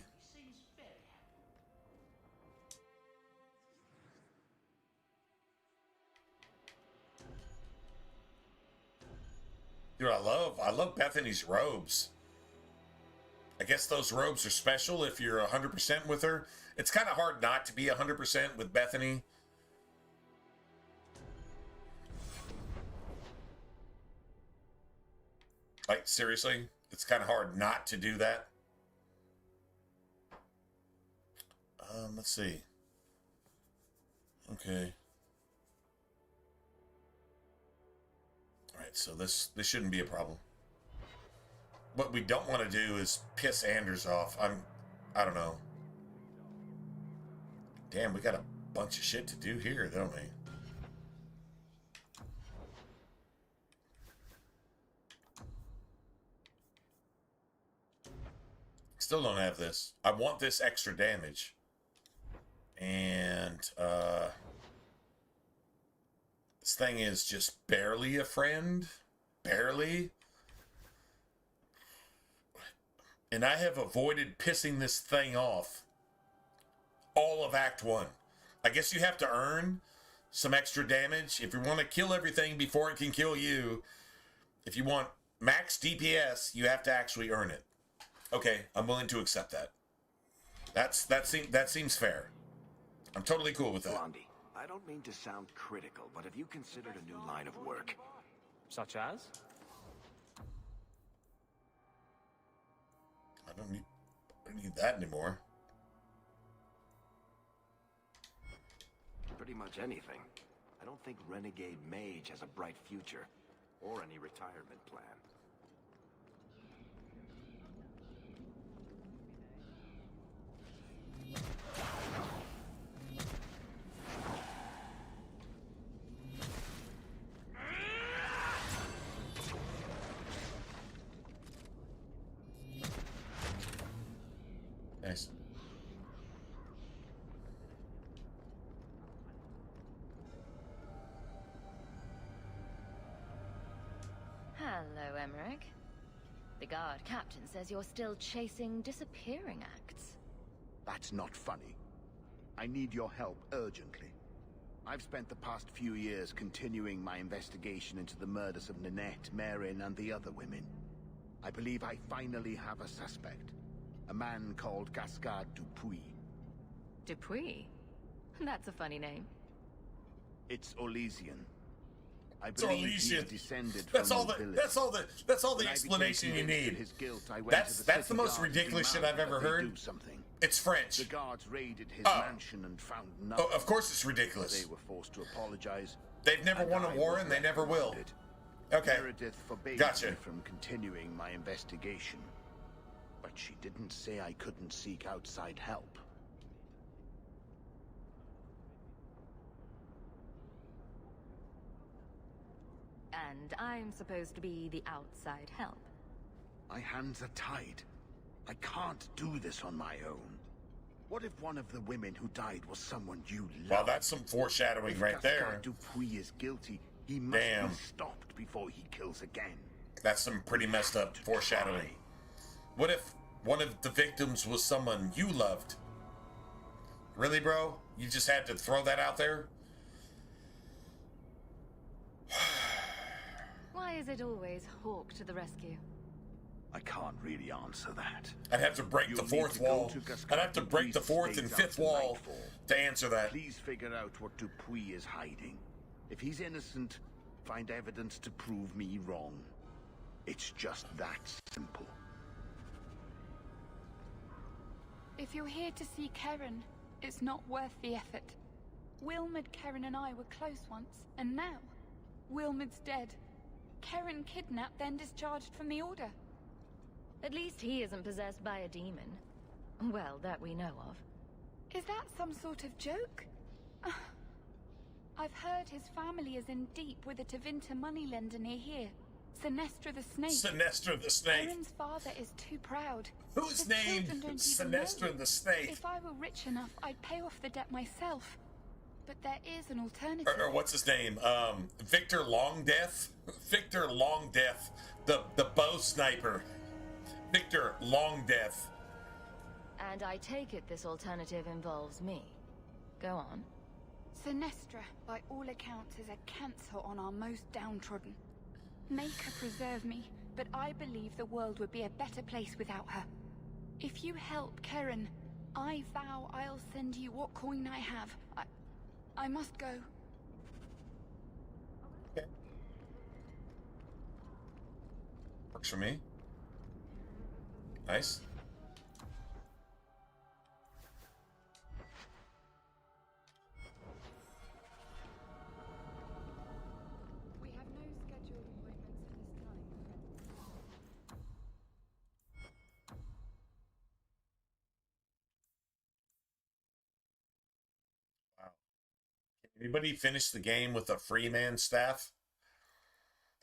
S: Dude, I love Bethany's robes. I guess those robes are special if you're 100% with her. It's kind of hard not to be 100% with Bethany. Like, seriously? It's kind of hard not to do that. Let's see. Okay. Alright, so this shouldn't be a problem. What we don't want to do is piss Anders off. I don't know. Damn, we got a bunch of shit to do here, don't we? Still don't have this. I want this extra damage. And this thing is just barely a friend. Barely. And I have avoided pissing this thing off all of Act 1. I guess you have to earn some extra damage. If you want to kill everything before it can kill you, if you want max DPS, you have to actually earn it. Okay, I'm willing to accept that. That seems fair. I'm totally cool with that.
C: Blondie, I don't mean to sound critical, but have you considered a new line of work?
F: Such as?
S: I don't need that anymore.
C: Pretty much anything. I don't think Renegade Mage has a bright future, or any retirement plan.
S: Nice.
P: Hello, Emmerich. The guard captain says you're still chasing disappearing acts.
I: That's not funny. I need your help urgently. I've spent the past few years continuing my investigation into the murders of Nanette, Marin, and the other women. I believe I finally have a suspect. A man called Gascard Dupuis.
P: Dupuis? That's a funny name.
I: It's Elysian. I
S: It's
I: believe he's
S: Elysian.
I: descended
S: That's
I: from
S: all the
I: nobility.
S: that's all the
I: When I became
S: explanation you
I: convinced of
S: need.
I: his guilt, I went
S: That's
I: to the
S: the
I: city
S: most
I: guard to
S: ridiculous shit
I: demand
S: I've ever
I: that they
S: heard.
I: do something.
S: It's French.
I: The guards raided his
S: Oh.
I: mansion and found nothing.
S: Oh, of course it's ridiculous.
I: They were forced to apologize.
S: They've never
I: And
S: won a
I: I
S: war
I: was
S: and they never will.
I: reprimanded.
S: Okay.
I: Meredith forbade
S: Gotcha.
I: me from continuing my investigation. But she didn't say I couldn't seek outside help.
P: And I'm supposed to be the outside help.
I: My hands are tied. I can't do this on my own. What if one of the women who died was someone you loved?
S: Well, that's some foreshadowing
I: If
S: right there.
I: Gascard Dupuis is guilty, he must
S: Damn.
I: be stopped before he kills again.
S: That's some pretty messed up foreshadowing. What if one of the victims was someone you loved? Really, bro? You just had to throw that out there?
P: Why is it always Hawk to the rescue?
I: I can't really answer that.
S: I'd have to break the
I: You'll need
S: fourth
I: to go
S: wall.
I: to Gascard
S: I'd have to break the
I: Dupuis'
S: fourth and
I: estate
S: fifth
I: after
S: wall
I: nightfall.
S: to answer that.
I: Please figure out what Dupuis is hiding. If he's innocent, find evidence to prove me wrong. It's just that simple.
K: If you're here to see Karen, it's not worth the effort. Wilmot, Karen and I were close once, and now Wilmot's dead. Karen kidnapped, then discharged from the Order.
P: At least he isn't possessed by a demon. Well, that we know of.
K: Is that some sort of joke? I've heard his family is in deep with a Tevinter moneylender near here. Sinestra the Snake.
S: Sinestra the Snake.
K: Karen's father is too proud.
S: Who's
K: His
S: named
K: children don't even know
S: Sinestra
K: him.
S: the Snake?
K: If I were rich enough, I'd pay off the debt myself. But there is an alternative.
S: Or what's his name? Victor Longdeath? Victor Longdeath. The bow sniper. Victor Longdeath.
P: And I take it this alternative involves me. Go on.
K: Sinestra, by all accounts, is a cancer on our most downtrodden. Make her preserve me, but I believe the world would be a better place without her. If you help Karen, I vow I'll send you what coin I have. I must go.
S: Okay. Works for me. Nice.
K: We have no scheduled appointments at this time.
S: Wow. Can anybody finish the game with a free man staff?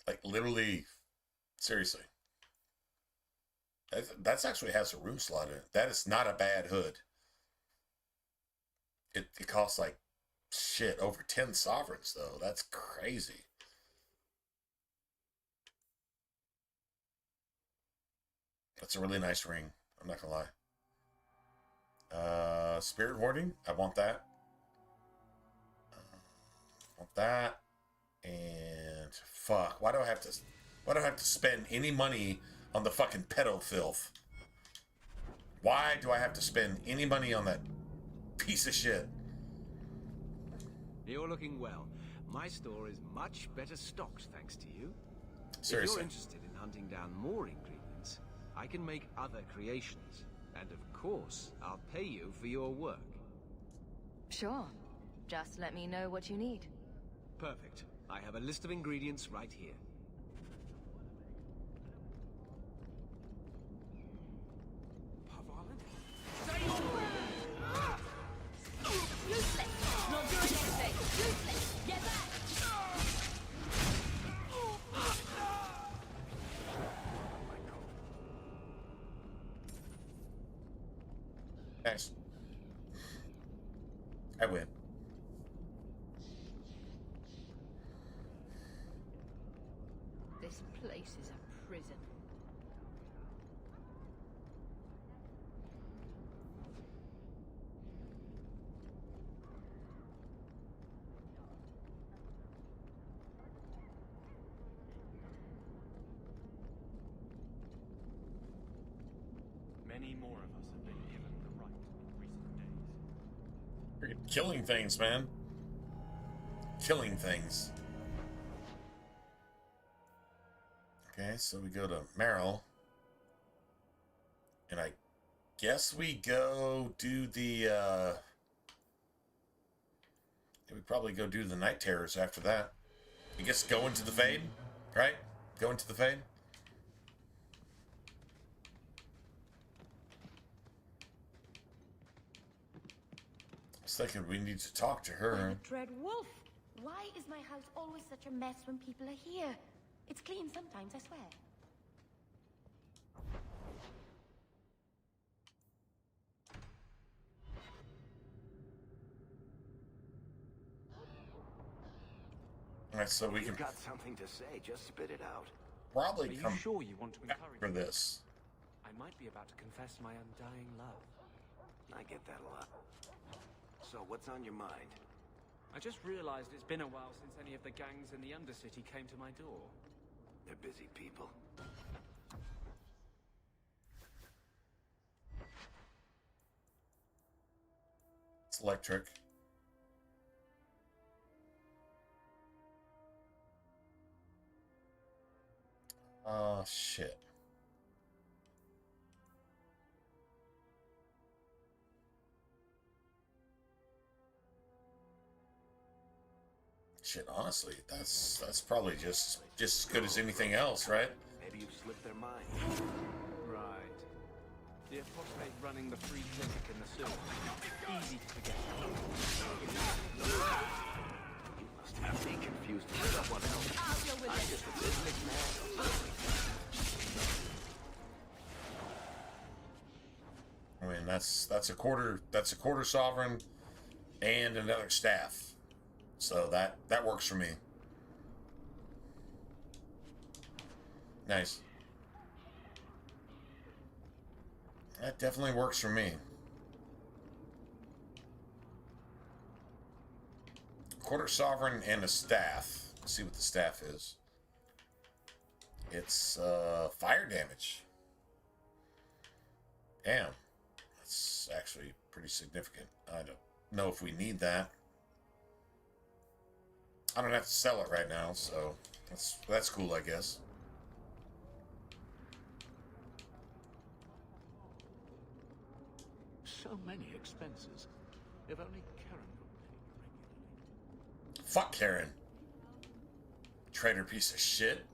S: Like literally, seriously. That's actually has a room slot in it. That is not a bad hood. It costs like shit over 10 sovereigns though. That's crazy. That's a really nice ring. I'm not gonna lie. Spirit hoarding. I want that. Want that. And fuck. Why do I have to spend any money on the fucking pedo filth? Why do I have to spend any money on that piece of shit?
F: You're looking well. My store is much better stocked thanks to you.
S: Seriously.
F: If you're interested in hunting down more ingredients, I can make other creations. And of course, I'll pay you for your work.
P: Sure. Just let me know what you need.
F: Perfect. I have a list of ingredients right here.
J: Useless! Not doing anything! Useless! Get back!
S: Nice. I win.
J: This place is a prison.
T: Many more of us have been given the right in recent days.
S: Freaking killing things, man. Killing things. Okay, so we go to Merrill. And I guess we go do the, we probably go do the Night Terrors after that. I guess go into the Fade, right? Go into the Fade. I was thinking we need to talk to her.
D: Dread wolf! Why is my house always such a mess when people are here? It's clean sometimes, I swear.
S: Alright, so we can
C: You've got something to say, just spit it out.
S: probably
F: Are you
S: come
F: sure you want to
S: back
F: encourage
S: for
F: me?
S: this.
F: I might be about to confess my undying love.
C: I get that a lot. So, what's on your mind?
F: I just realized it's been a while since any of the gangs in the Undercity came to my door.
C: They're busy people.
S: It's electric. Oh, shit. Shit, honestly, that's probably just as good as anything else, right?
C: Maybe you've slipped their mind.
F: Right. The apostate running the free clinic in the sewer. Easy to forget.
C: You must have me confused with someone else. I'm just a businessman.
S: I mean, that's a quarter sovereign and another staff. So that works for me. Nice. That definitely works for me. Quarter sovereign and a staff. Let's see what the staff is. It's fire damage. Damn. That's actually pretty significant. I don't know if we need that. I don't have to sell it right now, so that's cool, I guess.
E: So many expenses. If only Karen would pay regularly.
S: Fuck Karen. Traitor piece of shit.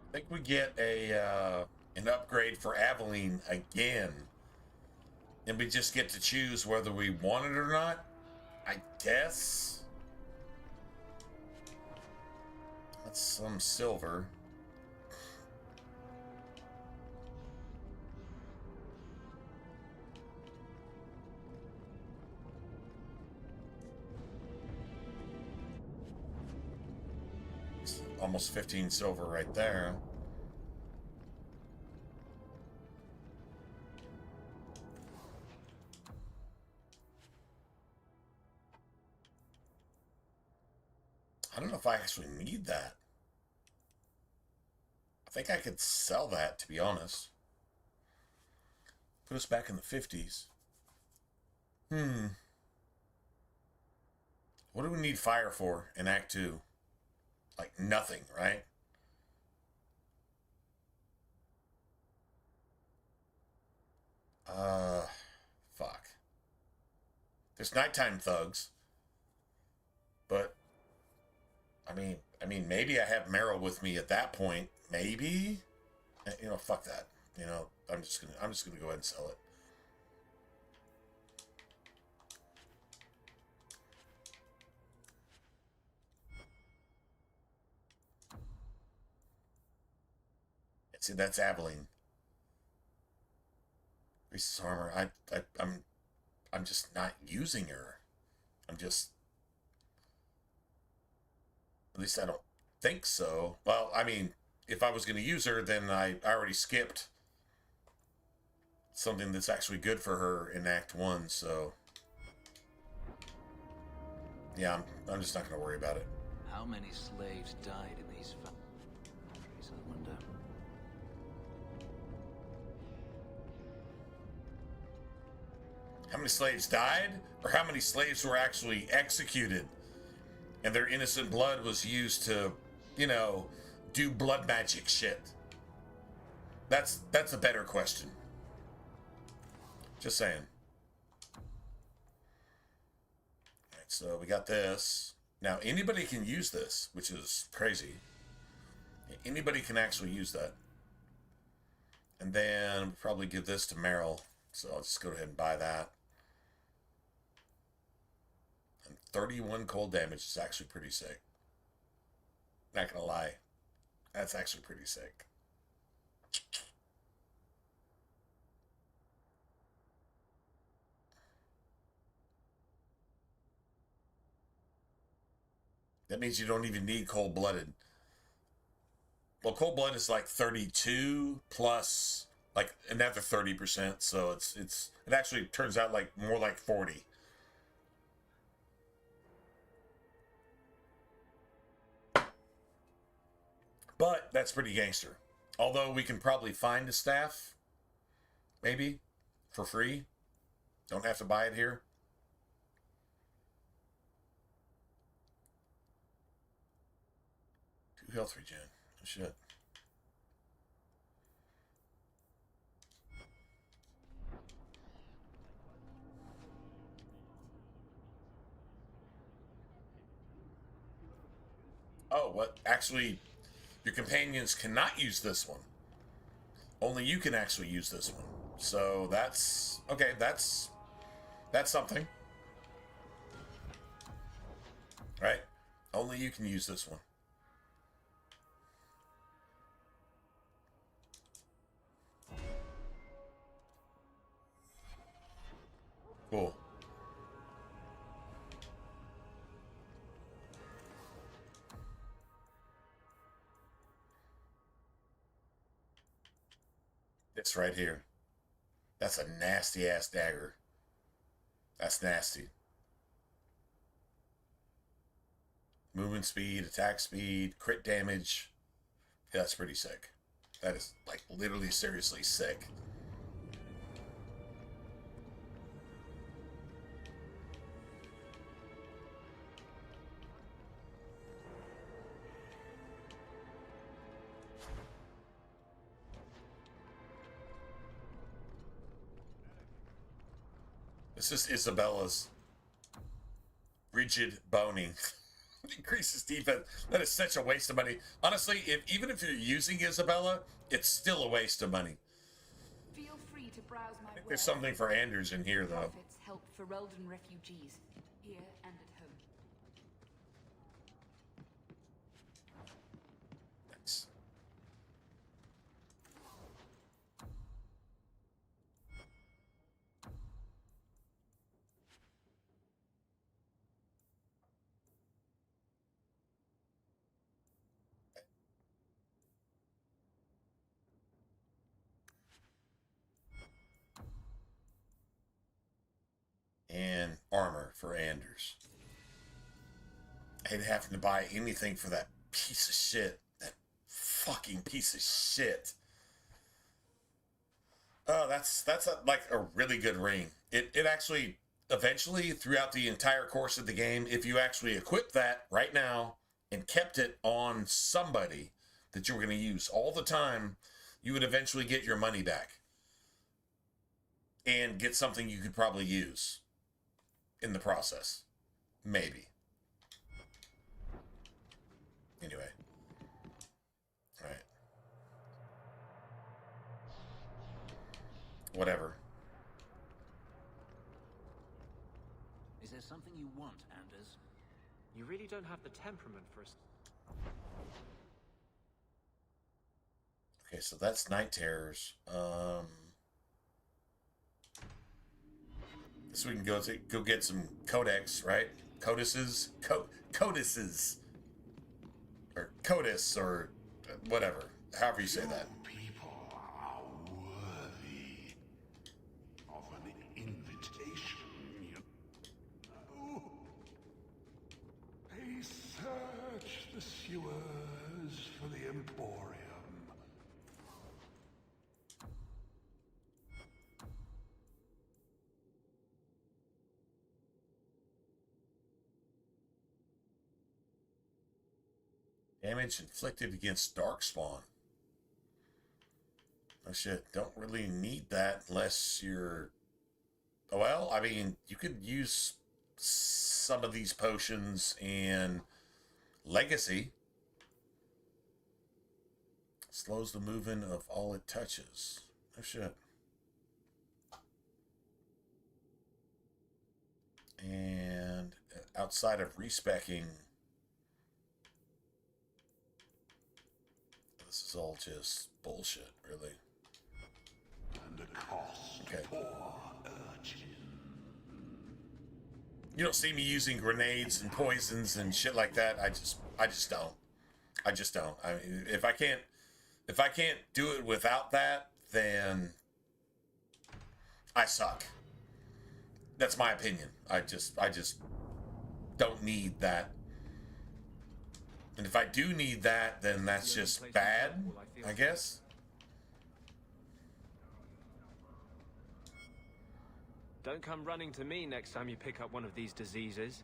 S: I think we get a an upgrade for Aveline again. And we just get to choose whether we want it or not, I guess. That's some silver. It's almost 15 silver right there. I don't know if I actually need that. I think I could sell that, to be honest. Put us back in the 50s. What do we need fire for in Act 2? Like nothing, right? Fuck. There's nighttime thugs. But I mean, maybe I have Meryl with me at that point. Maybe, you know, fuck that. You know, I'm just gonna go ahead and sell it. See, that's Aveline. Reese's armor. I'm just not using her. At least I don't think so. Well, I mean, if I was going to use her, then I already skipped something that's actually good for her in Act 1, so... Yeah, I'm just not going to worry about it.
N: How many slaves died in these factories, I wonder?
S: How many slaves died? Or how many slaves were actually executed? And their innocent blood was used to, you know, do blood magic shit. That's a better question. Just saying. Alright, so we got this. Now, anybody can use this, which is crazy. Anybody can actually use that. And then we'll probably give this to Meryl. So I'll just go ahead and buy that. 31 cold damage is actually pretty sick. Not gonna lie. That's actually pretty sick. That means you don't even need cold-blooded. Well, cold-blooded is like 32 plus like another 30%, so it actually turns out like more like 40. But that's pretty gangster. Although we can probably find a staff, maybe, for free. Don't have to buy it here. Two health regen. Oh, shit. Oh, what? Actually, your companions cannot use this one. Only you can actually use this one. So that's... Okay, that's something. Right? Only you can use this one. Cool. This right here. That's a nasty ass dagger. That's nasty. Movement speed, attack speed, crit damage. Yeah, that's pretty sick. That is like literally seriously sick. This is Isabella's rigid boning. Increases defense. That is such a waste of money. Honestly, even if you're using Isabella, it's still a waste of money.
K: Feel free to browse my
S: There's something for Anders in here, though.
K: Profits help Ferelden refugees, here and at home.
S: Thanks. And armor for Anders. I hate having to buy anything for that piece of shit. That fucking piece of shit. Oh, that's like a really good ring. It actually, eventually, throughout the entire course of the game, if you actually equip that right now and kept it on somebody that you were going to use all the time, you would eventually get your money back. And get something you could probably use in the process. Maybe. Anyway. All right. Whatever.
N: Is there something you want, Anders?
F: You really don't have the temperament for us.
S: Okay, so that's Night Terrors. So we can go get some codex, right? Codices? Codices. Or codis, or whatever. However you say that.
U: People are worthy of an invitation. Oh. They search the sewers for the Emporium.
S: Damage inflicted against Darkspawn. Oh shit, don't really need that unless you're... Well, I mean, you could use some of these potions in Legacy. Slows the movement of all it touches. Oh shit. And outside of respecking... This is all just bullshit, really.
U: And a cost,
S: okay.
U: Poor urchin.
S: You don't see me using grenades and poisons and shit like that. I just don't. I just don't. I mean, if I can't do it without that, then I suck. That's my opinion. I just don't need that. And if I do need that, then that's just bad, I guess.
F: Don't come running to me next time you pick up one of these diseases.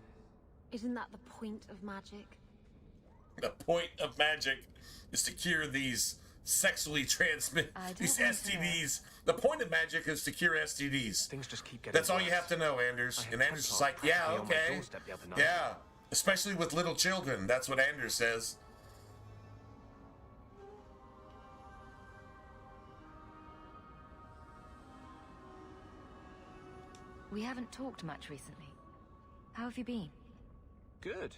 R: Isn't that the point of magic?
S: The point of magic is to cure these sexually transmitted these STDs. The point of magic is to cure STDs.
F: Things just keep getting
S: That's all
F: worse.
S: you have to know, Anders. And Anders is like, yeah, okay. Yeah. Especially with little children. That's what Anders says.
P: We haven't talked much recently. How have you been?
F: Good.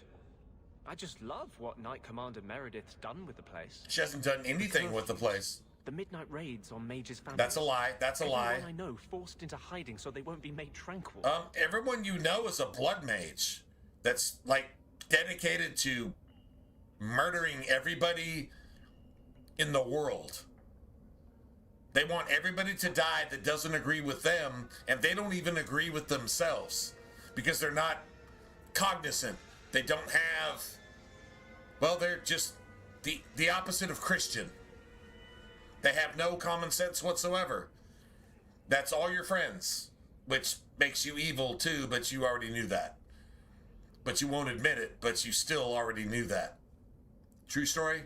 F: I just love what Knight Commander Meredith's done with the place.
S: She hasn't done anything with the place.
F: The midnight raids on Mage's family.
S: That's a lie. That's a lie.
F: Everyone I know forced into hiding so they won't be made tranquil.
S: Everyone you know is a blood mage. That's like dedicated to murdering everybody in the world. They want everybody to die that doesn't agree with them, and they don't even agree with themselves because they're not cognizant. They don't have, well, they're just the opposite of Christian. They have no common sense whatsoever. That's all your friends, which makes you evil too, but you already knew that. But you won't admit it, but you still already knew that. True story?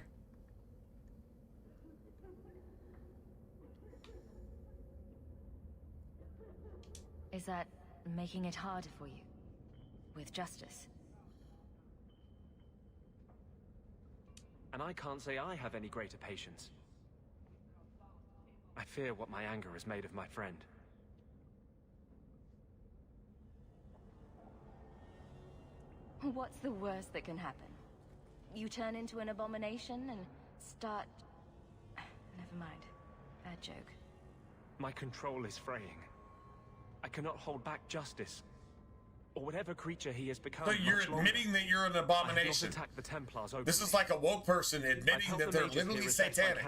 P: Is that making it harder for you? With justice?
F: and I can't say I have any greater patience. I fear what my anger has made of my friend.
P: What's the worst that can happen? You turn into an abomination and start... Never mind. Bad joke.
F: My control is fraying. I cannot hold back justice. Or whatever creature he has become.
S: So you're admitting that you're an abomination.
F: The Templars
S: this is like a woke person admitting that they're literally satanic.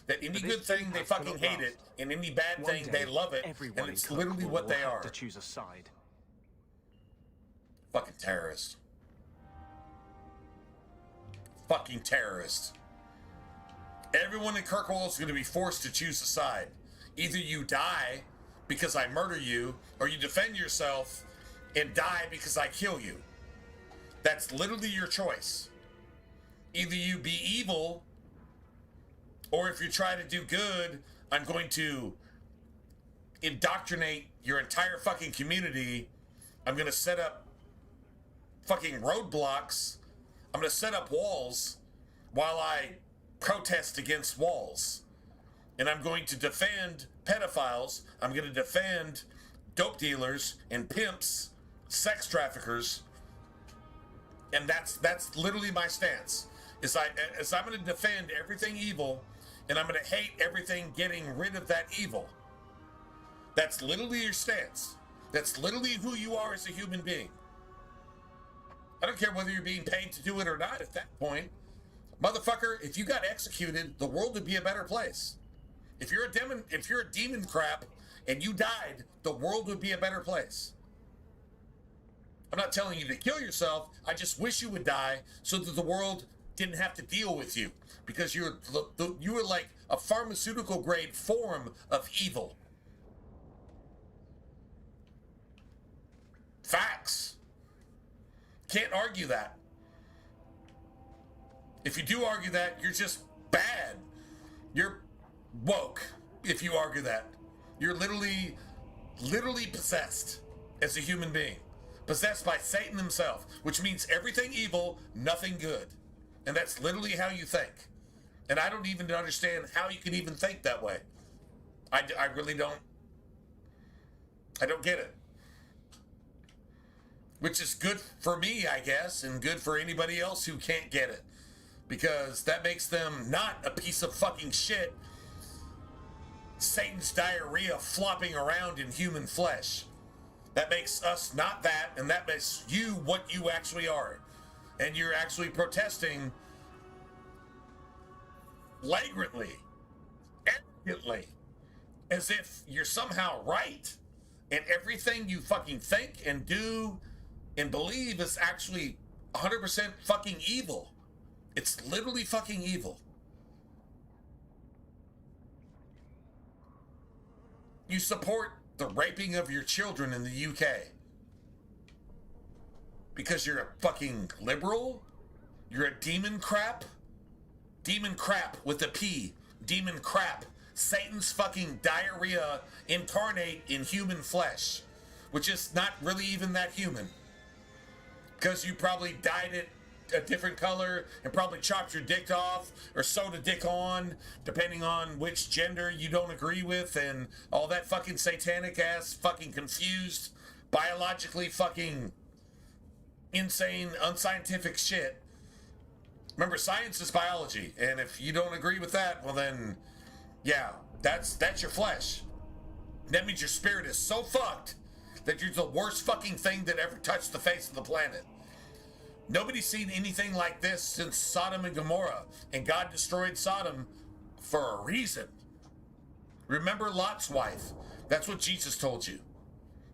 S: That any good thing they fucking hate it, and any bad thing they love it, and it's literally what they are.
F: To choose a side.
S: Fucking terrorist. Fucking terrorist. Everyone in Kirkwall is going to be forced to choose a side. Either you die because I murder you, or you defend yourself and die because I kill you. That's literally your choice. Either you be evil, or if you try to do good, I'm going to indoctrinate your entire fucking community. I'm going to set up fucking roadblocks. I'm going to set up walls while I protest against walls. And I'm going to defend pedophiles. I'm going to defend dope dealers and pimps, sex traffickers. And that's literally my stance. I'm going to defend everything evil, and I'm going to hate everything getting rid of that evil. That's literally your stance. That's literally who you are as a human being. I don't care whether you're being paid to do it or not at that point. Motherfucker, if you got executed, the world would be a better place. If you're a demon crap and you died, the world would be a better place. I'm not telling you to kill yourself. I just wish you would die so that the world didn't have to deal with you, because you were like a pharmaceutical grade form of evil. Facts. Can't argue that. If you do argue that, you're just bad. You're woke if you argue that. You're literally possessed as a human being. Possessed by Satan himself, which means everything evil, nothing good. And that's literally how you think. And I don't even understand how you can even think that way. I really don't. I don't get it. Which is good for me, I guess, and good for anybody else who can't get it. Because that makes them not a piece of fucking shit. Satan's diarrhea flopping around in human flesh. That makes us not that, and that makes you what you actually are. And you're actually protesting flagrantly, arrogantly, as if you're somehow right. And everything you fucking think and do and believe is actually 100% fucking evil. It's literally fucking evil. You support the raping of your children in the UK because you're a fucking liberal? You're a demon crap? Demon crap with a P. Demon crap. Satan's fucking diarrhea incarnate in human flesh, which is not really even that human. Because you probably dyed it a different color and probably chopped your dick off or sewed a dick on, depending on which gender you don't agree with, and all that fucking satanic ass fucking confused, biologically fucking insane, unscientific shit. Remember, science is biology, and if you don't agree with that, well then, yeah, that's your flesh. That means your spirit is so fucked that you're the worst fucking thing that ever touched the face of the planet. Nobody's seen anything like this since Sodom and Gomorrah, and God destroyed Sodom for a reason. Remember Lot's wife. That's what Jesus told you.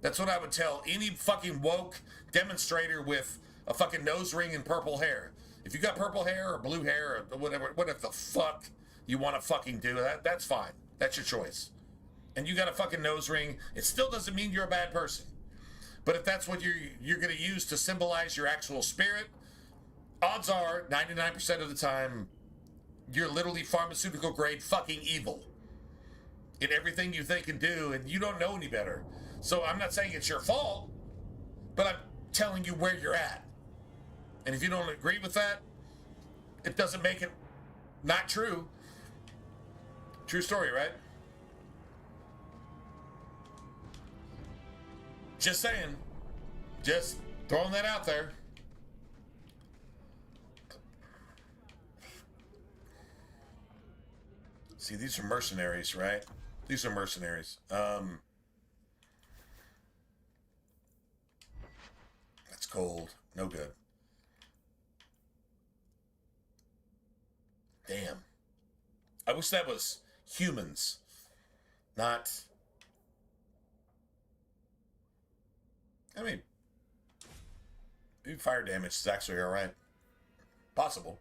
S: That's what I would tell any fucking woke demonstrator with a fucking nose ring and purple hair. If you got purple hair or blue hair or whatever the fuck you want to fucking do, that's fine. That's your choice. And you got a fucking nose ring, it still doesn't mean you're a bad person. But if that's what you're going to use to symbolize your actual spirit, odds are 99% of the time you're literally pharmaceutical grade fucking evil in everything you think and do, and you don't know any better. So I'm not saying it's your fault, but I'm telling you where you're at. And if you don't agree with that, it doesn't make it Not true. True story, right? Just saying. Just throwing that out there. See, these are mercenaries, right? These are mercenaries. That's gold. No good. Damn. I wish that was humans, not... I mean, maybe fire damage is actually alright. Possible.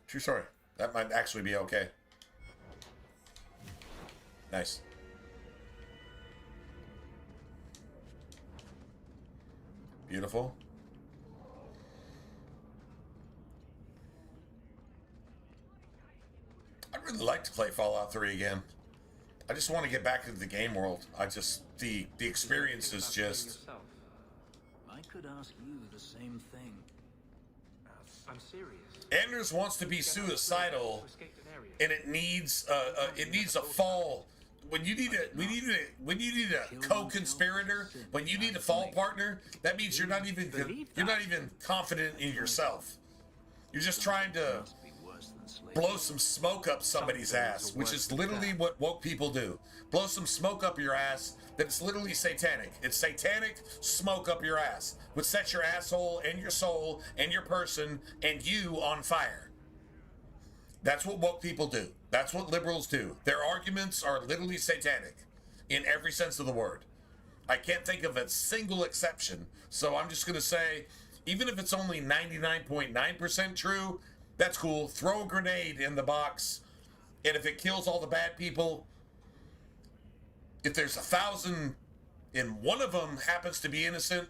S: True story. That might actually be okay. Nice. Beautiful. I'd really like to play Fallout 3 again. I just want to get back into the game world. I just, the experience is just...
N: I could ask you the same thing.
F: I'm serious.
S: Anders wants to be suicidal, and it needs a fall. When you need a co-conspirator, when you need a fall partner, that means you're not even confident in yourself. You're just trying to blow some smoke up somebody's ass, which is literally what woke people do. Blow some smoke up your ass. That's literally satanic. It's satanic smoke up your ass, which sets your asshole and your soul and your person and you on fire. That's what woke people do. That's what liberals do. Their arguments are literally satanic in every sense of the word. I can't think of a single exception, so I'm just going to say, even if it's only 99.9% true, that's cool. Throw a grenade in the box, and if it kills all the bad people, if there's 1,000 and one of them happens to be innocent,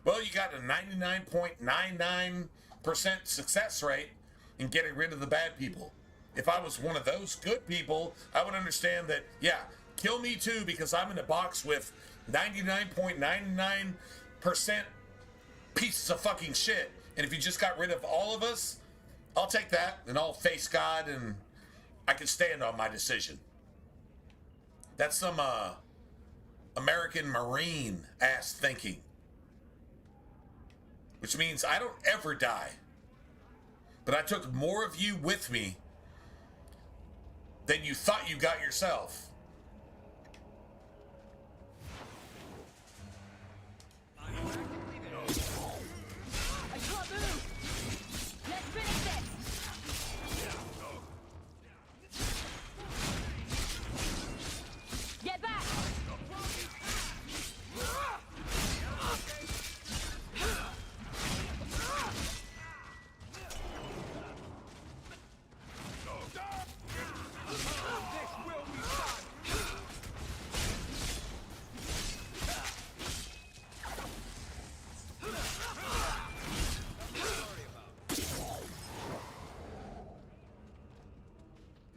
S: well, you got a 99.99% success rate in getting rid of the bad people. If I was one of those good people, I would understand that, yeah, kill me too, because I'm in a box with 99.99% pieces of fucking shit. And if you just got rid of all of us, I'll take that, and I'll face God, and I can stand on my decision. That's some American Marine ass thinking. Which means I don't ever die. But I took more of you with me than you thought you got yourself.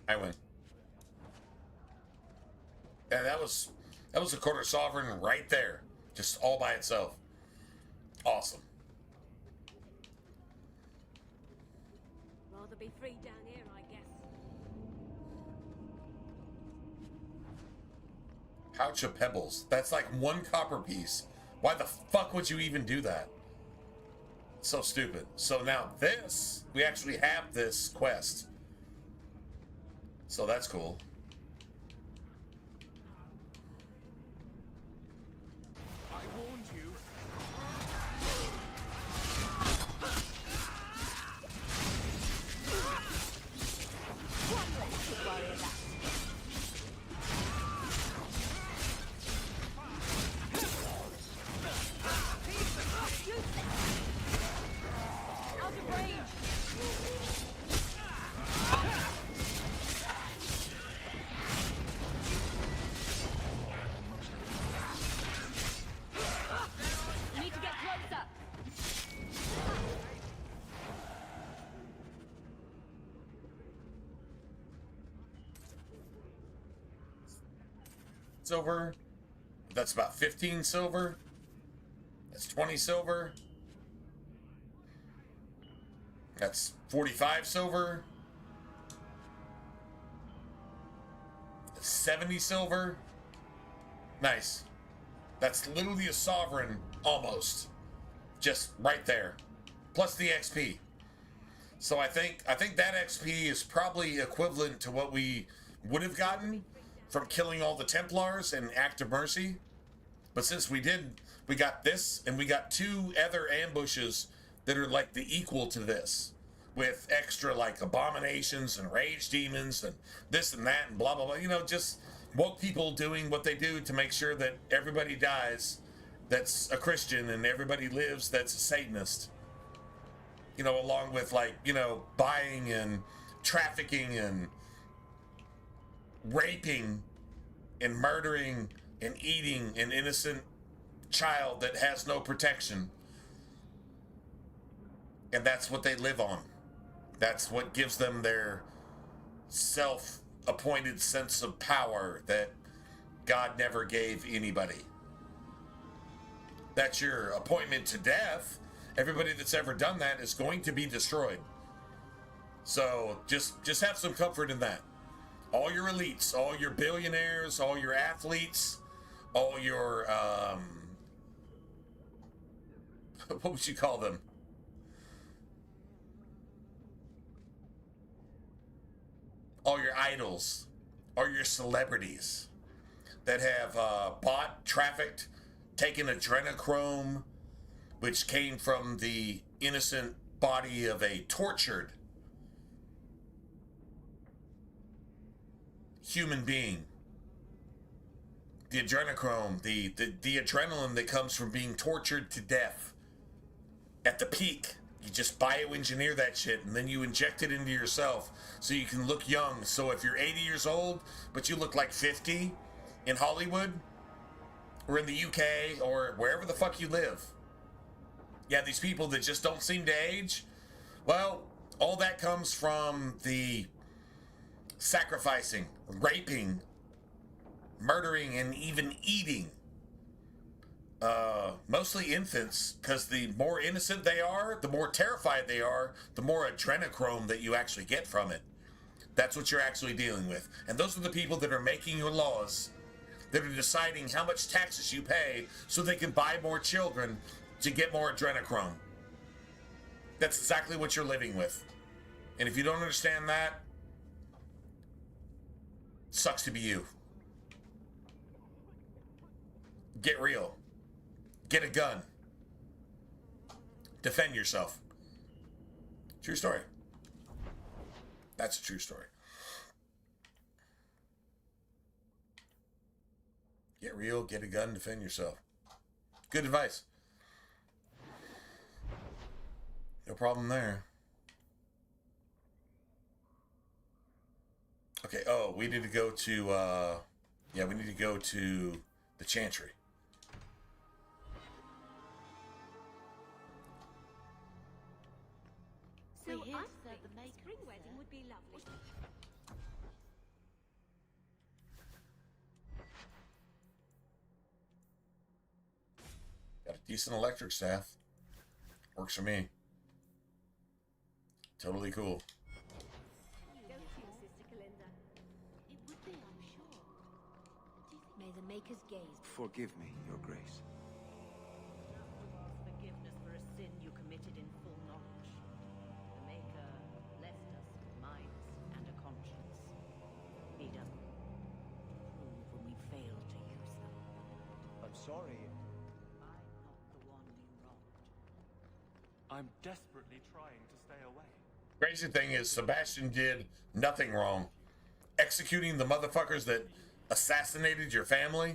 S: I win. Yeah, that was a quarter sovereign right there, just all by itself. Awesome.
J: Rather be free down here, I guess.
S: Pouch of pebbles. That's like one copper piece. Why the fuck would you even do that? So stupid. So now this, we actually have this quest. So that's cool.
F: I warned you.
D: One less to worry about. Out of range. You need to get closer.
S: Silver. That's about 15 silver. That's 20 silver. That's 45 silver. 70 silver. Nice. That's literally a sovereign, almost. Just right there. Plus the XP. So I think that XP is probably equivalent to what we would have gotten from killing all the Templars and Act of Mercy. But since we did, we got this, and we got 2 other ambushes that are like the equal to this, with extra like abominations and rage demons and this and that and blah blah blah. You know, just woke people doing what they do to make sure that everybody dies that's a Christian and everybody lives that's a Satanist. You know, along with like, you know, buying and trafficking and raping and murdering and eating an innocent child that has no protection. And that's what they live on. That's what gives them their self-appointed sense of power that God never gave anybody. That's your appointment to death. Everybody that's ever done that is going to be destroyed. So just have some comfort in that. All your elites, all your billionaires, all your athletes, all your what would you call them? All your idols, all your celebrities that have bought, trafficked, taken adrenochrome, which came from the innocent body of a tortured human being. The adrenochrome, the adrenaline that comes from being tortured to death at the peak. You just bioengineer that shit and then you inject it into yourself so you can look young. So if you're 80 years old, but you look like 50 in Hollywood or in the UK or wherever the fuck you live. Yeah, these people that just don't seem to age. Well, all that comes from the sacrificing, raping, murdering, and even eating. Mostly infants, because the more innocent they are, the more terrified they are, the more adrenochrome that you actually get from it. That's what you're actually dealing with. And those are the people that are making your laws, that are deciding how much taxes you pay so they can buy more children to get more adrenochrome. That's exactly what you're living with. And if you don't understand that, sucks to be you. Get real. Get a gun. Defend yourself. True story. That's a true story. Get real, get a gun, defend yourself. Good advice. No problem there. Okay, oh, we need to go to, yeah, we need to go to the Chantry.
J: So I think the spring wedding would be lovely.
S: Got a decent electric staff. Works for me. Totally cool.
J: Don't you, Sister Kalinda? It would be, I'm sure. May the Maker's gaze.
C: Forgive me, Your Grace.
W: Forgiveness for a sin you committed in full knowledge. The Maker left us minds and a conscience. He doesn't approve when we fail to use them.
T: I'm sorry.
W: I'm not the one you wronged.
T: I'm desperately trying to stay away.
S: Crazy thing is, Sebastian did nothing wrong. Executing the motherfuckers that assassinated your family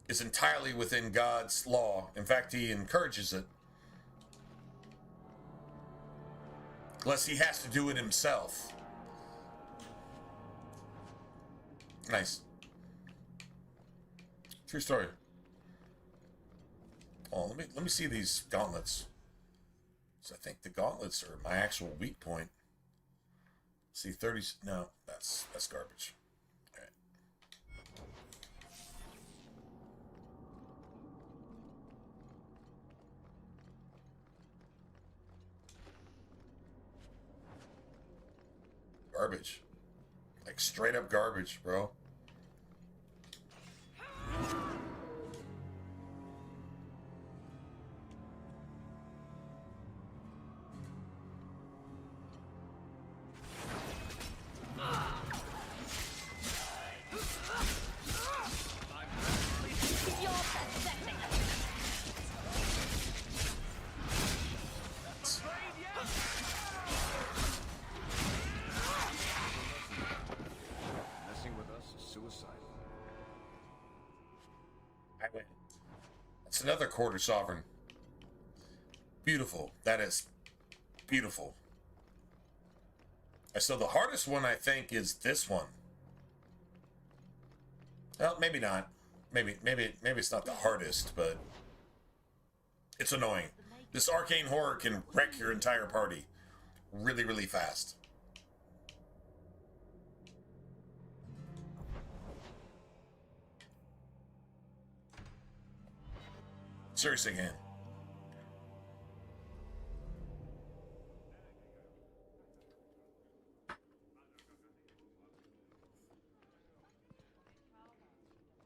S: is entirely within God's law. In fact, he encourages it. Unless he has to do it himself. Nice. True story. Oh, let me see these gauntlets. So I think the gauntlets are my actual weak point. See, 30. No, that's garbage. All right. Garbage. Like straight up garbage, bro.
T: Messing with us is suicide.
S: I win. That's another quarter sovereign. Beautiful. That is beautiful. So the hardest one, I think, is this one. Well, maybe not. Maybe it's not the hardest, but it's annoying. This arcane horror can wreck your entire party really, really fast. Seriously, man.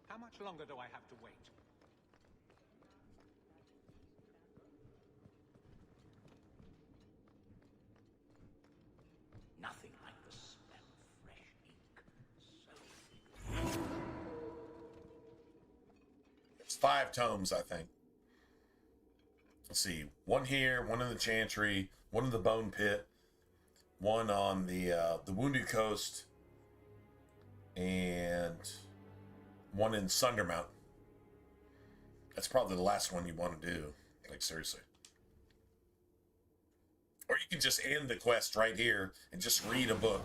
B: How much longer do I have to wait?
E: Nothing like the smell of fresh ink. So...
S: It's 5 tomes, I think. Let's see. One here, one in the Chantry, one in the Bone Pit, one on the Wounded Coast, and one in Sundermount. That's probably the last one you want to do. Like, seriously. Or you can just end the quest right here and just read a book.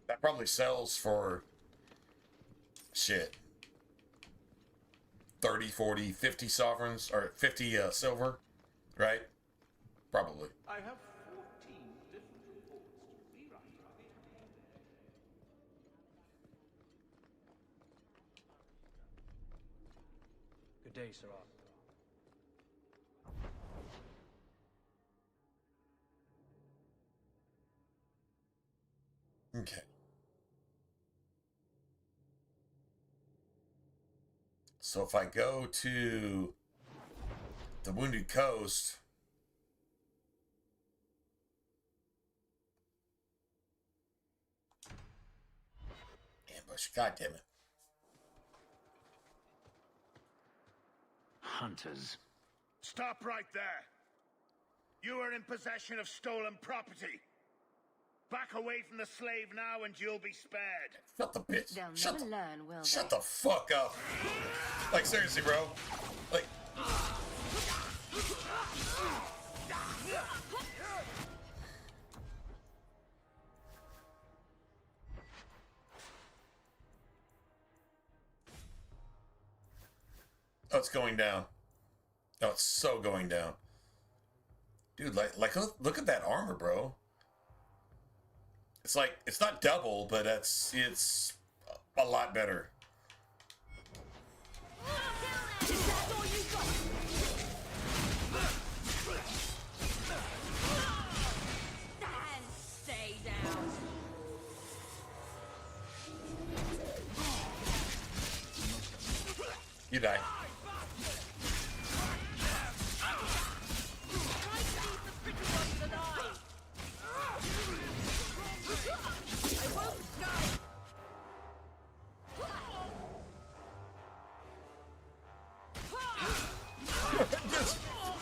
S: That probably sells for shit 30, 40, 50 sovereigns, or 50 silver, right? Probably.
B: I have 14 different reports to rewrite.
F: Good day, Sir.
S: Okay. So if I go to the Wounded Coast, ambush, god damn it.
N: Hunters.
I: Stop right there. You are in possession of stolen property. Back away from the slave now and you'll be spared.
S: Shut the bitch.
P: They'll
S: Shut
P: never
S: the,
P: learn, will
S: shut
P: they?
S: the fuck up. Like, seriously, bro. Like... Oh, it's going down. Oh, it's so going down. Dude, like look at that armor, bro. It's like, it's not double, but it's a lot better.
P: Stay down.
S: You die.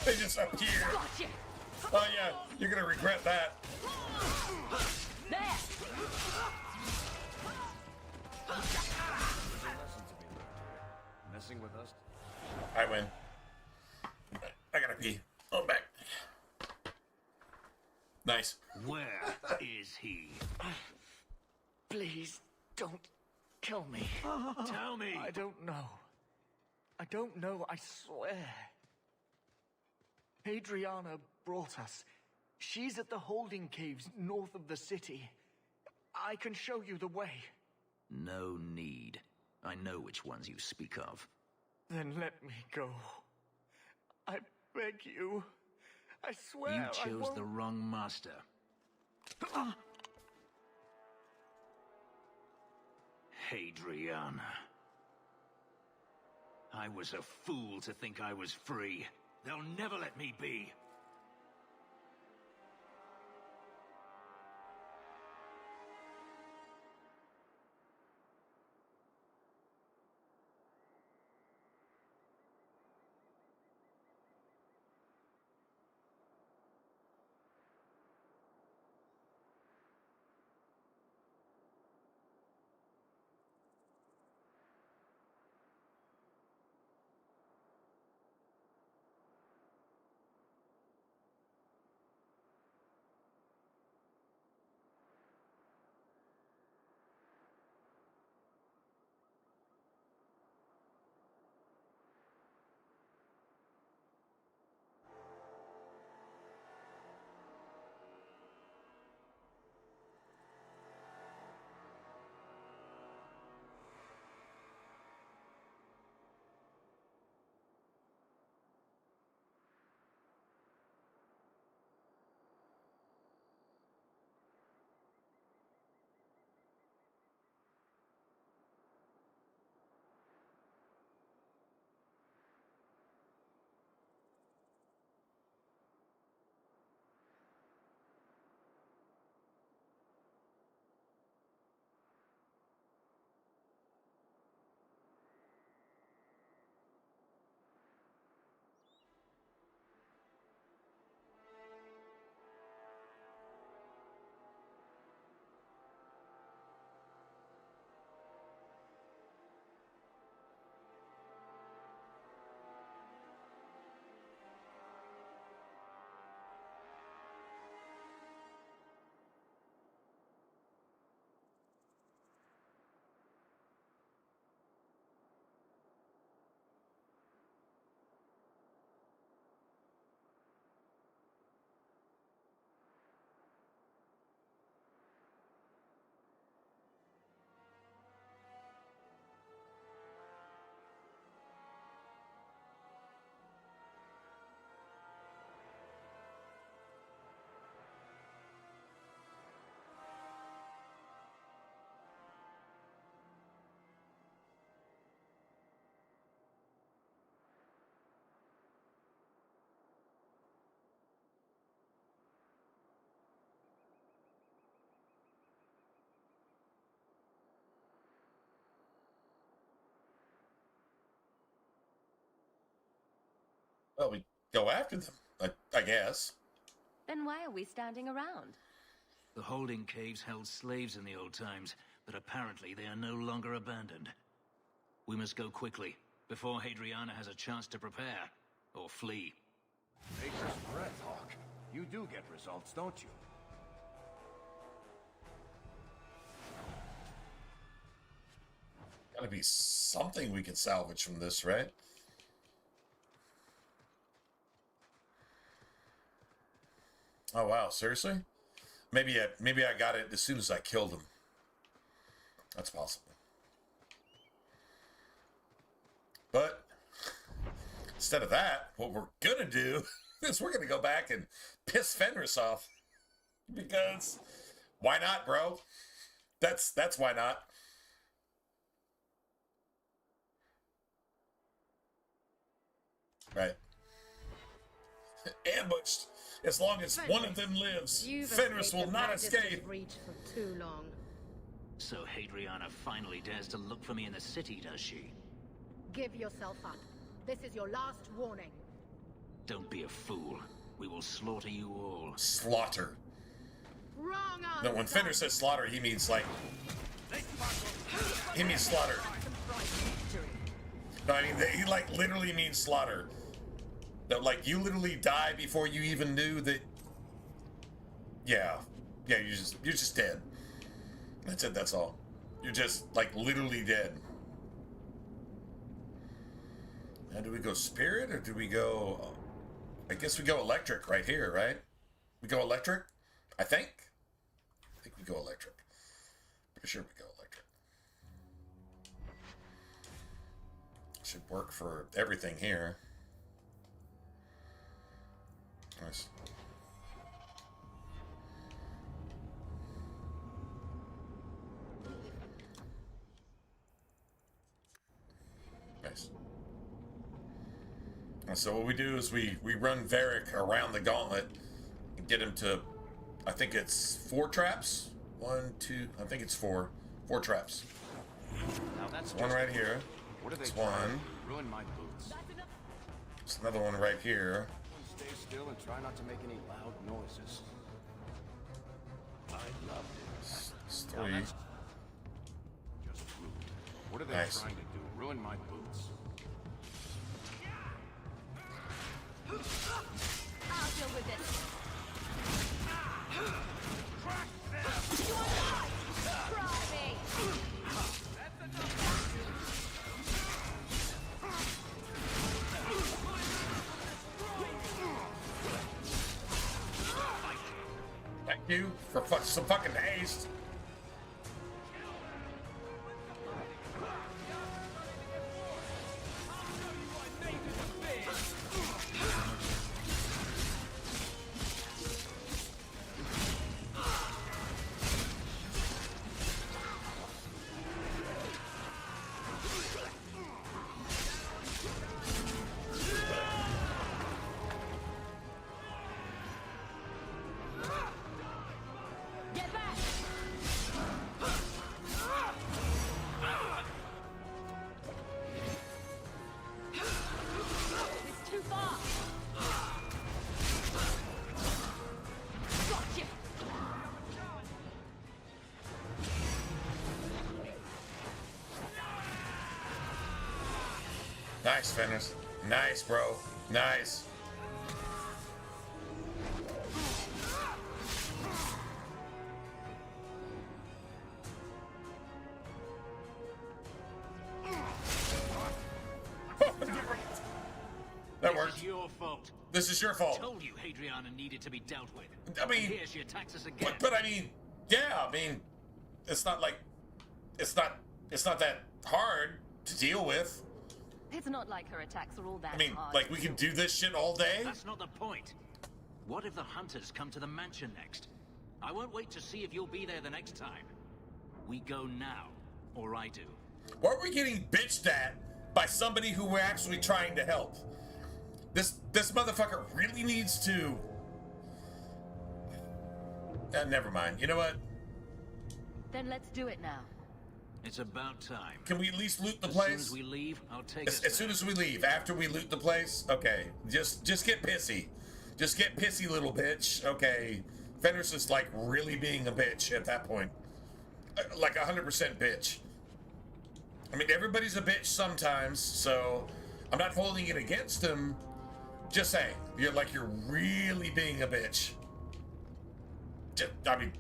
S: They just appear. Oh yeah, you're gonna regret that.
T: Messing with us?
S: I win. I gotta pee. Oh, I'm back. Nice.
N: Where is he?
L: Please, don't kill me.
N: Tell me.
L: I don't know. I don't know, I swear. Adriana brought us. She's at the holding caves north of the city. I can show you the way.
N: No need. I know which ones you speak of.
L: Then let me go. I beg you. I swear
N: You chose the wrong master. Hadriana. I was a fool to think I was free. They'll never let me be.
S: Well, we go after them, I guess.
P: Then why are we standing around?
N: The holding caves held slaves in the old times, but apparently they are no longer abandoned. We must go quickly, before Hadriana has a chance to prepare, or flee.
G: Nature's breath, Hawk. You do get results, don't you?
S: Gotta be something we can salvage from this, right? Oh wow, seriously? Maybe I got it as soon as I killed him. That's possible. But instead of that, what we're gonna do is we're gonna go back and piss Fenris off. Because why not, bro? That's why not. Right. Ambushed. As long as
R: Fenris,
S: one of them lives, Fenris will not escape.
R: Reach for too long.
N: So Hadriana finally dares to look for me in the city, does she?
R: Give yourself up. This is your last warning.
N: Don't be a fool. We will slaughter you all.
S: Slaughter.
R: Wrong
S: No, when Fenris says slaughter, he means like... He means slaughter. No, I mean, he like literally means slaughter. That like you literally die before you even knew that. Yeah, you're just dead. That's it. That's all. You're just like literally dead. Now, do we go spirit or do we go I guess we go electric right here, right? We go electric? I think we go electric. Pretty sure we go electric. Should work for everything here. Nice. Nice. And so what we do is we run Varric around the gauntlet and get him to, I think it's 4 traps. 1, 2, I think it's 4. 4 traps.
T: Now that's
S: one right here.
T: What are they
S: It's one.
T: Ruin my boots.
S: There's another one right here.
T: Stay still and try not to make any loud noises. I loved it.
S: It's 3.
T: Just rude. What are they
S: Nice.
T: trying to do? Ruin my boots.
J: I'll deal with this.
T: Crack them!
J: You are not! Try me!
S: Thank you for some fucking haste.
J: Get back! It's too far! Gotcha!
S: Nice, Fenris. Nice, bro. Nice. That worked.
E: This is your fault.
S: This is your
E: I
S: fault.
E: told you Hadriana needed to be dealt with.
S: I mean,
E: And here she attacks us again.
S: But I mean, yeah, I mean, it's not like, it's not that hard to deal with.
P: It's not like her attacks are all that
S: I mean,
P: hard.
S: like, we can do this shit all day?
E: That's not the point. What if the hunters come to the mansion next? I won't wait to see if you'll be there the next time. We go now, or I do.
S: Why are we getting bitched at by somebody who we're actually trying to help? This motherfucker really needs to... never mind. You know what?
P: Then let's do it now.
E: It's about time.
S: Can we at least loot the
E: As
S: place?
E: soon as we leave, I'll take
S: As
E: us
S: soon
E: there.
S: as we leave, after we loot the place, okay. Just get pissy. Just get pissy, little bitch. Okay. Fenris is like really being a bitch at that point. Like 100% bitch. I mean, everybody's a bitch sometimes, so I'm not holding it against him. Just saying, you're really being a bitch. I mean,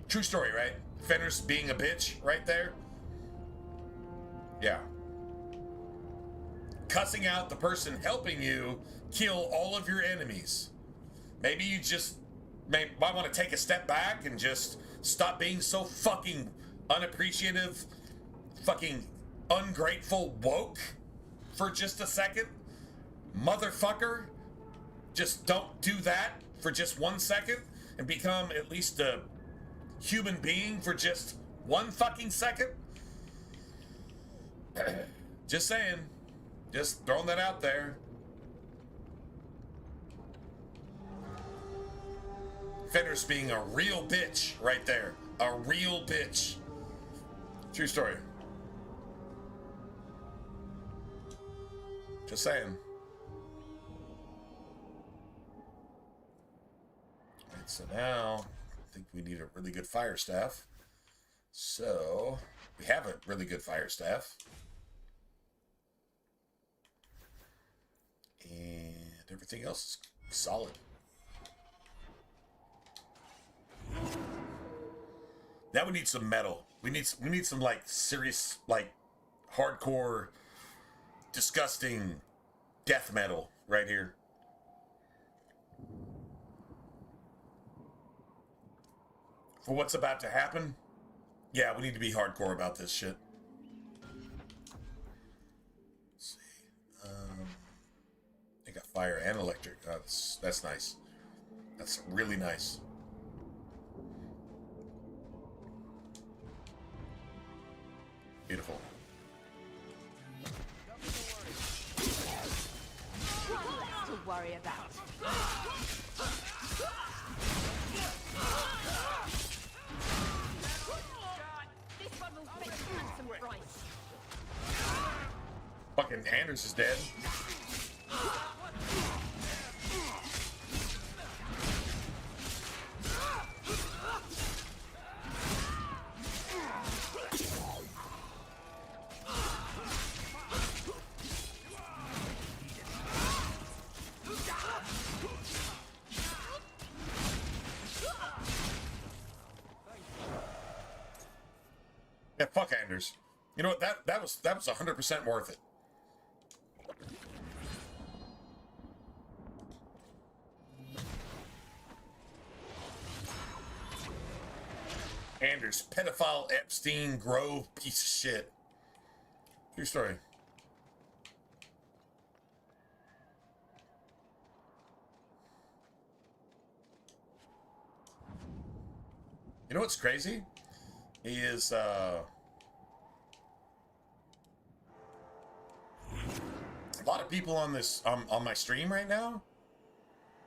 S: true story, right? Fenris being a bitch right there. Yeah. Cussing out the person helping you kill all of your enemies. Maybe you just might want to take a step back and just stop being so fucking unappreciative, fucking ungrateful woke for just a second. Motherfucker. Just don't do that for just 1 second and become at least a human being for just 1 fucking second. Just saying. Just throwing that out there. Fenris being a real bitch right there. A real bitch. True story. Just saying. Right, so now I think we need a really good fire staff. So we have a really good fire staff. And everything else is solid. Now we need some metal. We need some like serious, like hardcore, disgusting death metal right here. for what's about to happen, yeah, we need to be hardcore about this shit. Let's see. They got fire and electric. Oh, that's nice. That's really nice. Beautiful.
W: To worry about. This one will fetch a handsome price.
S: Fucking Anders is dead. Yeah, fuck Anders. You know what? That was 100% worth it. Anders, pedophile, Epstein, Grove, piece of shit. True story. You know what's crazy? Is a lot of people on this on my stream right now,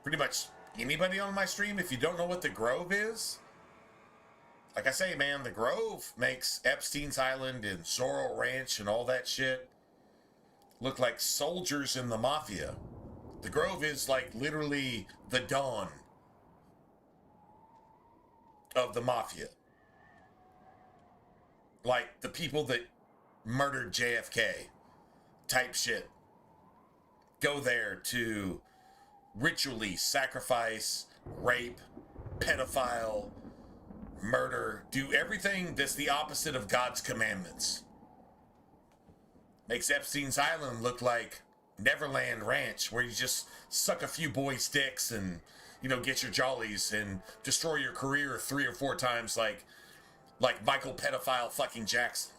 S: pretty much anybody on my stream, if you don't know what the Grove is, like I say, man, the Grove makes Epstein's Island and Zorro Ranch and all that shit look like soldiers in the mafia. The Grove is like literally the dawn of the mafia. Like the people that murdered JFK type shit go there to ritually sacrifice, rape, pedophile, murder, do everything that's the opposite of God's commandments. Makes Epstein's Island look like Neverland Ranch, where you just suck a few boys' dicks and, you know, get your jollies and destroy your career 3 or 4 times like Michael pedophile fucking Jackson.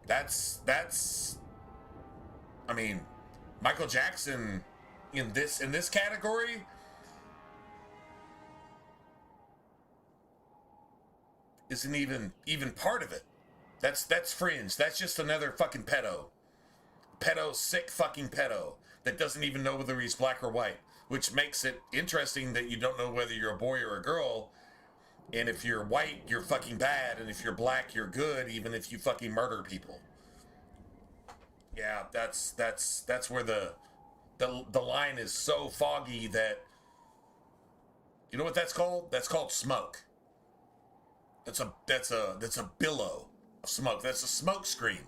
S: That's I mean, Michael Jackson in this category isn't even part of it. That's fringe. That's just another fucking pedo, sick fucking pedo that doesn't even know whether he's black or white, which makes it interesting that you don't know whether you're a boy or a girl. And if you're white, you're fucking bad, and if you're black, you're good, even if you fucking murder people. Yeah, that's where the line is so foggy that, you know what that's called? That's called smoke. That's a billow of smoke. That's a smoke screen.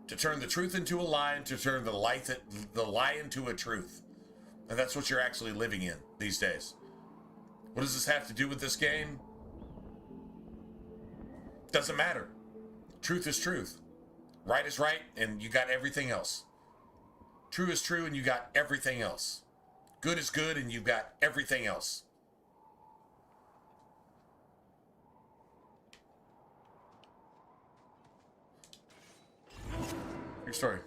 S: To turn the truth into a lie, and to turn the lie into a truth. And that's what you're actually living in these days. What does this have to do with this game? Doesn't matter. Truth is truth. Right is right, and you got everything else. True is true, and you got everything else. Good is good, and you've got everything else. Your story.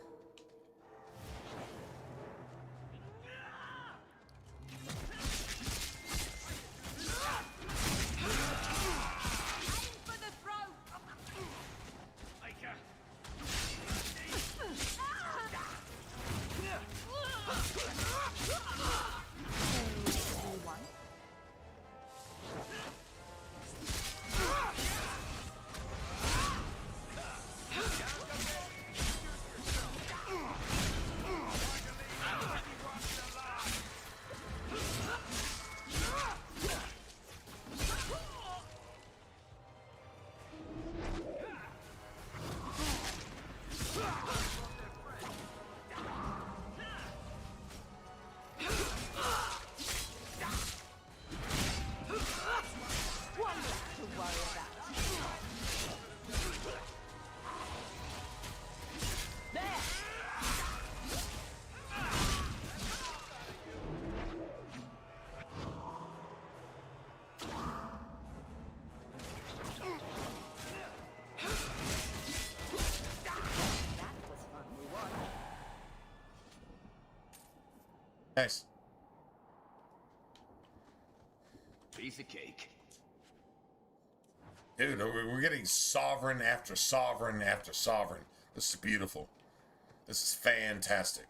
S: Nice.
A: Piece of cake.
S: Dude, we're getting sovereign after sovereign after sovereign. This is beautiful. This is fantastic.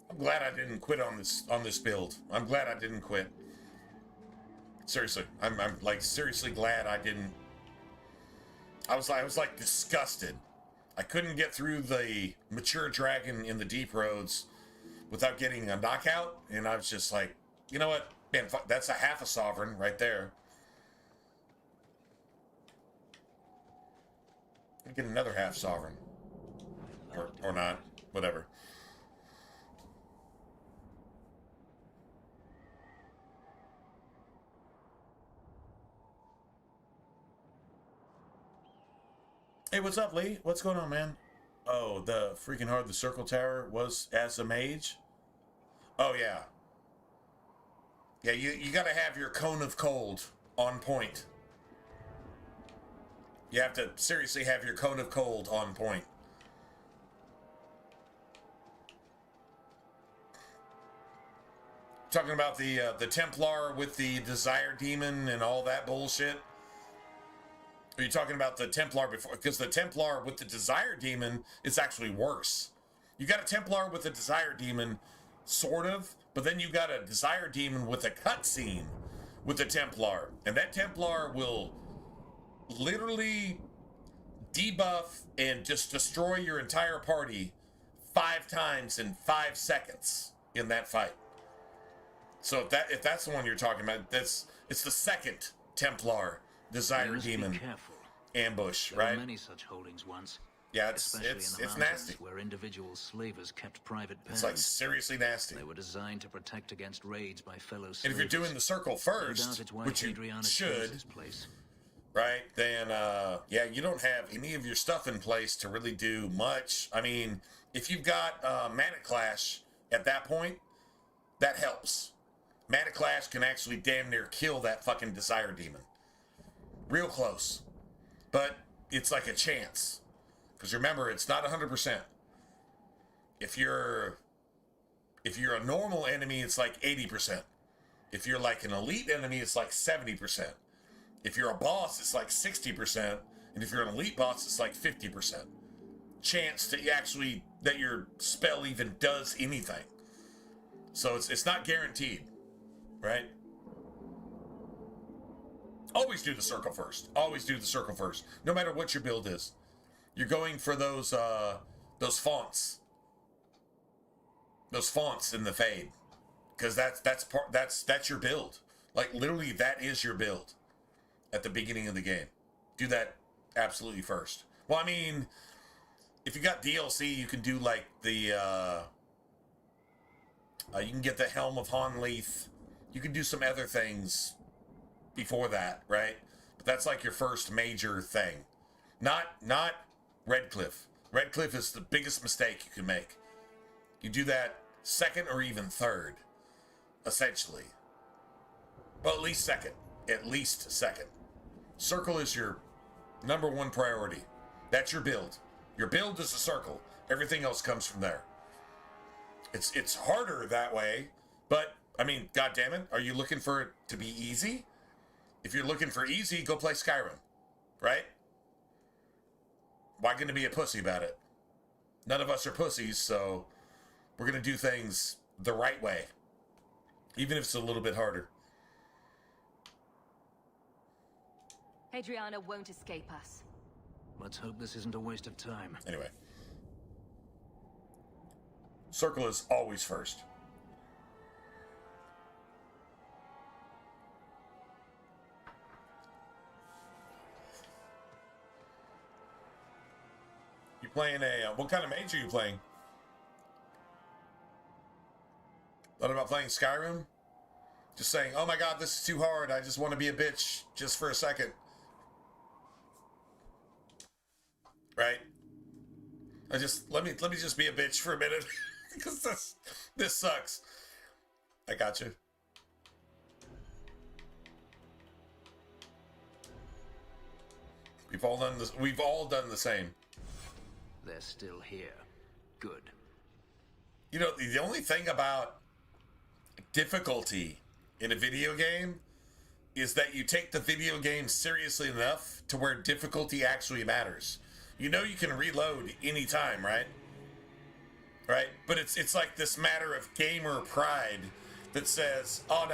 S: I'm glad I didn't quit on this build. I'm glad I didn't quit. Seriously, I'm like seriously glad I didn't. I was like disgusted. I couldn't get through the mature dragon in the deep roads without getting a knockout, and I was just like, you know what, man, that's a half a sovereign right there. I get another half sovereign, or not, whatever. Hey, what's up, Lee? What's going on, man? Oh, the freaking hard the circle tower was as a mage? Oh, yeah. Yeah, you gotta have your cone of cold on point. You have to seriously have your cone of cold on point. Talking about the Templar with the Desire Demon and all that bullshit? Are you talking about the Templar before? Because the Templar with the Desire Demon is actually worse. You got a Templar with a Desire Demon, sort of, but then you got a Desire Demon with a cutscene with the Templar. And that Templar will literally debuff and just destroy your entire party 5 times in 5 seconds in that fight. So if that's the one you're talking about, it's the second Templar Desire Demon ambush,
N: there
S: right?
N: Were many such holdings once.
S: Yeah, it's nasty.
N: Where individual slavers kept private pens.
S: It's like seriously nasty.
N: They were designed to protect against raids by fellow slavers.
S: And if you're doing the circle first, which you should, right? Then yeah, you don't have any of your stuff in place to really do much. I mean, if you've got Mana Clash at that point, that helps. Mana Clash can actually damn near kill that fucking Desire Demon. Real close. But it's like a chance. Because remember, it's not 100%. If you're a normal enemy, it's like 80%. If you're like an elite enemy, it's like 70%. If you're a boss, it's like 60%. And if you're an elite boss, it's like 50%. Chance that your spell even does anything. So it's not guaranteed. Right? Always do the circle first. Always do the circle first. No matter what your build is. You're going for those fonts. Those fonts in the fade. Because that's your build. Like literally that is your build at the beginning of the game. Do that absolutely first. Well, I mean, if you got DLC, you can do like the you can get the Helm of Honleith. You can do some other things before that, right? But that's like your first major thing. Not Redcliffe. Redcliffe is the biggest mistake you can make. You do that second or even third, essentially. Well, at least second. At least second. Circle is your number 1 priority. That's your build. Your build is a circle. Everything else comes from there. It's harder that way, but I mean, goddammit, are you looking for it to be easy? If you're looking for easy, go play Skyrim, right? Why gonna be a pussy about it? None of us are pussies, so we're gonna do things the right way, even if it's a little bit harder.
P: Adriana won't escape us.
N: Let's hope this isn't a waste of time.
S: Anyway. Circle is always first. You playing a... what kind of mage are you playing? Thought about playing Skyrim? Just saying, oh my god, this is too hard. I just want to be a bitch just for a second. Right? Let me just be a bitch for a minute. Because this sucks. I got you. We've all done this. We've all done the same.
N: they're still here. Good.
S: You know, the only thing about difficulty in a video game is that you take the video game seriously enough to where difficulty actually matters. You know you can reload anytime, right? Right? But it's like this matter of gamer pride that says, oh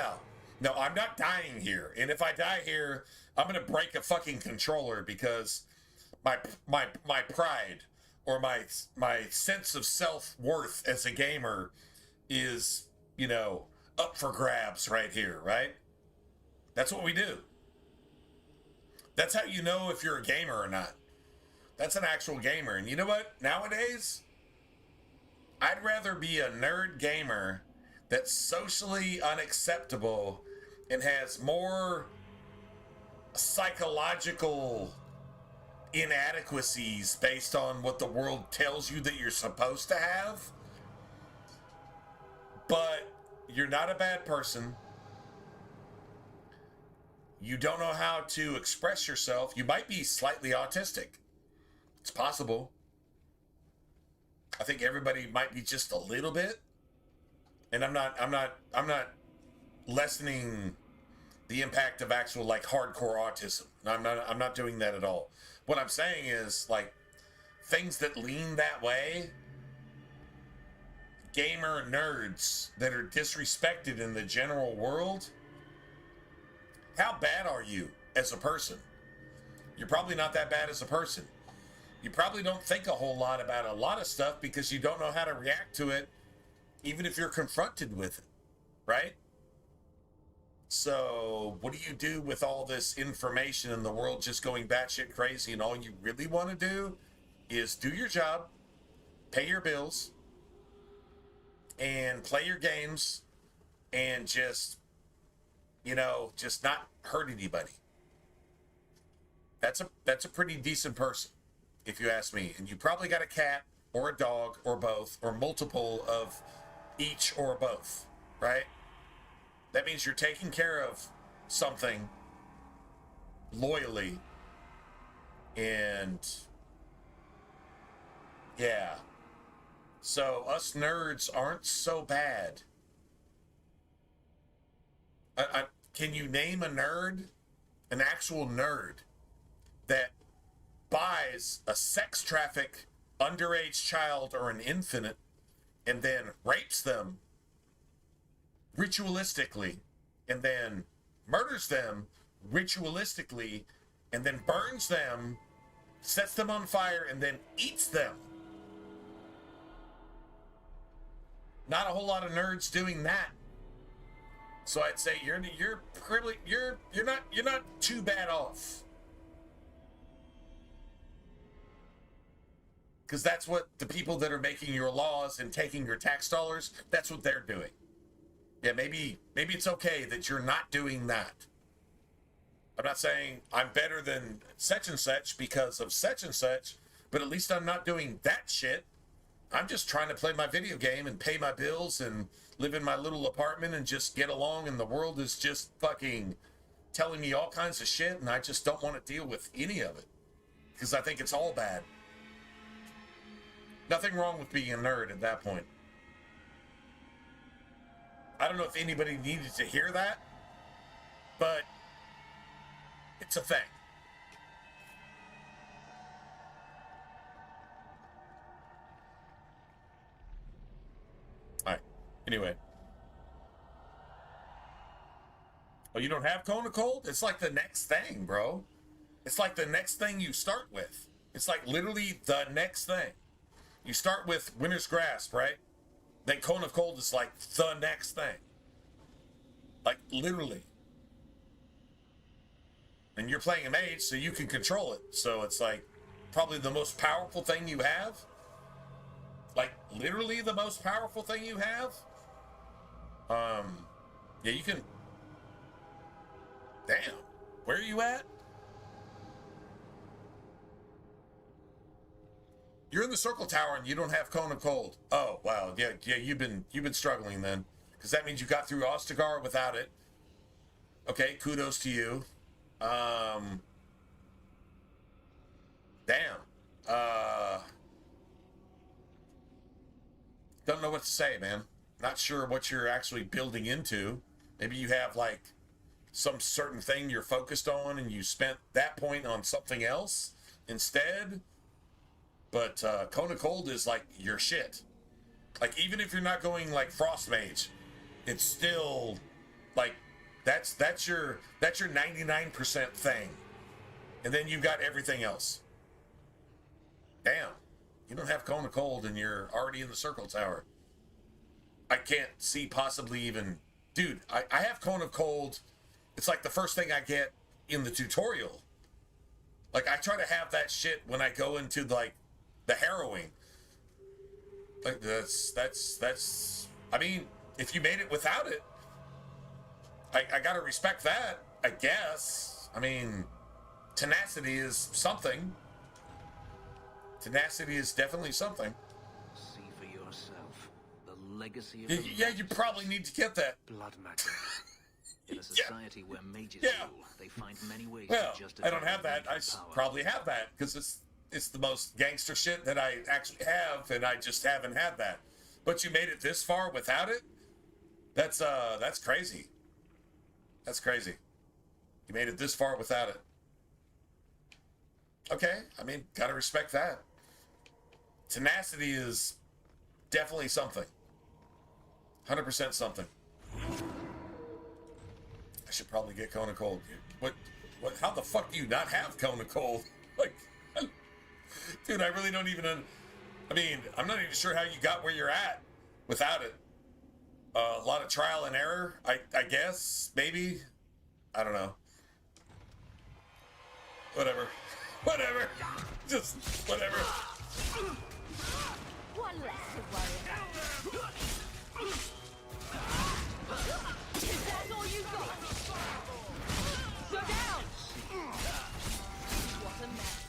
S: no, I'm not dying here. And if I die here, I'm gonna break a fucking controller because my pride or my sense of self-worth as a gamer is, you know, up for grabs right here, right? That's what we do. That's how you know if you're a gamer or not. That's an actual gamer. And you know what? Nowadays, I'd rather be a nerd gamer that's socially unacceptable and has more psychological inadequacies based on what the world tells you that you're supposed to have. But you're not a bad person. You don't know how to express yourself. You might be slightly autistic. It's possible. I think everybody might be just a little bit. And I'm not lessening the impact of actual like hardcore autism. I'm not doing that at all. What I'm saying is like things that lean that way, gamer nerds that are disrespected in the general world. How bad are you as a person? You're probably not that bad as a person. You probably don't think a whole lot about a lot of stuff because you don't know how to react to it, even if you're confronted with it, right? So what do you do with all this information in the world just going batshit crazy, and all you really want to do is do your job, pay your bills, and play your games, and just, you know, just not hurt anybody. That's a pretty decent person, if you ask me. And you probably got a cat or a dog or both or multiple of each or both, right? That means you're taking care of something loyally. And yeah. So us nerds aren't so bad. Can you name a nerd, an actual nerd, that buys a sex trafficked underage child or an infant and then rapes them ritualistically and then murders them ritualistically and then burns them, sets them on fire, and then eats them? Not a whole lot of nerds doing that. So I'd say you're not too bad off. Because that's what the people that are making your laws and taking your tax dollars, that's what they're doing. Yeah, maybe it's okay that you're not doing that. I'm not saying I'm better than such and such because of such and such, but at least I'm not doing that shit. I'm just trying to play my video game and pay my bills and live in my little apartment and just get along, and the world is just fucking telling me all kinds of shit, and I just don't want to deal with any of it because I think it's all bad. Nothing wrong with being a nerd at that point. I don't know if anybody needed to hear that, but it's a thing. All right. Anyway. Oh, you don't have Cone of Cold? It's like the next thing, bro. It's like the next thing you start with. It's like literally the next thing. You start with Winter's Grasp, right? Then Cone of Cold is like the next thing. Like literally. And you're playing a mage, so you can control it. So it's like probably the most powerful thing you have. Like literally the most powerful thing you have. Yeah, you can. Damn. Where are you at? You're in the Circle Tower and you don't have Cone of Cold. Oh, wow. Yeah, you've been struggling then. Because that means you got through Ostagar without it. Okay, kudos to you. Damn. Don't know what to say, man. Not sure what you're actually building into. Maybe you have like some certain thing you're focused on and you spent that point on something else instead. But Cone of Cold is like your shit. Like, even if you're not going like Frost Mage, it's still like that's your 99% thing. And then you've got everything else. Damn. You don't have Cone of Cold and you're already in the Circle Tower. I can't see possibly even... Dude, I have Cone of Cold. It's like the first thing I get in the tutorial. Like, I try to have that shit when I go into, like, the harrowing. Like, that's... I mean, if you made it without it, I gotta respect that, I guess. I mean, tenacity is something. Tenacity is definitely something.
N: See for yourself. The legacy of
S: Yeah, you probably need to get that.
N: Blood magic. In a society where mages rule, they find many ways
S: Well,
N: to justify
S: I don't have that. I probably have that because it's the most gangster shit that I actually have, and I just haven't had that. But you made it this far without it? That's crazy. That's crazy. You made it this far without it. Okay, I mean, gotta respect that. Tenacity is definitely something. 100% something. I should probably get Cone of Cold. What, how the fuck do you not have Cone of Cold? Like, dude, I really don't even... I mean, I'm not even sure how you got where you're at without it. A lot of trial and error, I guess, maybe. I don't know. Whatever. Whatever. Just whatever.
D: One less to worry about. Is that all you got? Go down! What a mess.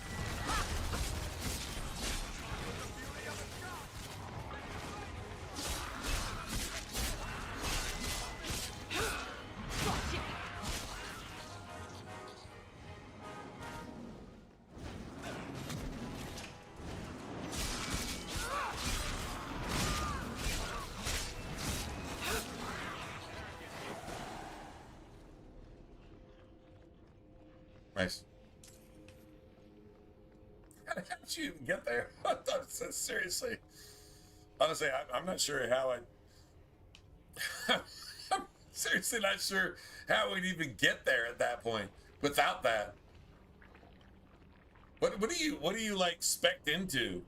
S: Nice. How did you even get there? I thought it said seriously. Honestly, I'm not sure how I'm seriously not sure how we'd even get there at that point without that. What do you like spec'd into?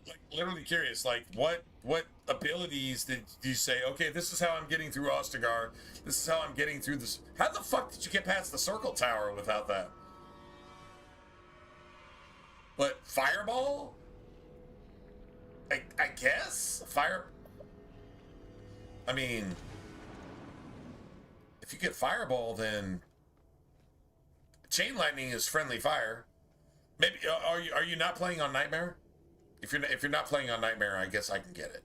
S: Like, literally curious. Like, what abilities did you say? Okay, this is how I'm getting through Ostagar. This is how I'm getting through this. How the fuck did you get past the Circle Tower without that? But Fireball? I guess fire. I mean, if you get Fireball, then Chain Lightning is friendly fire. Maybe are you not playing on Nightmare? If you're not playing on Nightmare, I guess I can get it.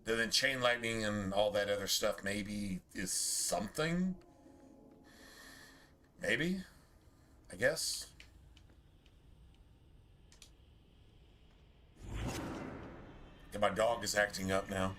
S: Then Chain Lightning and all that other stuff maybe is something. Maybe, I guess. And my dog is acting up now.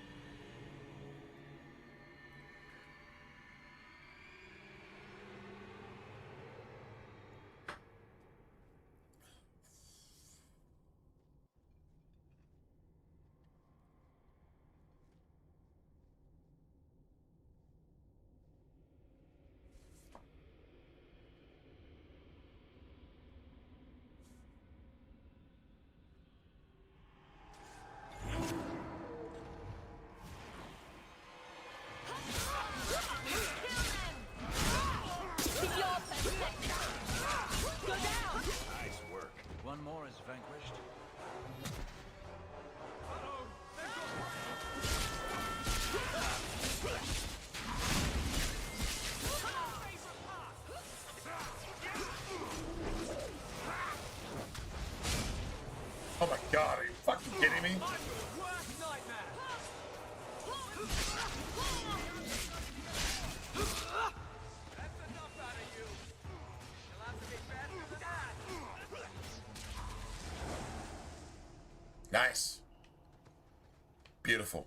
N: One more is vanquished.
S: Oh my god, are you fucking kidding me? Nice. beautiful.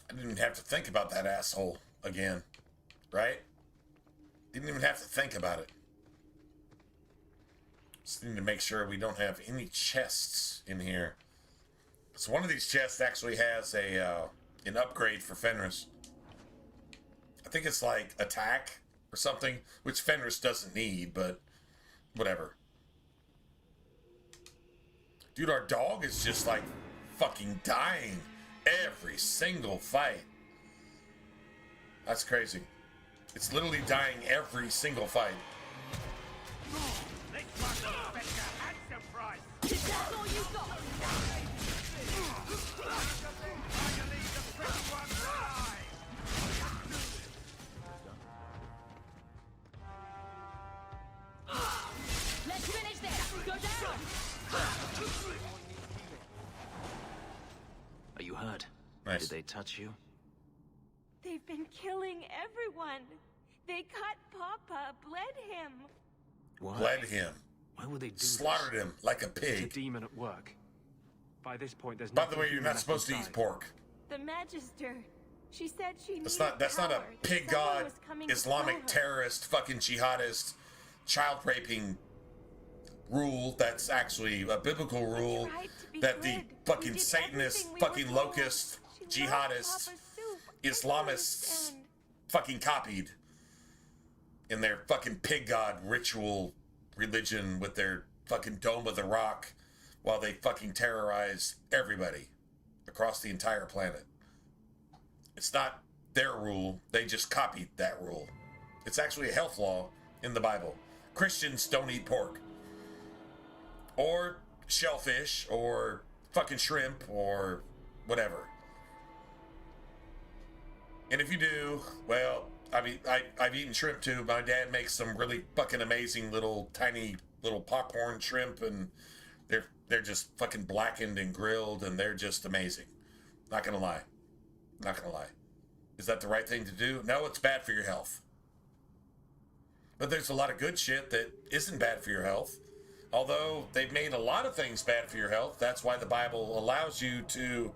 S: I didn't even have to think about that asshole again, right? Didn't even have to think about it. Just need to make sure we don't have any chests in here. So one of these chests actually has a an upgrade for Fenris. I think it's like attack or something, which Fenris doesn't need, but whatever. Dude, our dog is just like fucking dying every single fight. That's crazy. It's literally dying every single fight.
B: That's all you got.
J: Let's finish this. Go down.
N: Are you hurt?
S: Nice.
N: Did they touch you?
D: They've been killing everyone. They cut Papa, bled him.
N: Why?
S: Bled him.
N: Why would they do
S: Slaughtered him like a pig.
F: It's a demon at work. By this point, there's
S: By
F: nothing
S: the way, you're
F: human
S: not supposed to
F: left
S: eat pork.
D: The Magister. She said she
S: That's
D: needed
S: not a
D: power, that
S: pig
D: someone
S: god,
D: was coming to
S: Islamic
D: kill her.
S: terrorist, fucking jihadist, child raping rule. That's actually a biblical rule that the fucking Satanist, fucking locust, jihadist, Islamists fucking copied in their fucking pig god ritual religion with their fucking Dome of the Rock while they fucking terrorize everybody across the entire planet. It's not their rule. They just copied that rule. It's actually a health law in the Bible. Christians don't eat pork. Or shellfish, or fucking shrimp, or whatever. And if you do, well, I mean, I've eaten shrimp too. My dad makes some really fucking amazing little tiny little popcorn shrimp, and they're just fucking blackened and grilled, and they're just amazing. Not gonna lie. Not gonna lie. Is that the right thing to do? No, it's bad for your health. But there's a lot of good shit that isn't bad for your health. Although they've made a lot of things bad for your health. That's why the Bible allows you to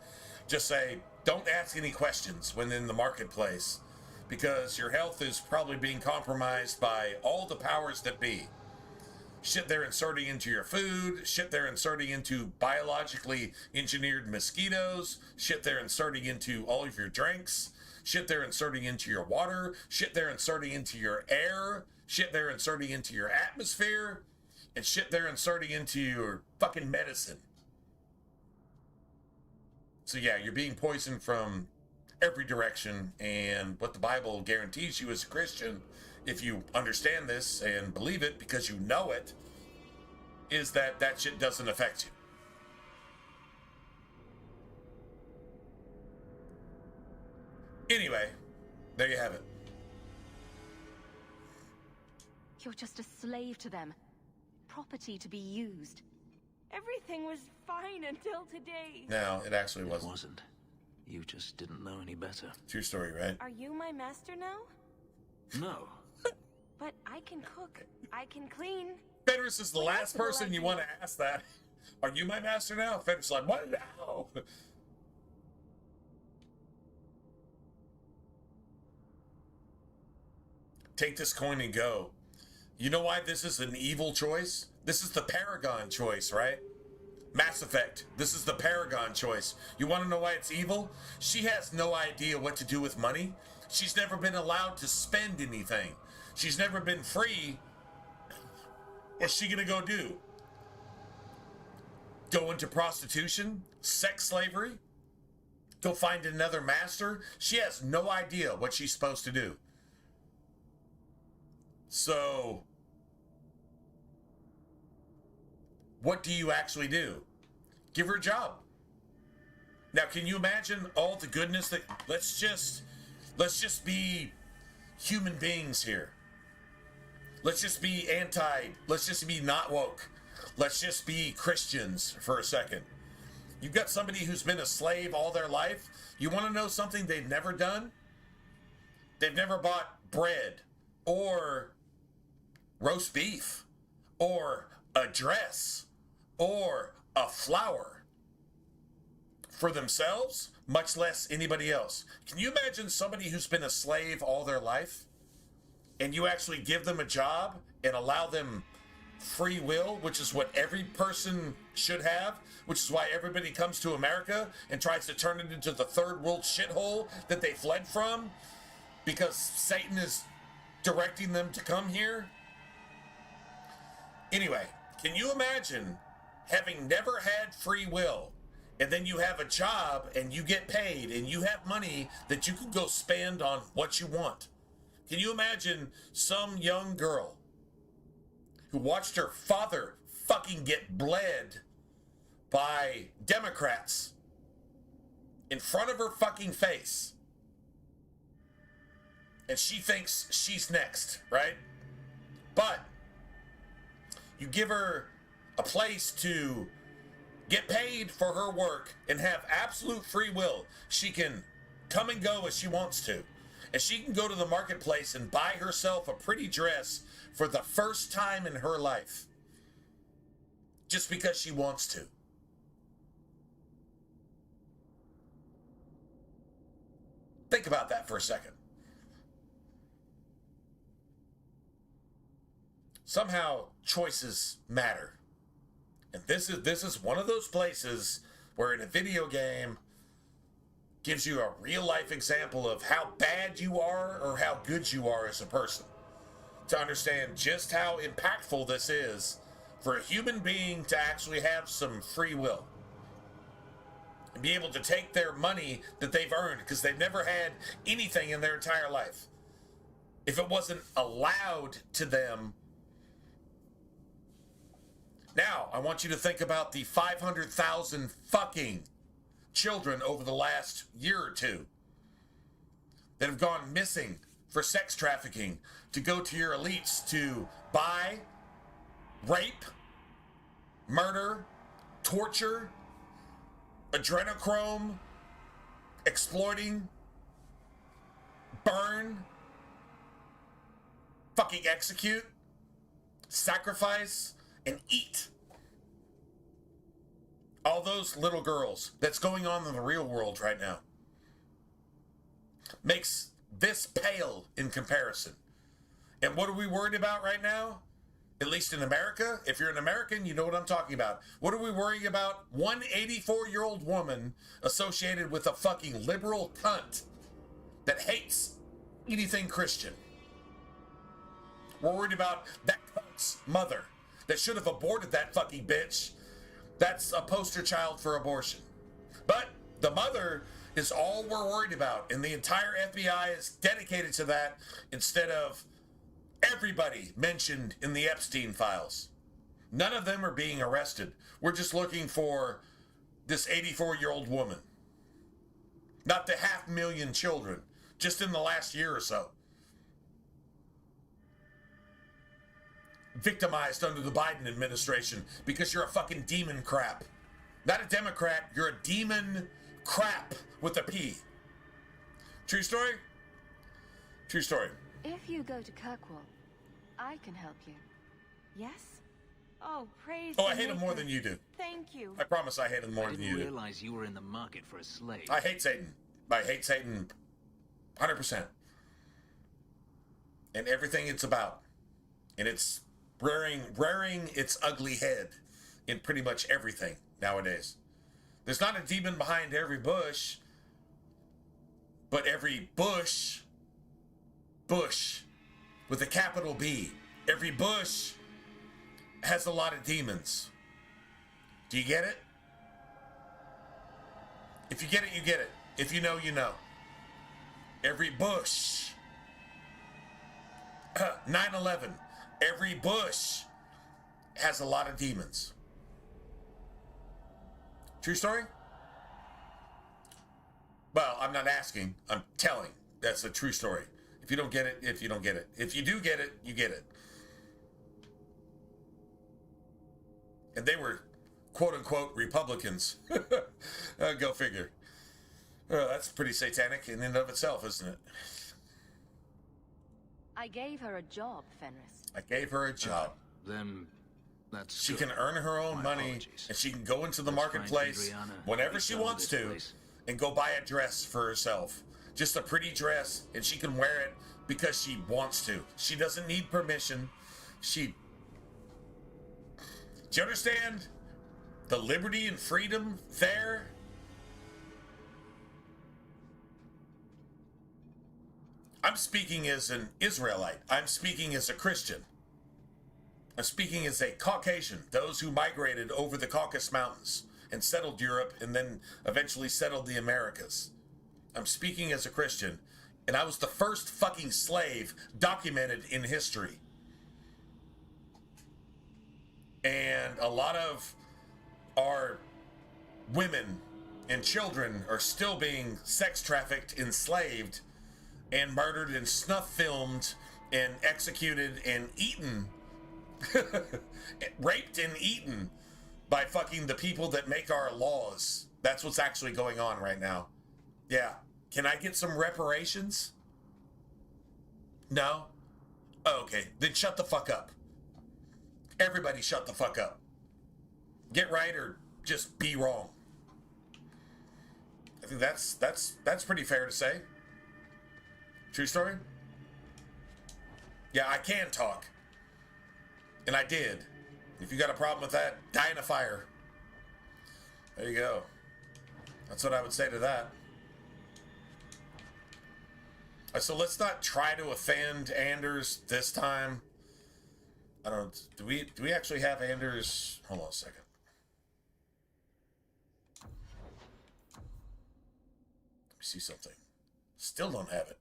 S: just say, don't ask any questions when in the marketplace, because your health is probably being compromised by all the powers that be. Shit they're inserting into your food, shit they're inserting into biologically engineered mosquitoes, shit they're inserting into all of your drinks, shit they're inserting into your water, shit they're inserting into your air, shit they're inserting into your atmosphere, and shit they're inserting into your fucking medicine. So yeah, you're being poisoned from every direction, and what the Bible guarantees you as a Christian, if you understand this and believe it because you know it, is that that shit doesn't affect you. Anyway, there you have it.
P: You're just a slave to them. Property to be used.
D: Everything was fine until today.
S: No, it actually wasn't.
N: It wasn't. You just didn't know any better.
S: True story, right?
D: Are you my master now?
N: No.
D: But I can cook. I can clean.
S: Fenris is the last person you want to ask that. Are you my master now? Fenris is like, what now? Take this coin and go. You know why this is an evil choice? This is the Paragon choice, right? Mass Effect. This is the Paragon choice. You want to know why it's evil? She has no idea what to do with money. She's never been allowed to spend anything. She's never been free. What's she gonna go do? Go into prostitution? Sex slavery? Go find another master? She has no idea what she's supposed to do. So, what do you actually do? Give her a job. Now, can you imagine all the goodness that... Let's just be human beings here. Let's just be let's just be not woke. Let's just be Christians for a second. You've got somebody who's been a slave all their life. You want to know something they've never done? They've never bought bread or roast beef or a dress or a flower. for themselves, much less anybody else. Can you imagine somebody who's been a slave all their life, and you actually give them a job and allow them free will, which is what every person should have, which is why everybody comes to America and tries to turn it into the third world shithole that they fled from because Satan is directing them to come here? Anyway, can you imagine having never had free will, and then you have a job and you get paid and you have money that you can go spend on what you want? Can you imagine some young girl who watched her father fucking get bled by Democrats in front of her fucking face, and she thinks she's next, right? But you give her a place to get paid for her work and have absolute free will. She can come and go as she wants to. And she can go to the marketplace and buy herself a pretty dress for the first time in her life. Just because she wants to. Think about that for a second. Somehow choices matter. And this is one of those places where in a video game gives you a real life example of how bad you are or how good you are as a person. To understand just how impactful this is for a human being to actually have some free will. And be able to take their money that they've earned, because they've never had anything in their entire life. If it wasn't allowed to them. Now, I want you to think about the 500,000 fucking children over the last year or two that have gone missing for sex trafficking to go to your elites to buy, rape, murder, torture, adrenochrome, exploiting, burn, fucking execute, sacrifice, and eat. All those little girls that's going on in the real world right now makes this pale in comparison. And what are we worried about right now? At least in America, if you're an American, you know what I'm talking about. What are we worrying about? One 84-year-old woman associated with a fucking liberal cunt that hates anything Christian. We're worried about that cunt's mother that should have aborted that fucking bitch. That's a poster child for abortion. But the mother is all we're worried about, and the entire FBI is dedicated to that instead of everybody mentioned in the Epstein files. None of them are being arrested. We're just looking for this 84-year-old woman. Not the 500,000 children, just in the last year or so. Victimized under the Biden administration because you're a fucking demon crap. Not a Democrat, you're a demon crap with a P. True story? True story.
P: If you go to Kirkwall, I can help you. Yes? Oh, praise
S: Oh, I hate him more than you do.
P: Thank you.
S: I promise I hate him more than you do.
N: I didn't realize you were in the market for a slave.
S: I hate Satan. I hate Satan 100%. And everything it's about. And it's rearing its ugly head in pretty much everything nowadays. There's not a demon behind every bush, but every bush with a capital B. Every bush has a lot of demons. Do you get it? If you get it, you get it. If you know, you know. Every bush. 9/11. Every bush has a lot of demons. True story? Well, I'm not asking. I'm telling. That's a true story. If you don't get it, if you don't get it. If you do get it, you get it. And they were, quote-unquote, Republicans. Go figure. Well, that's pretty satanic in and of itself, isn't it?
P: I gave her a job, Fenris.
S: I gave her a job.
N: Then
S: She can earn her own money, and she can go into the marketplace whenever she wants to and go buy a dress for herself. Just a pretty dress, and she can wear it because she wants to. She doesn't need permission. Do you understand the liberty and freedom there? I'm speaking as an Israelite. I'm speaking as a Christian. I'm speaking as a Caucasian, those who migrated over the Caucasus Mountains and settled Europe and then eventually settled the Americas. I'm speaking as a Christian, and I was the first fucking slave documented in history. And a lot of our women and children are still being sex trafficked, enslaved, and murdered and snuff filmed and executed and eaten, raped and eaten by fucking the people that make our laws. That's what's actually going on right now. Yeah. Can I get some reparations? No? Oh, okay. Then shut the fuck up. Everybody shut the fuck up. Get right or just be wrong. I think that's pretty fair to say. True story? Yeah, I can talk. And I did. If you got a problem with that, die in a fire. There you go. That's what I would say to that. So let's not try to offend Anders this time. I don't know. Do we actually have Anders? Hold on a second. Let me see something. Still don't have it.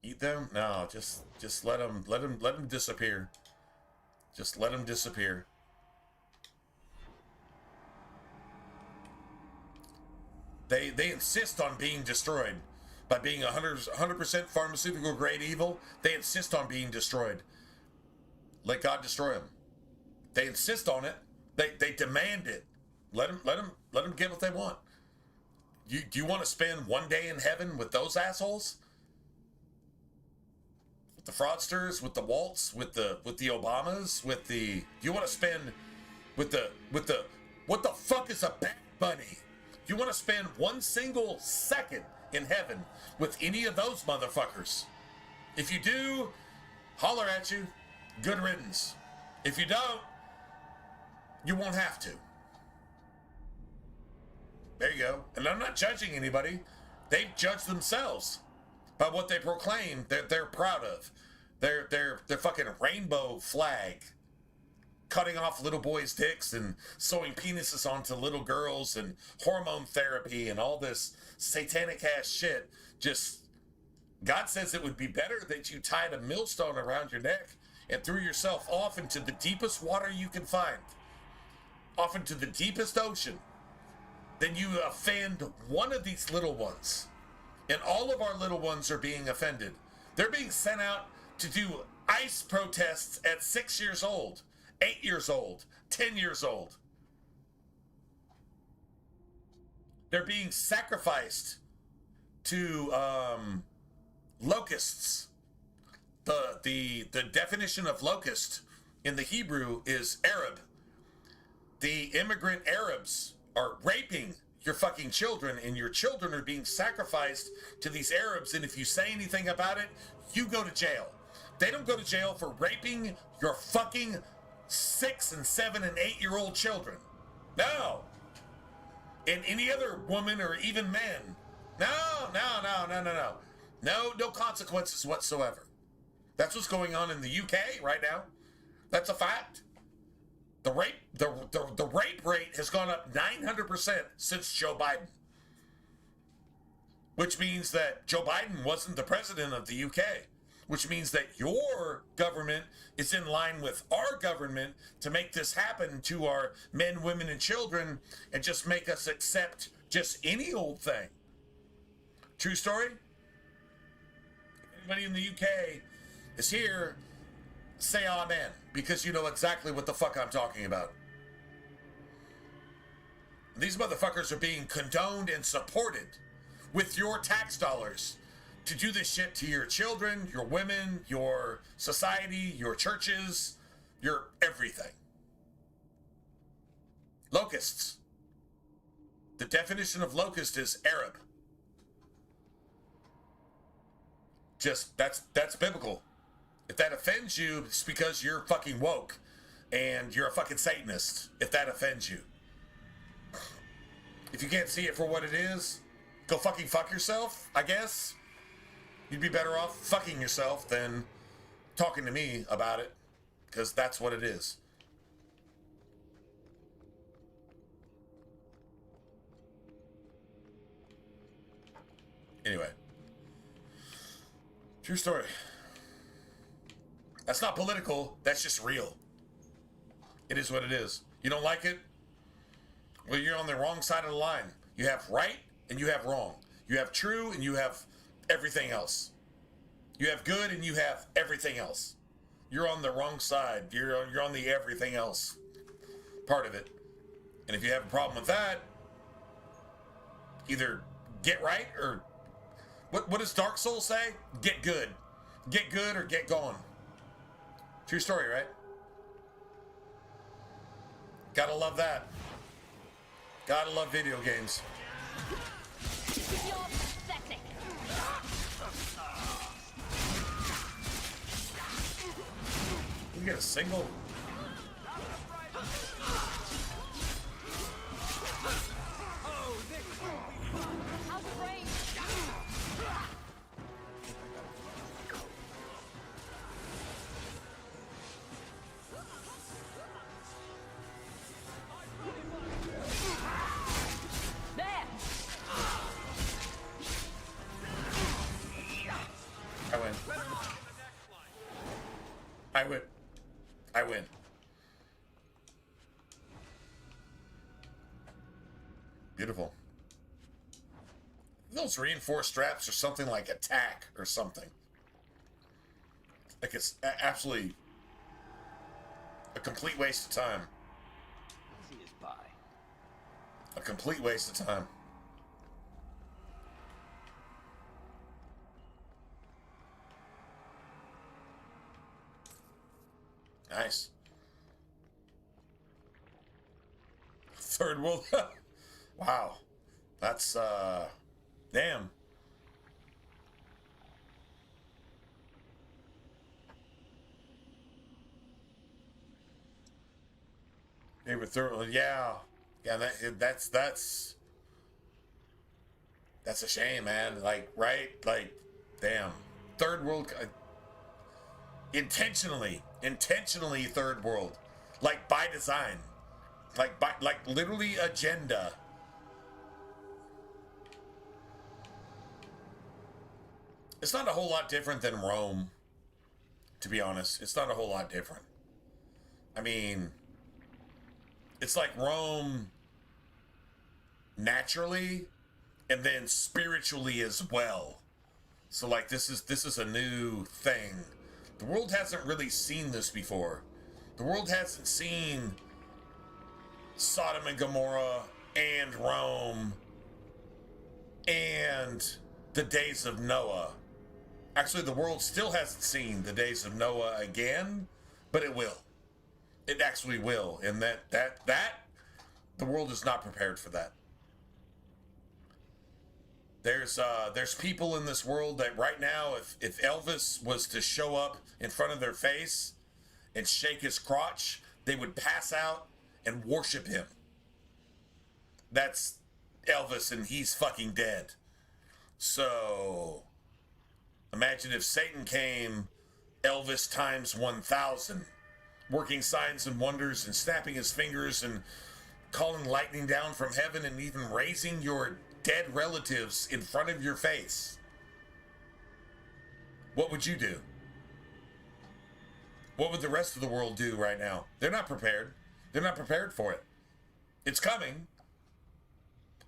S: Eat them? No, just let them disappear. Just let them disappear. They insist on being destroyed. By being 100% pharmaceutical grade evil, they insist on being destroyed. Let God destroy them. They insist on it. They demand it. Let them get what they want. Do you want to spend one day in heaven with those assholes? With the fraudsters, with the Waltz, with the Obamas, do you want to spend with the what the fuck is a Bad Bunny? Do you want to spend one single second in heaven with any of those motherfuckers? If you do, holler at you. Good riddance. If you don't, you won't have to. There you go. And I'm not judging anybody. They've judged themselves by what they proclaim that they're proud of. Their fucking rainbow flag. Cutting off little boys' dicks and sewing penises onto little girls and hormone therapy and all this satanic ass shit. Just, God says it would be better that you tied a millstone around your neck and threw yourself off into the deepest water you can find. Off into the deepest ocean. Then you offend one of these little ones. And all of our little ones are being offended. They're being sent out to do ICE protests at 6 years old. 8 years old, 10 years old. They're being sacrificed to locusts. The definition of locust in the Hebrew is Arab. The immigrant Arabs are raping your fucking children, and your children are being sacrificed to these Arabs, and if you say anything about it, you go to jail. They don't go to jail for raping your fucking 6 and 7 and 8 year old children. No. And any other woman or even man. No. No consequences whatsoever. That's what's going on in the UK right now. That's a fact. The rape rate has gone up 900% since Joe Biden. Which means that Joe Biden wasn't the president of the UK. Which means that your government is in line with our government to make this happen to our men, women, and children and just make us accept just any old thing. True story? If anybody in the UK is here, say amen, because you know exactly what the fuck I'm talking about. These motherfuckers are being condoned and supported with your tax dollars to do this shit to your children, your women, your society, your churches, your everything. Locusts. The definition of locust is Arab. Just, that's biblical. If that offends you, it's because you're fucking woke and you're a fucking Satanist, if that offends you. If you can't see it for what it is, go fucking fuck yourself, I guess. You'd be better off fucking yourself than talking to me about it, because that's what it is. Anyway. True story. That's not political, that's just real. It is what it is. You don't like it? Well, you're on the wrong side of the line. You have right and you have wrong. You have true and you have everything else. You have good and you have everything else. You're on the wrong side. You're on the everything else part of it. And if you have a problem with that, either get right or what does Dark Souls say? Get good. Get good or get gone. True story, right? Gotta love that. Gotta love video games.
J: You're pathetic.
S: You get a single.
J: Out of range.
S: I win. I win. I win. Beautiful. Those reinforced straps are something like attack or something. Like it's absolutely a complete waste of time.
A: Easy as pie.
S: A complete waste of time. Nice. Third world. Wow. That's, damn. Favorite third world. Yeah. Yeah, that's a shame, man. Like, right? Like, damn. Third world. Intentionally third world, like by design, like literally agenda. It's not a whole lot different than Rome, to be honest. It's not a whole lot different. I mean, it's like Rome naturally and then spiritually as well. So like this is a new thing. The world hasn't really seen this before. The world hasn't seen Sodom and Gomorrah and Rome and the days of Noah. Actually, the world still hasn't seen the days of Noah again, but it will. It actually will. And that the world is not prepared for that. There's people in this world that right now, if Elvis was to show up in front of their face and shake his crotch, they would pass out and worship him. That's Elvis and he's fucking dead. So imagine if Satan came Elvis times 1,000, working signs and wonders and snapping his fingers and calling lightning down from heaven and even raising your dead relatives in front of your face. What would you do? What would the rest of the world do right now? They're not prepared. They're not prepared for it. It's coming.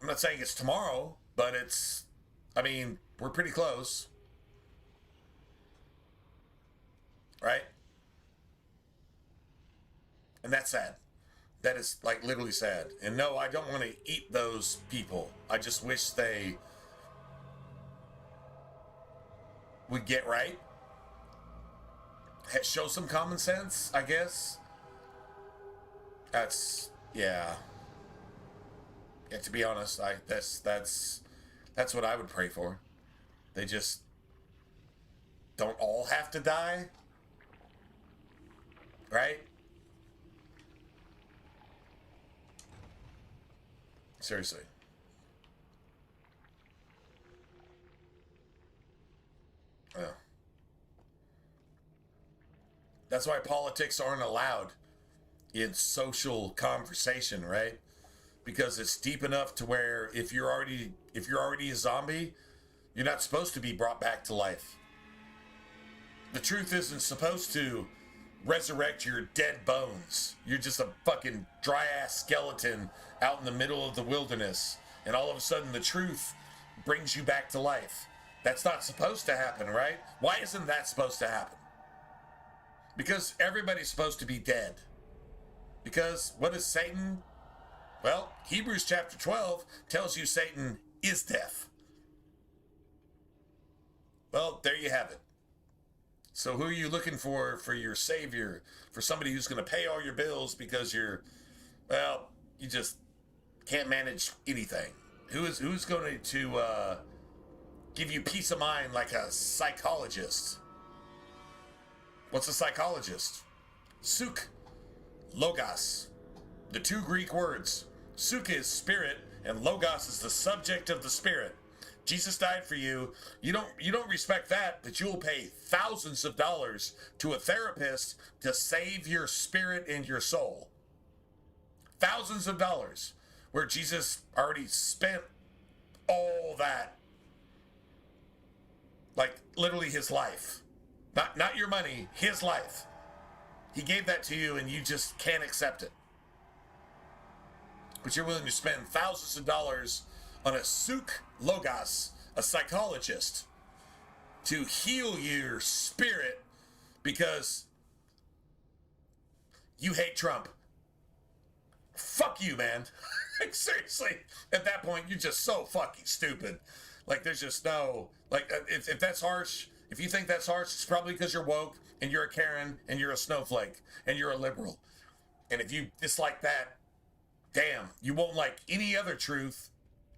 S: I'm not saying it's tomorrow, but I mean, we're pretty close. Right? And that's sad. That is, like, literally sad. And no, I don't want to eat those people. I just wish they would get right. Show some common sense, I guess. Yeah, to be honest, that's what I would pray for. They just don't all have to die, right? Seriously. Yeah. That's why politics aren't allowed in social conversation, right? Because it's deep enough to where if you're already a zombie, you're not supposed to be brought back to life. The truth isn't supposed to resurrect your dead bones. You're just a fucking dry ass skeleton out in the middle of the wilderness, and all of a sudden the truth brings you back to life. That's not supposed to happen, right? Why isn't that supposed to happen? Because everybody's supposed to be dead. Because what is Satan? Well, Hebrews chapter 12 tells you Satan is death. Well, there you have it. So who are you looking for your savior? For somebody who's going to pay all your bills because you just can't manage anything. Who's going to give you peace of mind like a psychologist? What's a psychologist? Suk, logos. The two Greek words. Suk is spirit, and logos is the subject of the spirit. Jesus died for you. You don't respect that, but you will pay thousands of dollars to a therapist to save your spirit and your soul. Thousands of dollars, where Jesus already spent all that, like literally his life. Not your money, his life. He gave that to you and you just can't accept it. But you're willing to spend thousands of dollars on a Suk Logos, a psychologist, to heal your spirit because you hate Trump. Fuck you, man. Like, seriously, at that point, you're just so fucking stupid. Like, there's just no... Like, if that's harsh... If you think that's harsh, it's probably because you're woke, and you're a Karen, and you're a snowflake, and you're a liberal. And if you dislike that, damn, you won't like any other truth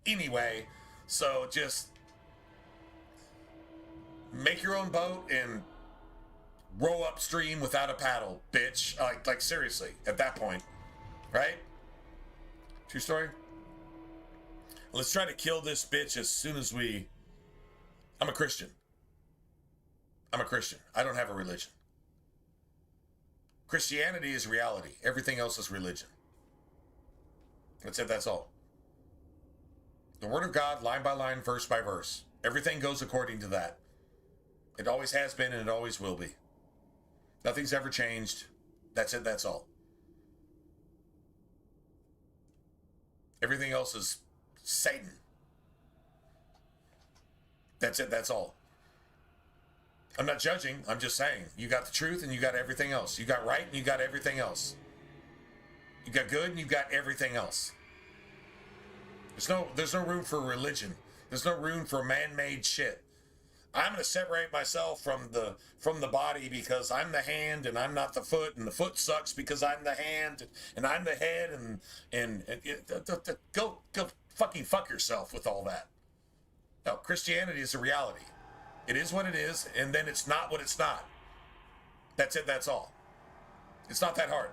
S: anyway. So just make your own boat and row upstream without a paddle, bitch. Like seriously, at that point, right? True story. Let's try to kill this bitch as soon as we... I'm a Christian. I don't have a religion. Christianity is reality. Everything else is religion. That's it, that's all. The Word of God, line by line, verse by verse. Everything goes according to that. It always has been and it always will be. Nothing's ever changed. That's it, that's all. Everything else is Satan. That's it, that's all. I'm not judging, I'm just saying. You got the truth and you got everything else. You got right and you got everything else. You got good and you got everything else. There's no room for religion. There's no room for man-made shit. I'm going to separate myself from the body because I'm the hand and I'm not the foot, and the foot sucks because I'm the hand and I'm the head, and go fucking fuck yourself with all that. No, Christianity is a reality. It is what it is, and then it's not what it's not. That's it, that's all. It's not that hard.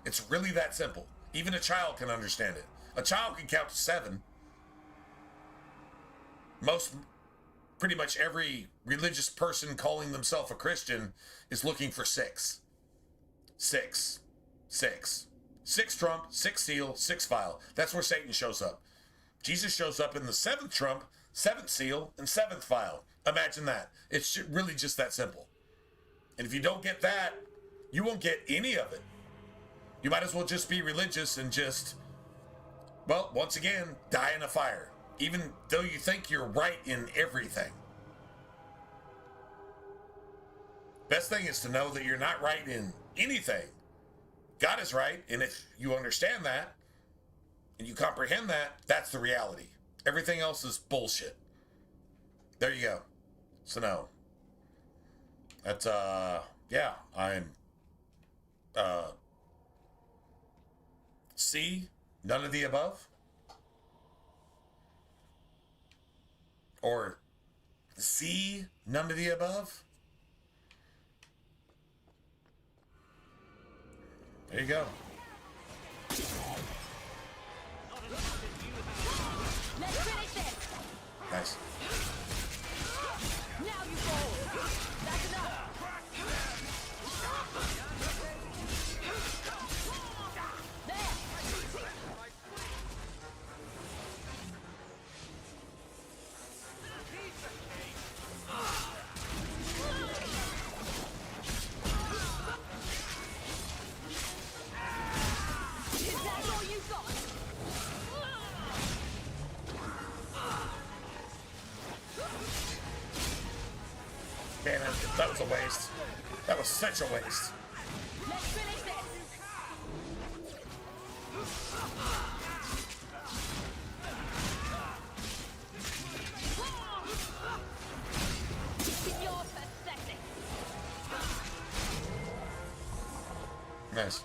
S: It's really that simple. Even a child can understand it. A child can count to 7. Pretty much every religious person calling themselves a Christian is looking for 6. 6. 6. 6 trump, 6 seal, 6 file. That's where Satan shows up. Jesus shows up in the 7th trump, 7th seal, and 7th file. Imagine that. It's really just that simple. And if you don't get that, you won't get any of it. You might as well just be religious and just, well, once again, die in a fire. Even though you think you're right in everything. Best thing is to know that you're not right in anything. God is right, and if you understand that, and you comprehend that, that's the reality. Everything else is bullshit. There you go. So no, That's, yeah, I'm, C, none of the above? Or Z, none of the above? There you go.
J: Let's finish this.
S: Nice.
J: Now you go. That's enough. Is that all you got?
S: Man, that was a waste. That was such a waste.
J: Let's finish this. You're pathetic.
S: Nice.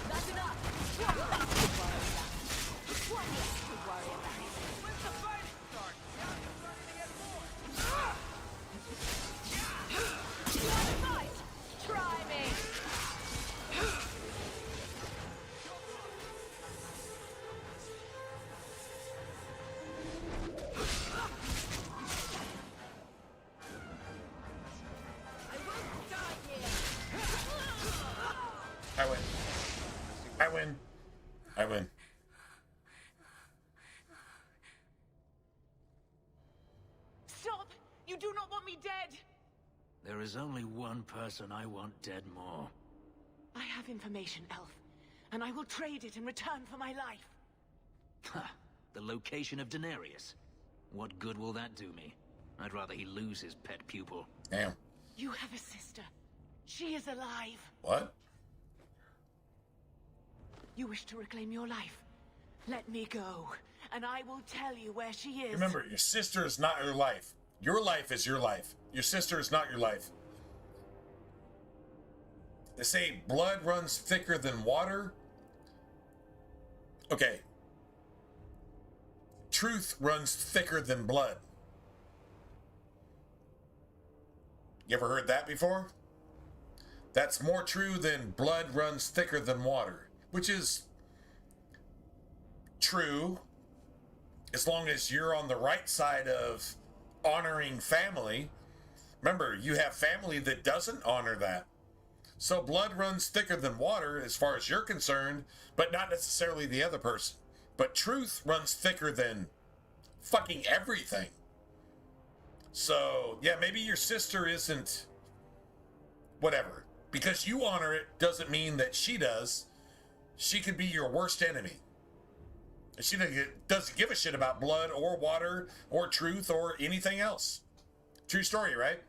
J: That's enough. What else to worry about? What else to worry about? When's the fighting start? Now you're starting to get bored. You want to fight? Try me. I won't die here.
S: I win. I win. I win.
J: Stop! You do not want me dead!
N: There is only one person I want dead more.
J: I have information, Elf, and I will trade it in return for my life.
N: Ha! The location of Daenerys. What good will that do me? I'd rather he lose his pet pupil.
S: Damn.
J: You have a sister. She is alive.
S: What?
J: You wish to reclaim your life. Let me go, and I will tell you where she is.
S: Remember, your sister is not your life. Your life is your life. Your sister is not your life. They say blood runs thicker than water. Okay. Truth runs thicker than blood. You ever heard that before? That's more true than blood runs thicker than water, which is true as long as you're on the right side of honoring family. Remember, you have family that doesn't honor that. So blood runs thicker than water as far as you're concerned, but not necessarily the other person. But truth runs thicker than fucking everything. So, yeah, maybe your sister isn't whatever. Because you honor it doesn't mean that she does. She could be your worst enemy. She doesn't give a shit about blood or water or truth or anything else. True story, right?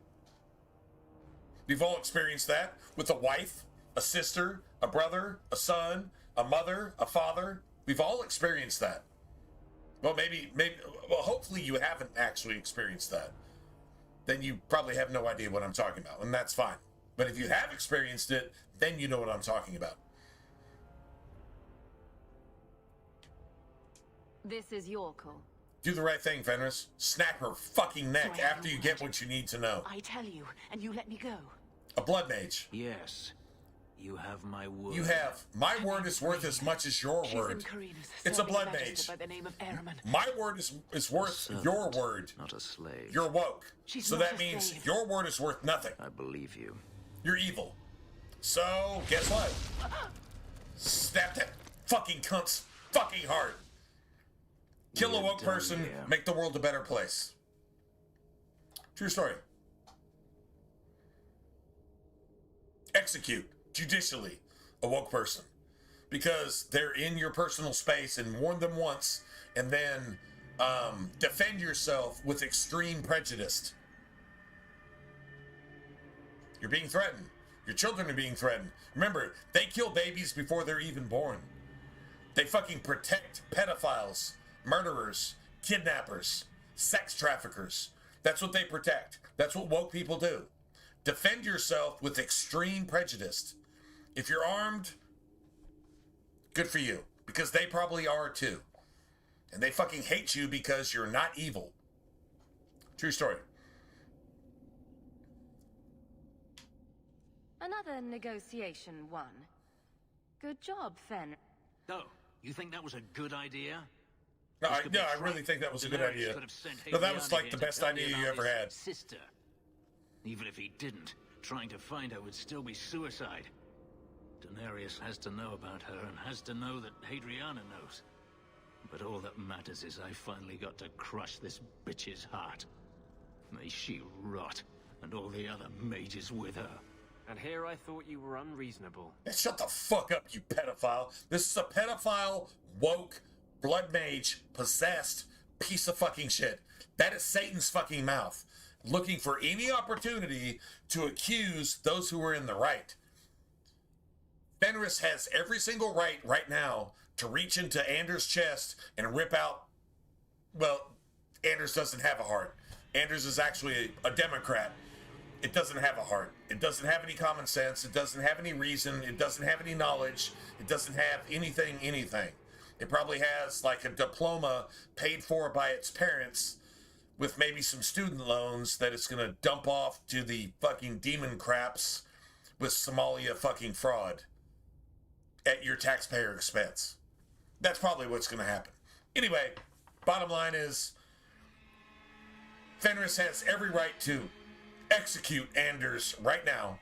S: We've all experienced that with a wife, a sister, a brother, a son, a mother, a father. We've all experienced that. Well, well, hopefully you haven't actually experienced that. Then you probably have no idea what I'm talking about, and that's fine. But if you have experienced it, then you know what I'm talking about.
R: This is your call.
S: Do the right thing, Fenris. Snap her fucking neck after you get what you need to know.
J: I tell you, and you let me go.
S: A blood mage.
N: Yes. You have my word.
S: You have. My word is worth as much as your word. It's a blood mage.
J: By the name of Ehrman.
S: My word is worth your word.
N: Not a slave.
S: You're woke.
J: She's
S: so
J: not
S: that
J: a
S: means
J: slave.
S: your word is worth nothing.
N: I believe you.
S: You're evil. So, guess what? Snap that fucking cunt's fucking hard. Kill a woke person, make the world a better place. True story. Execute judicially a woke person because they're in your personal space, and warn them once and then defend yourself with extreme prejudice. You're being threatened. Your children are being threatened. Remember, they kill babies before they're even born. They fucking protect pedophiles, murderers, kidnappers, sex traffickers. That's what they protect. That's what woke people do. Defend yourself with extreme prejudice. If you're armed, good for you, because they probably are too. And they fucking hate you because you're not evil. True story.
P: Another negotiation won. Good job, Fen.
N: Oh, you think that was a good idea?
S: No, I really think that was a good idea. No, that was like the best idea you ever had.
N: Sister. Even if he didn't, trying to find her would still be suicide. Daenerys has to know about her and has to know that Hadriana knows. But all that matters is I finally got to crush this bitch's heart. May she rot, and all the other mages with her.
F: And here I thought you were unreasonable.
S: Shut the fuck up, you pedophile. This is a pedophile, woke, blood mage, possessed piece of fucking shit. That is Satan's fucking mouth, looking for any opportunity to accuse those who are in the right. Fenris has every single right now to reach into Anders' chest and rip out... Well, Anders doesn't have a heart. Anders is actually a Democrat. It doesn't have a heart. It doesn't have any common sense. It doesn't have any reason. It doesn't have any knowledge. It doesn't have anything. It probably has like a diploma paid for by its parents with maybe some student loans that it's going to dump off to the fucking demon craps with Somalia fucking fraud at your taxpayer expense. That's probably what's going to happen. Anyway, bottom line is Fenris has every right to execute Anders right now,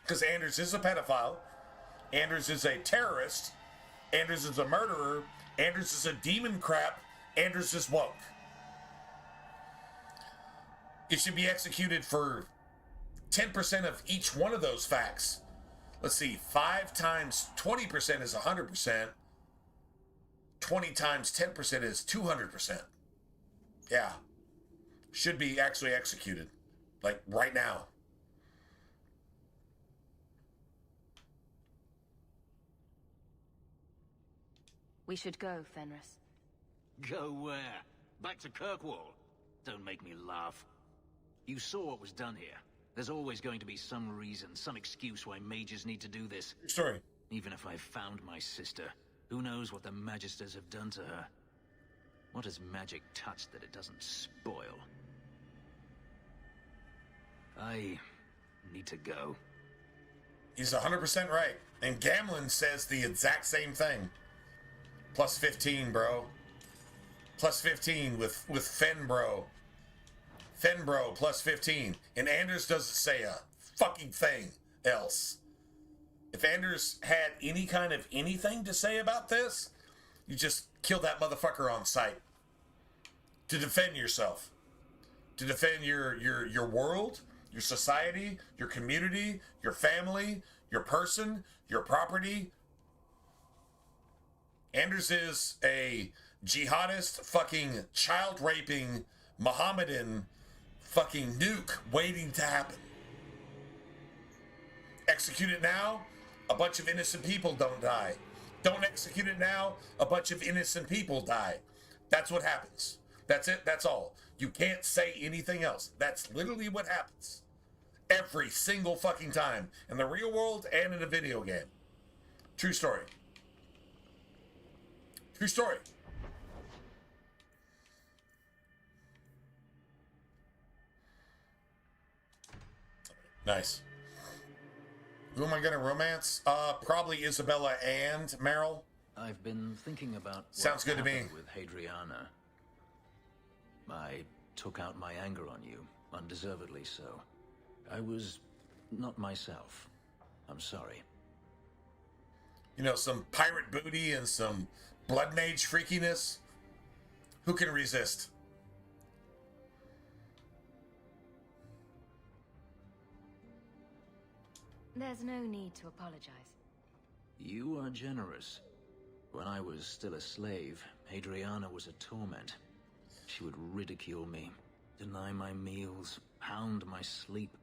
S: because Anders is a pedophile, Anders is a terrorist, Anders is a murderer, Anders is a demon crap, Anders is woke. It should be executed for 10% of each one of those facts. Let's see, 5 times 20% is 100%. 20 times 10% is 200%. Yeah. Should be actually executed. Like, right now.
P: We should go, Fenris.
N: Go where? Back to Kirkwall? Don't make me laugh. You saw what was done here. There's always going to be some reason, some excuse why mages need to do this.
S: Sorry.
N: Even if I found my sister, who knows what the Magisters have done to her? What has magic touched that it doesn't spoil? I need to go.
S: He's 100% right. And Gamlin says the exact same thing. Plus 15, bro. Plus 15 with Fen, bro. Fen, bro, plus 15. And Anders doesn't say a fucking thing else. If Anders had any kind of anything to say about this, you just kill that motherfucker on sight. To defend yourself. To defend your world, your society, your community, your family, your person, your property. Anders is a jihadist, fucking child-raping, Mohammedan fucking nuke waiting to happen. Execute it now, a bunch of innocent people don't die. Don't execute it now, a bunch of innocent people die. That's what happens. That's it, that's all. You can't say anything else. That's literally what happens. Every single fucking time. In the real world and in a video game. True story. True story. Nice. Who am I going to romance? Probably Isabella and Meryl.
N: I've been thinking about
S: Sounds good to me.
N: With Hadriana. I took out my anger on you, undeservedly so. I was not myself. I'm sorry.
S: You know, some pirate booty and some blood mage freakiness. Who can resist?
P: There's no need to apologize.
N: You are generous. When I was still a slave, Hadriana was a torment. She would ridicule me, deny my meals, hound my sleep.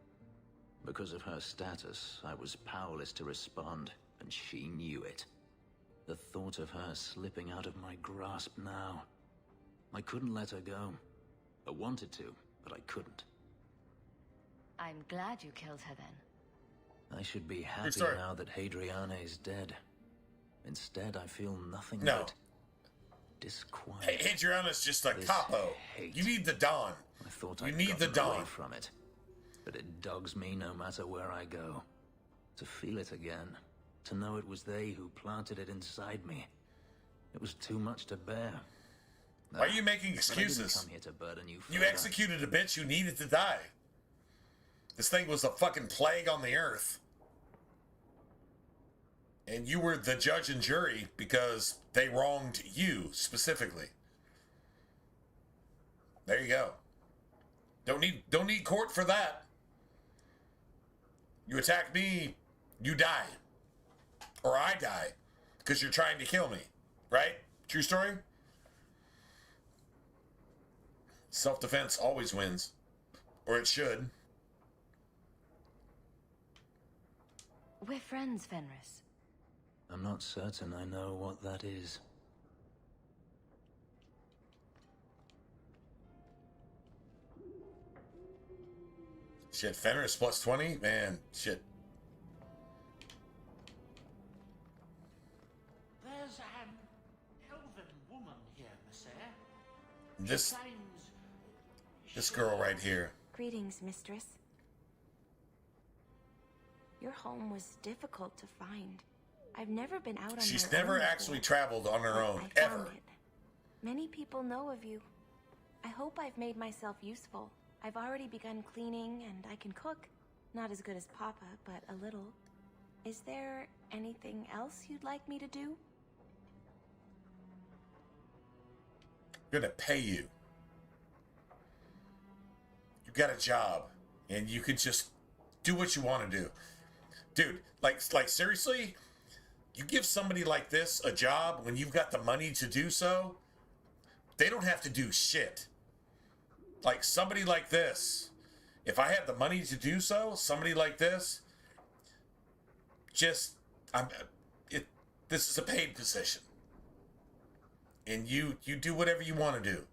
N: Because of her status, I was powerless to respond, and she knew it. The thought of her slipping out of my grasp now. I couldn't let her go. I wanted to, but I couldn't.
P: I'm glad you killed her then.
N: I should be happy now that Hadriana is dead. Instead, I feel nothing but disquiet.
S: Hey, Hadriana's just a capo.
N: Hate.
S: You need the Dawn.
N: I thought
S: you
N: I'd
S: need the
N: gotten away
S: Dawn
N: from it, but it dogs me no matter where I go. To feel it again, to know it was they who planted it inside me. It was too much to bear.
S: Why are you making excuses?
N: I didn't come here to burden you
S: You
N: further.
S: executed a bitch who needed to die. This thing was a fucking plague on the earth. And you were the judge and jury because they wronged you specifically. There you go. Don't need court for that. You attack me, you die. Or I die. Because you're trying to kill me. Right? True story? Self-defense always wins. Or it should.
P: We're friends, Fenris.
N: I'm not certain I know what that is.
S: Shit, Fenris plus 20? Man, shit.
E: There's an elven woman here, Monsieur.
S: This girl right here.
D: Greetings, mistress. Your home was difficult to find. I've never been out on my own.
S: She's never actually traveled on her own,
D: I
S: ever.
D: found it. Many people know of you. I hope I've made myself useful. I've already begun cleaning, and I can cook. Not as good as Papa, but a little. Is there anything else you'd like me to do?
S: I'm gonna pay you. You got a job, and you could just do what you want to do. Dude, like seriously? You give somebody like this a job when you've got the money to do so, they don't have to do shit. Like somebody like this, if I had the money to do so, somebody like this, this is a paid position. And you do whatever you want to do.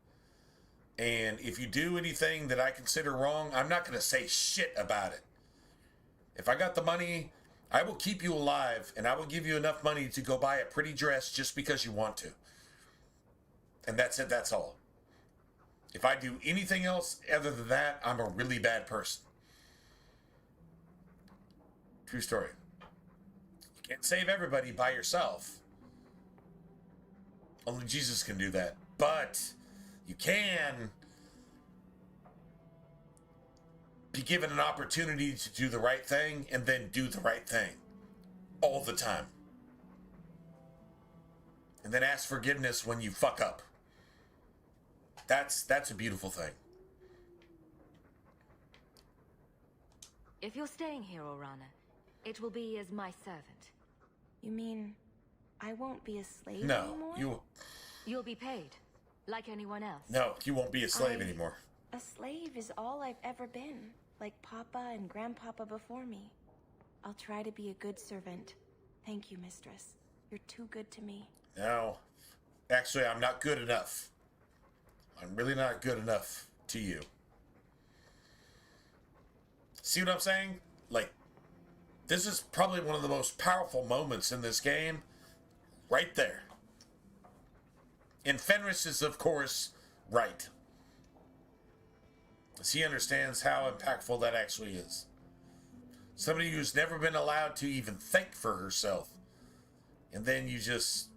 S: And if you do anything that I consider wrong, I'm not going to say shit about it. If I got the money, I will keep you alive, and I will give you enough money to go buy a pretty dress just because you want to. And that's it, that's all. If I do anything else other than that, I'm a really bad person. True story. You can't save everybody by yourself. Only Jesus can do that. But you can be given an opportunity to do the right thing and then do the right thing all the time. And then ask forgiveness when you fuck up. That's a beautiful thing.
P: If you're staying here, Orana, it will be as my servant.
D: You mean I won't be a slave anymore?
P: You'll be paid, like anyone else.
S: No, you won't be a slave anymore.
D: A slave is all I've ever been, like Papa and Grandpapa before me. I'll try to be a good servant. Thank you, mistress. You're too good to me.
S: No, actually, I'm not good enough. I'm really not good enough to you. See what I'm saying? Like, this is probably one of the most powerful moments in this game. Right there. And Fenris is, of course, right. As he understands how impactful that actually is. Somebody who's never been allowed to even think for herself. And then you just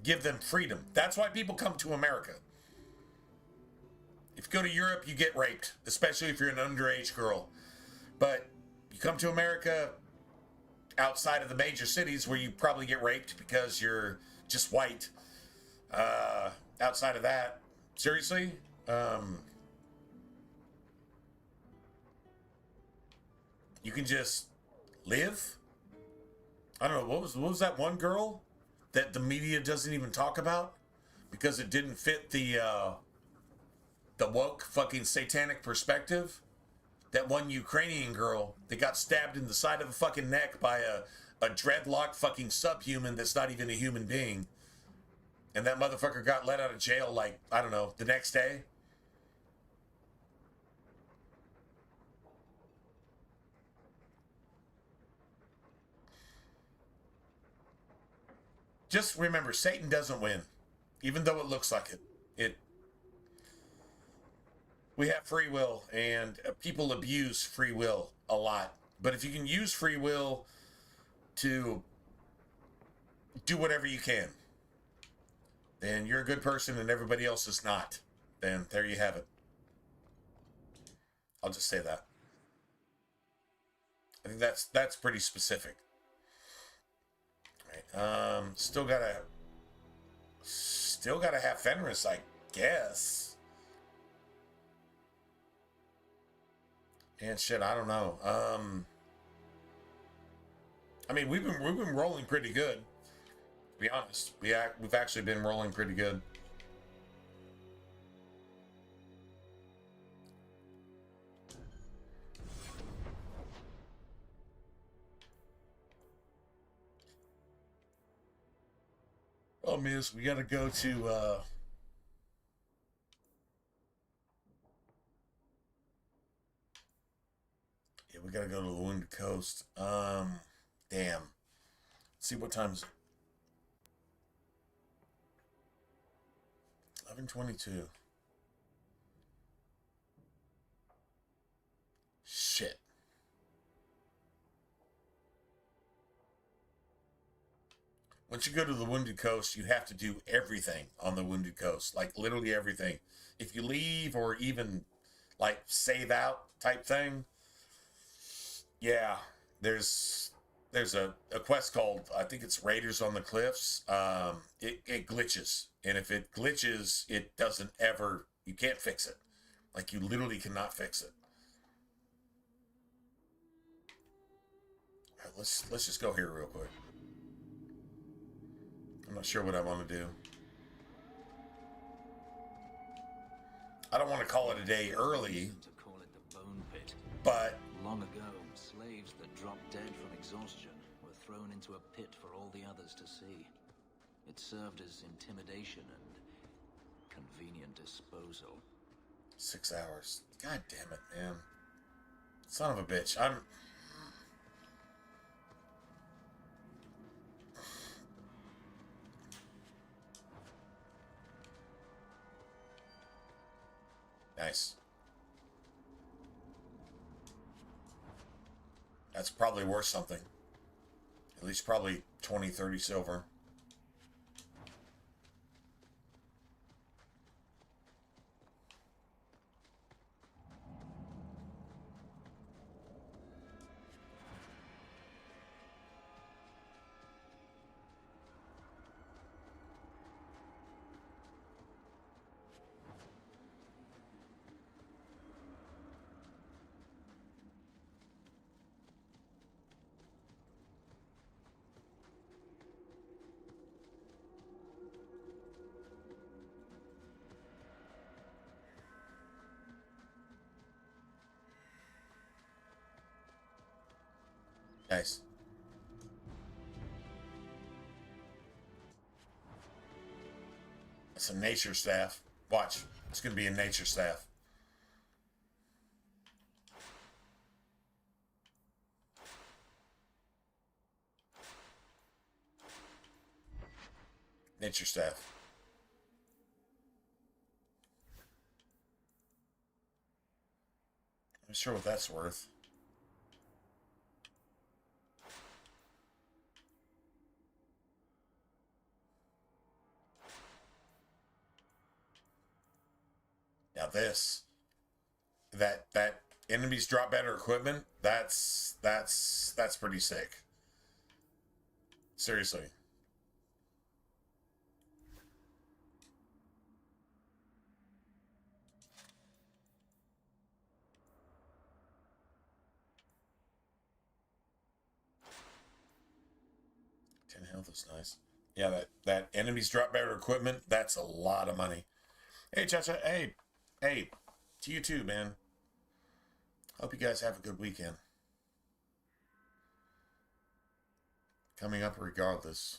S: give them freedom. That's why people come to America. If you go to Europe, you get raped, especially if you're an underage girl. But you come to America outside of the major cities where you probably get raped because you're just white. Outside of that, seriously? You can just live? I don't know, what was that one girl that the media doesn't even talk about? Because it didn't fit the woke fucking satanic perspective. That one Ukrainian girl that got stabbed in the side of the fucking neck by a dreadlock fucking subhuman that's not even a human being. And that motherfucker got let out of jail, like, I don't know, the next day. Just remember, Satan doesn't win. Even though it looks like it. We have free will, and people abuse free will a lot. But if you can use free will to do whatever you can, then you're a good person and everybody else is not. Then there you have it. I'll just say that. I think that's pretty specific. All right. Still gotta have Fenris, I guess. And shit, I don't know. I mean, we've been rolling pretty good. To be honest, we've actually been rolling pretty good. Oh, miss, we gotta go to yeah, we gotta go to the Wounded Coast. Damn. Let's see what time is it. 11:22. Shit. Once you go to the Wounded Coast, you have to do everything on the Wounded Coast. Like, literally everything. If you leave or even, like, save out type thing, yeah, there's a quest called, I think it's Raiders on the Cliffs. It glitches. And if it glitches, it doesn't ever, you can't fix it. Like, you literally cannot fix it. All right, let's just go here real quick. I'm not sure what I want to do. I don't want to call it a day early, but
N: long ago, slaves that dropped dead from exhaustion were thrown into a pit for all the others to see. It served as intimidation and convenient disposal.
S: 6 hours. God damn it, man. Son of a bitch. Nice. That's probably worth something. At least probably 20, 30 silver. Nice. That's a nature staff. Watch. It's going to be a nature staff. Nature staff. I'm not sure what that's worth. Now this, that enemies drop better equipment, that's pretty sick. Seriously. Health is nice. Yeah, that enemies drop better equipment, that's a lot of money. Hey, Chacha, hey, to you too, man. Hope you guys have a good weekend. coming up regardless.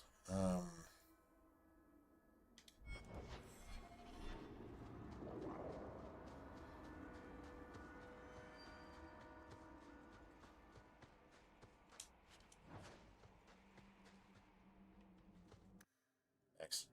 S: Thanks.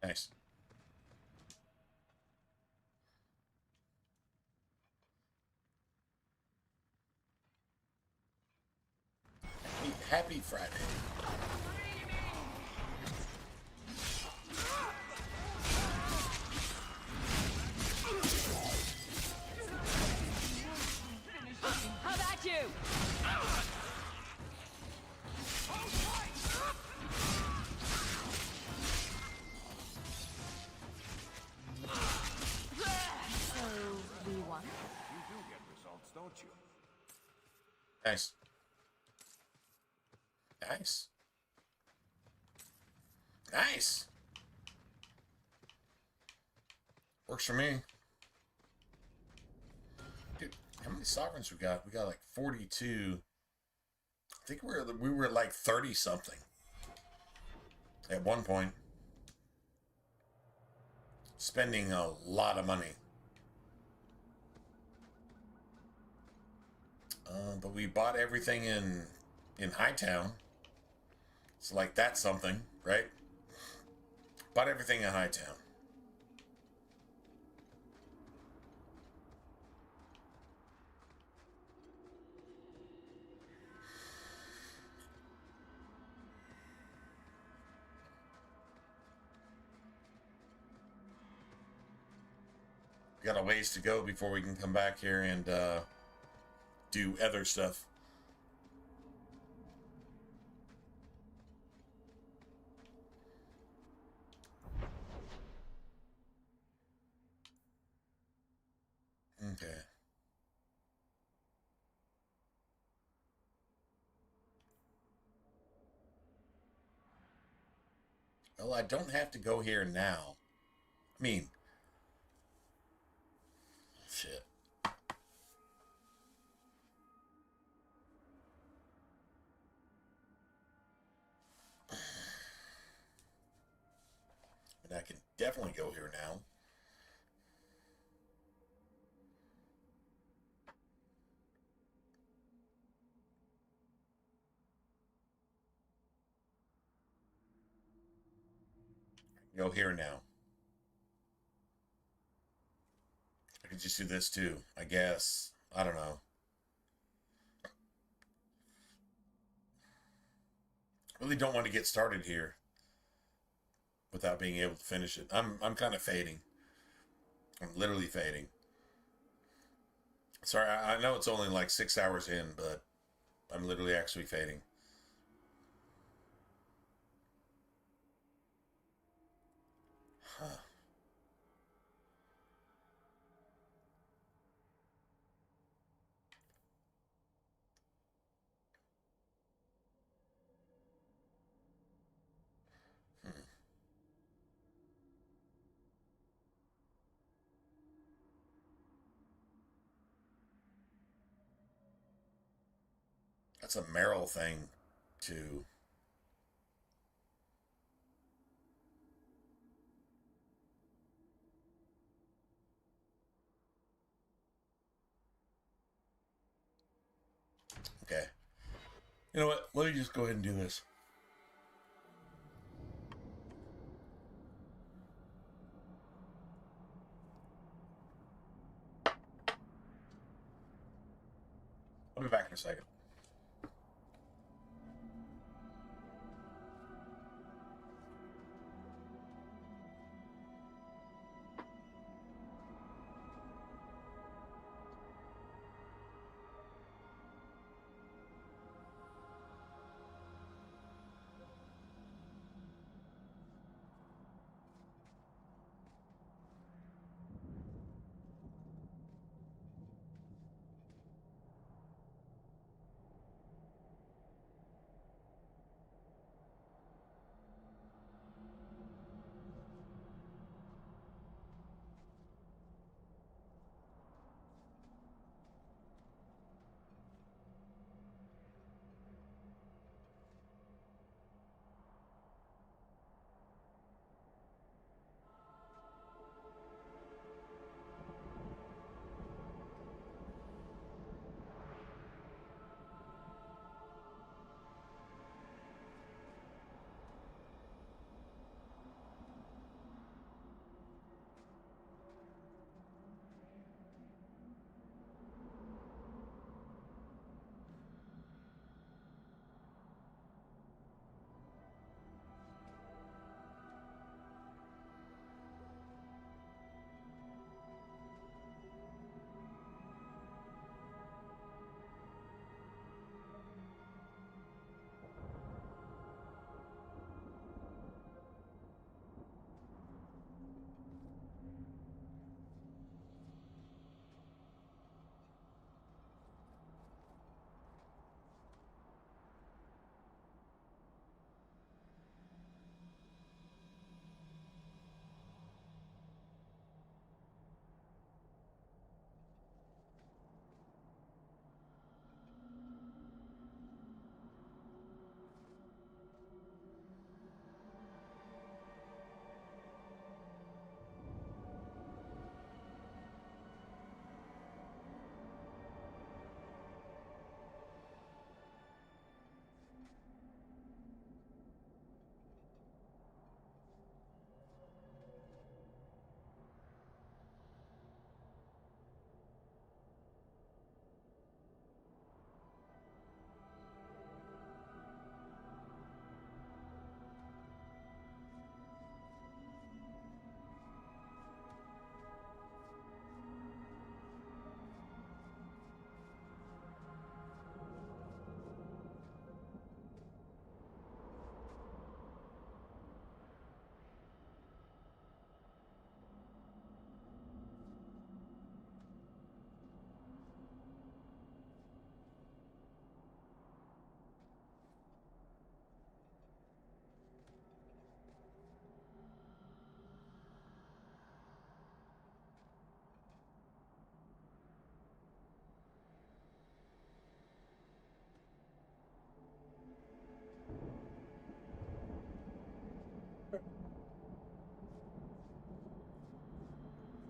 S: Nice. Happy Friday.
J: How about you?
W: So, we won?
T: You do get results, don't you?
S: Nice. Nice. Nice. Works for me. Dude, how many sovereigns we got? We got like 42. I think we were like 30 something at one point. Spending a lot of money. But we bought everything in Hightown. So like that's something, right? Bought everything in Hightown. We got a ways to go before we can come back here and do other stuff. Okay. Well, I don't have to go here now. I mean, shit. And I can definitely go here now. Go here now. I could just do this too, I guess. I don't know. Really don't want to get started here without being able to finish it. I'm kind of fading. I'm literally fading. Sorry, I know it's only like 6 hours in, but I'm literally actually fading. Huh. That's a Merrill thing, too. Okay. You know what? Let me just go ahead and do this. I'll be back in a second.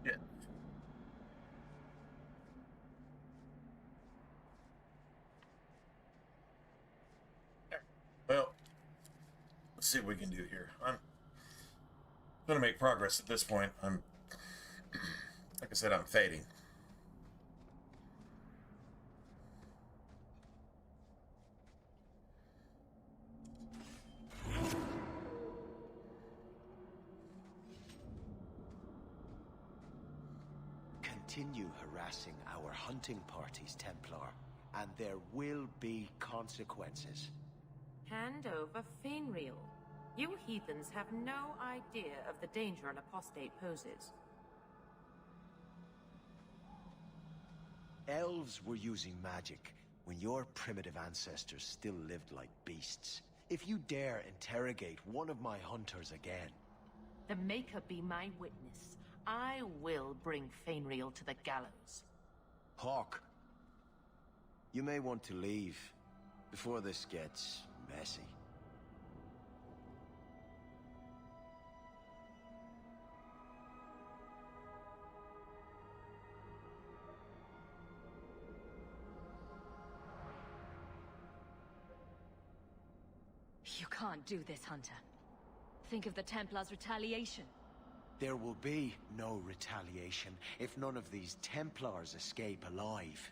S: Yeah. Well, let's see what we can do here. I'm gonna make progress at this point. Like I said, I'm fading.
A: Continue harassing our hunting parties, Templar, and there will be consequences.
H: Hand over Fainreal. You heathens have no idea of the danger an apostate poses.
A: Elves were using magic when your primitive ancestors still lived like beasts. If you dare interrogate one of my hunters again...
H: The Maker be my witness. I will bring Fainreal to the gallows.
A: Hawk, you may want to leave. before this gets messy.
P: You can't do this, Hunter. Think of the Templars' retaliation.
A: There will be no retaliation if none of these Templars escape alive.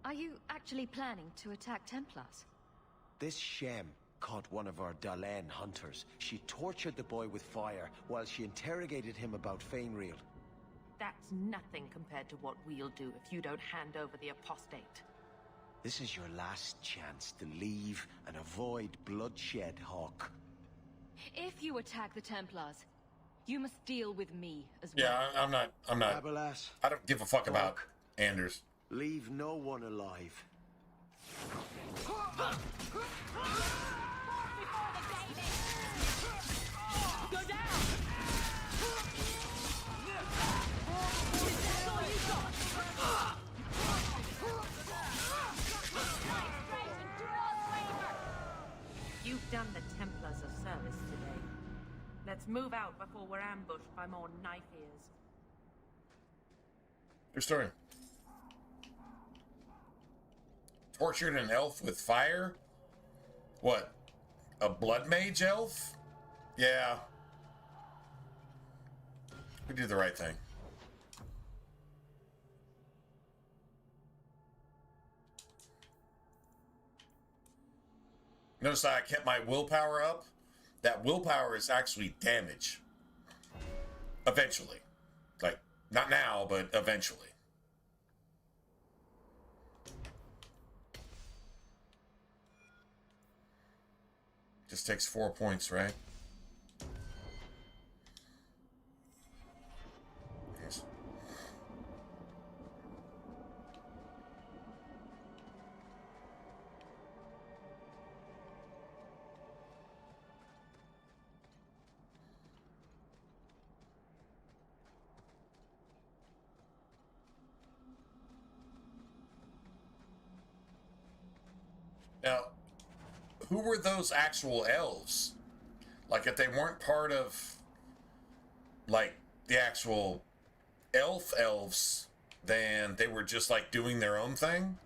P: Are you actually planning to attack Templars?
A: This Shem caught one of our Dalen hunters. She tortured the boy with fire while she interrogated him about Fainreal.
H: That's nothing compared to what we'll do if you don't hand over the apostate.
A: This is your last chance to leave and avoid bloodshed, Hawk.
P: If you attack the Templars, you must deal with me as well.
S: Yeah, I'm not.
A: Abelas,
S: I don't give a fuck about Anders.
A: Leave no one alive.
J: Go down!
H: You've done the Templars a service today. Let's move out before we're ambushed by more knife ears.
S: Your story. Tortured an elf with fire? What? A blood mage elf? Yeah. We did the right thing. Notice I kept my willpower up. That willpower is actually damage. Eventually. Like, not now, but eventually. Just takes 4 points, right? Yes. Now, who were those actual elves? Like, if they weren't part of, like, the actual elves, then they were just, like, doing their own thing?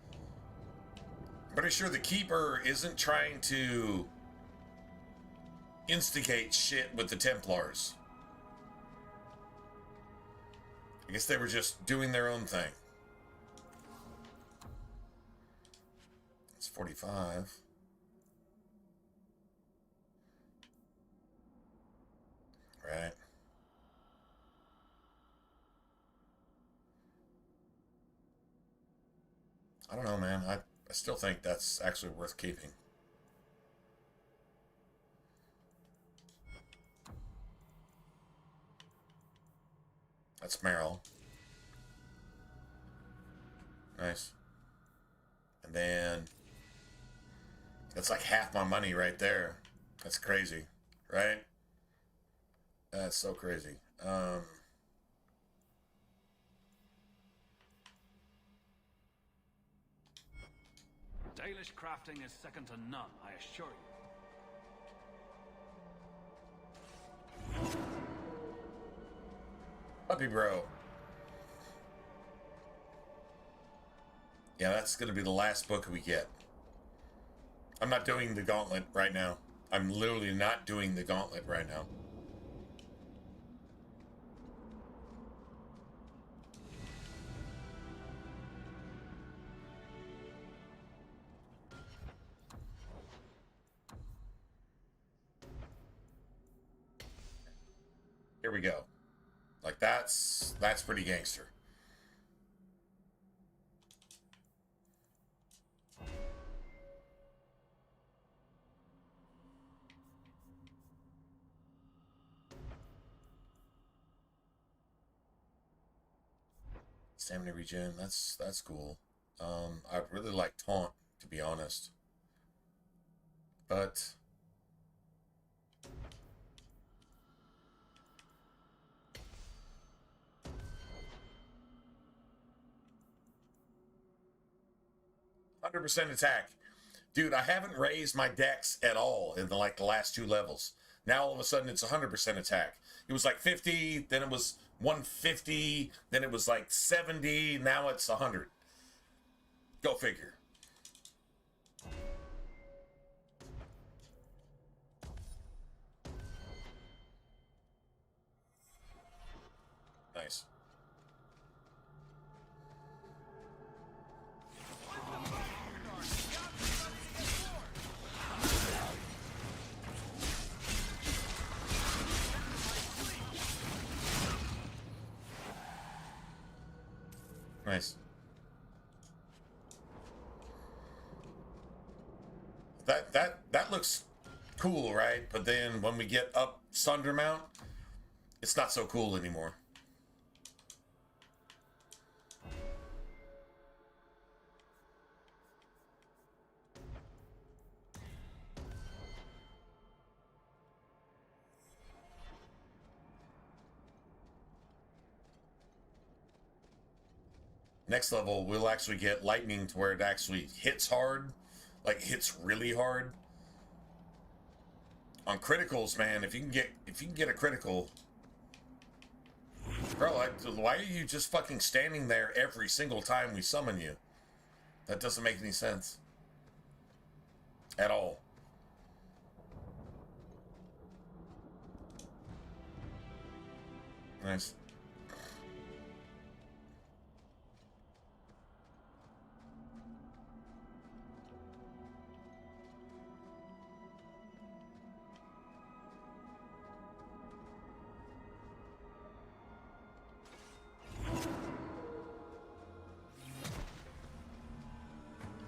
S: Pretty sure the Keeper isn't trying to instigate shit with the Templars. I guess they were just doing their own thing. It's 45. Right. I don't know, man. I still think that's actually worth keeping. That's Meryl. Nice. And then that's like half my money right there. That's crazy, right? That's so crazy.
B: Dalish crafting is second to none, I assure you.
S: Puppy bro. Yeah, that's going to be the last book we get. I'm not doing the gauntlet right now. I'm literally not doing the gauntlet right now. Here we go. Like, that's pretty gangster. Stamina regen, that's cool. I really like taunt, to be honest. But 100% attack. Dude, I haven't raised my dex at all in the last 2 levels. Now all of a sudden it's 100% attack. It was like 50, then it was 150, then it was like 70, now it's 100. Go figure. Nice. Nice. That looks cool, right? But then when we get up Sundermount, it's not so cool anymore. Next level, we'll actually get lightning to where it actually hits hard, like hits really hard. On criticals, man, if you can get a critical, bro, why are you just fucking standing there every single time we summon you? That doesn't make any sense at all. Nice.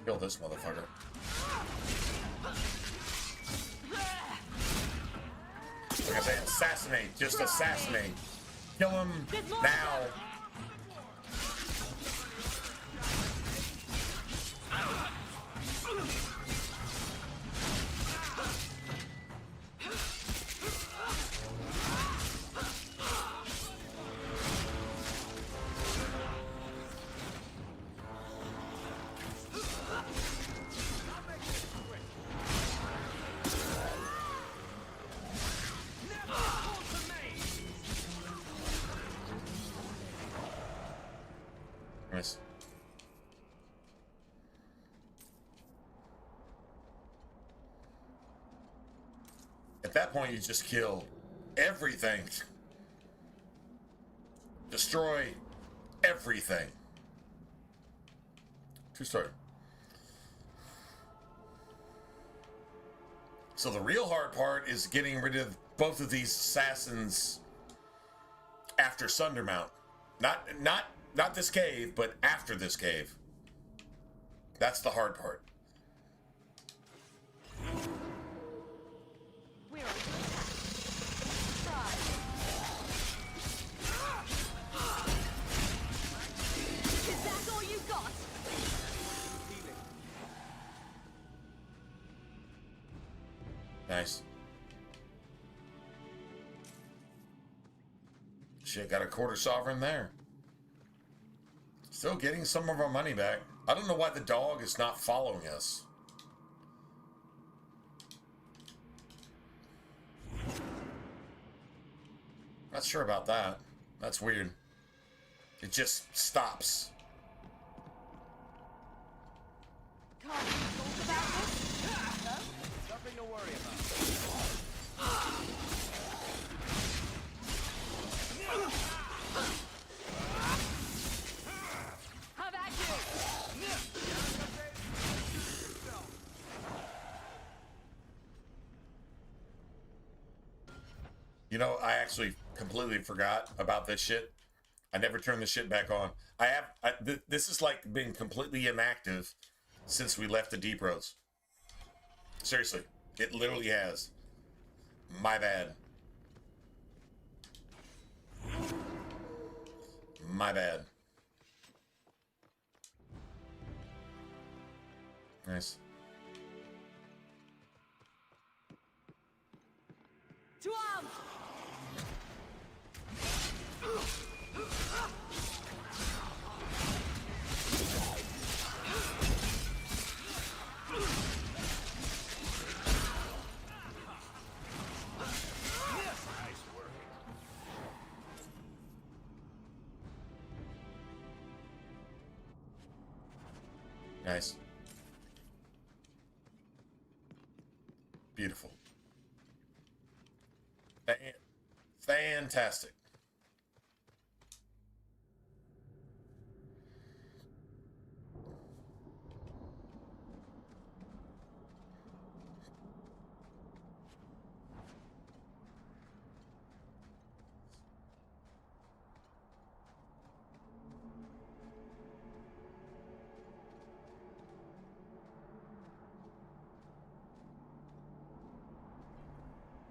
S: Kill this motherfucker. Like I said, assassinate. Just assassinate. Kill him now. Nice. At that point, you just kill everything. Destroy everything. True story. So the real hard part is getting rid of both of these assassins after Sundermount. Not this cave, but after this cave. That's the hard part.
J: We're on Is that all you got?
S: Nice. Shit, got a quarter sovereign there. Still getting some of our money back. I don't know why the dog is not following us. Not sure about that. That's weird. It just stops.
J: Can't we talk about this? No?
B: Nothing to worry about.
J: How about you?
S: You know, I actually completely forgot about this shit. I never turned this shit back on. This is like been completely inactive since we left the Deep Roads. Seriously, it literally has. My bad. My bad. Nice.
J: To arms!
S: Nice. Beautiful. Fantastic.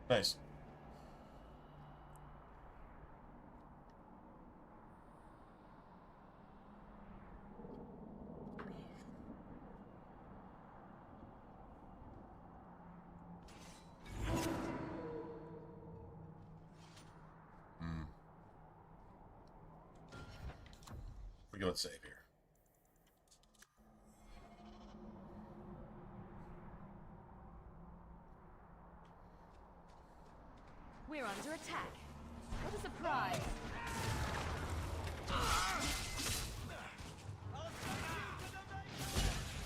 S: Nice. We're going to save here.
J: We're under attack. What a surprise!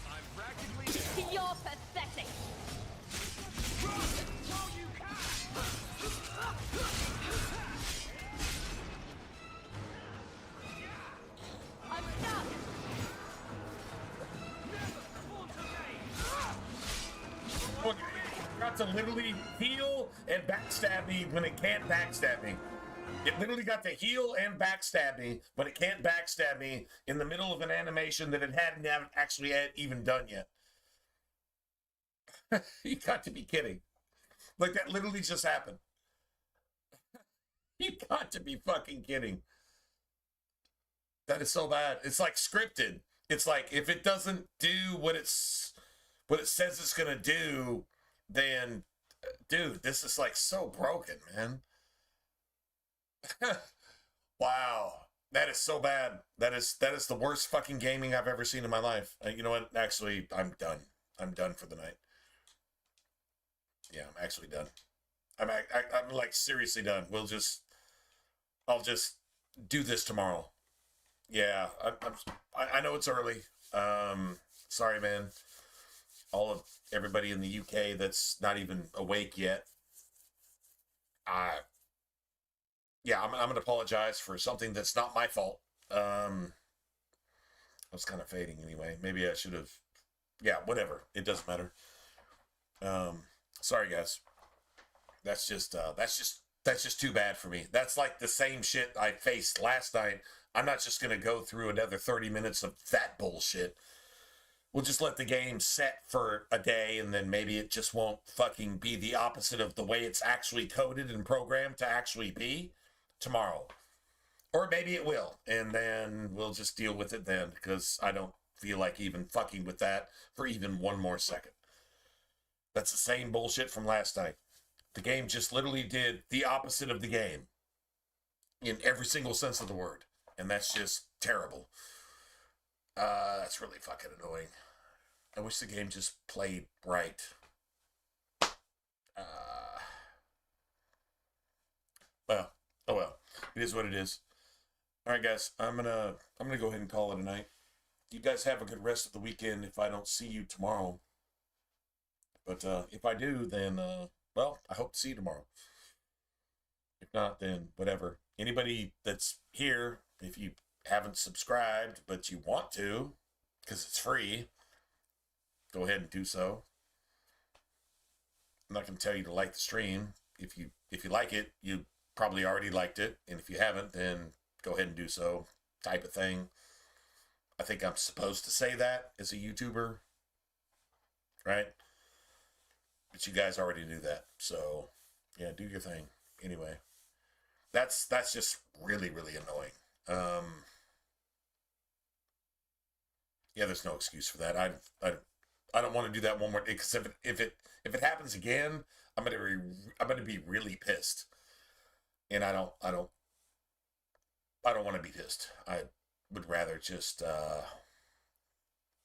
G: I'm practically...
J: You're pathetic! I'm stuck!
S: Look, got to literally heal and backstab me when it can't backstab me. It literally got to heal and backstab me, but it can't backstab me in the middle of an animation that it hadn't actually even done yet. You got to be kidding. Like, that literally just happened. You got to be fucking kidding. That is so bad. It's like scripted. It's like, if it doesn't do what it says it's gonna do, then, dude, this is like so broken, man. Wow, that is so bad. That is the worst fucking gaming I've ever seen in my life. You know what? Actually, I'm done. I'm done for the night. Yeah, I'm actually done. I'm like seriously done. I'll just do this tomorrow. Yeah, I know it's early. Sorry, man. All of everybody in the UK that's not even awake yet. Yeah, I'm gonna apologize for something that's not my fault. I was kind of fading anyway. Maybe I should have. Yeah, whatever. It doesn't matter. Sorry, guys. That's just too bad for me. That's like the same shit I faced last night. I'm not just gonna go through another 30 minutes of that bullshit. We'll just let the game set for a day, and then maybe it just won't fucking be the opposite of the way it's actually coded and programmed to actually be tomorrow. Or maybe it will, and then we'll just deal with it then, because I don't feel like even fucking with that for even one more second. That's the same bullshit from last night. The game just literally did the opposite of the game in every single sense of the word, and that's just terrible. That's really fucking annoying. I wish the game just played right. Well, oh well. It is what it is. All right, guys. I'm gonna go ahead and call it a night. You guys have a good rest of the weekend if I don't see you tomorrow. But if I do, then well, I hope to see you tomorrow. If not, then whatever. Anybody that's here, if you haven't subscribed but you want to, because it's free, go ahead and do so. I'm not going to tell you to like the stream. If you like it, you probably already liked it, and if you haven't, then go ahead and do so, type of thing. I think I'm supposed to say that as a YouTuber, right? But you guys already knew that, so yeah, do your thing. Anyway, that's just really, really annoying. Yeah, there's no excuse for that. I don't want to do that one more, because if it happens again, I'm gonna be really pissed, and I don't want to be pissed. I would rather just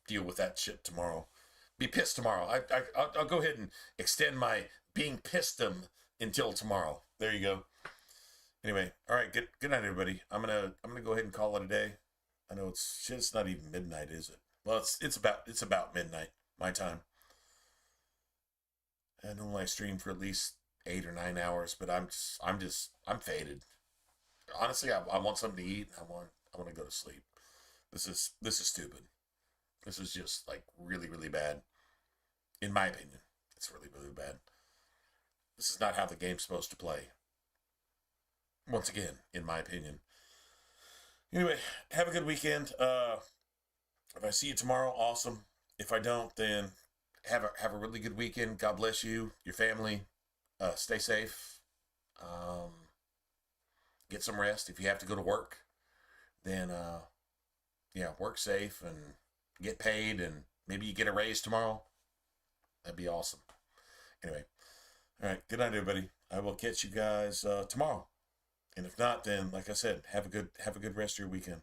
S: deal with that shit tomorrow. Be pissed tomorrow. I'll go ahead and extend my being pissedom until tomorrow. There you go. Anyway, all right. Good night, everybody. I'm gonna go ahead and call it a day. I know it's not even midnight, is it? Well, it's about midnight my time. I normally stream for at least 8 or 9 hours, but I'm faded. Honestly, I want something to eat. I want to go to sleep. This is stupid. This is just like really, really bad. In my opinion, it's really, really bad. This is not how the game's supposed to play. Once again, in my opinion. Anyway, have a good weekend. If I see you tomorrow, awesome. If I don't, then have a really good weekend. God bless you, your family. Stay safe. Get some rest. If you have to go to work, then work safe and get paid, and maybe you get a raise tomorrow. That'd be awesome. Anyway, all right. Good night, everybody. I will catch you guys tomorrow. And if not, then like I said, have a good rest of your weekend.